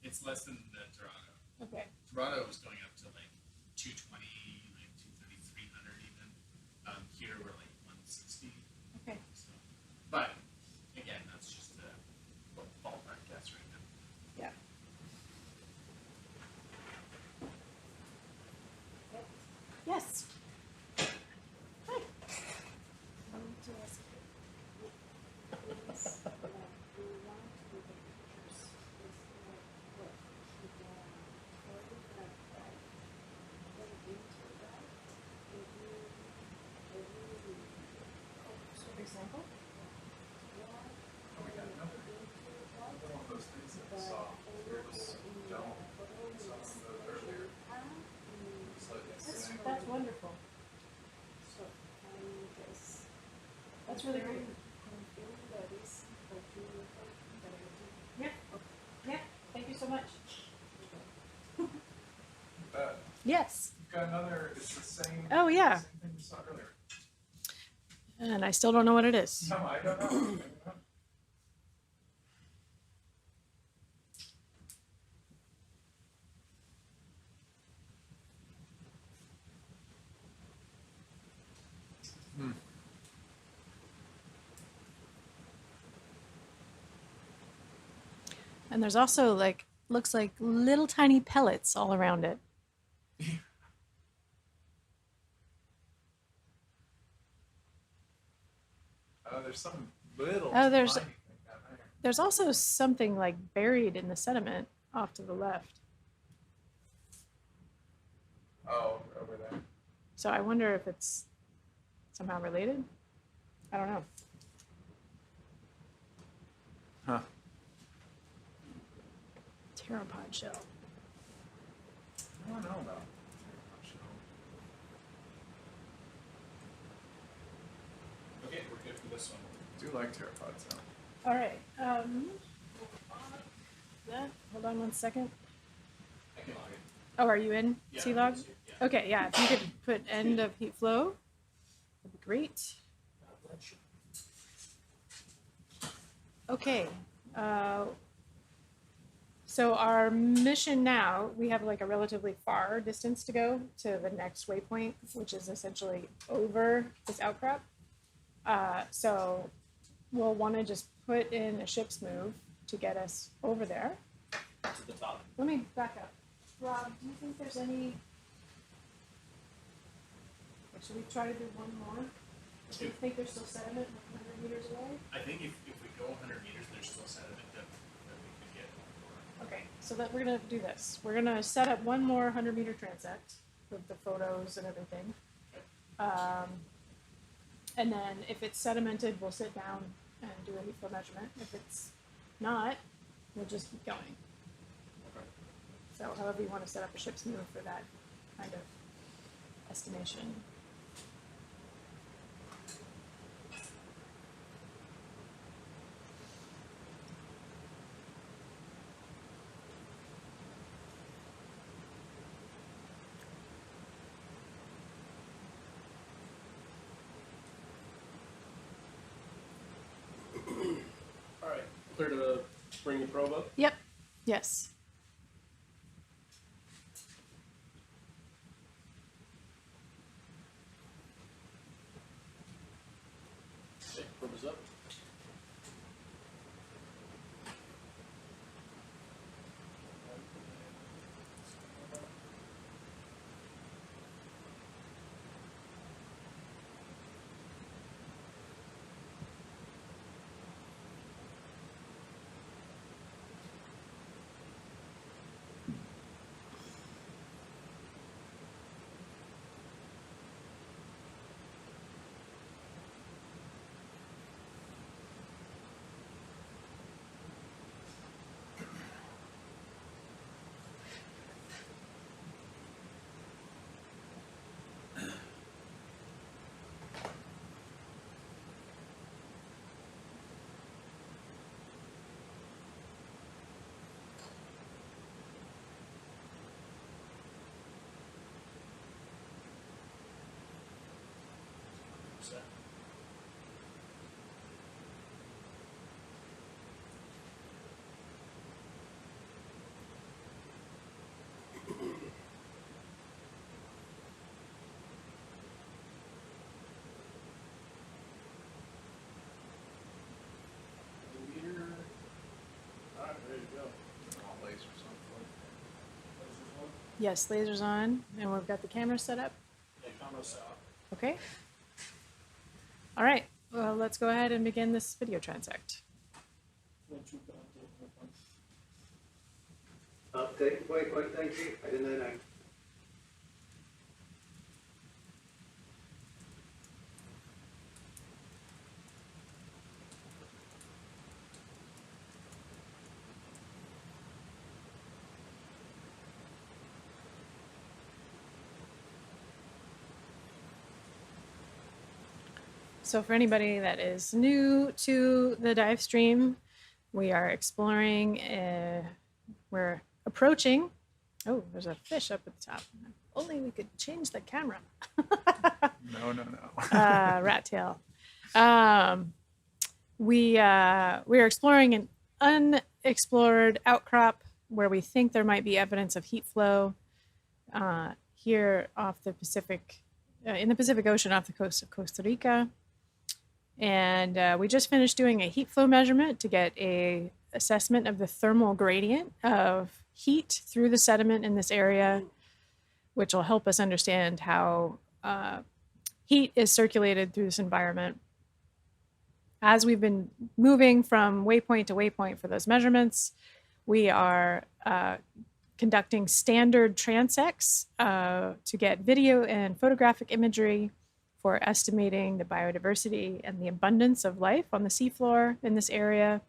It's less than the Toronto. Okay. Toronto was going up to like 220, like 230, 300 even. Here we're like 160. Okay. So, but again, that's just a ballpark guess right now. Yeah. Yes. Hi. Example? Oh, we got another one of those things that we saw. Here's dome. We saw some of those earlier. So That's wonderful. That's really great. Yeah. Yeah. Thank you so much. Yes. You've got another, it's the same. Oh, yeah. Same thing we saw earlier. And I still don't know what it is. No, I don't know. I don't know. And there's also like, looks like little tiny pellets all around it. There's some little. Oh, there's tiny thing down there. there's also something like buried in the sediment off to the left. Oh, over there. So I wonder if it's somehow related. I don't know. Huh. Pteropod shell. I don't know about. Okay, we're good for this one. I do like pteropods though. All right. Hold on one second. I can log it. Oh, are you in Yeah, C-Log? I'm in, yeah. Okay, yeah. If you could put end of heat flow, that'd be great. Okay. So our mission now, we have like a relatively far distance to go to the next waypoint, which is essentially over this outcrop. So we'll want to just put in a ship's move to get us over there. To the top. Let me back up. Rob, do you think there's any... Should we try to do one more? Do you think there's still sediment 100 meters away? I think if we go 100 meters, there's still sediment that we could get more. Okay, so that we're gonna do this. We're gonna set up one more 100-meter transect with the photos and everything. And then if it's sedimented, we'll sit down and do a heat flow measurement. If it's not, we'll just keep going. So however you want to set up a ship's move for that kind of estimation. All right, clear to bring the probe up? Yep. Yes. Okay, probe is up. set. Meter. All right, ready to go. All lasers on flight. Lasers on. Yes, lasers on, and we've got the camera set up. Yeah, camera set up. Okay. All right. Well, let's go ahead and begin this video transect. Wait, thank you. I didn't know. So for anybody that is new to the dive stream, we are exploring, we're approaching, oh, there's a fish up at the top. Only we could change the camera. No. Rat tail. We are exploring an unexplored outcrop where we think there might be evidence of heat flow here off the Pacific, in the Pacific Ocean off the coast of Costa Rica. And we just finished doing a heat flow measurement to get a assessment of the thermal gradient of heat through the sediment in this area, which will help us understand how heat is circulated through this environment. As we've been moving from waypoint to waypoint for those measurements, we are conducting standard transects to get video and photographic imagery for estimating the biodiversity and the abundance of life on the seafloor in this area.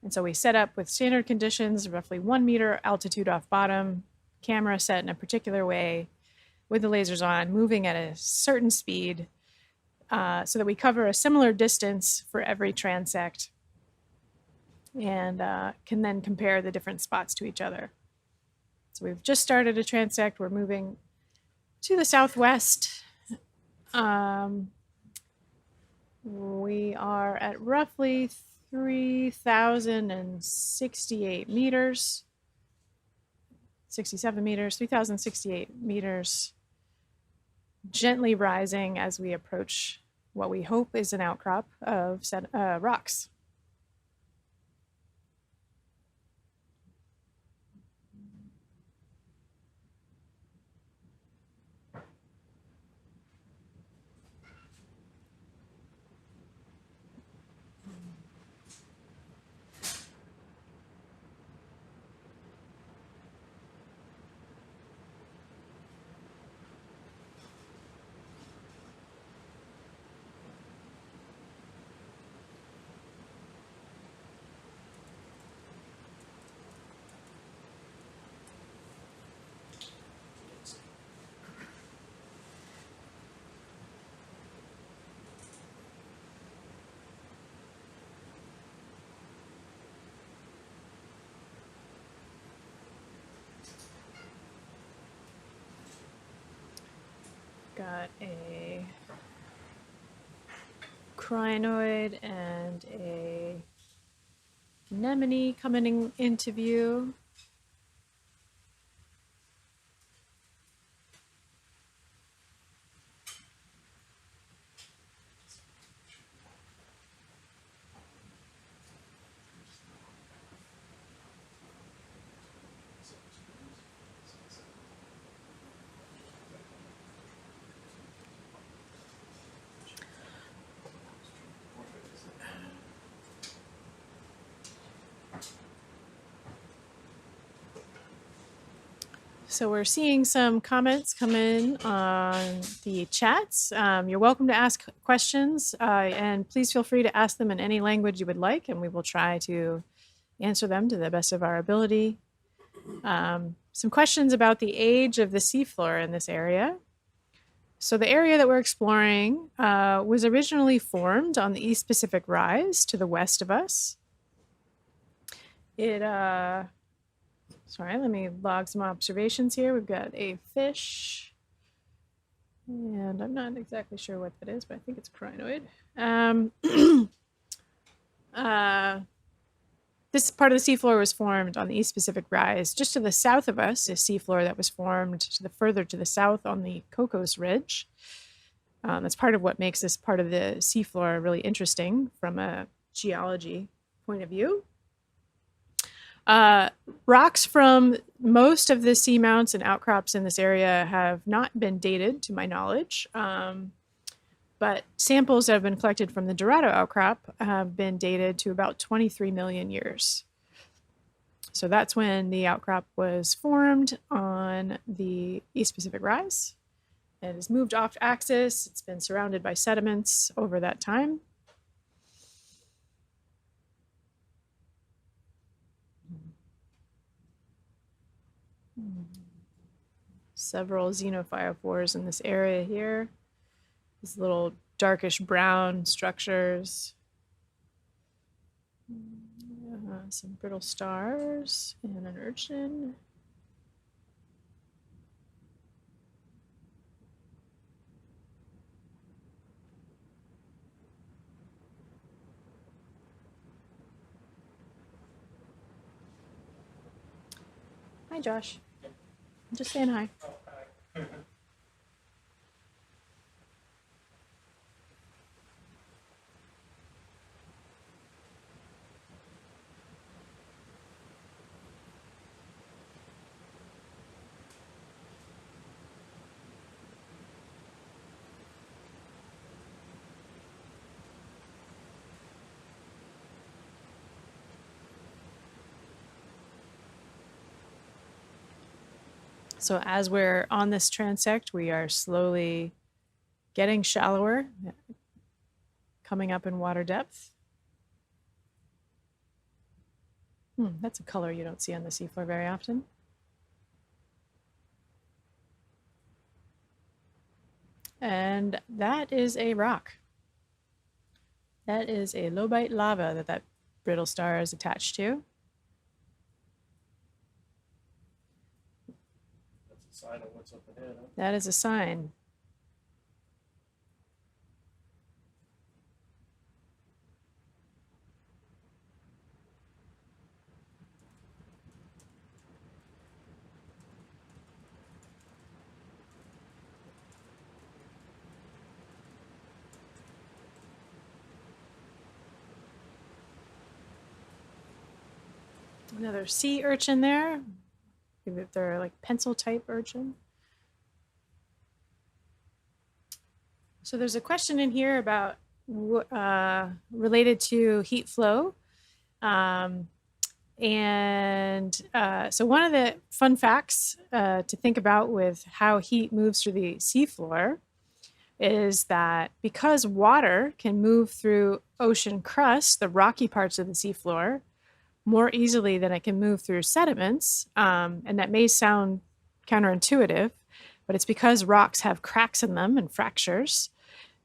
And so we set up with standard conditions, roughly 1 meter altitude off bottom, camera set in a particular way, with the lasers on, moving at a certain speed, so that we cover a similar distance for every transect and can then compare the different spots to each other. So we've just started a transect. We're moving to the southwest. We are at roughly 3,068 meters, 67 meters, 3,068 meters, gently rising as we approach what we hope is an outcrop of rocks. Got a crinoid and a anemone coming into view. So we're seeing some comments come in on the chats. You're welcome to ask questions, and please feel free to ask them in any language you would like, and we will try to answer them to the best of our ability. Some questions about the age of the seafloor in this area. So the area that we're exploring was originally formed on the East Pacific Rise to the west of us. Sorry, let me log some observations here. We've got a fish And I'm not exactly sure what that is, but I think it's crinoid. This part of the seafloor was formed on the East Pacific Rise. Just to the south of us is seafloor that was formed further to the south on the Cocos Ridge. That's part of what makes this part of the seafloor really interesting from a geology point of view. Rocks from most of the seamounts and outcrops in this area have not been dated, to my knowledge. But samples that have been collected from the Dorado outcrop have been dated to about 23 million years. So that's when the outcrop was formed on the East Pacific Rise. It has moved off axis. It's been surrounded by sediments over that time. Several xenophyophores in this area here. These little darkish brown structures. Some brittle stars and an urchin. Hi, Josh. I'm just saying hi. So as we're on this transect, we are slowly getting shallower, coming up in water depth. That's a color you don't see on the seafloor very often. And that is a rock. That is a lobite lava that brittle star is attached to. Sign of what's up ahead, huh? That is a sign. Another sea urchin there. Maybe they're like pencil type urchin. So there's a question in here about related to heat flow. So one of the fun facts to think about with how heat moves through the seafloor is that because water can move through ocean crust, the rocky parts of the seafloor, more easily than it can move through sediments, and that may sound counterintuitive, but it's because rocks have cracks in them and fractures.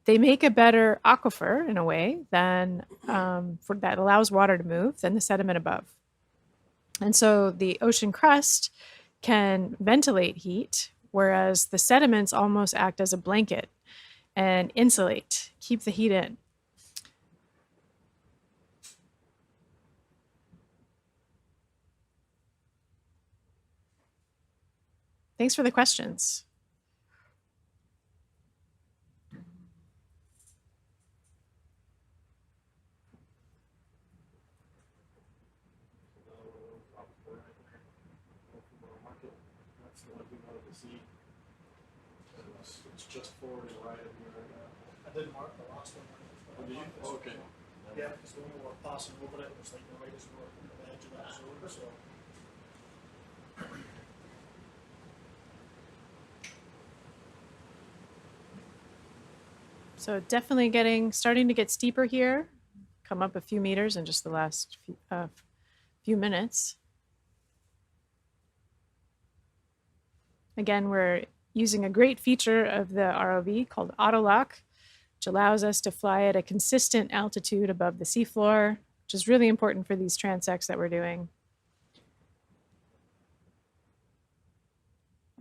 They make a better aquifer in a way than that allows water to move than the sediment above. And so the ocean crust can ventilate heat, whereas the sediments almost act as a blanket and insulate, keep the heat in. Thanks for the questions. That's the one we wanted to see. It's just forward and right of your. I did mark the last one. Oh, did you? Oh, okay. Yeah, because when we were passing over it, it was like the right as we were on the edge of that zone, so. So definitely starting to get steeper here. Come up a few meters in just the last few minutes. Again, we're using a great feature of the ROV called Autolock, which allows us to fly at a consistent altitude above the seafloor, which is really important for these transects that we're doing.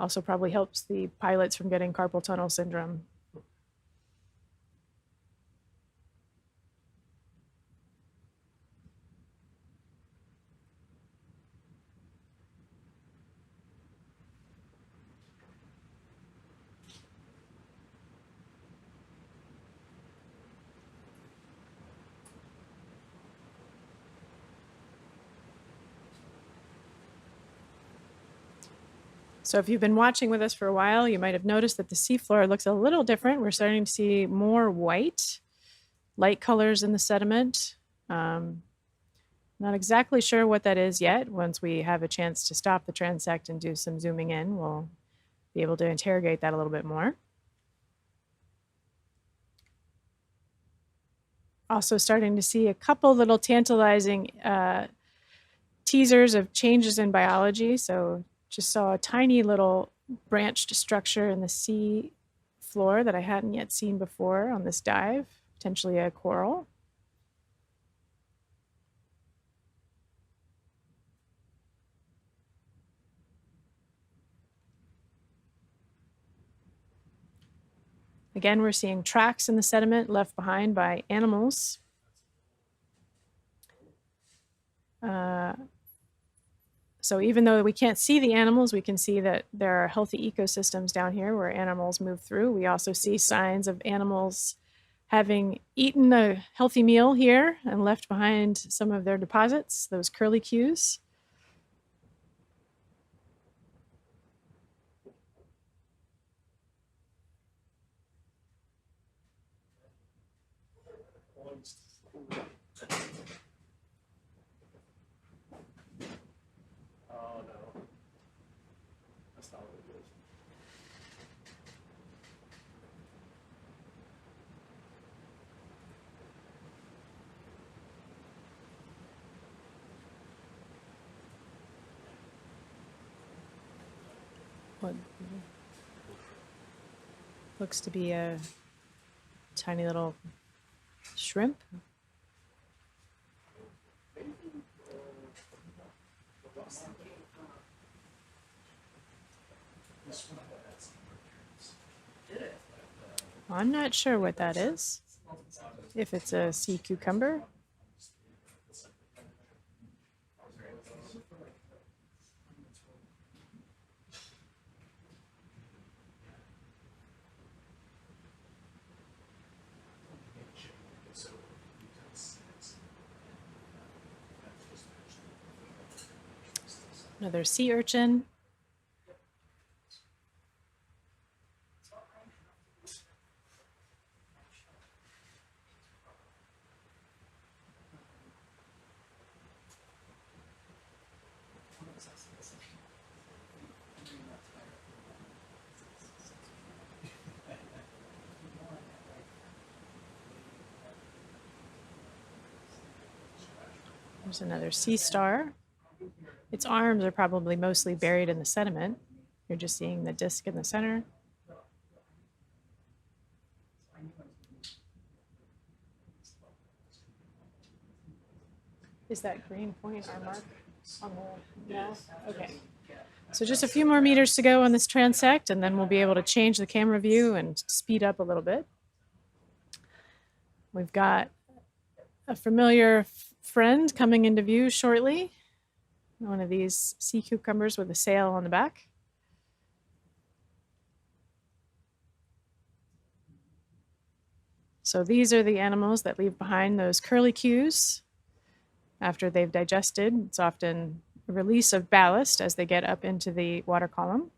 Also probably helps the pilots from getting carpal tunnel syndrome. So if you've been watching with us for a while, you might have noticed that the seafloor looks a little different. We're starting to see more white, light colors in the sediment. Not exactly sure what that is yet. Once we have a chance to stop the transect and do some zooming in, we'll be able to interrogate that a little bit more. Also starting to see a couple little tantalizing teasers of changes in biology. So just saw a tiny little branched structure in the sea floor that I hadn't yet seen before on this dive, potentially a coral. Again, we're seeing tracks in the sediment left behind by animals. So even though we can't see the animals, we can see that there are healthy ecosystems down here where animals move through. We also see signs of animals having eaten a healthy meal here and left behind some of their deposits, those curlicues. Oh no. That's not what it is. What looks to be a tiny little shrimp. I'm not sure what that is. If it's a sea cucumber. Another sea urchin. There's another sea star. Its arms are probably mostly buried in the sediment. You're just seeing the disc in the center. Is that green point our mark on the no? Okay. So just a few more meters to go on this transect, and then we'll be able to change the camera view and speed up a little bit. We've got a familiar friend coming into view shortly. One of these sea cucumbers with a sail on the back. So these are the animals that leave behind those curlicues after they've digested. It's often a release of ballast as they get up into the water column.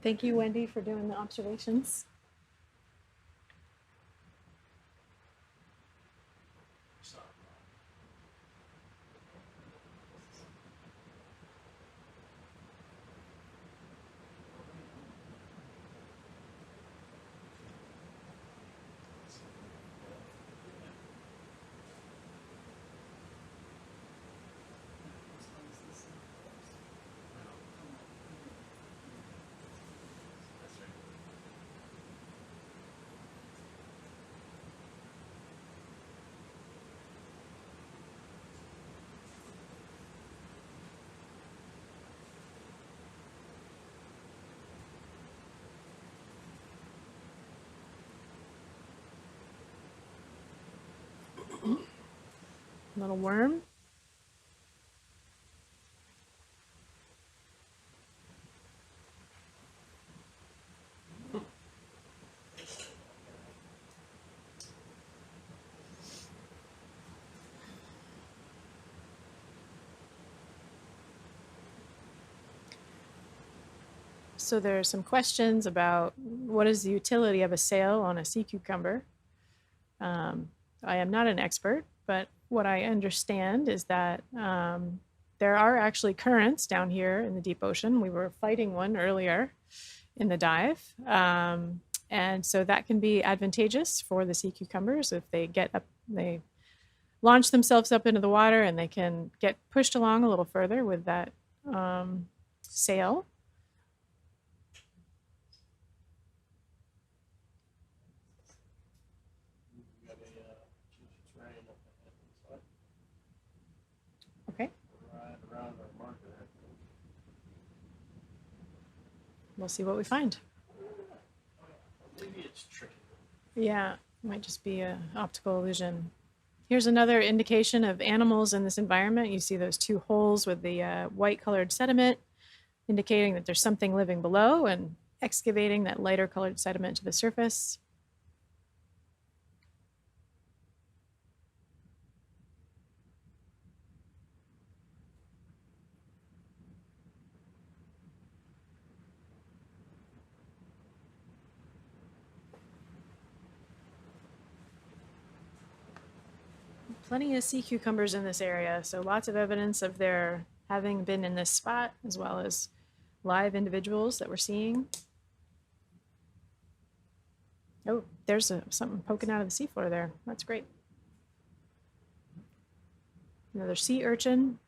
Thank you, Wendy, for doing the observations. Little worm. So there are some questions about what is the utility of a sail on a sea cucumber. I am not an expert, but what I understand is that there are actually currents down here in the deep ocean. We were fighting one earlier in the dive. And so that can be advantageous for the sea cucumbers if they get up, they launch themselves up into the water and they can get pushed along a little further with that sail. We got a rain up ahead, so Okay, right around our marker. we'll see what we find. Maybe it's tricky. Yeah, might just be an optical illusion. Here's another indication of animals in this environment. You see those two holes with the white colored sediment, indicating that there's something living below and excavating that lighter colored sediment to the surface. Plenty of sea cucumbers in this area, so lots of evidence of their having been in this spot, as well as live individuals that we're seeing. Oh, there's something poking out of the seafloor there. That's great. Another sea urchin.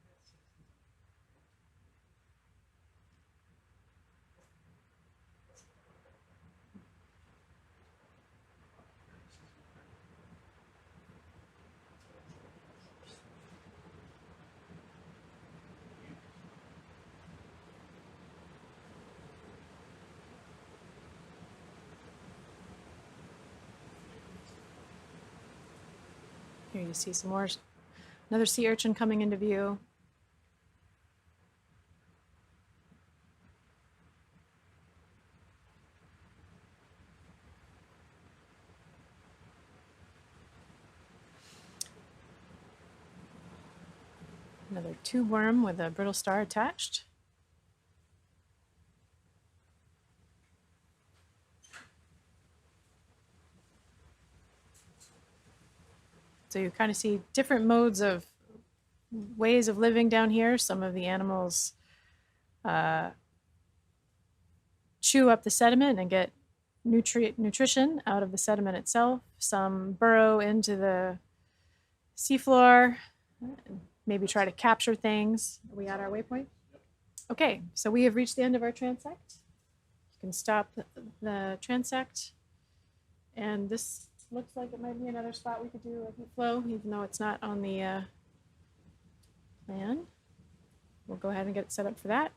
Here you see some more, another sea urchin coming into view. Another tube worm with a brittle star attached. So you kind of see different modes of ways of living down here. Some of the animals chew up the sediment and get nutrition out of the sediment itself. Some burrow into the seafloor, maybe try to capture things. Are we at our waypoint? Okay, so we have reached the end of our transect. You can stop the transect. And this looks like it might be another spot we could do a heat flow, even though it's not on the plan. We'll go ahead and get set up for that.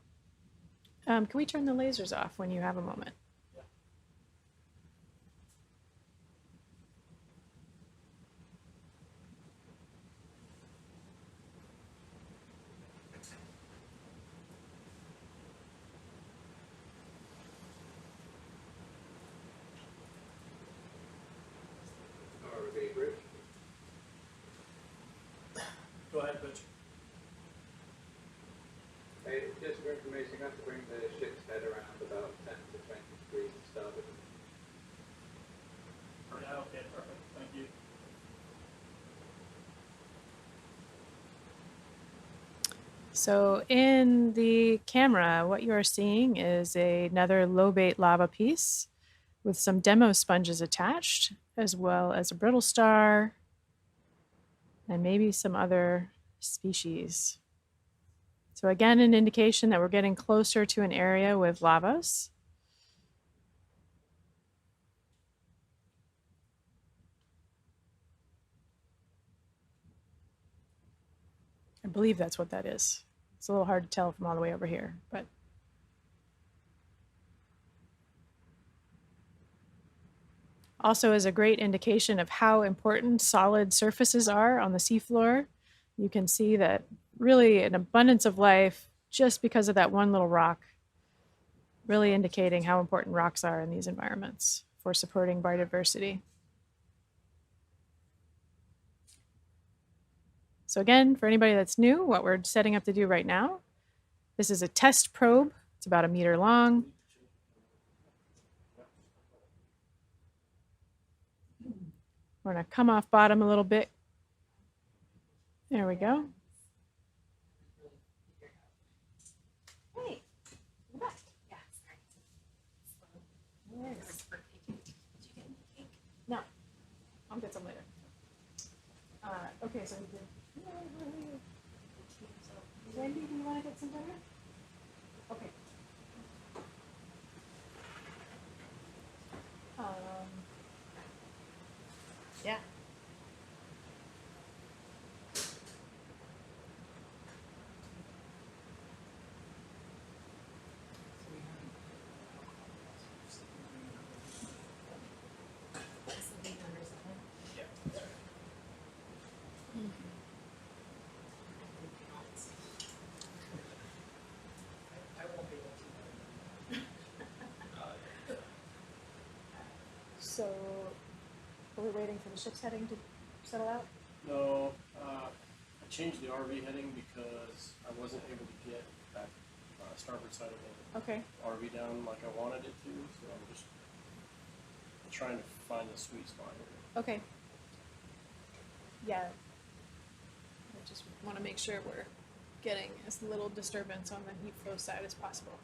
Can we turn the lasers off when you have a moment? ROV bridge. Go ahead, Butch. Hey, just for information, I have to bring the ship's head around about 10 to 20 degrees to starboard. Yeah, okay, perfect. Thank you. So in the camera, what you are seeing is another lobate lava piece with some demo sponges attached, as well as a brittle star and maybe some other species. So again, an indication that we're getting closer to an area with lavas. I believe that's what that is. It's a little hard to tell from all the way over here, but also is a great indication of how important solid surfaces are on the seafloor. you can see that really an abundance of life just because of that one little rock, really indicating how important rocks are in these environments for supporting biodiversity. So again, for anybody that's new, what we're setting up to do right now, this is a test probe. It's about 1 meter long. We're going to come off bottom a little bit. There we go. Hey, you're back. Yeah, sorry. Nice. No, I'll get some later. Okay, so we did. Wendy, do you want to get some dinner? Okay. Yeah. So, are we waiting for the ship's heading to settle out? No, I changed the RV heading because I wasn't able to get that starboard side of the Okay. RV down like I wanted it to, so I'm just trying to find the sweet spot here. Okay. Yeah. I just want to make sure we're getting as little disturbance on the heat flow side as possible.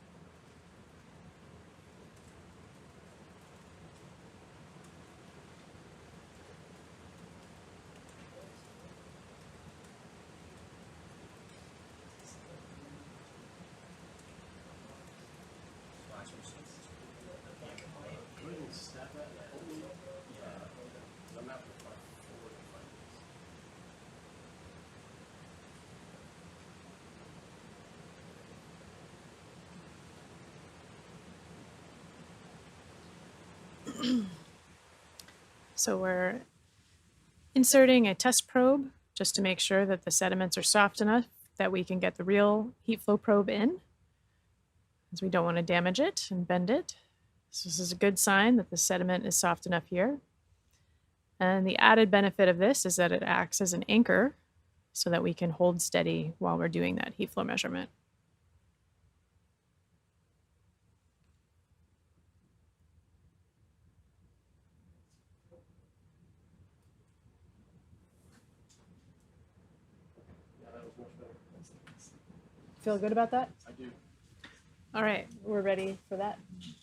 Go ahead and snap that and hold me. I'm not going to find forward and find this. So we're inserting a test probe just to make sure that the sediments are soft enough that we can get the real heat flow probe in, as we don't want to damage it and bend it. So this is a good sign that the sediment is soft enough here. And the added benefit of this is that it acts as an anchor so that we can hold steady while we're doing that heat flow measurement. Yeah, that was much better. Feel good about that? I do. All right, we're ready for that.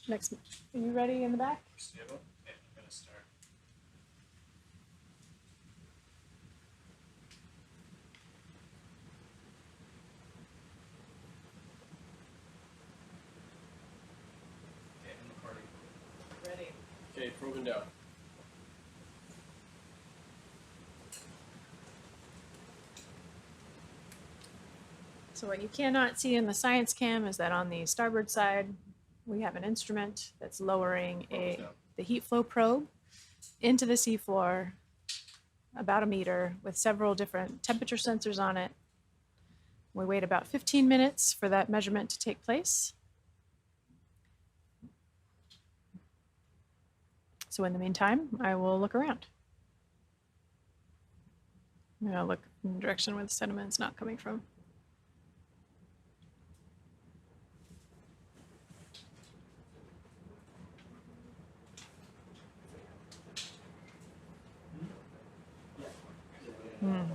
Next, are you ready in the back? Stand up. Okay, I'm going to start. Okay, I'm recording. Ready. Okay, probing down. So what you cannot see in the science cam is that on the starboard side, we have an instrument that's lowering the heat flow probe into the seafloor about 1 meter with several different temperature sensors on it. We wait about 15 minutes for that measurement to take place. So in the meantime, I will look around. I'm gonna look in the direction where the sediment's not coming from.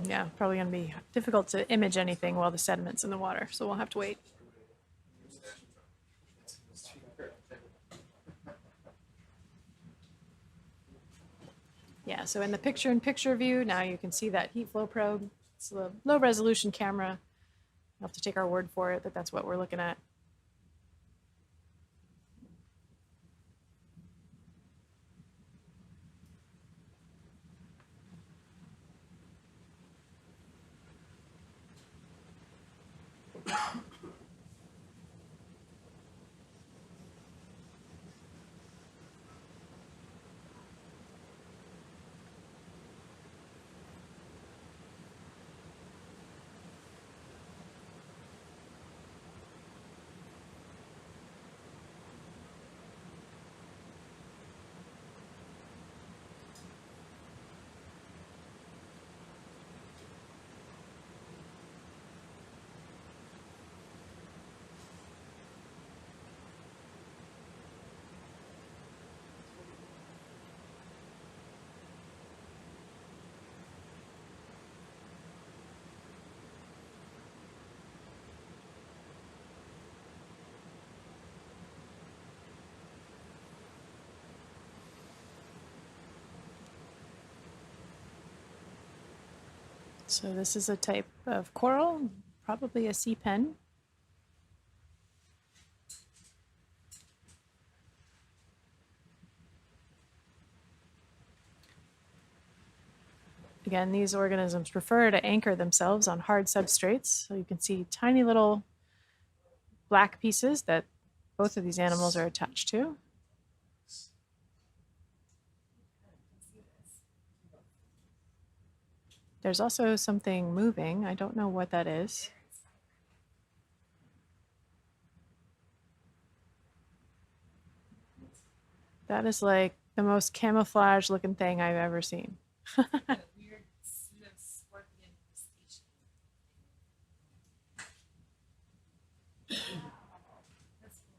Yeah, probably gonna be difficult to image anything while the sediment's in the water, so we'll have to wait. Yeah, so in the picture-in-picture view, now you can see that heat flow probe. It's a low-resolution camera. You'll have to take our word for it that that's what we're looking at. So this is a type of coral, probably a sea pen. Again, these organisms prefer to anchor themselves on hard substrates. So you can see tiny little black pieces that both of these animals are attached to. There's also something moving. I don't know what that is. That is like the most camouflage looking thing I've ever seen. Weird pseudo scorpion crustacean. That's cool.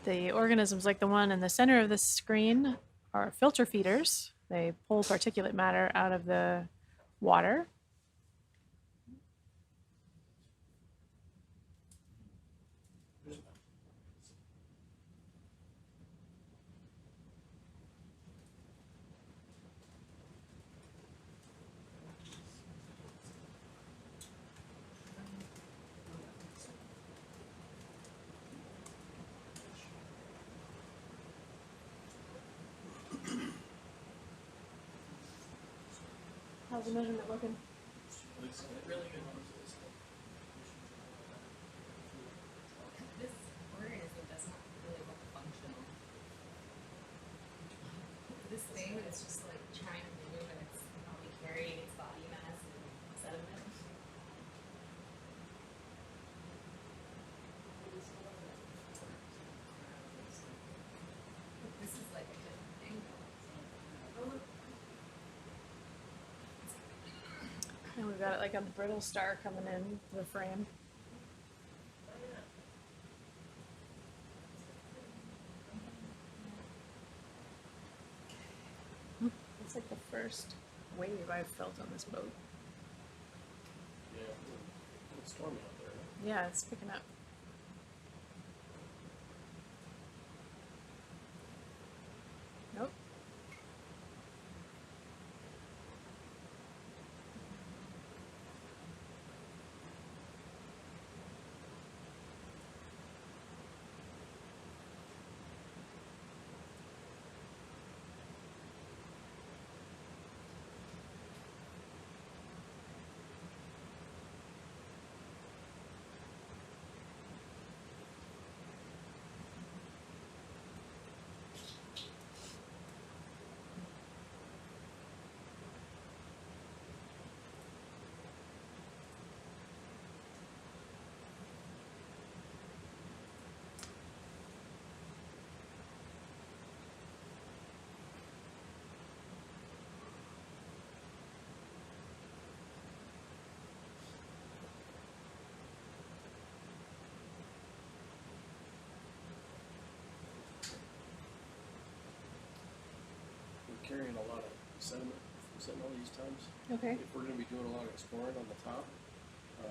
The organisms like the one in the center of the screen are filter feeders. They pull particulate matter out of the water. How's the measurement looking? Really good. This organism does not really look functional. This thing is just like trying to move and it's probably carrying its body mass and sediment. This is like a different thing. And we've got like a brittle star coming in the frame. It's like the first wave I've felt on this boat. Yeah, it's stormy out there. Yeah, it's picking up. Nope. We're carrying a lot of sediment from sitting all these times. Okay. If we're gonna be doing a lot of exploring on the top, we're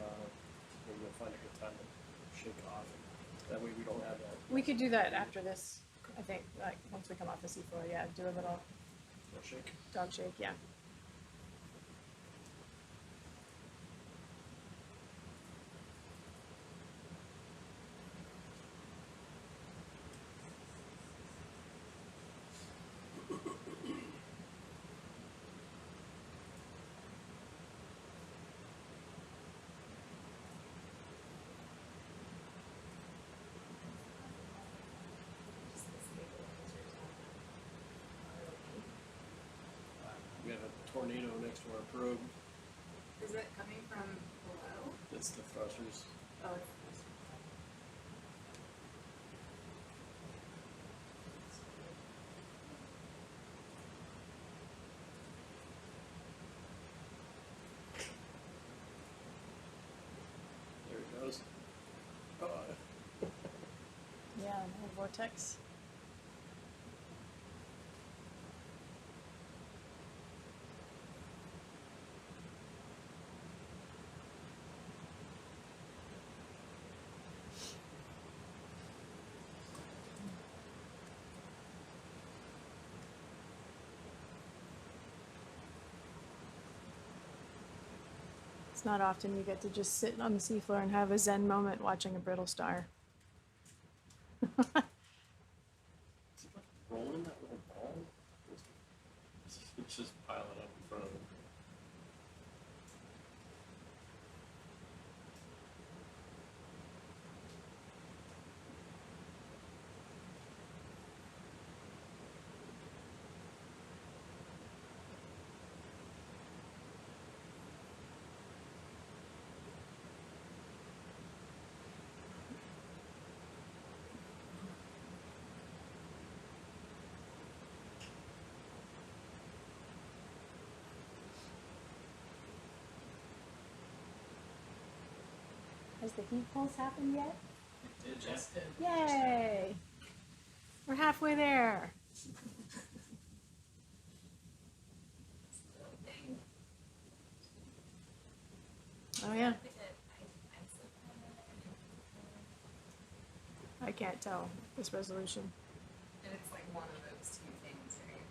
gonna find a good time to shake off. That way we don't have that. We could do that after this, I think, like once we come off the seafloor, yeah, do a little Shake. dog shake, yeah. We have a tornado next to our probe. Is it coming from below? It's the thrusters. Oh, vortex. It's not often you get to just sit on the seafloor and have a zen moment watching a brittle star. Rolling that little ball? It's just piling up in front of him. Has the heat pulse happened yet? It just did. Yay! We're halfway there. Oh yeah. I can't tell this resolution. And it's like one of those two things, right?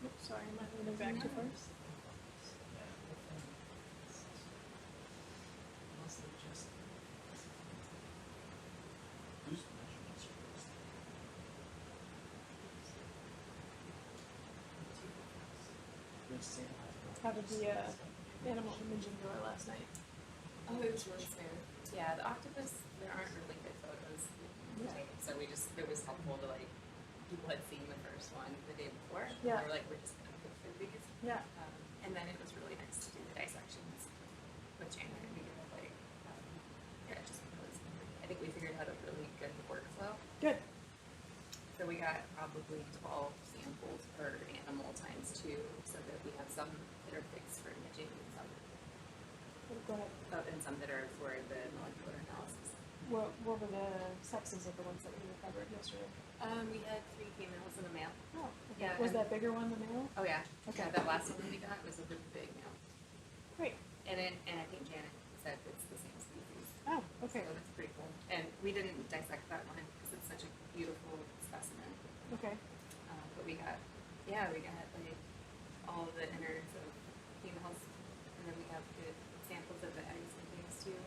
Oops, sorry, am I moving back to first? How did the animal imaging go last night? Oh, it was really smooth. Yeah, the octopus, there aren't really good photos taken, so it was helpful to like, people had seen the first one the day before. Yeah. And they were like, we're just gonna go through these. Yeah. And then it was really nice to do the dissections with Janet and we did like, yeah, just because I think we figured out a really good workflow. Good. So we got probably 12 samples per animal times 2, so that we have some that are fixed for imaging and some, Go ahead. and some that are for the molecular analysis. What were the sexes of the ones that we recovered yesterday? We had 3 females and a male. Oh, okay. Yeah, Was and- that bigger one the male? Oh yeah. Okay. Yeah, that last one we got was a really big male. Great. And I think Janet said it's the same species. Oh, okay. So that's pretty cool. And we didn't dissect that one because it's such a beautiful specimen. Okay. But we got like all of the innards of females, and then we have good samples of the eggs and things too.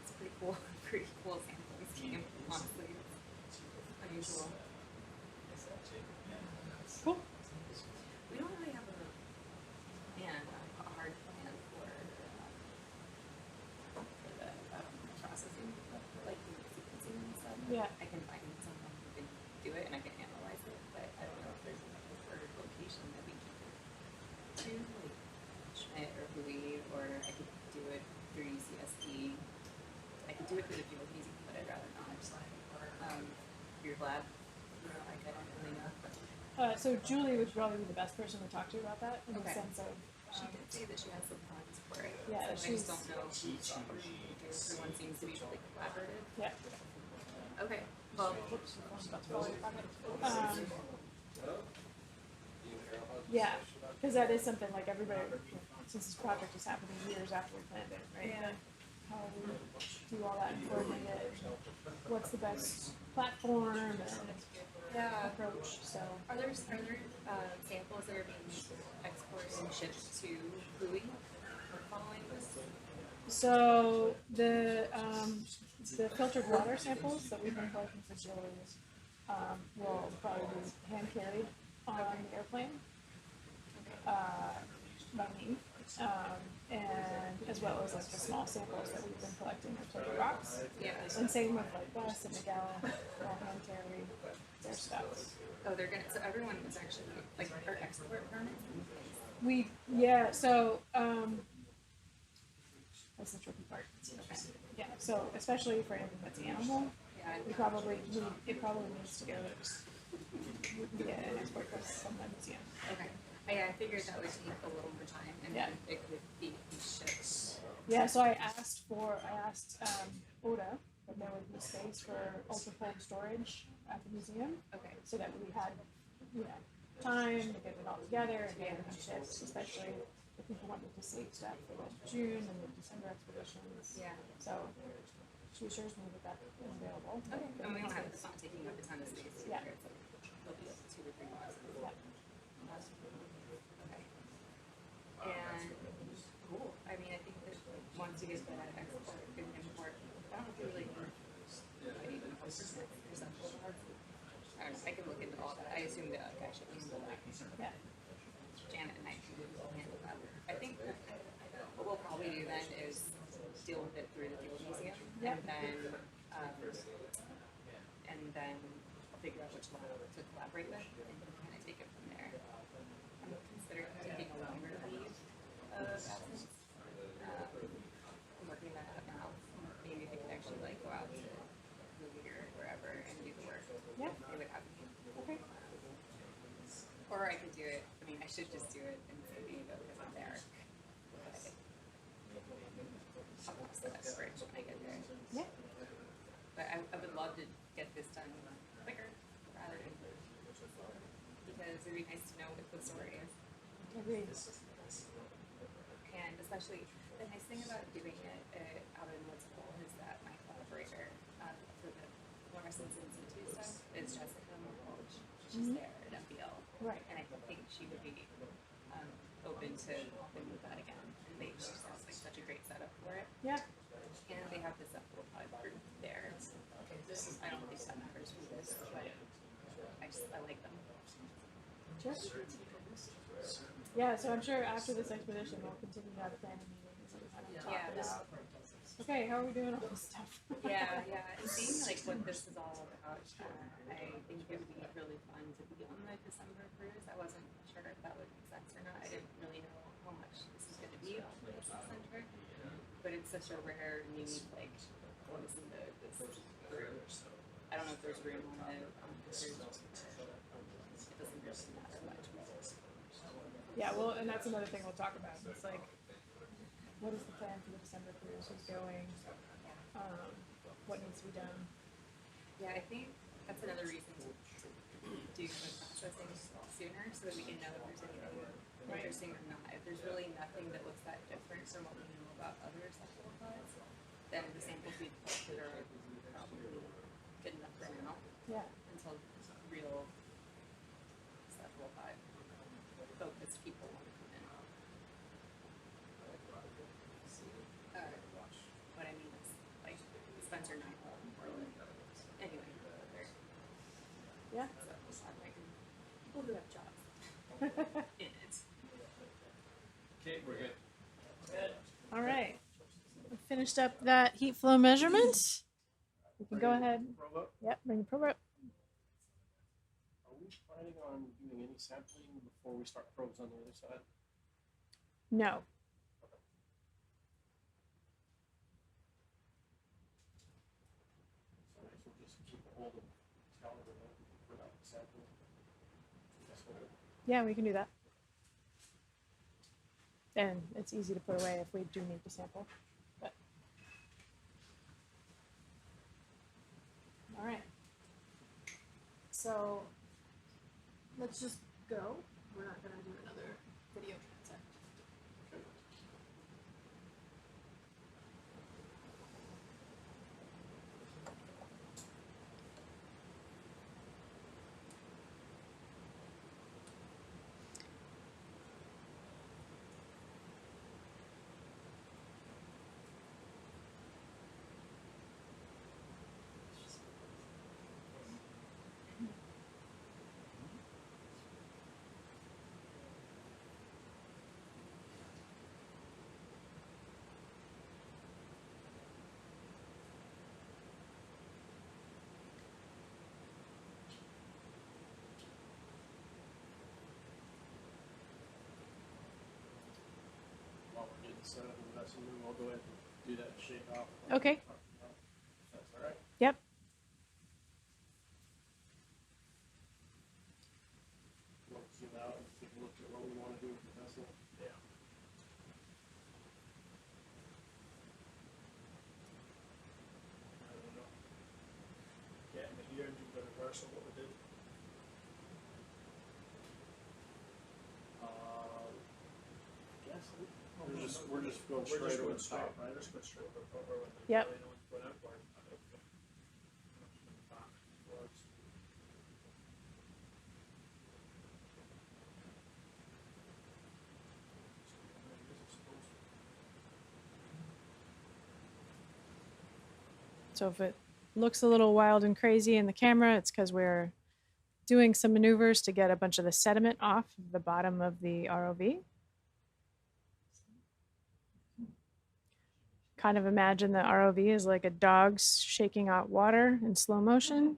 It's pretty cool, pretty cool sampling scheme, honestly. It's unusual. Cool. We don't really have a hard plan for the processing, like the sequencing and stuff. Yeah. I can find someone who can do it and I can analyze it, but I don't know if there's a preferred location that we keep it to, like Schmidt or Louis, or I could do it through UCSD. I could do it through the field easy, but I'd rather not. Your lab, like I don't really know. So Julie would probably be the best person to talk to about that in the Okay. sense of. She did say that she has some plans for it. Yeah, so I she's- just don't know. Everyone seems to be really collaborative. Yeah. Okay. Well, Whoops, I was about to fall in your pocket. Yeah, because that is something like everybody, since this project is happening years after we planned it, right? Yeah. Like, how we do all that and coordinate it, what's the best platform and yeah. approach, so. Are there samples that are being exported and shipped to Louis following this? So the filtered water samples that we've been collecting for Julie will probably be hand carried on the airplane by me and as well as like the small samples that we've been collecting of plated rocks. Yeah. And same with like Wes and Miguel, hand carry their stuff. Oh, they're gonna. So everyone was actually like our export permits. So that's the tricky part. Okay. Yeah, so especially for anything that's animal, Yeah. it probably needs to go via an export process from the museum. Okay. I figured that would take a little more time, and Yeah. then it could be shipped. Yeah, so I asked Oda that there would be space for ultra cold storage at the museum, Okay. so that we had, time to get it all together and get everything shipped, especially if people wanted to save stuff for the June and the December expeditions. Yeah. So she assures me that is available. Okay. And we don't have it's not taking up a ton of space either. Yeah. It's like it'll be like 2 or 3 boxes. Yeah. Okay. And cool. I mean, I think that once you get that export and import, I don't really know if I even know if there's percentage parts. I don't know. I can look into all that. I assume that I should handle that. Yeah. Janet and I can handle that. I think what we'll probably do then is deal with it through the field museum, Yep. and then figure out which lab to collaborate with, and kind of take it from there. I'm considering taking a longer leave of absence. I'm working that out now. Maybe I could actually like go out to movie or wherever and do the work. Yeah. They would have me. Okay. Or I could do it. I mean, I should just do it in San Diego because I'm there. I'll cross that bridge when I get there. Yeah. But I would love to get this done quicker rather than because it'd be nice to know what the story is. Agreed. And especially the nice thing about doing it out in Woods Hole is that my collaborator for the fluorescence in situ stuff is Jessica Mulch. She's there at MBL. Right. And I think she would be open to helping with that again. And she sounds like such a great setup for it. Yeah. And they have this little pod group there. I don't think that matters for this, but I like them. Sure. Yeah, so I'm sure after this expedition we'll continue to have planning meetings and kind of talk about, okay, how are we doing all this stuff? Yeah. And seeing like what this is all about, I think it would be really fun to be on the December cruise. I wasn't sure if that would make sense or not. I didn't really know how much this was going to be on the center, but it's such a rare, unique like listen to this cruise. I don't know if there's room on the cruise. It doesn't really matter much. Yeah, well, and that's another thing we'll talk about. It's like, what is the plan for the December cruise? Who's going? What needs to be done? Yeah, I think that's another reason to do the processing sooner so that we can know if there's anything interesting or not. If there's really nothing that looks that different from what we know about other cephalopods, then the samples we collected are probably good enough for now. Yeah. Until real cephalopod focused people want to come in. What I mean is, like, Spencer and I in Portland. Anyway, Yeah. so I'm like, people who have jobs in it. Okay, we're good. All right. We finished up that heat flow measurement. We can go ahead. Probe up. Yep, bring the probe up. Are we planning on doing any sampling before we start probes on the other side? No. So we'll just keep a hold of caliber without the sample. That's what Yeah, we can do that. And it's easy to put away if we do need to sample. But all right. So let's just go. We're not gonna do another video transect. set up the vessel, and then we'll go ahead and do that shake off. Okay. If that's all right. Yep. We'll zoom out and take a look at what we want to do with the vessel. Yeah. I don't know. Getting it here and do the reversal of what we did. Guess we're just going straight over the top, right? Just go straight over the top. Yep. So if it looks a little wild and crazy in the camera, it's because we're doing some maneuvers to get a bunch of the sediment off the bottom of the ROV. Kind of imagine the ROV is like a dog shaking out water in slow motion.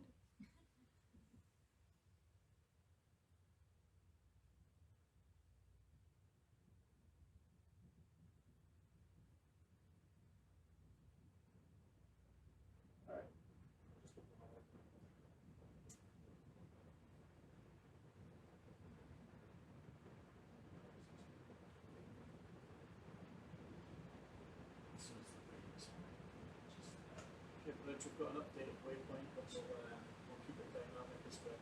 Okay, but we've got an updated waypoint, but we'll keep it dynamic as well.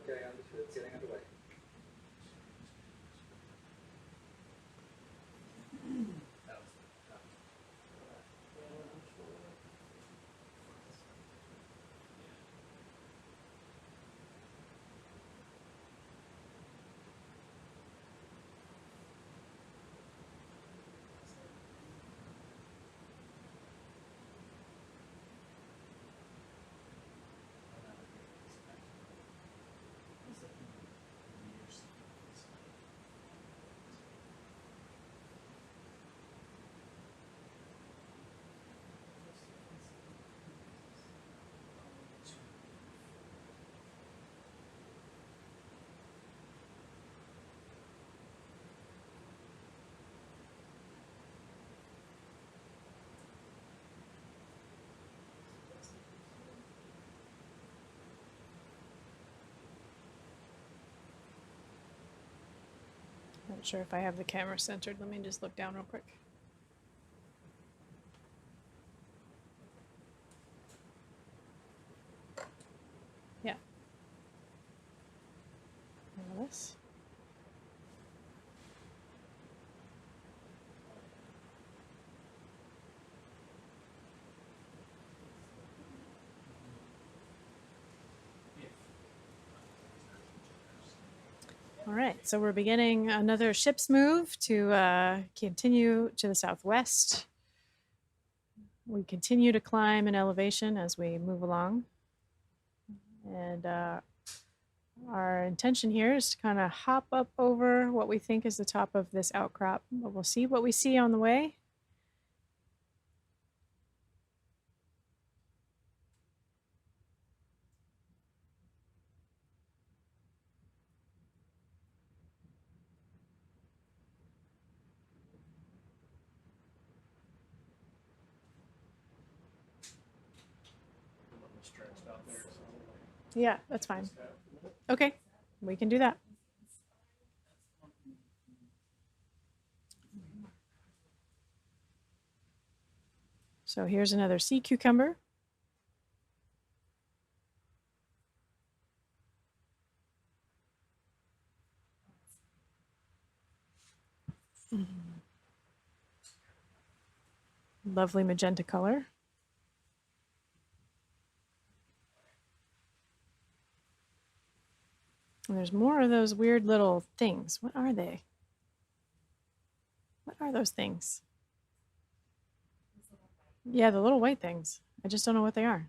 Okay, understood. Getting underway. Not sure if I have the camera centered. Let me just look down real quick. Yeah. Now this. All right, so we're beginning another ship's move to continue to the southwest. We continue to climb in elevation as we move along. And our intention here is to kind of hop up over what we think is the top of this outcrop, but we'll see what we see on the way. Yeah, that's fine. Okay, we can do that. So here's another sea cucumber. Lovely magenta color. And there's more of those weird little things. What are they? What are those things? Yeah, the little white things. I just don't know what they are.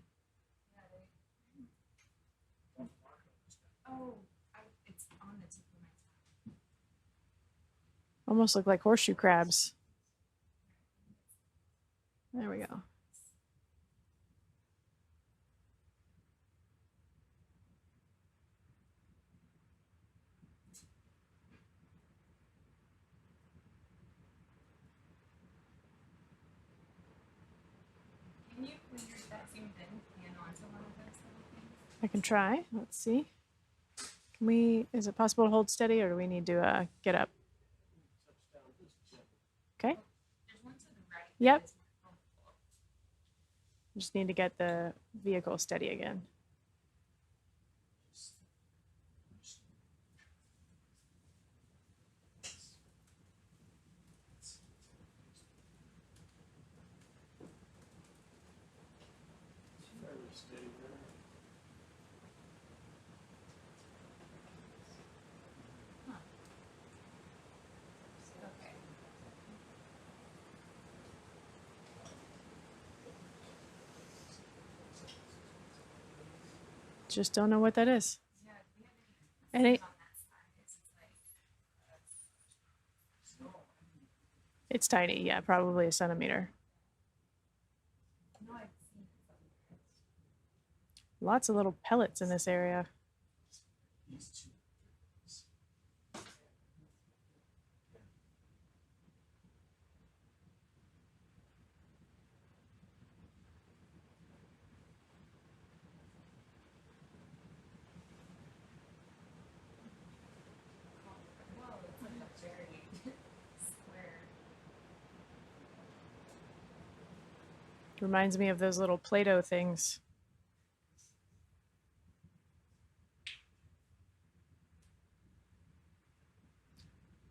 Oh, it's on the tip of my tongue. Almost look like horseshoe crabs. There we go. I can try. Let's see. Can we, is it possible to hold steady or do we need to get up? Okay. Yep. Just need to get the vehicle steady again. Fairly steady there. Okay. Just don't know what that is. Yeah, do we have any And it, on that side? It's like, it's tiny. Yeah, probably a centimeter. no, I've seen it. Lots of little pellets in this area. These two. Whoa, it's like a very square. Reminds me of those little Play-Doh things.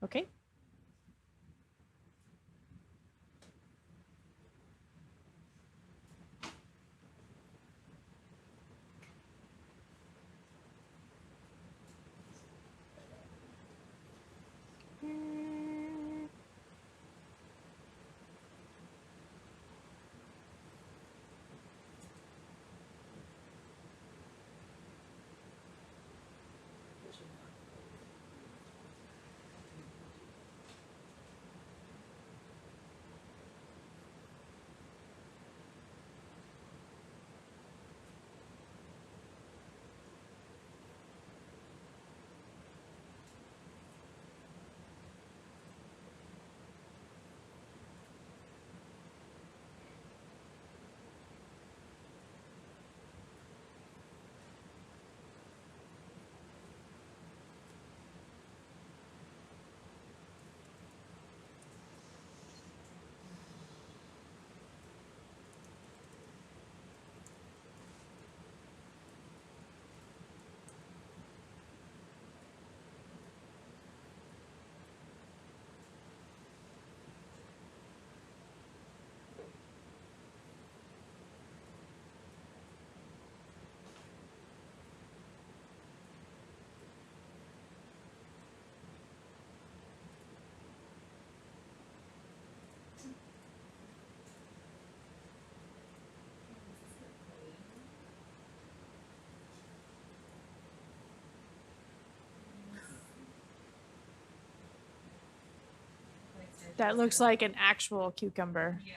Okay. That looks like an actual cucumber. Yeah.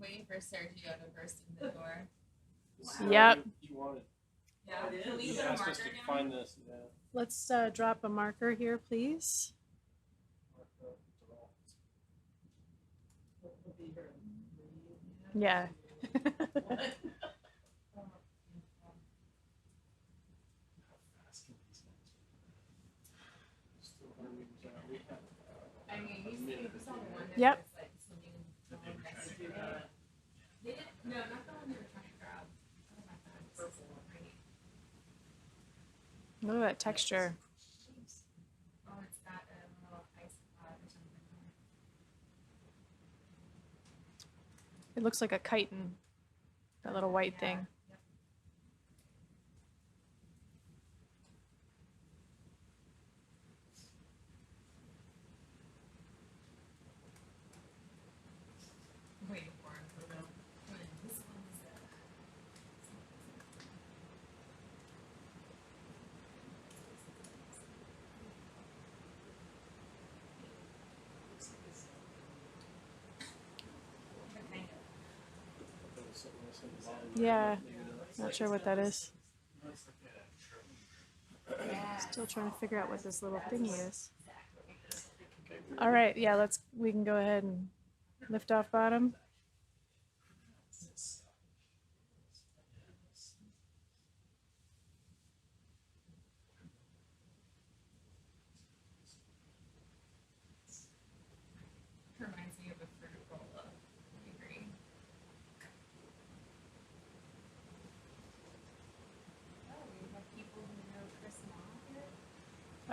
Waiting for Sergio to burst in the door. Yep. You wanted. Yeah. Oh, it Can we is. put You a asked us marker to down? find this. Yeah. Let's drop a marker here, please. Yeah. I mean, you saw the one that Yep. was like swimming along next to it. They didn't, no, not the one they were trying to grab. Oh my God, it's so great. Look at that texture. Oh, it's got a little ice pod or something. It looks like a chitin, that little white thing. Yep. Waiting for him for real. This one is Yeah, not sure what that is. Still trying to figure out what this little thingy is. All right, yeah, we can go ahead and lift off bottom.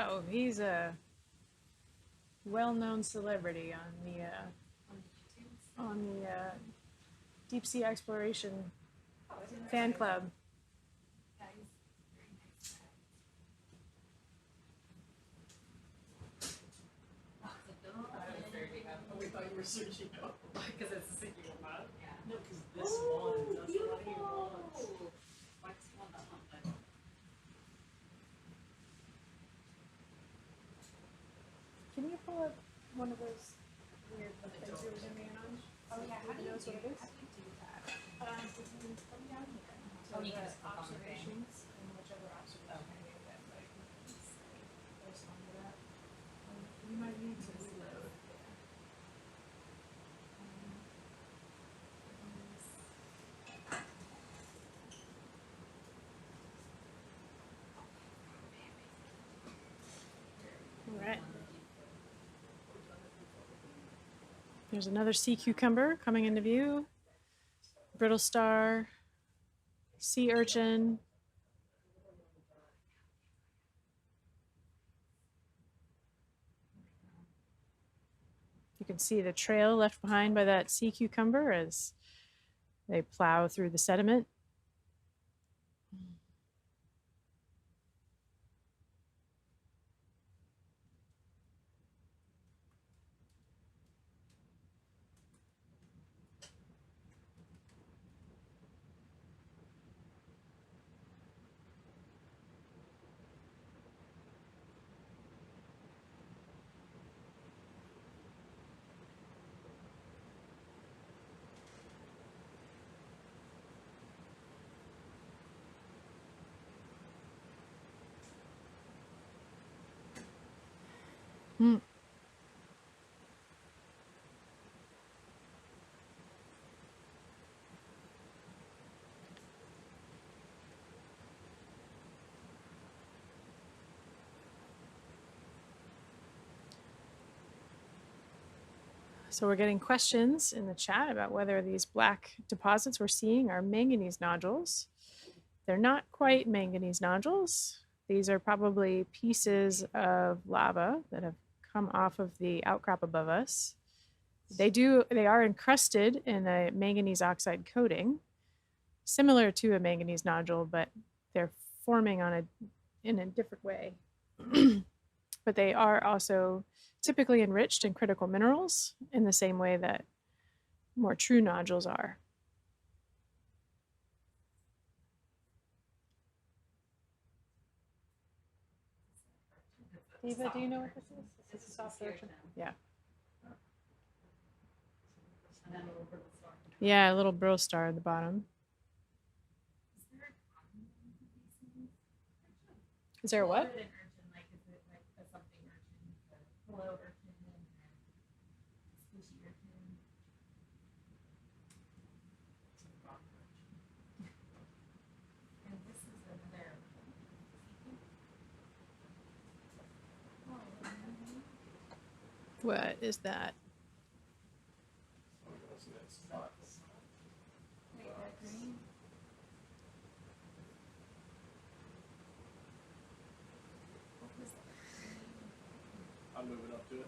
Oh, he's a well-known celebrity on the deep sea exploration fan club. We thought you were searching out because it's a singular amount. No, because this one, that's the one he wants. What's one that one? Can you pull up one of those weird things you were zooming in on? Oh yeah, how do you knows what it is? how do you do that? Come down here. Oh, you To can the just click on the thing. observations and whichever observation you get, right? Post onto that. You might need to reload. All right. There's another sea cucumber coming into view. Brittle star, sea urchin. You can see the trail left behind by that sea cucumber as they plow through the sediment. Hmm. So we're getting questions in the chat about whether these black deposits we're seeing are manganese nodules. They're not quite manganese nodules. These are probably pieces of lava that have come off of the outcrop above us. They are encrusted in a manganese oxide coating, similar to a manganese nodule, but they're forming in a different way. But they are also typically enriched in critical minerals in the same way that more true nodules are. Eva, do you know what this is? This is a soft urchin. Yeah. Yeah, a little brittle star at the bottom. Is there a what? What is that? I'm moving up to it.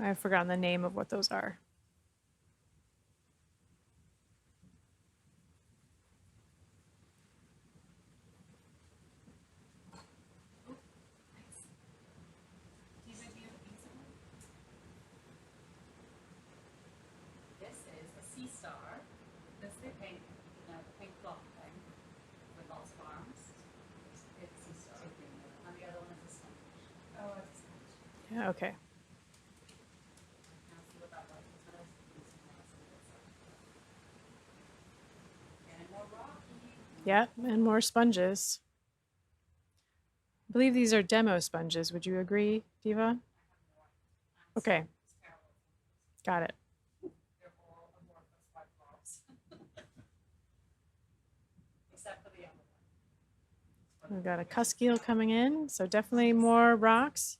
I've forgotten the name of what those are. This is a sea star. This is the pink, the pink block thing with lots of arms. It's a sea star. And the other one is a sponge. Oh, it's a sponge. Yeah, okay. Now see what that was. It's nice. And more rocky. Yeah, and more sponges. I believe these are demo sponges. Would you agree, Diva? Okay. Got it. They're all amorphous white blobs. Except for the other one. We've got a cusk eel coming in, so definitely more rocks.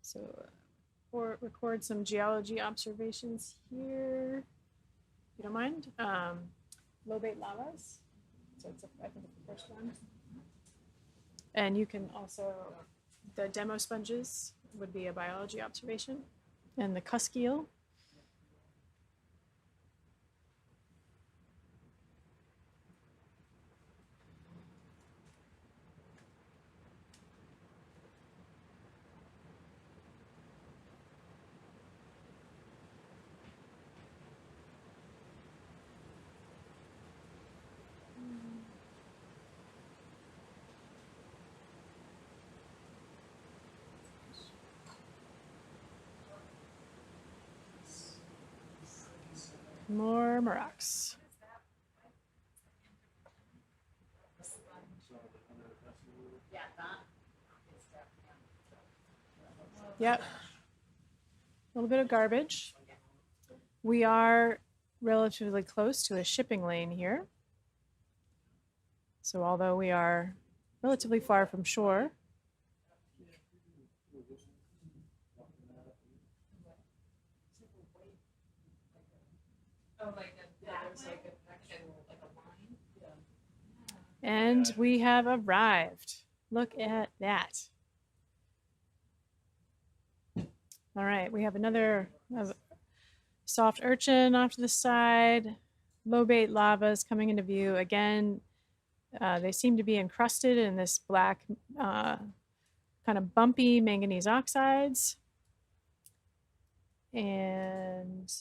So record some geology observations here, if you don't mind. Lobate lavas. So it's, I think it's the first one. And you can also, the demo sponges would be a biology observation. And the cusk eel. More Morocs. Yep. A little bit of garbage. We are relatively close to a shipping lane here. So although we are relatively far from shore, and we have arrived. Look at that. All right, we have another soft urchin off to the side. Lobate lavas coming into view. Again, they seem to be encrusted in this black, kind of bumpy manganese oxides. And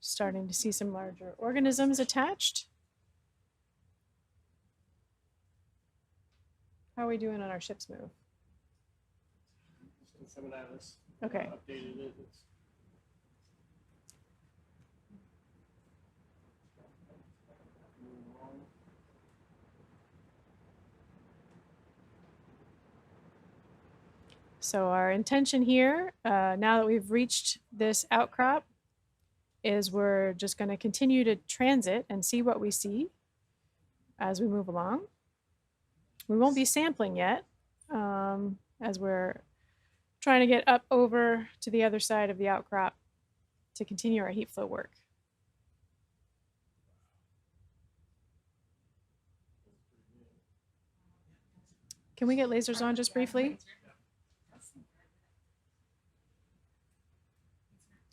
starting to see some larger organisms attached. How are we doing on our ship's move? Okay. Updated it. It's So our intention here, now that we've reached this outcrop, is we're just going to continue to transit and see what we see as we move along. We won't be sampling yet, as we're trying to get up over to the other side of the outcrop to continue our heat flow work. Can we get lasers on just briefly?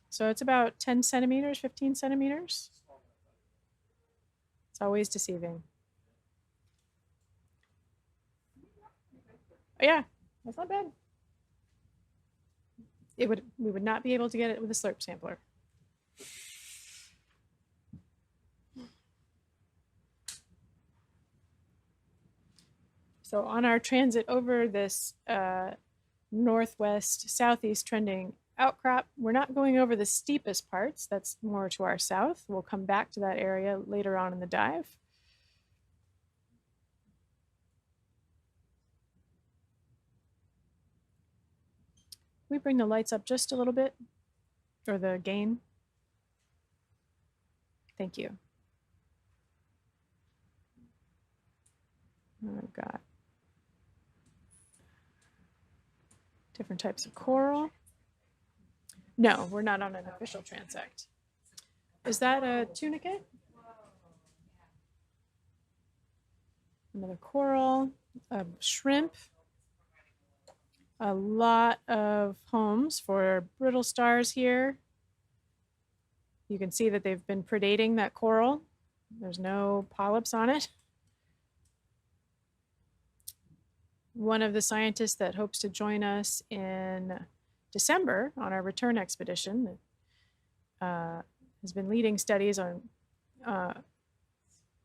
So it's about 10 centimeters, 15 centimeters. It's always deceiving. Oh, yeah, that's not bad. We would not be able to get it with a slurp sampler. So on our transit over this northwest, southeast trending outcrop, we're not going over the steepest parts. That's more to our south. We'll come back to that area later on in the dive. We bring the lights up just a little bit, or the gain. Thank you. I've got different types of coral. No, we're not on an official transect. Is that a tunicate? Another coral, a shrimp. A lot of homes for brittle stars here. You can see that they've been predating that coral. There's no polyps on it. One of the scientists that hopes to join us in December on our return expedition has been leading studies on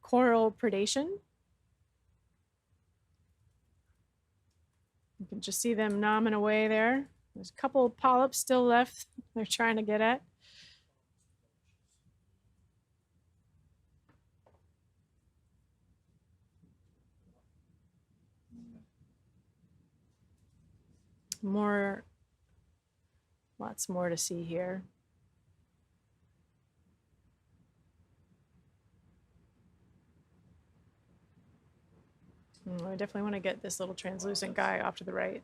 coral predation. You can just see them nomming away there. There's a couple of polyps still left they're trying to get at. Lots more to see here. I definitely want to get this little translucent guy off to the right.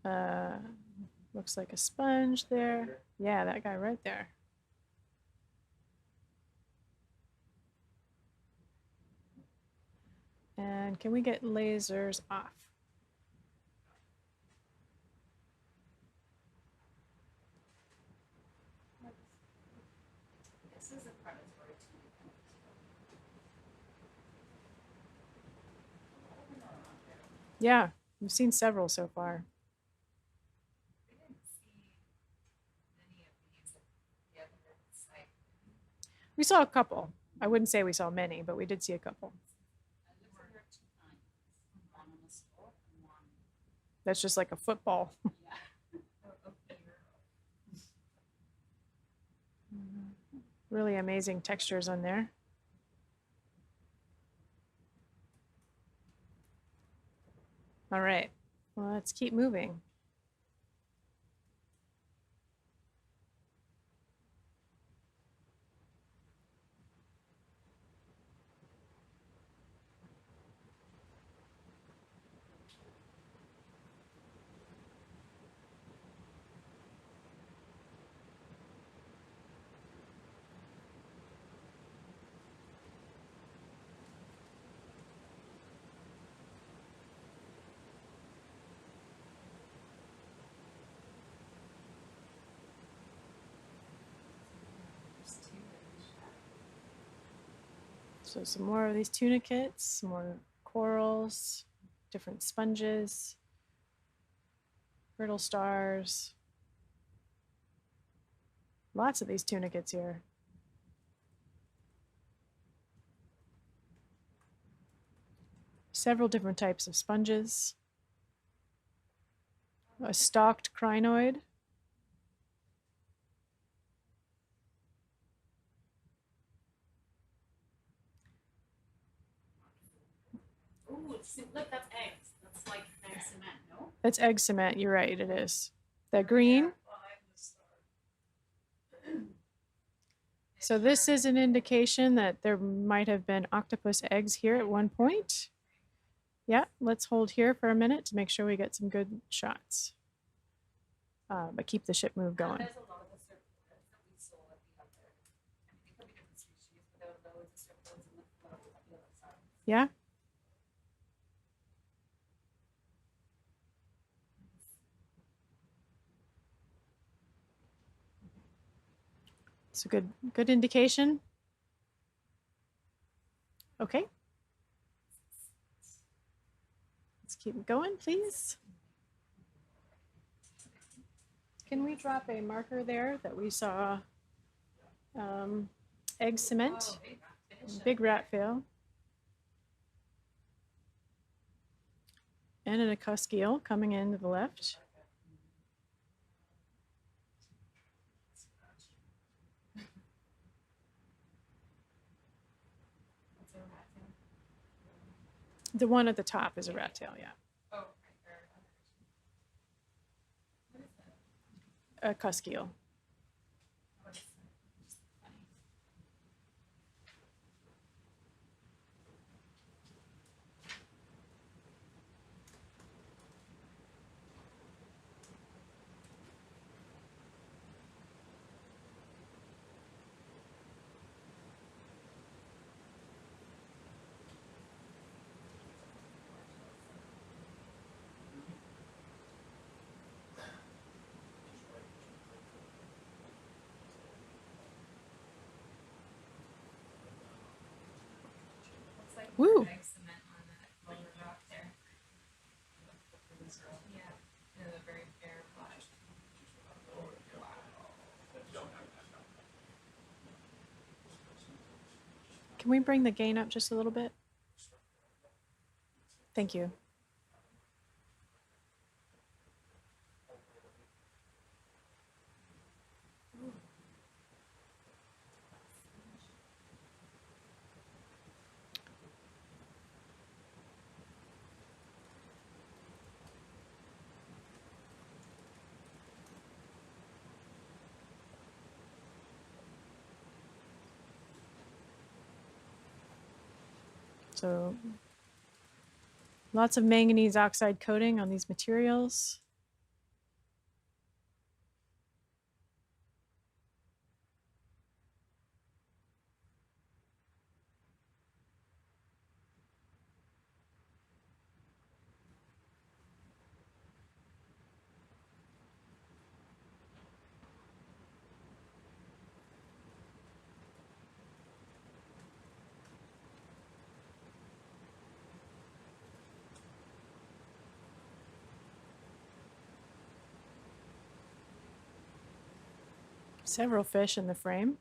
Looks like a sponge there. Yeah, that guy right there. And can we get lasers off? This is a predatory too. Yeah, we've seen several so far. We didn't see many of these at the other site. We saw a couple. I wouldn't say we saw many, but we did see a couple. There were 2 kinds, one on the slope and one. That's just like a football. Really amazing textures on there. All right, well, let's keep moving. So some more of these tunicates, some more corals, different sponges, brittle stars. Lots of these tunicates here. Several different types of sponges. A stalked crinoid. Ooh, look, that's eggs. That's like egg cement, no? That's egg cement, you're right, it is. That green. So this is an indication that there might have been octopus eggs here at one point. Yeah, let's hold here for a minute to make sure we get some good shots. But keep the ship move going. There's a lot of the surfboards that we saw at the other. I mean, they could be different species, but there were loads of surfboards in the flow at the other side. Yeah. It's a good indication. Okay. Let's keep going, please. Can we drop a marker there that we saw egg cement, big rat tail, and an Octopus eel coming in to the left. The one at the top is a rat tail, yeah. Oh, right there. What is that? A cuskeel. What is that? Just funny. Looks like Woo. egg cement on that lower rock there. Yeah, in a very bare plot. Can we bring the gain up just a little bit? Thank you. So lots of manganese oxide coating on these materials. Several fish in the frame.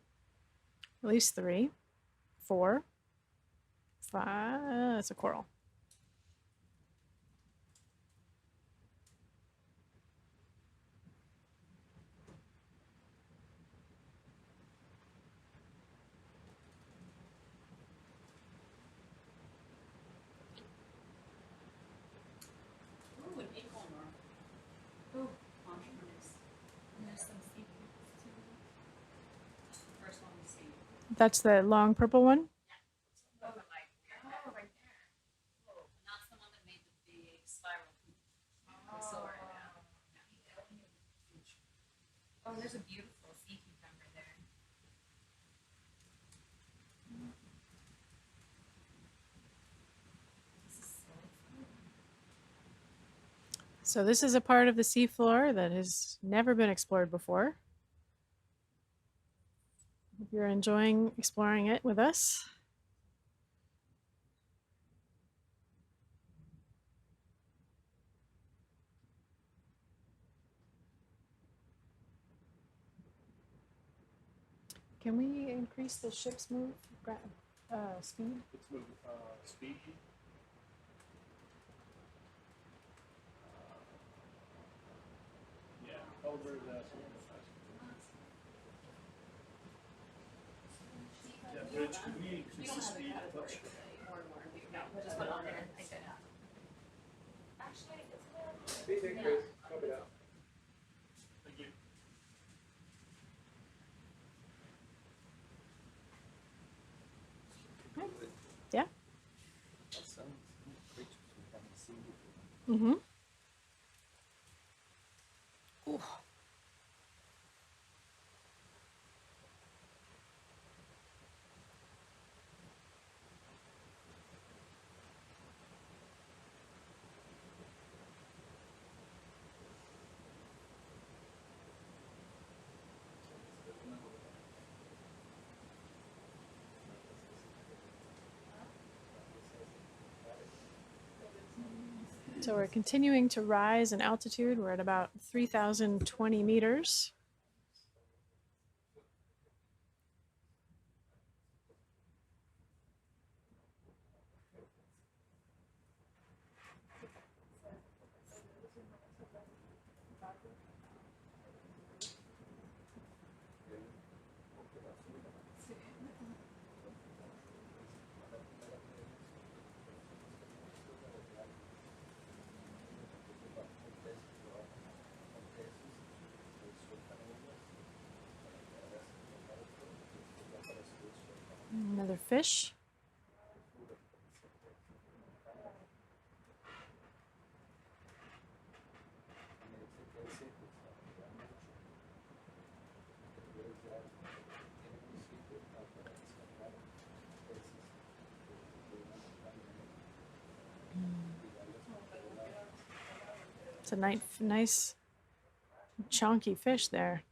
At least 3, 4, 5. That's a coral. Ooh, an acorn or, ooh, entrepreneurs. And there's some seafood too. First one we see. That's the long purple one. Oh, like, oh, right there. Oh, and that's the one that made the big spiral poop. We saw right now. Oh, and there's a beautiful sea cucumber there. This is so fun. So this is a part of the seafloor that has never been explored before. If you're enjoying exploring it with us. Can we increase the ship's speed? Let's move speed. Yeah, over the. Yeah, Rich, could we increase the speed a touch? More and more. We'll just put it on there. I said, actually, it's a little. Speed increase, copy that. Thank you. Yeah. Some creatures we haven't seen before. Mm-hmm. So we're continuing to rise in altitude. We're at about 3,020 meters. Another fish. It's a nice chunky fish there.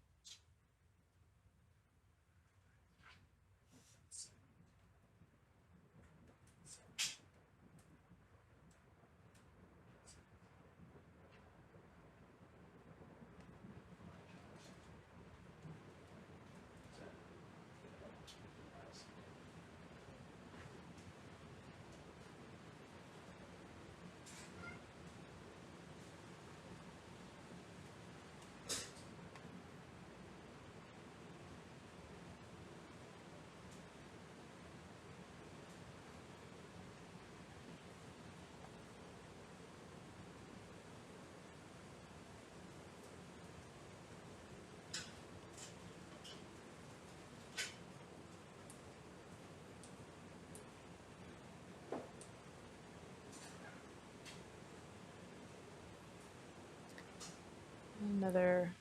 Another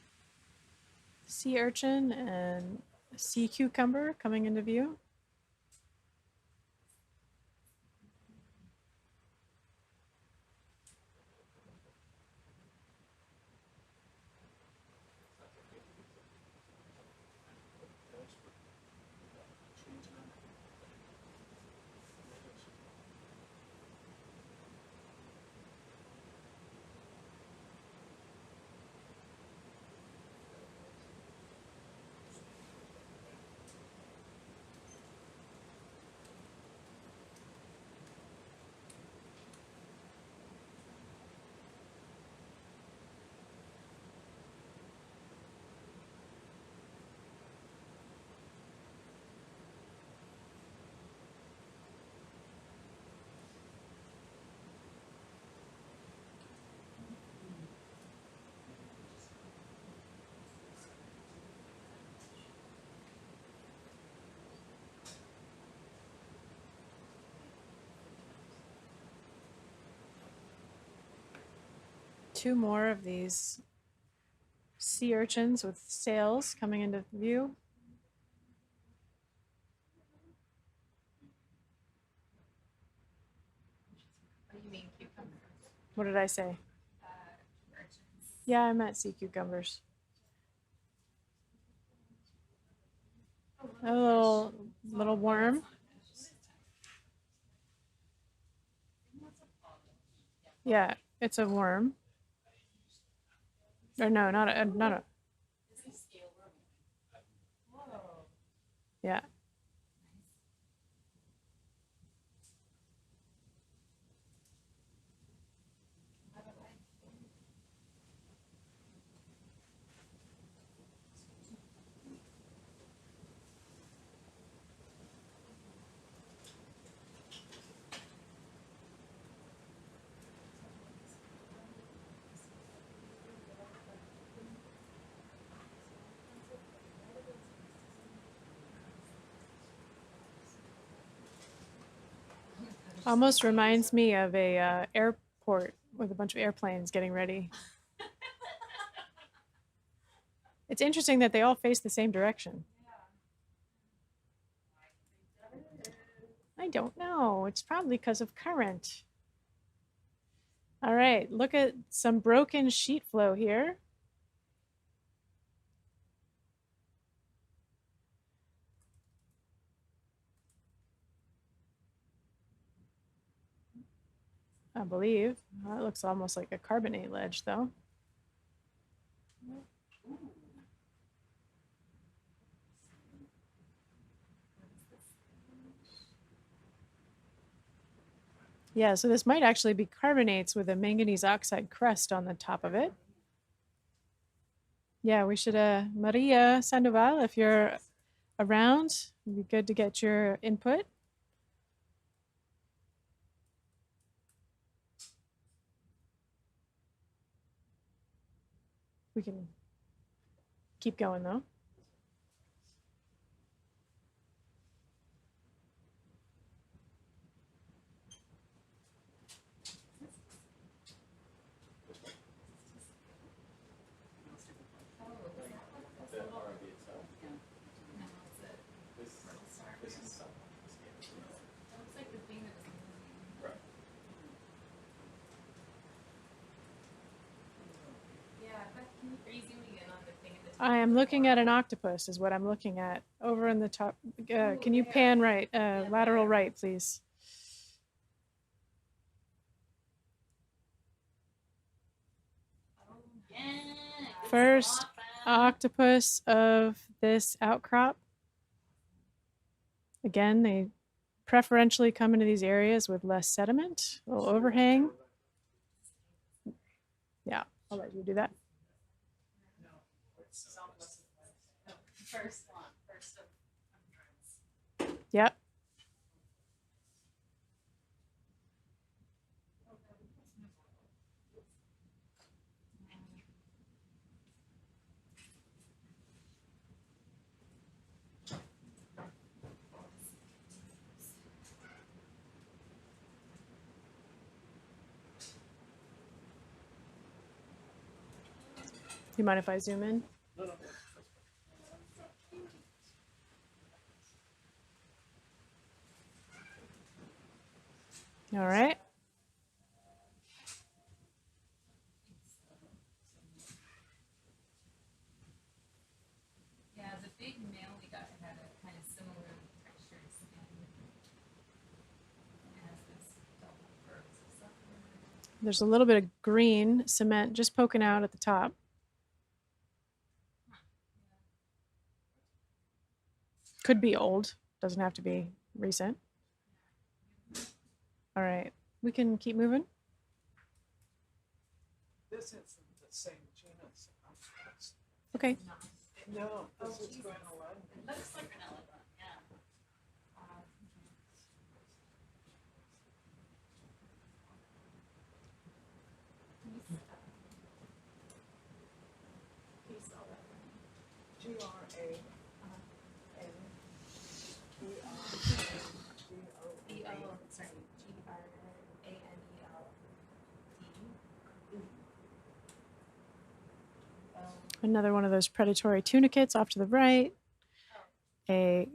sea urchin and a sea cucumber coming into view. two more of these sea urchins with sails coming into view. What do you mean cucumbers? What did I say? Urchins. Yeah, I meant sea cucumbers. A little worm. Yeah, it's a worm. Or no, not a. Yeah. Almost reminds me of a airport with a bunch of airplanes getting ready. It's interesting that they all face the same direction. I don't know. It's probably because of current. All right, look at some broken sheet flow here. I believe. That looks almost like a carbonate ledge, though. Yeah, so this might actually be carbonates with a manganese oxide crust on the top of it. Yeah, we should, Maria Sandoval, if you're around, it'd be good to get your input. We can keep going though. The ROV itself. This is something. That looks like the thing that was moving. Right. Yeah, but are you zooming in on the thing at the top? I am looking at an octopus is what I'm looking at over in the top. Can you pan right, lateral right, please? First octopus of this outcrop. Again, they preferentially come into these areas with less sediment, a little overhang. Yeah, I'll let you do that. First one, first of hundreds. Yep. You mind if I zoom in? All right. Yeah, the big male we got had a kind of similar texture to skin. It has this double curves or something. There's a little bit of green cement just poking out at the top. Could be old, doesn't have to be recent. All right, we can keep moving. This isn't the same genus. Okay. No, this is granulum. It looks like an elephant, yeah. GRA. B-O, sorry, G-R-A-N-E-L-T. Another one of those predatory tunicates off to the right. A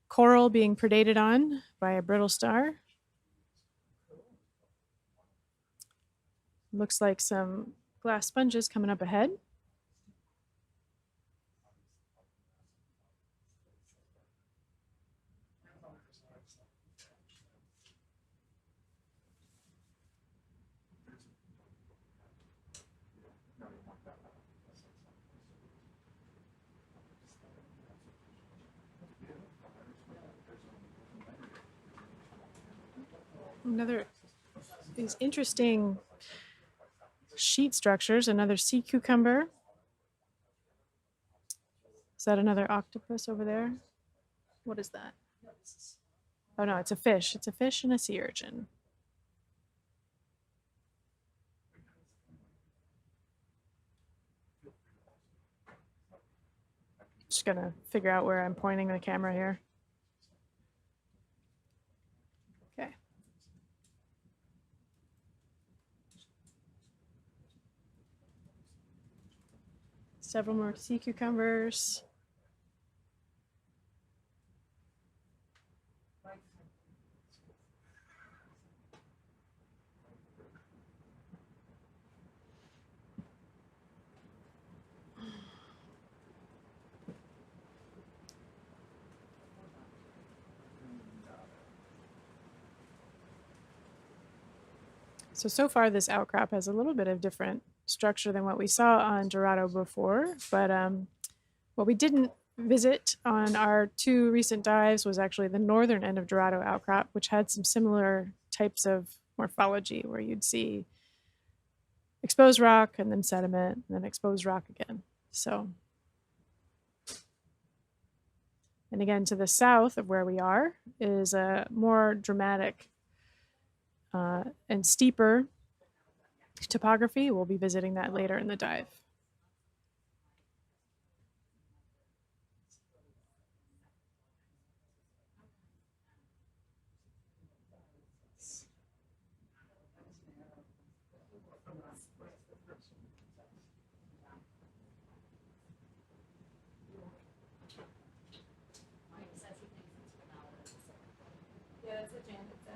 coral being predated on by a brittle star. Looks like some glass sponges coming up ahead. Another these interesting sheet structures, another sea cucumber. Is that another octopus over there? What is that? Oh no, it's a fish. It's a fish and a sea urchin. Just gonna figure out where I'm pointing the camera here. Okay. Several more sea cucumbers. So far this outcrop has a little bit of different structure than what we saw on Dorado before, but what we didn't visit on our two recent dives was actually the northern end of Dorado outcrop, which had some similar types of morphology where you'd see exposed rock and then sediment and then exposed rock again. So, and again, to the south of where we are is a more dramatic and steeper topography. We'll be visiting that later in the dive. Yeah, that's what Janet said.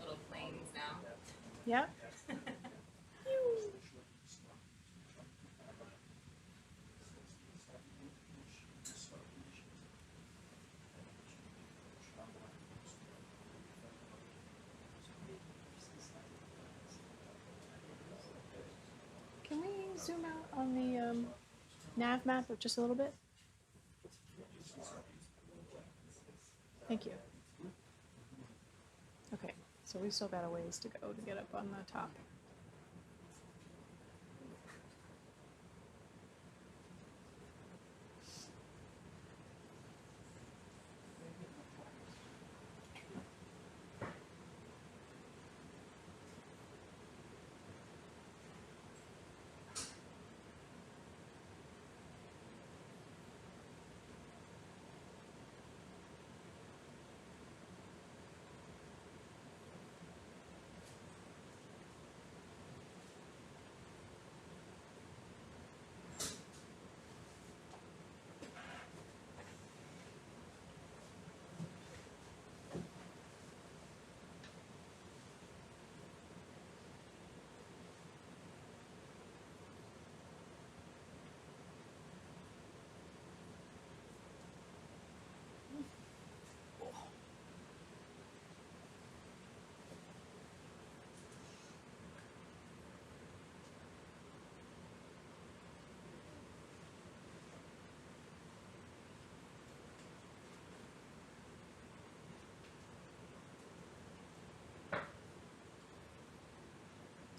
Little planes now. Yep. zoom out on the nav map just a little bit? Thank you. Okay, so we still got a ways to go to get up on the top.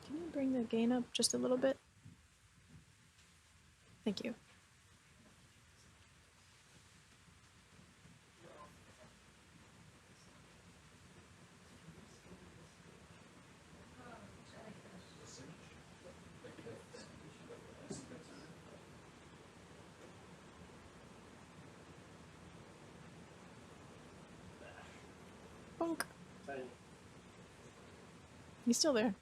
Can you bring the gain up just a little bit? Thank you. Bonk. He's still there.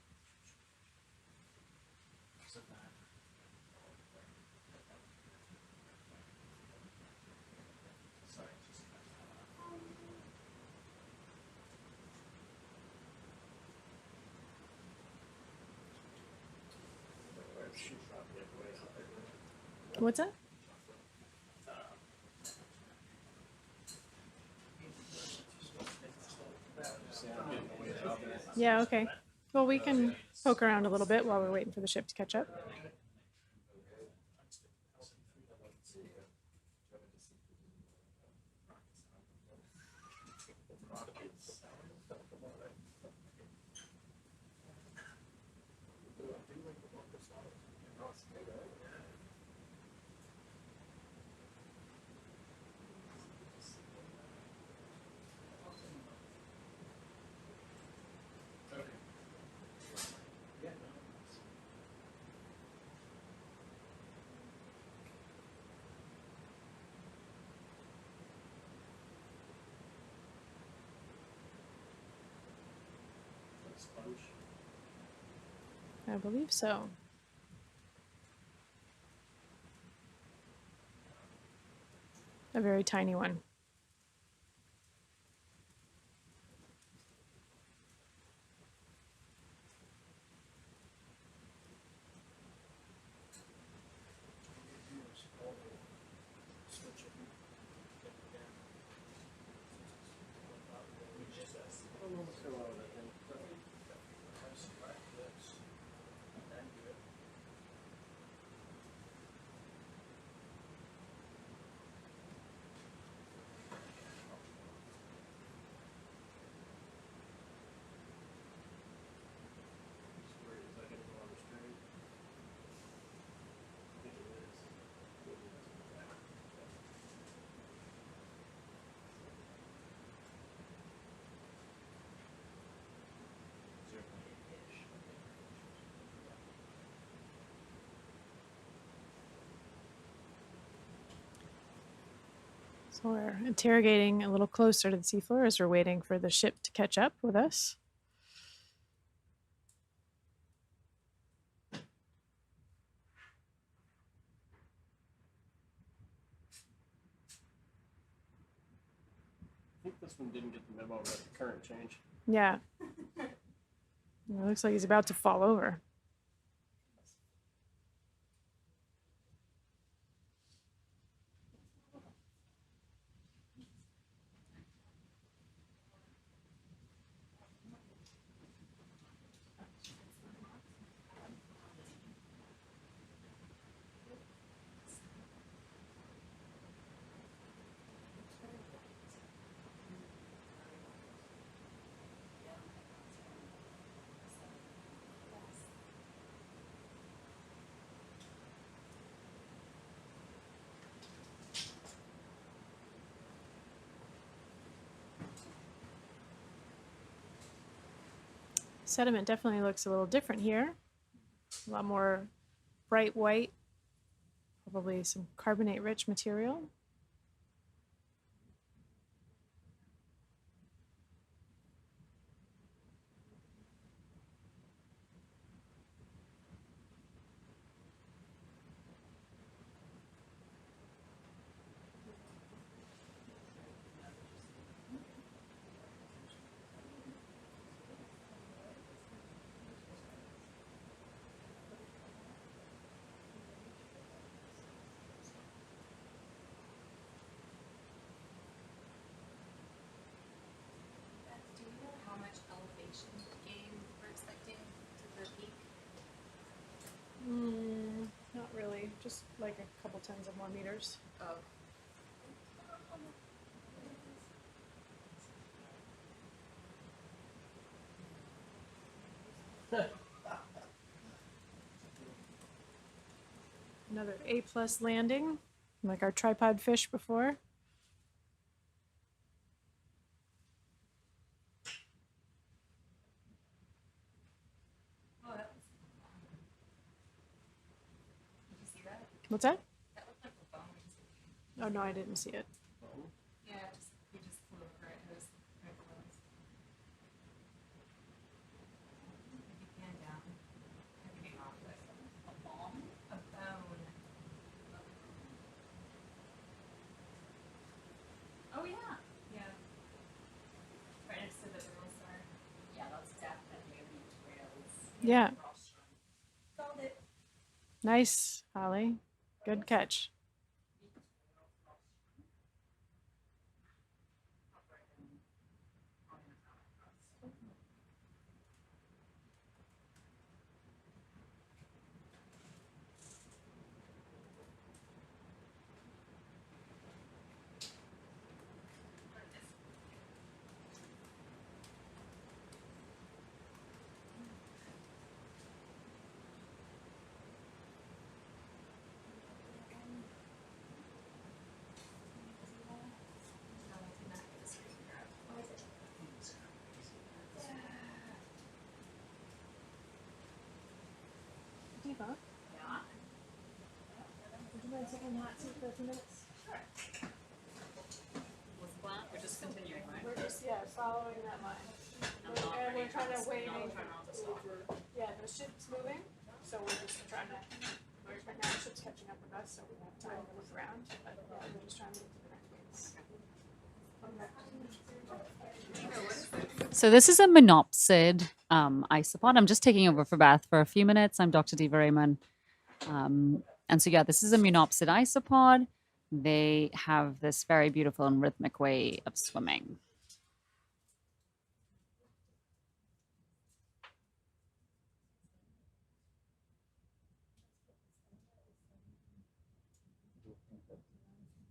What's that? Yeah, okay. Well, we can poke around a little bit while we're waiting for the ship to catch up. I believe so. A very tiny one. So we're interrogating a little closer to the seafloor as we're waiting for the ship to catch up with us. I think this one didn't get the memo about the current change. Yeah. It looks like he's about to fall over. Sediment definitely looks a little different here. A lot more bright white, probably some carbonate-rich material. Do you know how much elevation gain we're expecting to the peak? Not really, just like a couple tens of more meters. Oh. Another A+ landing, like our tripod fish before. Oh, that was. Did you see that? What's that? That looked like a bones. Oh no, I didn't see it. Yeah, we just flew over it. It was right below us. If you pan down, everything off it. A bone? A bone. Oh yeah. Yeah. Right next to the girls are. Yeah, that's definitely a beach whales. Yeah. Found it. Nice, Holly. Good catch. Diva, Yeah. would you mind taking the hot seat for a few minutes? What's the plan? We're just continuing, right? We're just, following that line. And we're trying to wait. Yeah, the ship's moving, so we're just trying to, right now the ship's catching up with us, so we have time to look around, but we're just trying to get to the next place. So this is a monopsid isopod. I'm just taking over for Beth for a few minutes. I'm Dr. Diva Raymond. And so yeah, this is a monopsid isopod. They have this very beautiful and rhythmic way of swimming.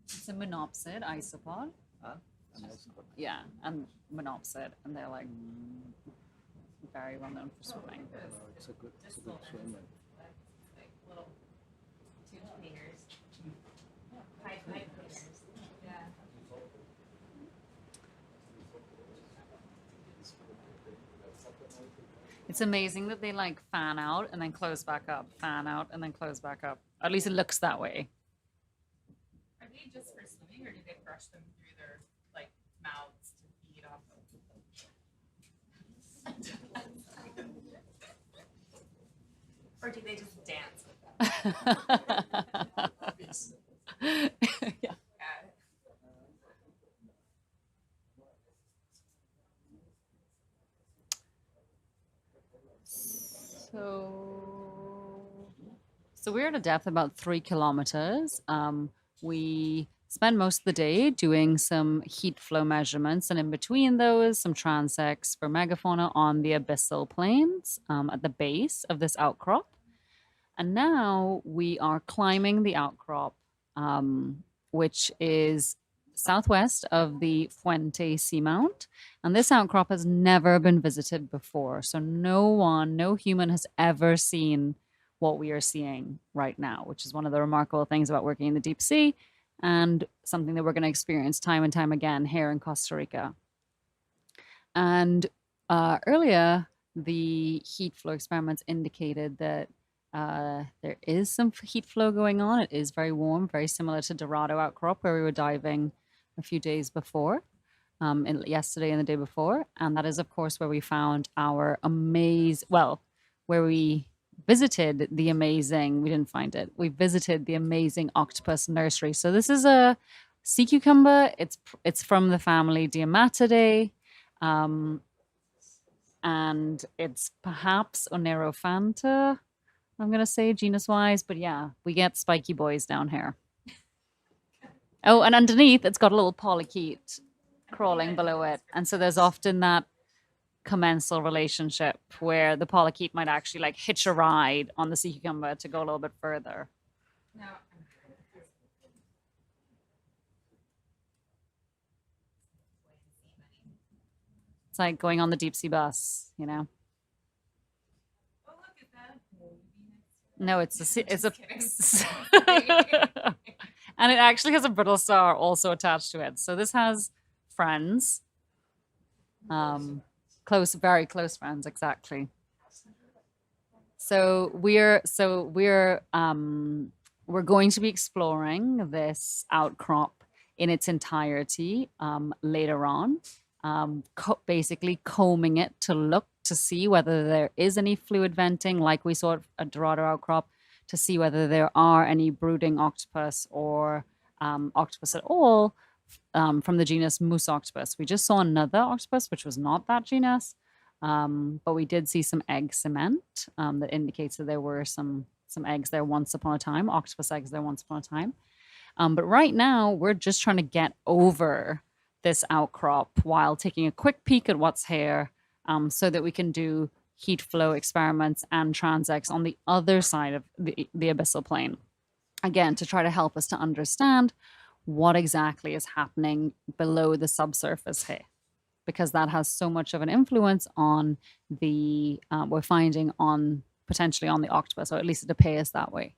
It's a monopsid isopod. Yeah, and monopsid, and they're like very well known for swimming. It's a good swimmer. Like little tube cleaners. Pipe cleaners. Yeah. It's amazing that they like fan out and then close back up, fan out and then close back up. At least it looks that way. Are they just for swimming, or do they brush them through their like mouths to feed off of? Or do they just dance with them? Yeah. So we're at a depth about 3 kilometers. We spend most of the day doing some heat flow measurements, and in between those, some transects for megafauna on the abyssal plains at the base of this outcrop. And now we are climbing the outcrop, which is southwest of the Fuente Seamount. And this outcrop has never been visited before. So no human has ever seen what we are seeing right now, which is one of the remarkable things about working in the deep sea and something that we're going to experience time and time again here in Costa Rica. And earlier, the heat flow experiments indicated that there is some heat flow going on. It is very warm, very similar to Dorado outcrop where we were diving a few days before, yesterday and the day before. And that is, of course, where we found our where we visited the amazing, we didn't find it, we visited the amazing octopus nursery. So this is a sea cucumber. It's from the family Diamatidae. And it's perhaps Onerophanta, I'm going to say genus-wise. But yeah, we get spiky boys down here. Oh, and underneath, it's got a little polychaete crawling below it. And so there's often that commensal relationship where the polychaete might actually like hitch a ride on the sea cucumber to go a little bit further. It's like going on the deep sea bus, you know? No, it's a and it actually has a brittle star also attached to it. So this has friends, very close friends, exactly. So we're going to be exploring this outcrop in its entirety later on, basically combing it to see whether there is any fluid venting like we saw at Dorado outcrop, to see whether there are any brooding octopus or octopus at all from the genus Moose octopus. We just saw another octopus, which was not that genus, but we did see some egg cement that indicates that there were some eggs there once upon a time, octopus eggs there once upon a time. But right now, we're just trying to get over this outcrop while taking a quick peek at what's here, so that we can do heat flow experiments and transects on the other side of the abyssal plain. Again, to try to help us to understand what exactly is happening below the subsurface here, because that has so much of an influence on the, we're finding on potentially on the octopus, or at least it appears that way.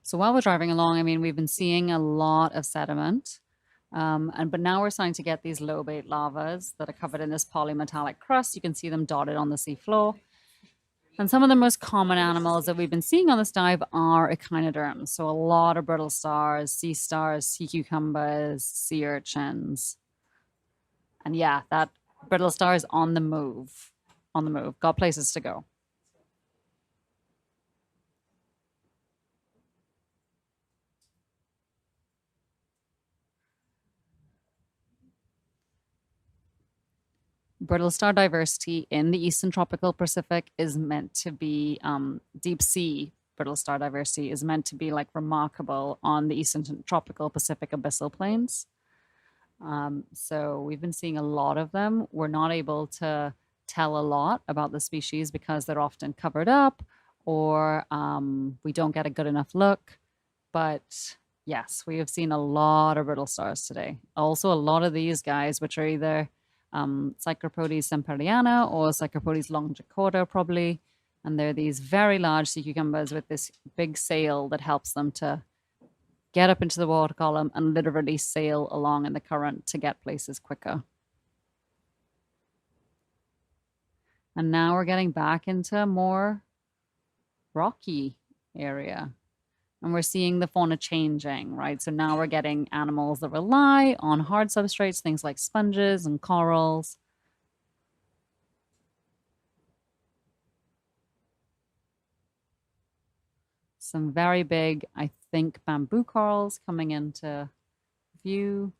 So while we're driving along, I mean, we've been seeing a lot of sediment, but now we're starting to get these lobate lavas that are covered in this polymetallic crust. You can see them dotted on the seafloor. And some of the most common animals that we've been seeing on this dive are echinoderms. So a lot of brittle stars, sea cucumbers, sea urchins. And yeah, that brittle star is on the move, got places to go. Brittle star diversity in the Eastern Tropical Pacific is meant to be, deep sea brittle star diversity is meant to be like remarkable on the Eastern Tropical Pacific abyssal plains. So we've been seeing a lot of them. We're not able to tell a lot about the species because they're often covered up, or we don't get a good enough look. But yes, we have seen a lot of brittle stars today. Also, a lot of these guys, which are either Psychropodes semperiana or Psychropodes longicorda, probably. And they're these very large sea cucumbers with this big sail that helps them to get up into the water column and literally sail along in the current to get places quicker. And now we're getting back into a more rocky area. And we're seeing the fauna changing, right? So now we're getting animals that rely on hard substrates, things like sponges and corals. Some very big, I think, bamboo corals coming into view.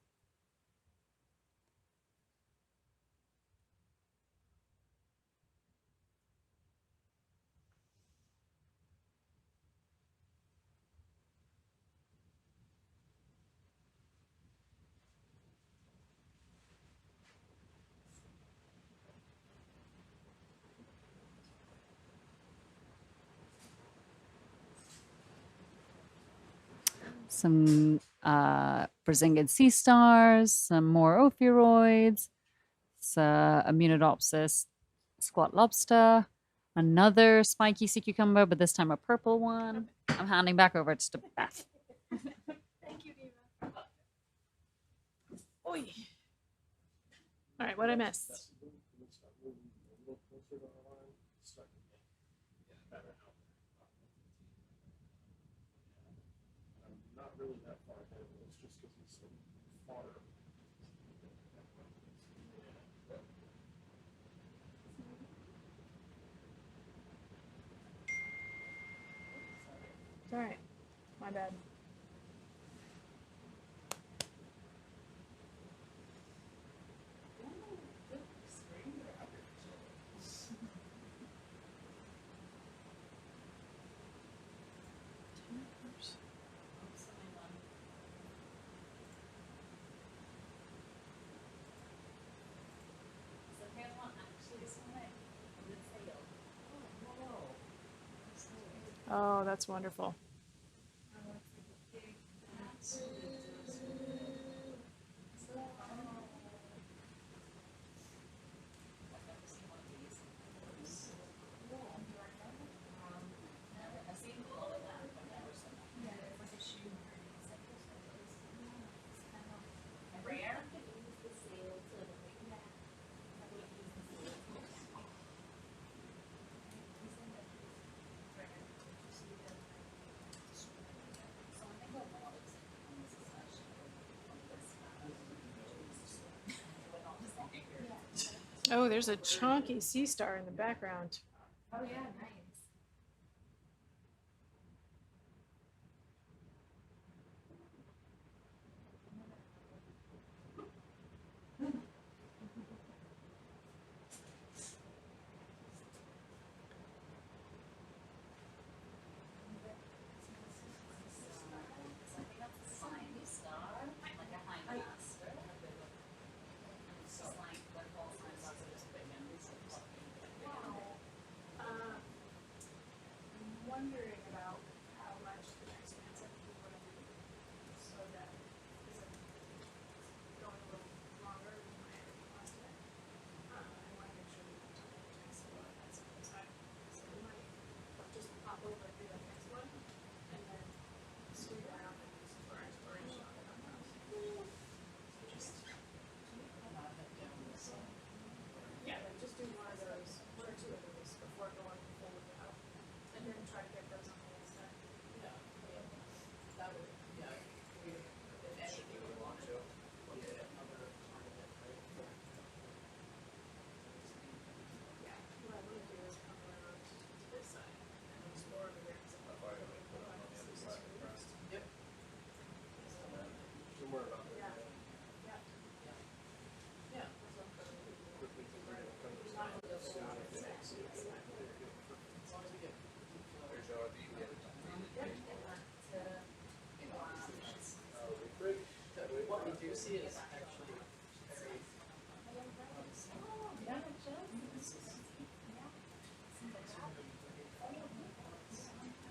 Some Brazingid sea stars, some more ophiuroids, Immunodopsis squat lobster, another spiky sea cucumber, but this time a purple one. I'm handing back over to Beth. Thank you, Diva. Oi. All right, what I missed? Not really that far ahead, it's just because he's so far. It's all right. My bad. Oh, that's wonderful. Oh, there's a chunky sea star in the background. Oh yeah, nice. Wondering about how much the next transect will run so that is going a little longer than my last time. I want to make sure we have time to next one. That's the time. So we might just pop over to the next one and then sweep around and use for exploration on the house. Just yeah, like just do one of those, one or two of those before going forward out. And then try to get those on the next time. That would, yeah, if anything, we would want to look at another target, right? Yeah, what I want to do is come around to this side and explore the rings of the Yep. Somewhere around there. Yeah. Yeah. Yeah. As long as we get. What we do see is actually very.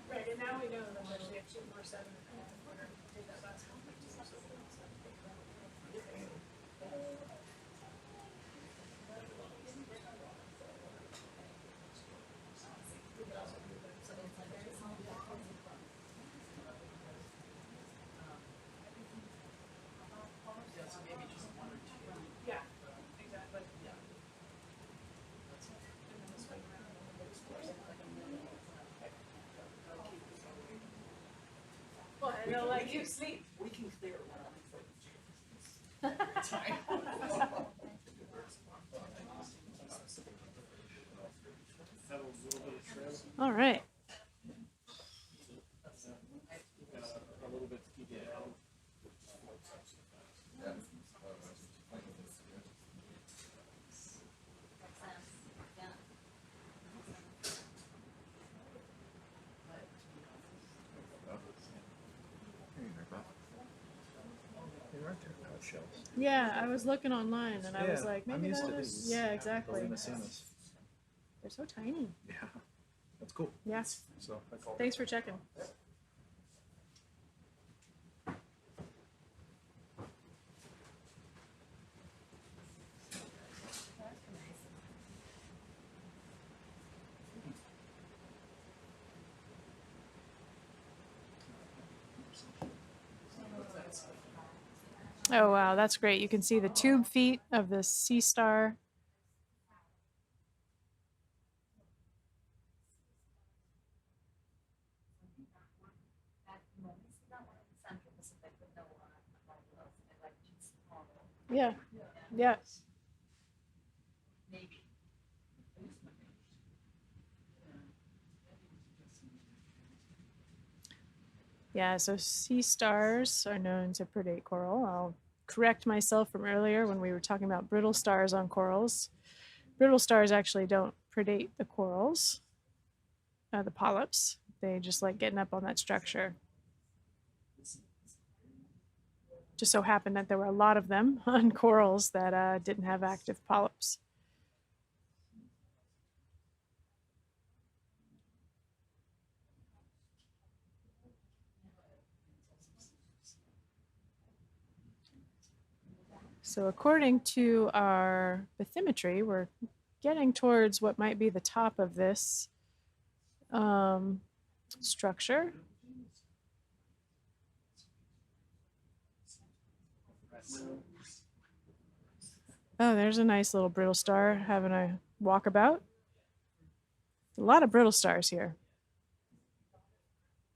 Right, and now we know that there's actually more sediment in the water. Take that last one. Yeah, so maybe just one or two. Yeah, exactly. Yeah. And then we'll swing around and we'll explore something. Well, and they'll let you sleep. We can clear one. Have a little bit of shrimp, All right. a little bit to keep it out. There aren't there no shells. Yeah, I was looking online and I was Yeah, like, I'm maybe used that to is. these. Yeah, exactly. Gallimacenas. They're so tiny. Yeah, that's cool. Yeah. So I call Thanks for checking. Oh, wow, that's great. You can see the tube feet of the sea star. Yeah, yeah. Yeah, so sea stars are known to predate coral. I'll correct myself from earlier when we were talking about brittle stars on corals. Brittle stars actually don't predate the corals, the polyps. They just like getting up on that structure. Just so happened that there were a lot of them on corals that didn't have active polyps. So according to our bathymetry, we're getting towards what might be the top of this structure. Oh, there's a nice little brittle star having a walkabout. A lot of brittle stars here.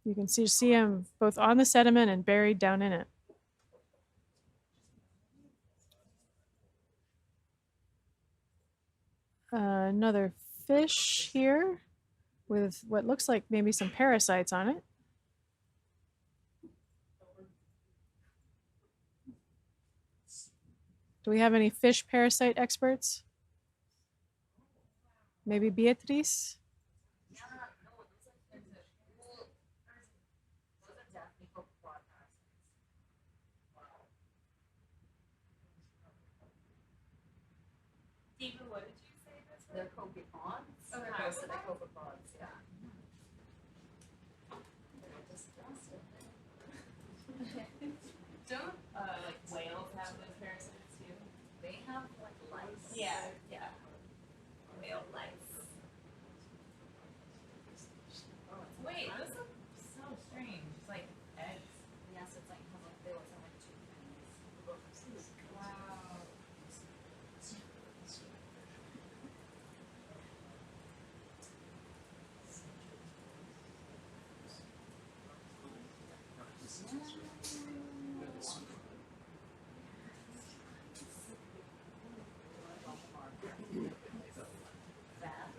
You can see them both on the sediment and buried down in it. Another fish here with what looks like maybe some parasites on it. Do we have any fish parasite experts? Maybe Beatrice? Stephen, what did you say this was? They're copepods? Okay. They're copepods, yeah. Don't like whales have those parasites too? They have like lice. Yeah, yeah. Whale lice. Wait, those look so strange. It's like eggs. Yes, it's like they look like two things. Wow.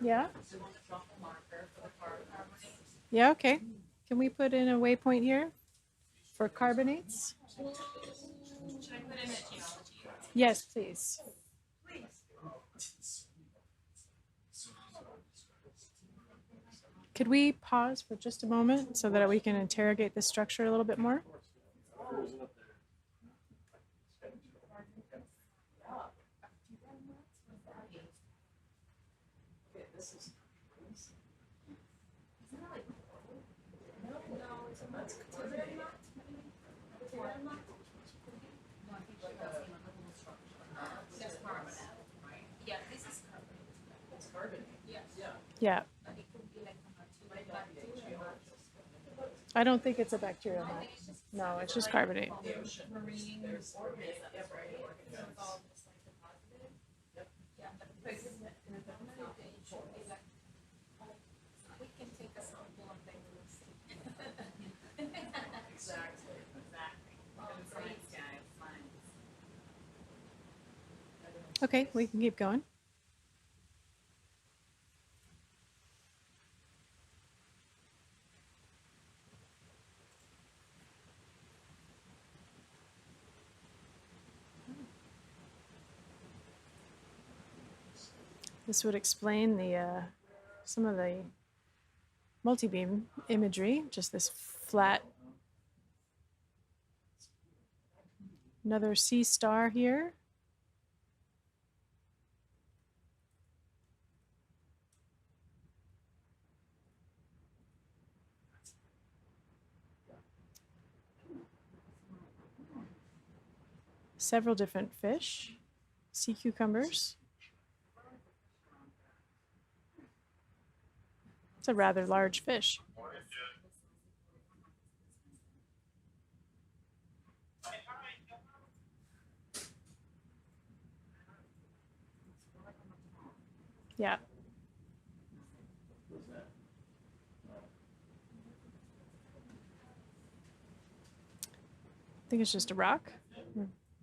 Yeah? Yeah, okay. Can we put in a waypoint here for carbonates? Should I put in a geology? Yes, please. Could we pause for just a moment so that we can interrogate this structure a little bit more? Yeah, this is carbon. It's carbon. Yes. Yeah. But it could be like bacteria. I don't think it's a bacterial mat. No, it's just carbonate. Marine organisms, right? So it's all just like deposited. Yeah, but we can take a sample of things. Exactly. Science, guys, science. Okay, we can keep going. This would explain the some of the multi-beam imagery, just this flat. Another sea star here. Several different fish, sea cucumbers. It's a rather large fish. Yeah. What's that? I think it's just a rock.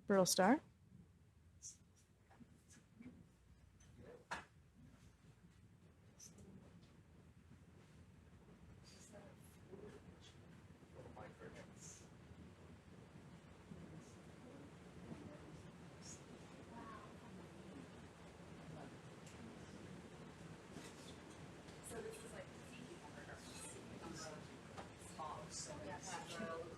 Brittle star. So this is like the sea cucumber, small. Yeah, timeout.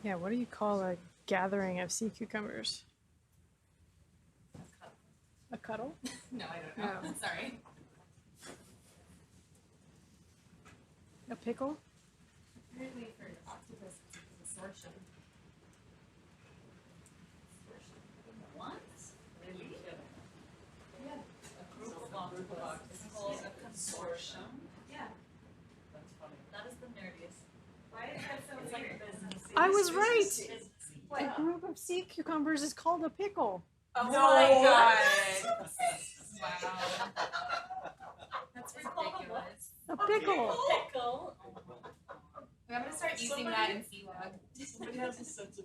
Yeah, what do you call a gathering of sea cucumbers? A cuddle? No, I don't know. No. Sorry. A pickle? Apparently for octopus, it's a sortium. What? Really? Yeah. A group of octopus is called a consortium. Yeah. That's funny. That is the nerdiest. Why is that so weird? I was right. A group of sea cucumbers is called a pickle. Oh my god. Wow. That's ridiculous. A pickle. Pickle. I'm gonna start using that in Sea-Log. Somebody has a sense of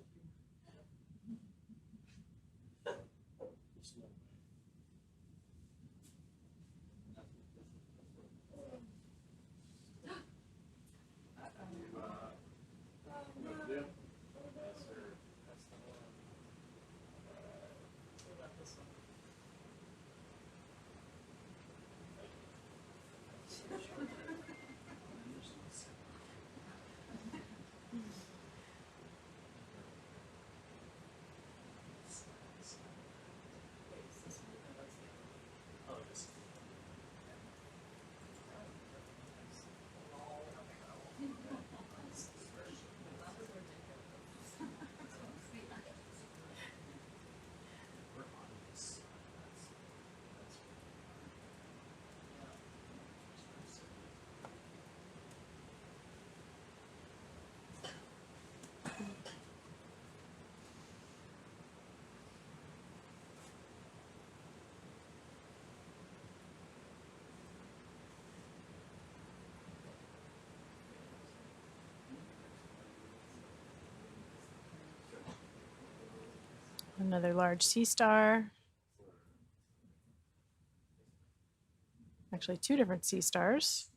Another large sea star. Actually, two different sea stars.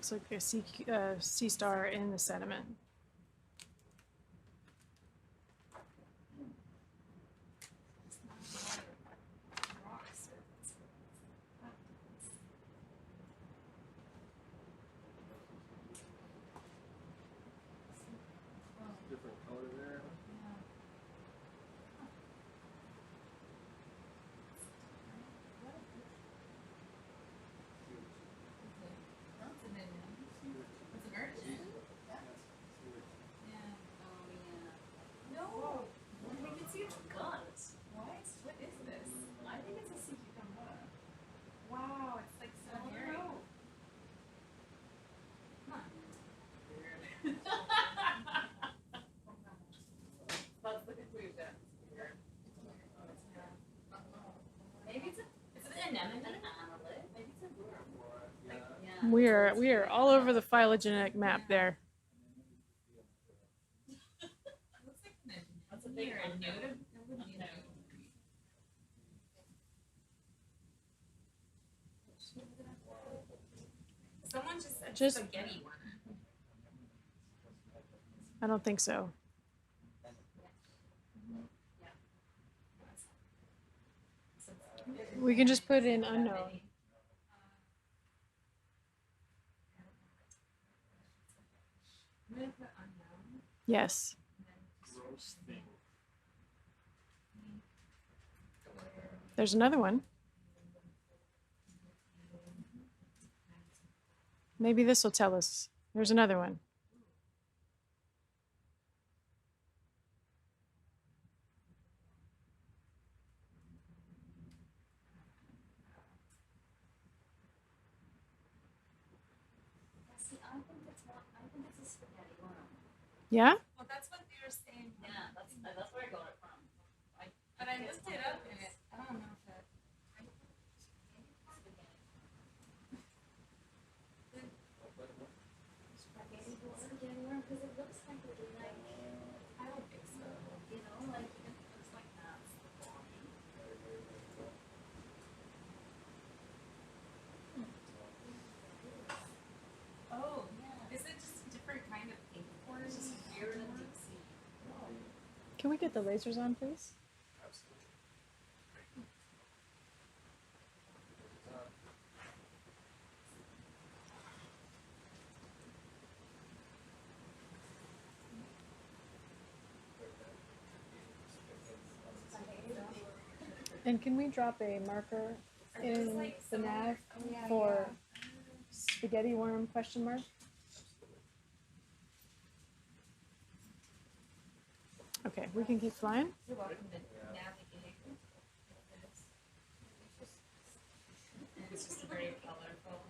Looks like a sea star in the sediment. Different color there. No, we can see its guts. What? What is this? I think it's a sea cucumber. Wow, it's like so hairy. Huh. Weird. That's the conclusion. Weird. Maybe it's an anemone. Maybe it's a worm. Like, yeah. We are all over the phylogenetic map there. Looks like that's a big or a node. Someone just said Just- spaghetti one. I don't think so. We can just put in unknown. I'm gonna put unknown. Yes. Gross thing. There's another one. Maybe this will tell us. There's another one. See, I think it's not. I think it's a spaghetti worm. Yeah? Well, that's what they were saying. Yeah, that's where I got it from. But I looked it up and I don't know if it. Spaghetti worm, because it looks like I don't think so. You know, like it looks like that's the body. Oh, yeah. Is it just a different kind of ink or is it just weird and deep sea? Can we get the lasers on, please? And can we drop a marker in the nav for spaghetti worm question mark? Okay, we can keep flying. You're welcome to navigate. It's just very colorful.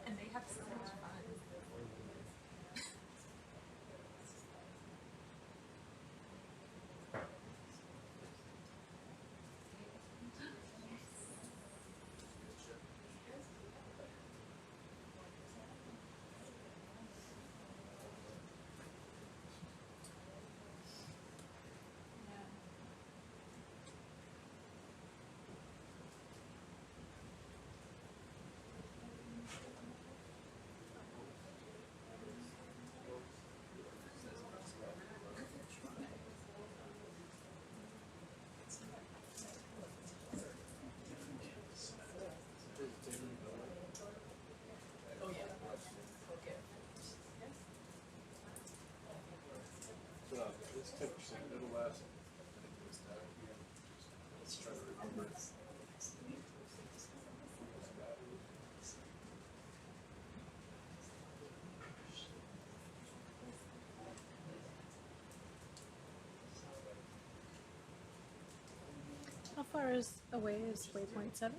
And they have so much fun. It's 10%. It'll last. Let's try to remember. How far away is waypoint 7?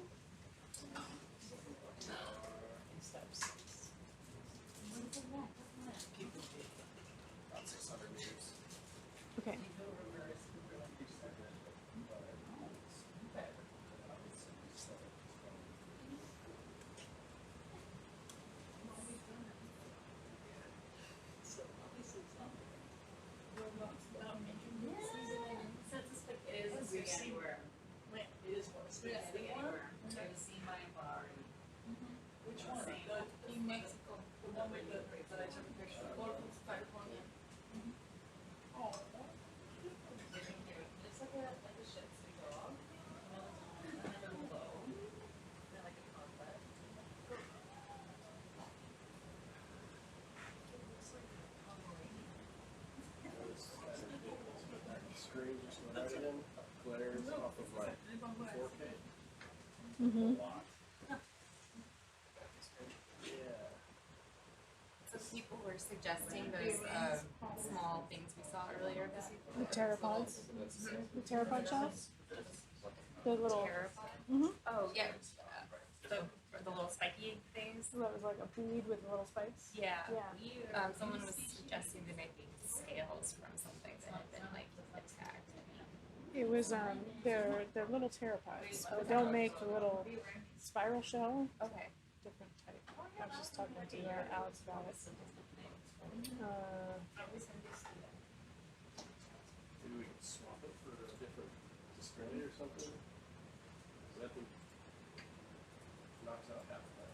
Step 6. Keep it. About 6 one with the, that I took a picture of, one with the styrofoam. Oh. It's like a shih tzu dog. And then a low. And like a complex. Screen just went right in, glares off of like 4K. Mm-hmm. A lot. Yeah. So people were suggesting those small things we saw earlier this week. The pteropods. The pteropod shells. The little. Pteropod? Mm-hmm. Oh yeah, the little spiky things. That was like a bead with little spikes. Yeah. Yeah. Someone was suggesting they might be scales from something that had been like attacked. It was they're little pteropods. They don't make the little spiral shell. Okay. Different type. I was just talking to Alex about it. Maybe we can swap it for a different display or something. That thing knocks out half of that.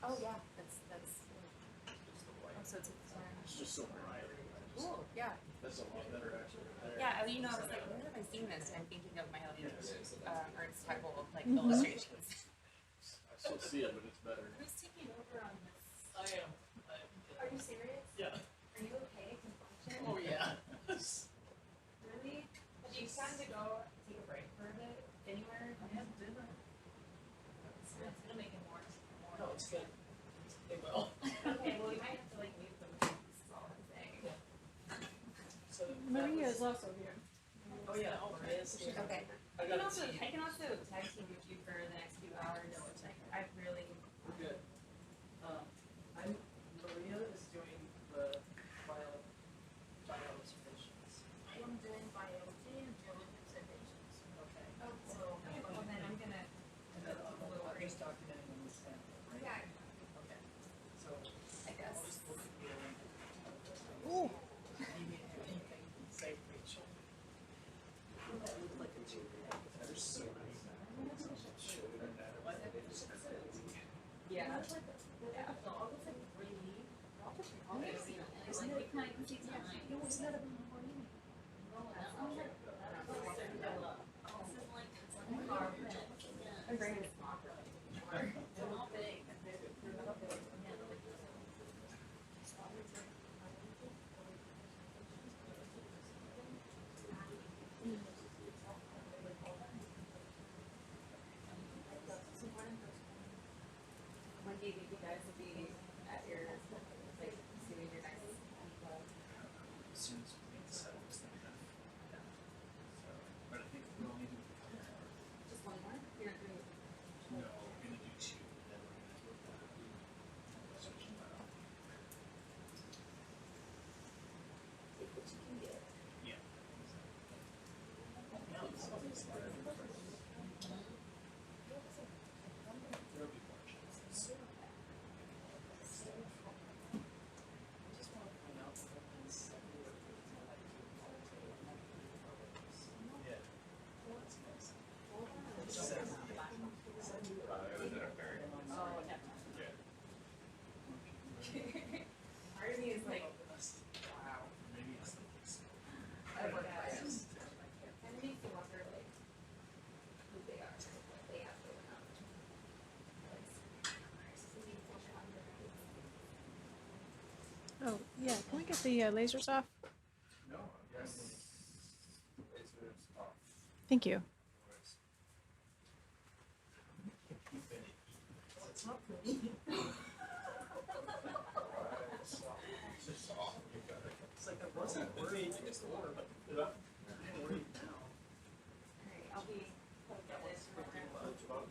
Oh yeah, that's. Just the white. Oh, so it's It's just so bright. cool. Yeah. That's a lot better actually. There. Yeah, I was like, where have I seen this? I'm thinking of my own Ernst Haeckel like illustrations. I still see it, but it's better. Who's taking over on this? I am. Are you serious? Yeah. Are you okay? Can function? Oh, yeah. Really? Have you time to go take a break for a bit? Anywhere? I had dinner. It's gonna make it more. No, it's good. They will. Okay, well we might have to like mute them. This is all I'm saying. So Maria is also here. Oh, yeah. Oh, Maria is here. Okay. I I got can a also tea. tag team with you for the next few hours. Like I've really. We're good. Maria is doing the bio observations. I'm doing biology and geology observations. Okay. Oh, so well then I'm gonna. And then I'm just documenting on this sample, right? Yeah. Okay. So I guess. I'll just look at the link. Ooh. You need to do anything, say Rachel. That looked like a two. There's so many. Yeah. That's like Yeah. the August like really. Okay. Isn't it kind of easy? It was not a morning. My brain is not really. They're not big. When do you think you guys will be at your, like, doing your next people? As soon as we get settled, it's gonna be done. So, but I think we'll need to cover our, Just one more? You're doing. no, we're gonna do two, and then we're gonna do switch them out. Take what you can get. Yeah. There'll be more chances. I just want to point out that this. Yeah. That's nice. Oh, no. Part of me is like, wow. Maybe it's the case. I work fast. And it makes you wonder, like, who they are, what they have going on. Oh yeah. Can we get the lasers off? No, yes. Lasers off. Thank you. It's not for me. It's like I wasn't worried against the water, but I'm worried now. Alright, I'll be, get this around.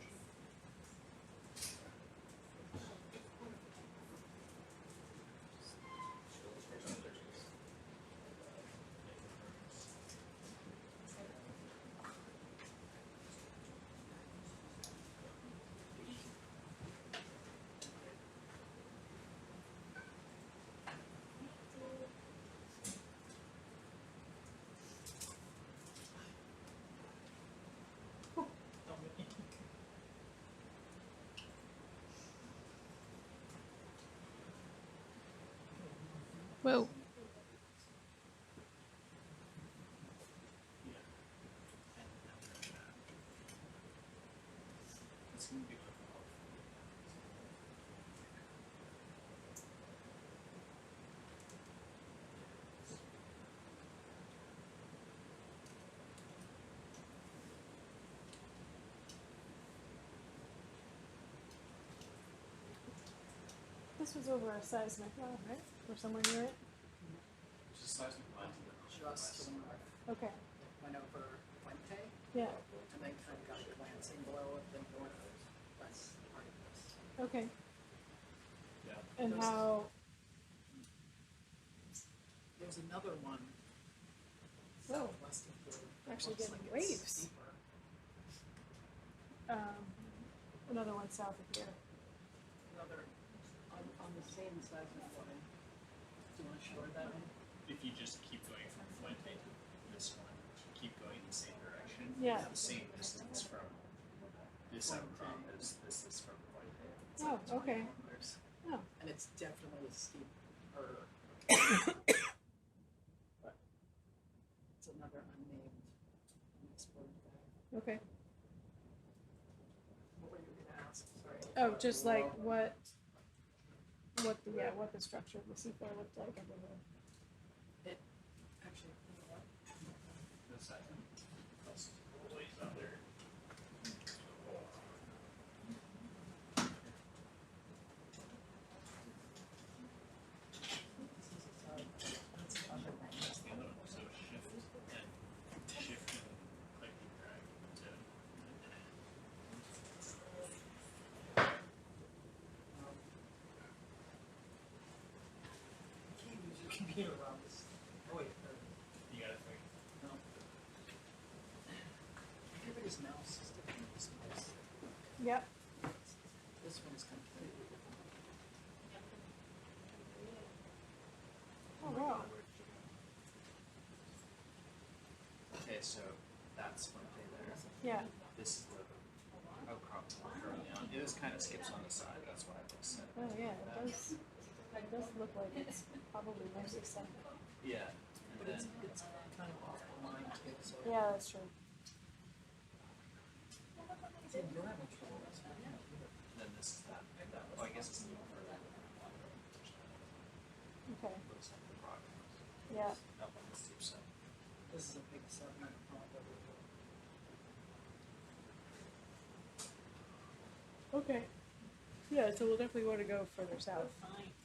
it's gonna be difficult. This was over a seismic line, right? Or somewhere near it? Just seismic lines in the Just to the north, Okay. went over Fuente, Yeah. and then kind of got a glancing below of the northwest part of this. Okay. Yeah. And There's- how? There's another one Whoa. southwest of here. that Actually looks getting like it's waves. steeper. Another one south of here. Another, on the same seismic line. Do you want to show that one? If you just keep going from Fuente to this one, keep going in the same direction. Yeah. It's the same distance from this outcrop as this is from Fuente. It's like Oh, 20 okay. kilometers. Oh. And it's definitely steeper. But it's another unnamed, unexplored fact. Okay. What were you gonna ask? Sorry. Oh, just like what the structure of the seafloor looked like under the. It, actually, you know what? The second. That's always out there. That's the other one. That's the other one. So shift and click and drag to. You can't use your computer around this. Oh wait, You gotta think. no. Everybody's mouse is different. This mouse. Yep. This one is completely different. Oh wow. Okay, so that's Fuente there. Yeah. This is the outcrop we're currently on. It just kind of skips on the side, that's why I just said. Oh yeah. It does. It does look like it's probably mostly sediment. Yeah, But and then it's kind of off the line too, so. Yeah, that's true. See, you're having trouble with that. then this is that. Oh, I guess it's a little further. Okay. Looks like the rock Yeah. up on the steep side. This is a big sediment pond over here. Okay. Yeah. So we'll definitely want to go further south. Fine.